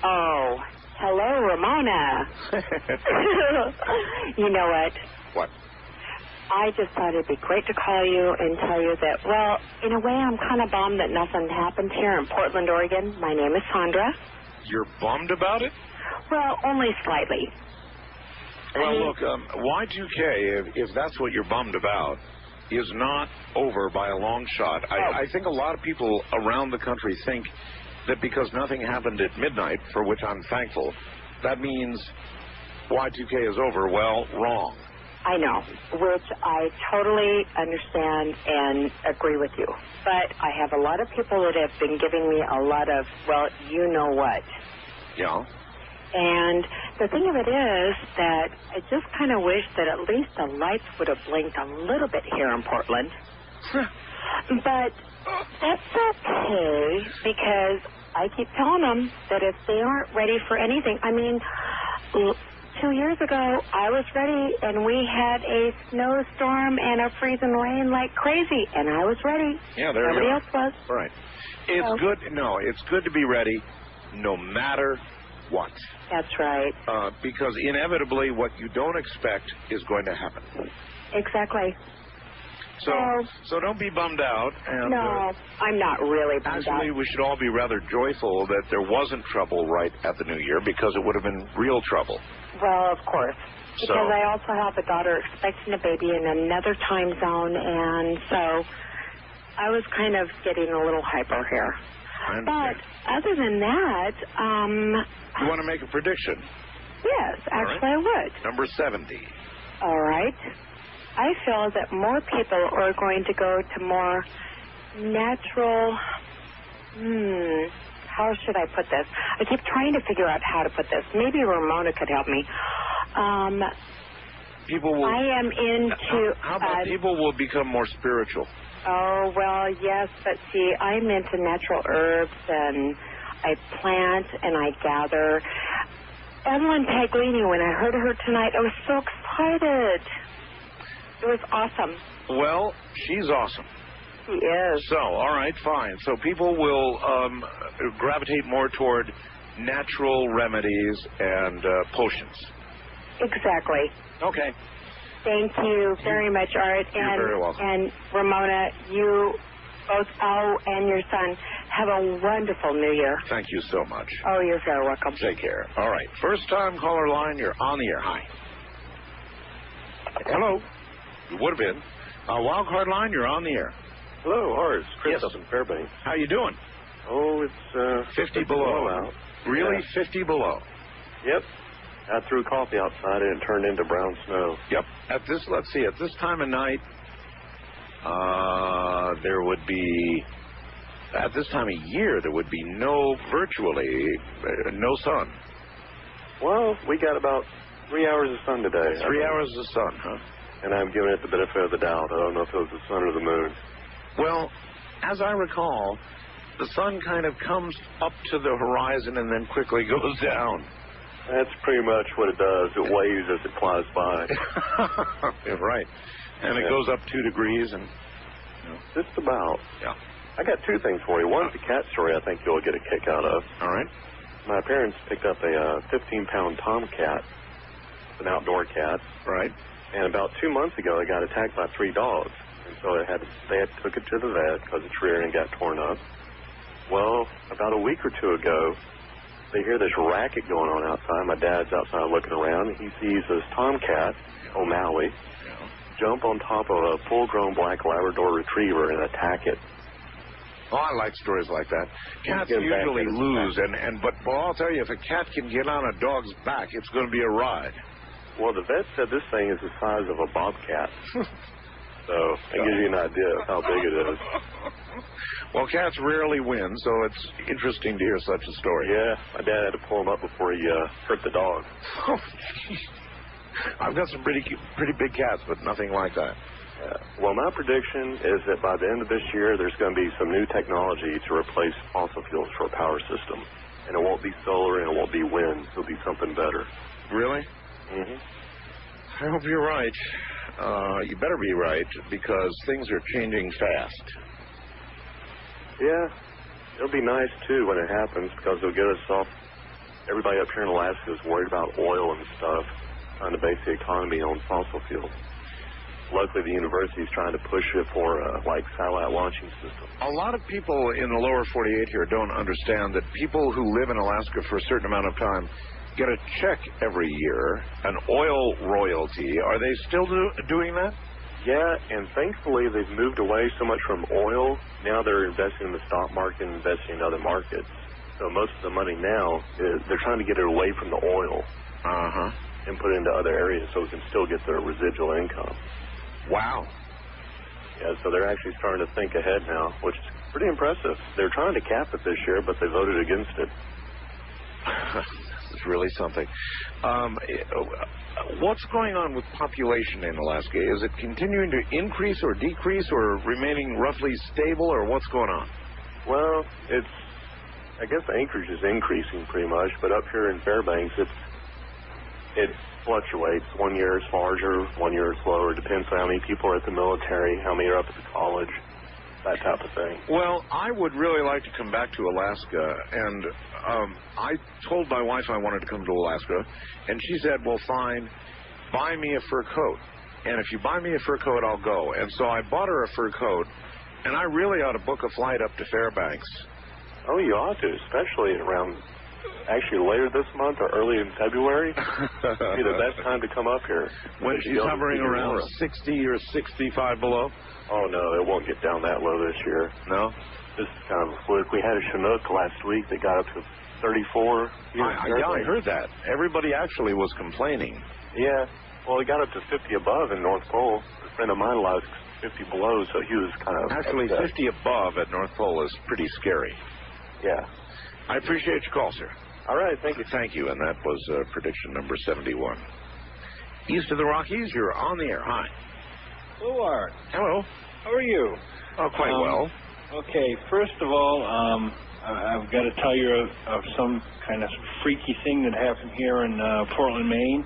oh, hello, Ramona. You know what? What? I just thought it'd be great to call you and tell you that, well, in a way, I'm kind of bummed that nothing happened here in Portland, Oregon. My name is Sandra. You're bummed about it? Well, only slightly. Well, look, Y2K, if that's what you're bummed about, is not over by a long shot. I think a lot of people around the country think that because nothing happened at midnight, for which I'm thankful, that means Y2K is over. Well, wrong. I know, which I totally understand and agree with you. But I have a lot of people that have been giving me a lot of, well, you know what. Yeah. And the thing of it is that I just kind of wish that at least the lights would have blinked a little bit here in Portland. But that's okay, because I keep telling them that if they aren't ready for anything, I mean, 2 years ago, I was ready, and we had a snowstorm and a freezing rain like crazy, and I was ready. Yeah, there Nobody you else was. Right. It's good. No, it's good to be ready, no matter what. That's right. Because inevitably, what you don't expect is going to happen. Exactly. So don't be bummed out. And, no, I'm not really bummed out. Actually, we should all be rather joyful that there wasn't trouble right at the New Year, because it would have been real trouble. Well, of course. Because I also have a daughter expecting a baby in another time zone, and so I was kind of getting a little hyper here. But other than that, you want to make a prediction? Yes, actually I would. Number 70. All right. I feel that more people are going to go to more natural, how should I put this? I keep trying to figure out how to put this. Maybe Ramona could help me. People will. I am into. How about people will become more spiritual? Oh, well, yes, but see, I'm into natural herbs, and I plant and I gather. Evelyn Paglini, when I heard her tonight, I was so excited. It was awesome. Well, she's awesome. She is. So, all right, fine. So people will gravitate more toward natural remedies and potions. Exactly. Okay. Thank you very much, Art. You're very welcome. And Ramona, you both, and your son, have a wonderful New Year. Thank you so much. Oh, you're very welcome. Take care. All right. First time caller line, you're on the air. Hi. Hello. You would have been. Wild card line, you're on the air. Hello, Art. It's Chris Yes. up in Fairbanks. How you doing? Oh, it's 50 below. out. Really? Yeah. 50 below. Yep. I threw coffee outside and it turned into brown snow. Yep. Let's see, at this time of night, there would be, at this time of year, there would be virtually no sun. Well, we got about 3 hours of sun today. 3 hours of sun, huh? And I'm giving it the benefit of the doubt. I don't know if it was the sun or the moon. Well, as I recall, the sun kind of comes up to the horizon and then quickly goes down. That's pretty much what it does. It waves as it flies by. Yeah, right. And it goes up 2 degrees and... Just about. Yeah. I got two things for you. One's a cat story I think you'll get a kick out of. All right. My parents picked up a 15-pound tomcat, an outdoor cat. Right. And about 2 months ago, it got attacked by 3 dogs. And so they took it to the vet because its rear end got torn up. Well, about a week or two ago, they hear this racket going on outside. My dad's outside looking around, and he sees this tomcat, O'Malley, jump on top of a full-grown black Labrador retriever and attack it. Oh, I like stories like that. Cats usually lose, but I'll tell you, if a cat can get on a dog's back, it's going to be a ride. Well, the vet said this thing is the size of a bobcat. So that gives you an idea of how big it is. Well, cats rarely win, so it's interesting to hear such a story. Yeah, my dad had to pull him up before he hurt the dog. I've got some pretty big cats, but nothing like that. Well, my prediction is that by the end of this year, there's going to be some new technology to replace fossil fuels for a power system. And it won't be solar and it won't be wind. It'll be something better. Really? Mm-hmm. I hope you're right. You better be right, because things are changing fast. Yeah. It'll be nice, too, when it happens, because it'll get us off. Everybody up here in Alaska is worried about oil and stuff, trying to base the economy on fossil fuels. Luckily, the university is trying to push it for, satellite launching systems. A lot of people in the lower 48 here don't understand that people who live in Alaska for a certain amount of time get a check every year, an oil royalty. Are they still doing that? Yeah, and thankfully, they've moved away so much from oil. Now they're investing in the stock market and investing in other markets. So most of the money now, they're trying to get it away from the oil. And put it into other areas so we can still get their residual income. Wow. Yeah, so they're actually starting to think ahead now, which is pretty impressive. They're trying to cap it this year, but they voted against it. It's really something. What's going on with population in Alaska? Is it continuing to increase or decrease or remaining roughly stable, or what's going on? Well, I guess Anchorage is increasing pretty much, but up here in Fairbanks, it fluctuates. 1 year it's larger, 1 year it's lower. Depends on how many people are at the military, how many are up at the college, that type of thing. Well, I would really like to come back to Alaska, and I told my wife I wanted to come to Alaska, and she said, well, fine, buy me a fur coat. And if you buy me a fur coat, I'll go. And so I bought her a fur coat, and I really ought to book a flight up to Fairbanks. Oh, you ought to, especially around... Actually, later this month or early in February, be the best time to come up here. When she's hovering around 60 or 65 below? Oh, no, it won't get down that low this year. No? This is kind of a fluke. We had a Chinook last week that got up to 34. I heard that. Everybody actually was complaining. Yeah. Well, it got up to 50 above in North Pole. A friend of mine lives 50 below, so he was kind of... Actually, upset. 50 above at North Pole is pretty scary. Yeah. I appreciate your call, sir. All right, thank you. Thank you, and that was prediction number 71. East of the Rockies, you're on the air. Hi. Hello, Art. Hello. How are you? Oh, quite well. Okay, first of all, I've got to tell you of some kind of freaky thing that happened here in Portland, Maine.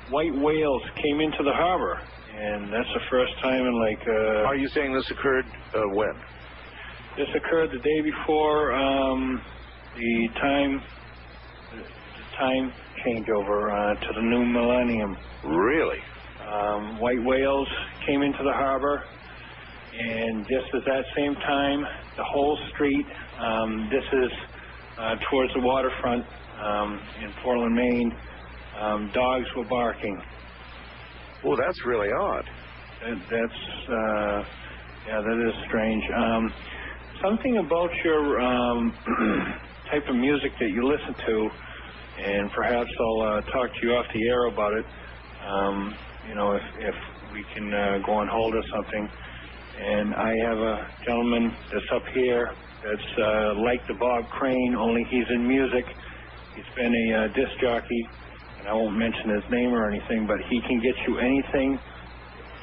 White whales came into the harbor, and that's the first time in Are you saying this occurred when? This occurred the day before the time changeover to the new millennium. Really? White whales came into the harbor, and just at that same time, the whole street, this is towards the waterfront in Portland, Maine, dogs were barking. Oh, that's really odd. That is strange. Something about your type of music that you listen to, and perhaps I'll talk to you off the air about it, if we can go on hold or something. And I have a gentleman that's up here that's like the Bob Crane, only he's in music. He's been a disc jockey, and I won't mention his name or anything, but he can get you anything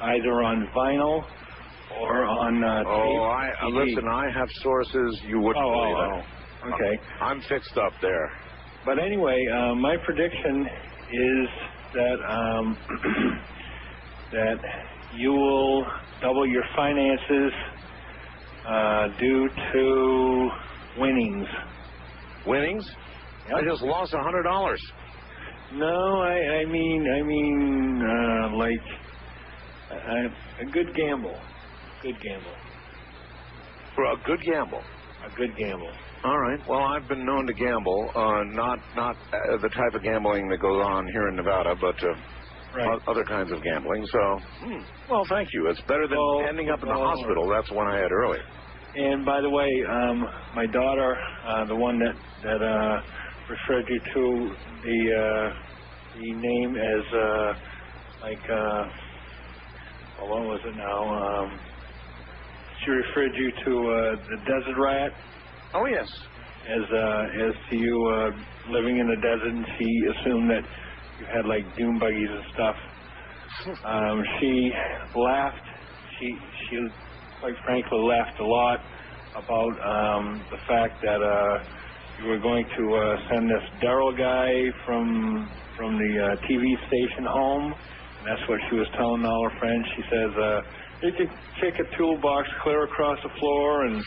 either on vinyl or on tape. Listen, I have sources you wouldn't believe it. Okay. I'm fixed up there. But anyway, my prediction is that that you will double your finances due to winnings. Winnings? Yep. I just lost $100. No, I mean, a good gamble. Good gamble. For a good gamble. A good gamble. All right. Well, I've been known to gamble, not the type of gambling that goes on here in Nevada, but other kinds of gambling. So, well, thank you. It's better than ending up in the hospital. That's one I had earlier. And by the way, my daughter, the one that referred you to the name as what was it now? She referred you to the desert rat. Oh yes. As to you living in the desert, and she assumed that you had like dune buggies and stuff. She laughed. She quite frankly laughed a lot about the fact that you were going to send this Daryl guy from the TV station home. And that's what she was telling all her friends. She says, you could kick a toolbox clear across the floor, and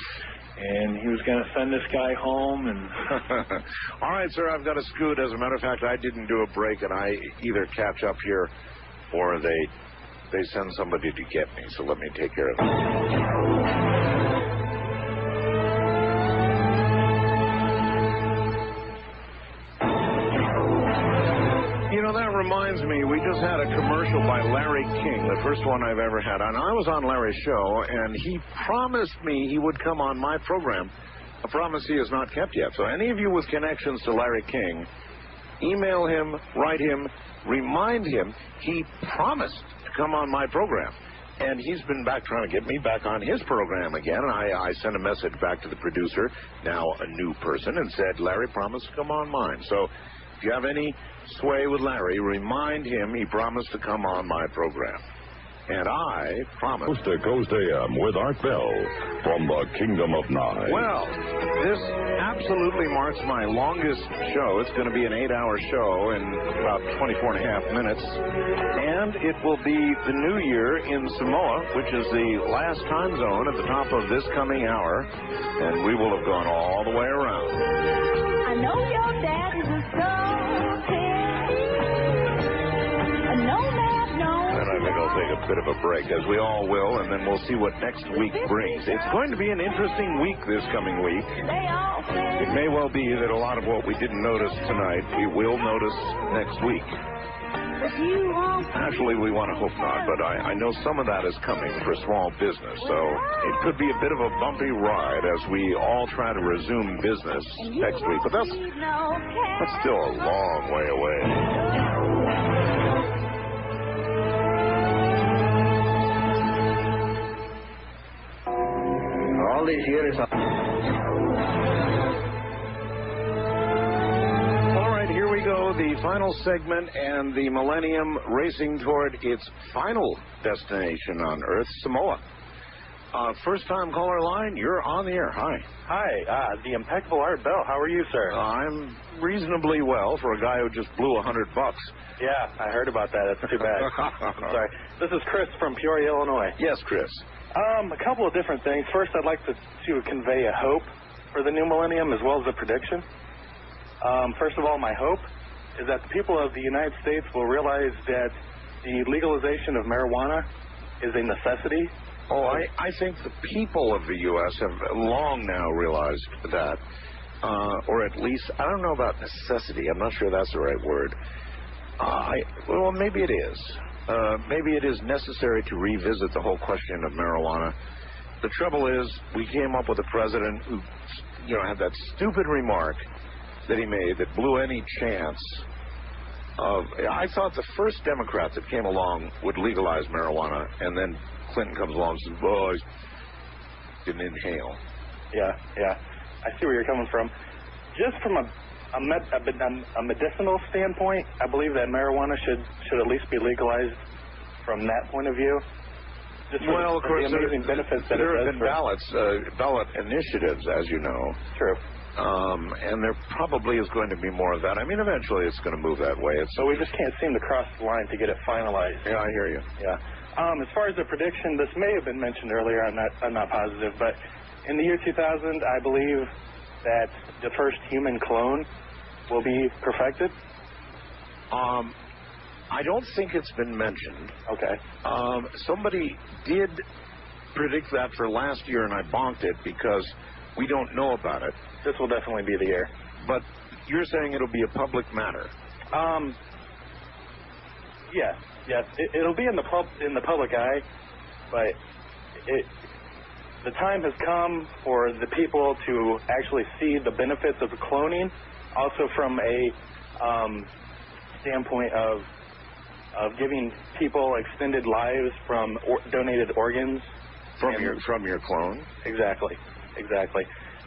he was going to send this guy home. And all right, sir, I've got to scoot. As a matter of fact, I didn't do a break, and I either catch up here or they send somebody to get me. So let me take care of it. That reminds me, we just had a commercial by Larry King, the first one I've ever had. And I was on Larry's show, and he promised me he would come on my program. A promise he has not kept yet. So any of you with connections to Larry King, email him, write him, remind him he promised to come on my program. And he's been back trying to get me back on his program again. And I sent a message back to the producer, now a new person, and said, Larry promised to come on mine. So if you have any sway with Larry, remind him he promised to come on my program. And I promise. Coast to Coast AM with Art Bell from the Kingdom of Nine. Well, this absolutely marks my longest show. It's going to be an 8-hour show in about 24 and a half minutes. And it will be the new year in Samoa, which is the last time zone at the top of this coming hour. And we will have gone all the way around. I know your dad is a And I think I'll take a bit of a break, as we all will, and then we'll see what next week brings. It's going to be an interesting week this coming week. It may well be that a lot of what we didn't notice tonight, we will notice next week. Actually, we want to hope not, but I know some of that is coming for small business, so it could be a bit of a bumpy ride as we all try to resume business next week. But that's still a long way away. All these years. All right, here we go. The final segment and the Millennium racing toward its final destination on Earth, Samoa. First-time caller line, you're on the air. Hi. Hi, the impeccable Art Bell. How are you, sir? I'm reasonably well for a guy who just blew $100. Yeah, I heard about that. That's too bad. I'm sorry. This is Chris from Peoria, Illinois. Yes, Chris. A couple of different things. First, I'd like to convey a hope for the new millennium as well as a prediction. First of all, my hope is that the people of the United States will realize that the legalization of marijuana is a necessity. Oh, I think the people of the U.S. have long now realized that, or at least, I don't know about necessity. I'm not sure that's the right word. Well, maybe it is. Maybe it is necessary to revisit the whole question of marijuana. The trouble is, we came up with a president who, had that stupid remark that he made that blew any chance of. I thought the first Democrat that came along would legalize marijuana, and then Clinton comes along and says, "Boys, didn't inhale." Yeah. I see where you're coming from. Just from a medicinal standpoint, I believe that marijuana should at least be legalized from that point of view. Well, of course, the amazing benefits that there it have been ballot initiatives, as you know. True. And there probably is going to be more of that. I mean, eventually it's going to move that way. So we just can't seem to cross the line to get it finalized. Yeah, I hear you. Yeah. As far as the prediction, this may have been mentioned earlier. I'm not positive, but in the year 2000, I believe that the first human clone will be perfected. I don't think it's been mentioned. Okay. Somebody did predict that for last year, and I bonked it because we don't know about it. This will definitely be the year. But you're saying it'll be a public matter. Yes. It'll be in the public eye, but the time has come for the people to actually see the benefits of cloning, also from a standpoint of giving people extended lives from donated organs from your clone. Exactly.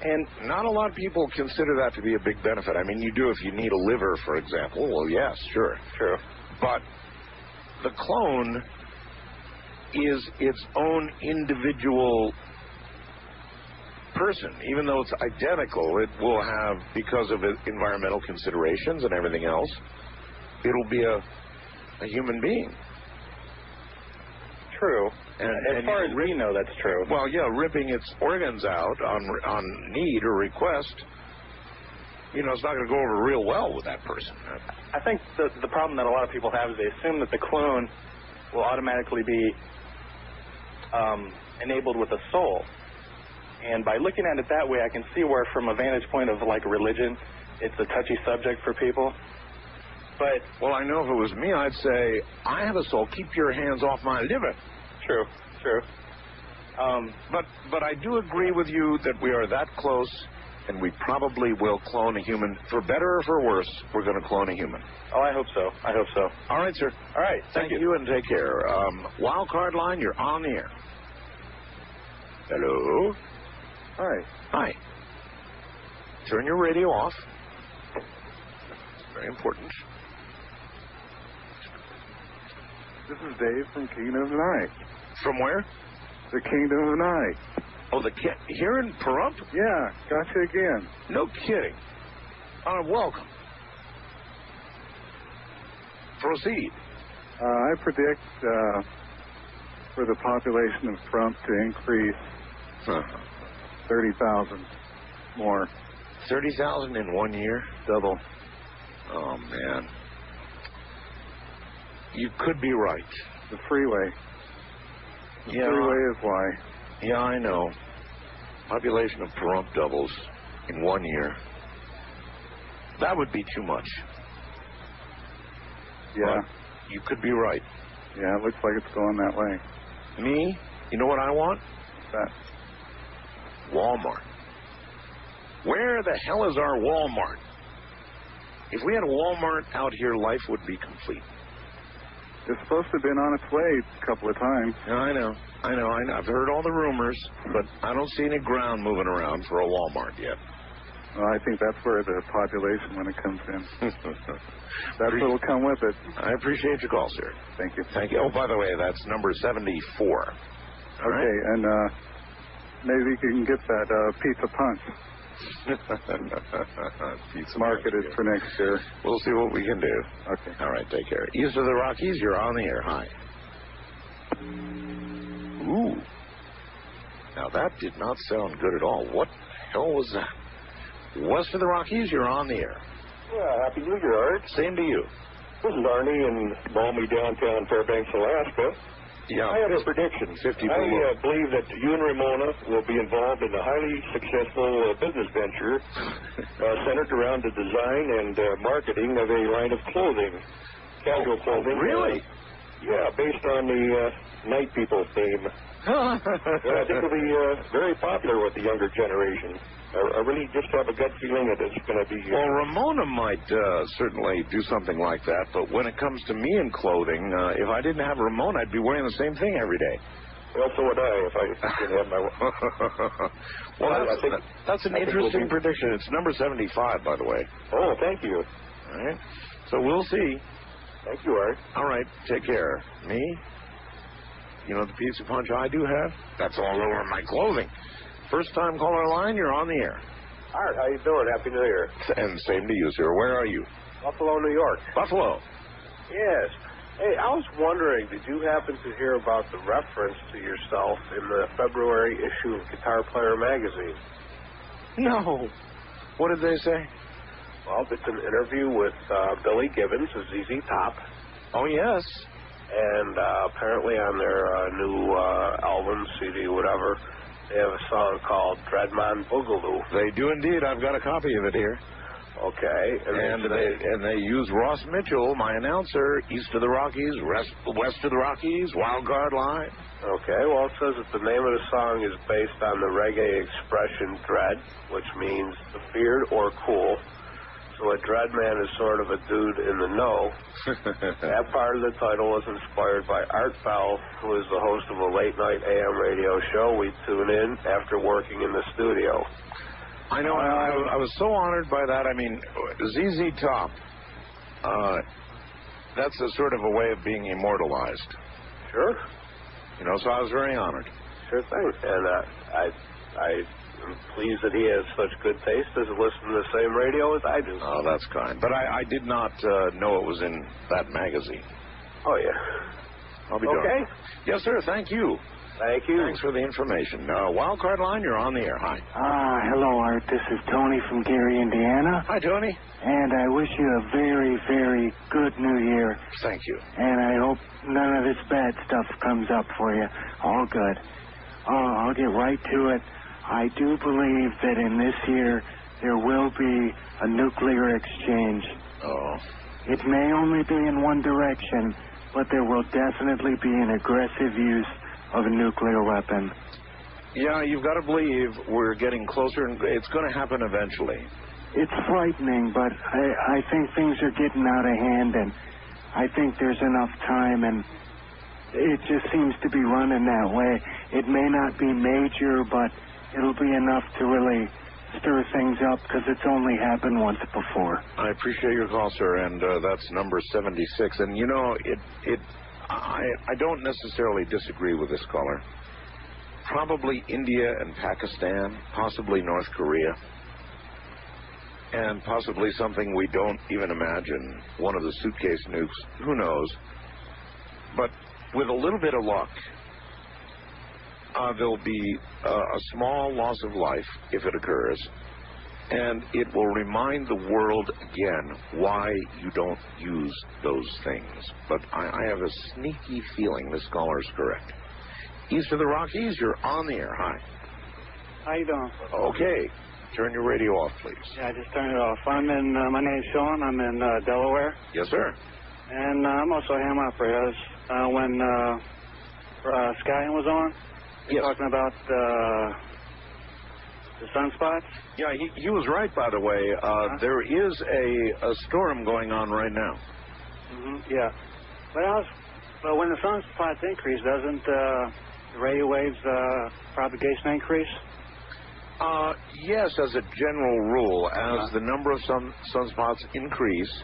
And not a lot of people consider that to be a big benefit. I mean, you do if you need a liver, for example. Well, yes, sure. True. But the clone is its own individual person. Even though it's identical, it will have, because of environmental considerations and everything else, it'll be a human being. True. And as far as we know, that's true. Well, yeah, ripping its organs out on need or request, it's not going to go over real well with that person. I think the problem that a lot of people have is they assume that the clone will automatically be enabled with a soul. And by looking at it that way, I can see where, from a vantage point of like religion, it's a touchy subject for people. But well, I know if it was me, I'd say, I have a soul. Keep your hands off my liver. True. But I do agree with you that we are that close, and we probably will clone a human. For better or for worse, we're going to clone a human. Oh, I hope so. All right, sir. All right. Thank you and take care. Wild card line, you're on the air. Hello. Hi. Turn your radio off. Very important. This is Dave from Kingdom of Night. From where? The Kingdom of Night. Oh, here in Pahrump? Yeah, gotcha again. No kidding. Welcome. Proceed. I predict for the population of Pahrump to increase 30,000 more. 30,000 in 1 year? Double. Oh, man. You could be right. The freeway. The freeway is why. Yeah, I know. Population of Pahrump doubles in 1 year. That would be too much. Yeah. But you could be right. Yeah, it looks like it's going that way. Me? You know what I want? What's that? Walmart. Where the hell is our Walmart? If we had a Walmart out here, life would be complete. It's supposed to have been on its way a couple of times. I know. I've heard all the rumors, but I don't see any ground moving around for a Walmart yet. Well, I think that's where the population, when it comes in. That's what'll come with it. I appreciate your call, sir. Thank you. Oh, by the way, that's number 74. All right. And maybe you can get that pizza punch. Pizza marketed for next year. We'll see what we can do. Okay. All right, take care. East of the Rockies, you're on the air. Hi. Ooh. Now that did not sound good at all. What the hell was that? West of the Rockies, you're on the air. Yeah, Happy New Year, Art. Same to you. This is Arnie in balmy downtown Fairbanks, Alaska. Yeah. I have a prediction. 50 I believe that you and Ramona will be involved in a highly successful business venture centered around the design and marketing of a line of clothing, casual clothing. Really? Yeah, based on the Night People theme. I think it'll be very popular with the younger generation. I really just have a gut feeling that it's going to be... Well, Ramona might certainly do something like that, but when it comes to me in clothing, if I didn't have Ramona, I'd be wearing the same thing every day. Well, so would I if I didn't have my... Well, that's an interesting prediction. It's number 75, by the way. Oh, thank you. All right. So we'll see. Thank you, Art. All right. Take care. Me? You know the pizza punch I do have? That's all over my clothing. First time caller line, you're on the air. Art, how you doing? Happy New Year. And same to you, sir. Where are you? Buffalo, New York. Buffalo. Yes. Hey, I was wondering, did you happen to hear about the reference to yourself in the February issue of Guitar Player magazine? No. What did they say? Well, it's an interview with Billy Gibbons of ZZ Top. Oh, yes. And apparently on their new album, CD, whatever, they have a song called Dreadman Boogaloo. They do indeed. I've got a copy of it here. Okay. And they use Ross Mitchell, my announcer, east of the Rockies, west of the Rockies, wild card line. Okay. Well, it says that the name of the song is based on the reggae expression dread, which means the feared or cool. So a dread man is sort of a dude in the know. That part of the title was inspired by Art Bell, who is the host of a late-night AM radio show we tune in after working in the studio. I know. I was so honored by that. I mean, ZZ Top, that's a sort of a way of being immortalized. Sure. You know, so I was very honored. Sure thing. And I'm pleased that he has such good taste as to listen to the same radio as I do. Oh, that's kind. But I did not know it was in that magazine. Oh, yeah. I'll be darned. Okay. Yes, sir. Thank you. Thank you. Thanks for the information. Wild card line, you're on the air. Hi. Hello, Art. This is Tony from Gary, Indiana. Hi, Tony. And I wish you a very, very good New Year. Thank you. And I hope none of this bad stuff comes up for you. All good. I'll get right to it. I do believe that in this year there will be a nuclear exchange. Oh. It may only be in one direction, but there will definitely be an aggressive use of a nuclear weapon. Yeah, you've got to believe we're getting closer, and it's going to happen eventually. It's frightening, but I think things are getting out of hand, and I think there's enough time, and it just seems to be running that way. It may not be major, but it'll be enough to really stir things up because it's only happened once before. I appreciate your call, sir, and that's number 76. And, you know, I don't necessarily disagree with this caller. Probably India and Pakistan, possibly North Korea, and possibly something we don't even imagine, one of the suitcase nukes. Who knows? But with a little bit of luck, there'll be a small loss of life if it occurs, and it will remind the world again why you don't use those things. But I have a sneaky feeling this caller is correct. East of the Rockies, you're on the air. Hi. How you doing? Okay. Turn your radio off, please. Yeah, I just turned it off. My name's Sean. I'm in Delaware. Yes, sir. And I'm also a ham operator. When Skyen was on, yes, talking about the sunspots. Yeah, he was right, by the way. There is a storm going on right now. Yeah. But when the sunspots increase, doesn't the radio waves propagation increase? Yes, as a general rule, as the number of sunspots increase,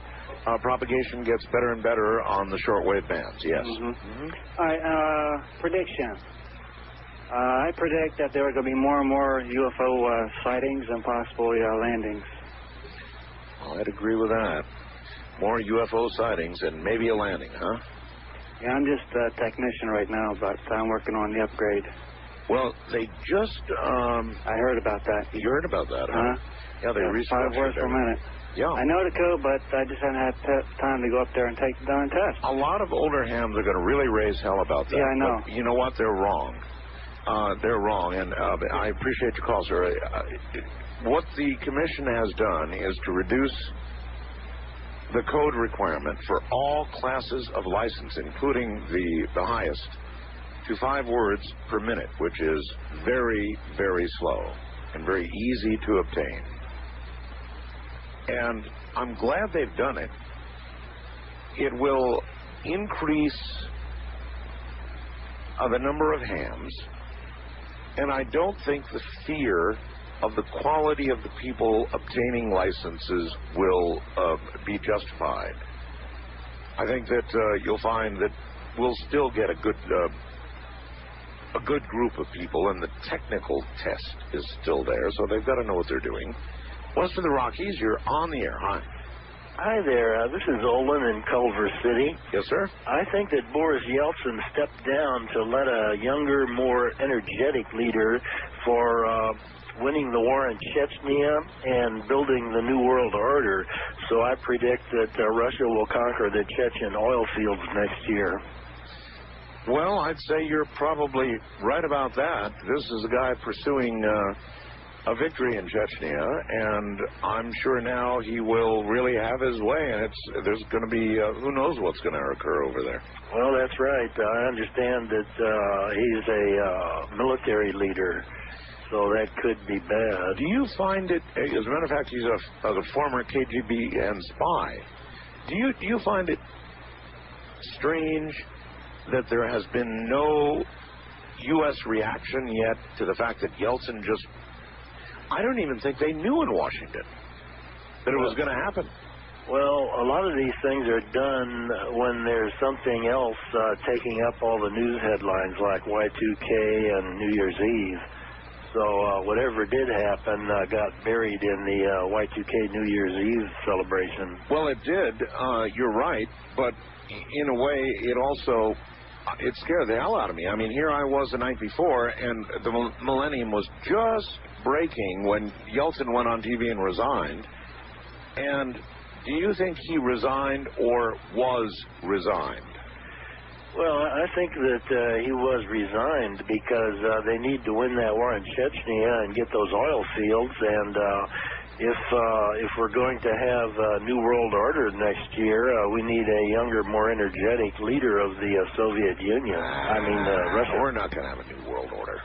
propagation gets better and better on the shortwave bands, yes. All right, prediction. I predict that there are going to be more and more UFO sightings and possible landings. Well, I'd agree with that. More UFO sightings and maybe a landing, huh? Yeah, I'm just a technician right now, but I'm working on the upgrade. Well, they just... I heard about that. You heard about that, huh? Yeah, they restructured 5 words per minute. Yeah. I know the code, but I just haven't had time to go up there and take the darn test. A lot of older hams are going to really raise hell about that. Yeah, I know. But you know what? They're wrong. They're wrong, and I appreciate your call, sir. What the commission has done is to reduce the code requirement for all classes of license, including the highest, to 5 words per minute, which is very, very slow and very easy to obtain. And I'm glad they've done it. It will increase the number of hams, and I don't think the fear of the quality of the people obtaining licenses will be justified. I think that you'll find that we'll still get a good group of people, and the technical test is still there, so they've got to know what they're doing. West of the Rockies, you're on the air. Hi. Hi there. This is Olin in Culver City. Yes, sir. I think that Boris Yeltsin stepped down to let a younger, more energetic leader for winning the war in Chechnya and building the New World Order. So I predict that Russia will conquer the Chechen oil fields next year. Well, I'd say you're probably right about that. This is a guy pursuing a victory in Chechnya, and I'm sure now he will really have his way, and there's going to be who knows what's going to occur over there. Well, that's right. I understand that he's a military leader, so that could be bad. Do you find it, as a matter of fact, he's a former KGB and spy, do you find it strange that there has been no U.S. reaction yet to the fact that Yeltsin just... I don't even think they knew in Washington that it was going to happen. Well, a lot of these things are done when there's something else taking up all the news headlines, like Y2K and New Year's Eve. So whatever did happen got buried in the Y2K New Year's Eve celebration. Well, it did. You're right. But in a way, it also... it scared the hell out of me. I mean, here I was the night before, and the Millennium was just breaking when Yeltsin went on TV and resigned. And do you think he resigned or was resigned? Well, I think that he was resigned because they need to win that war in Chechnya and get those oil fields. And if we're going to have a New World Order next year, we need a younger, more energetic leader of the Soviet Union. Russia. We're not going to have a New World Order.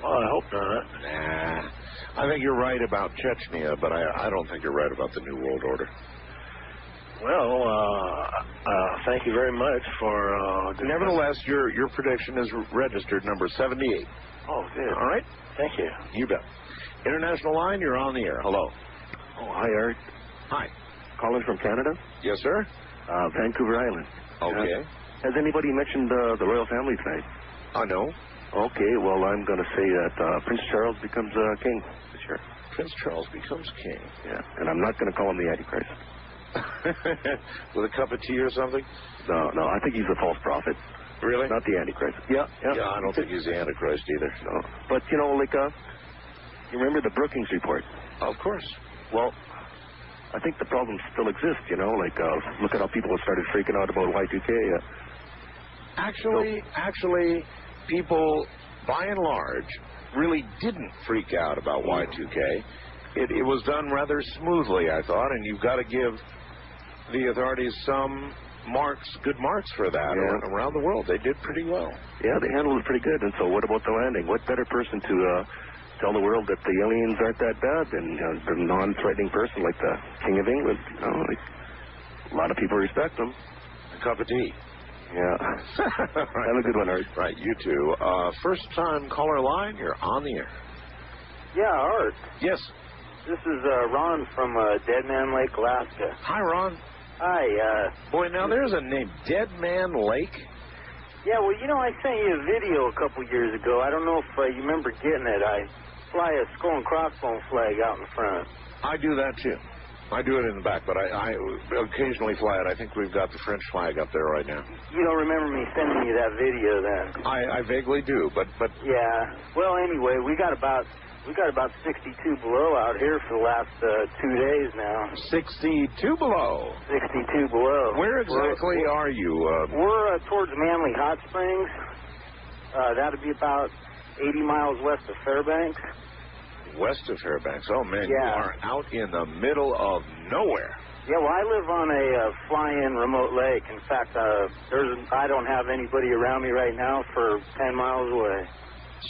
Well, I hope not. Nah. I think you're right about Chechnya, but I don't think you're right about the New World Order. Well, thank you very much for... Nevertheless, your prediction is registered number 78. Oh, good. All right? Thank you. You bet. International line, you're on the air. Hello. Oh, hi, Art. Hi. Calling from Canada? Yes, sir. Vancouver Island. Okay. Has anybody mentioned the royal family tonight? No. Okay, well, I'm going to say that Prince Charles becomes king this year. Prince Charles becomes king? Yeah, and I'm not going to call him the Antichrist. With a cup of tea or something? No, I think he's a false prophet. Really? Not the Antichrist. Yeah, I don't think he's the Antichrist either. No. But, you remember the Brookings report? Of course. Well, I think the problem still exists, look at how people have started freaking out about Y2K. Actually, people, by and large, really didn't freak out about Y2K. It was done rather smoothly, I thought, and you've got to give the authorities some good marks for that. Yeah. Around the world. They did pretty well. Yeah, they handled it pretty good. And so what about the landing? What better person to tell the world that the aliens aren't that bad than a non-threatening person like the King of England? A lot of people respect him. A cup of tea. Yeah. Right. Have a good one, Art. Right, you too. First-time caller line, you're on the air. Yeah, Art. Yes. This is Ron from Dead Man Lake, Alaska. Hi, Ron. Hi. Boy, now there's a name, Dead Man Lake. Yeah, well, I sent you a video a couple years ago. I don't know if you remember getting it. I fly a skull and crossbone flag out in front. I do that, too. I do it in the back, but I occasionally fly it. I think we've got the French flag up there right now. You don't remember me sending you that video then? I vaguely do, but yeah. Well, anyway, we got about 62 below out here for the last 2 days now. 62 below. 62 below. Where exactly are you? We're towards Manly Hot Springs. That'd be about 80 miles west of Fairbanks. West of Fairbanks. Oh, man, yeah. You are out in the middle of nowhere. Yeah, well, I live on a fly-in remote lake. In fact, I don't have anybody around me right now for 10 miles away.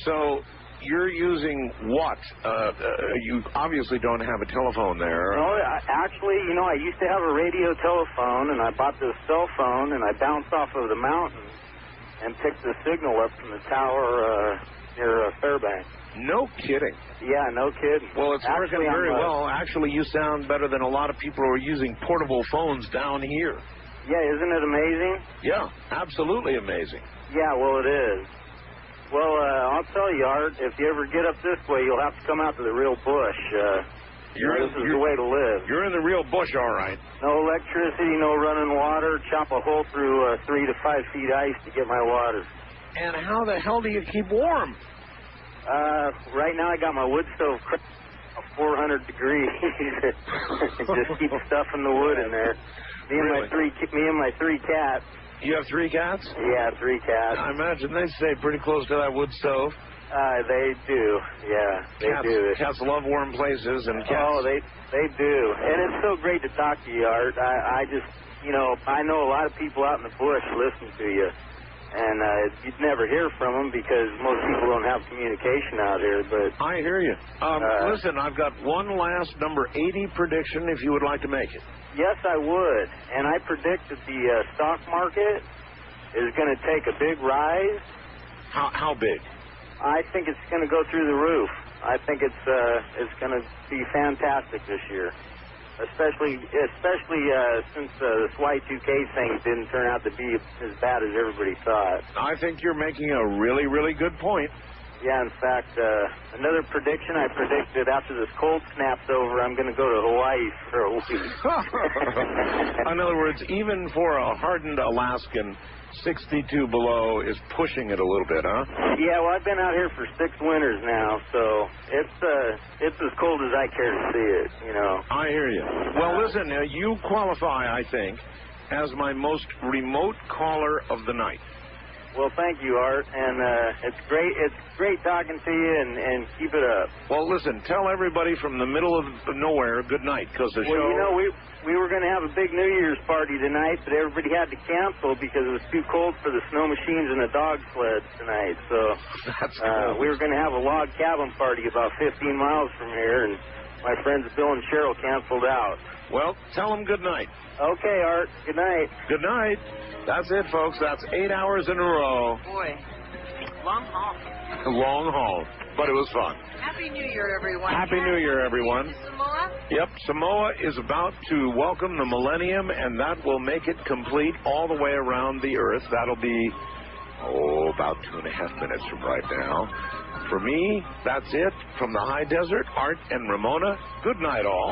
So you're using what? You obviously don't have a telephone there. No, actually, I used to have a radio telephone, and I bought this cell phone, and I bounced off of the mountain and picked the signal up from the tower near Fairbanks. No kidding. Yeah, no kidding. Well, it's working very well. Actually, you sound better than a lot of people who are using portable phones down here. Yeah, isn't it amazing? Yeah, absolutely amazing. Yeah, well, it is. Well, I'll tell you, Art, if you ever get up this way, you'll have to come out to the real bush. This is the way to live. You're in the real bush, all right. No electricity, no running water. Chop a hole through 3 to 5 feet ice to get my water. And how the hell do you keep warm? Right now I got my wood stove 400 degrees. Just keep stuffing the wood in there. Me and my 3 cats. You have 3 cats? Yeah, 3 cats. I imagine they stay pretty close to that wood stove. They do. Yeah, they do. Cats love warm places, and cats. Oh, they do. And it's so great to talk to you, Art. I just, I know a lot of people out in the bush listen to you. And you'd never hear from them because most people don't have communication out here. But I hear you. Listen, I've got one last number 80 prediction if you would like to make it. Yes, I would. And I predict that the stock market is going to take a big rise. How big? I think it's going to go through the roof. I think it's going to be fantastic this year. Especially since this Y2K thing didn't turn out to be as bad as everybody thought. I think you're making a really, really good point. Yeah, in fact, another prediction, I predicted after this cold snaps over, I'm going to go to Hawaii for a week. In other words, even for a hardened Alaskan, 62 below is pushing it a little bit, huh? Yeah, well, I've been out here for 6 winters now, so it's as cold as I care to see it, I hear you. Well, listen, you qualify, I think, as my most remote caller of the night. Well, thank you, Art, and it's great talking to you, and keep it up. Well, listen, tell everybody from the middle of nowhere good night, because the show... Well, we were going to have a big New Year's party tonight, but everybody had to cancel because it was too cold for the snow machines and the dog sleds tonight. So that's cool. We were going to have a log cabin party about 15 miles from here, and my friends Bill and Cheryl canceled out. Well, tell them good night. Okay, Art. Good night. Good night. That's it, folks. That's 8 hours in a row. Boy, long haul. Long haul, but it was fun. Happy New Year, everyone. Happy New Year, everyone. Samoa? Yep, Samoa is about to welcome the millennium, and that will make it complete all the way around the Earth. That'll be, about 2.5 minutes from right now. For me, that's it. From the high desert, Art and Ramona, good night all.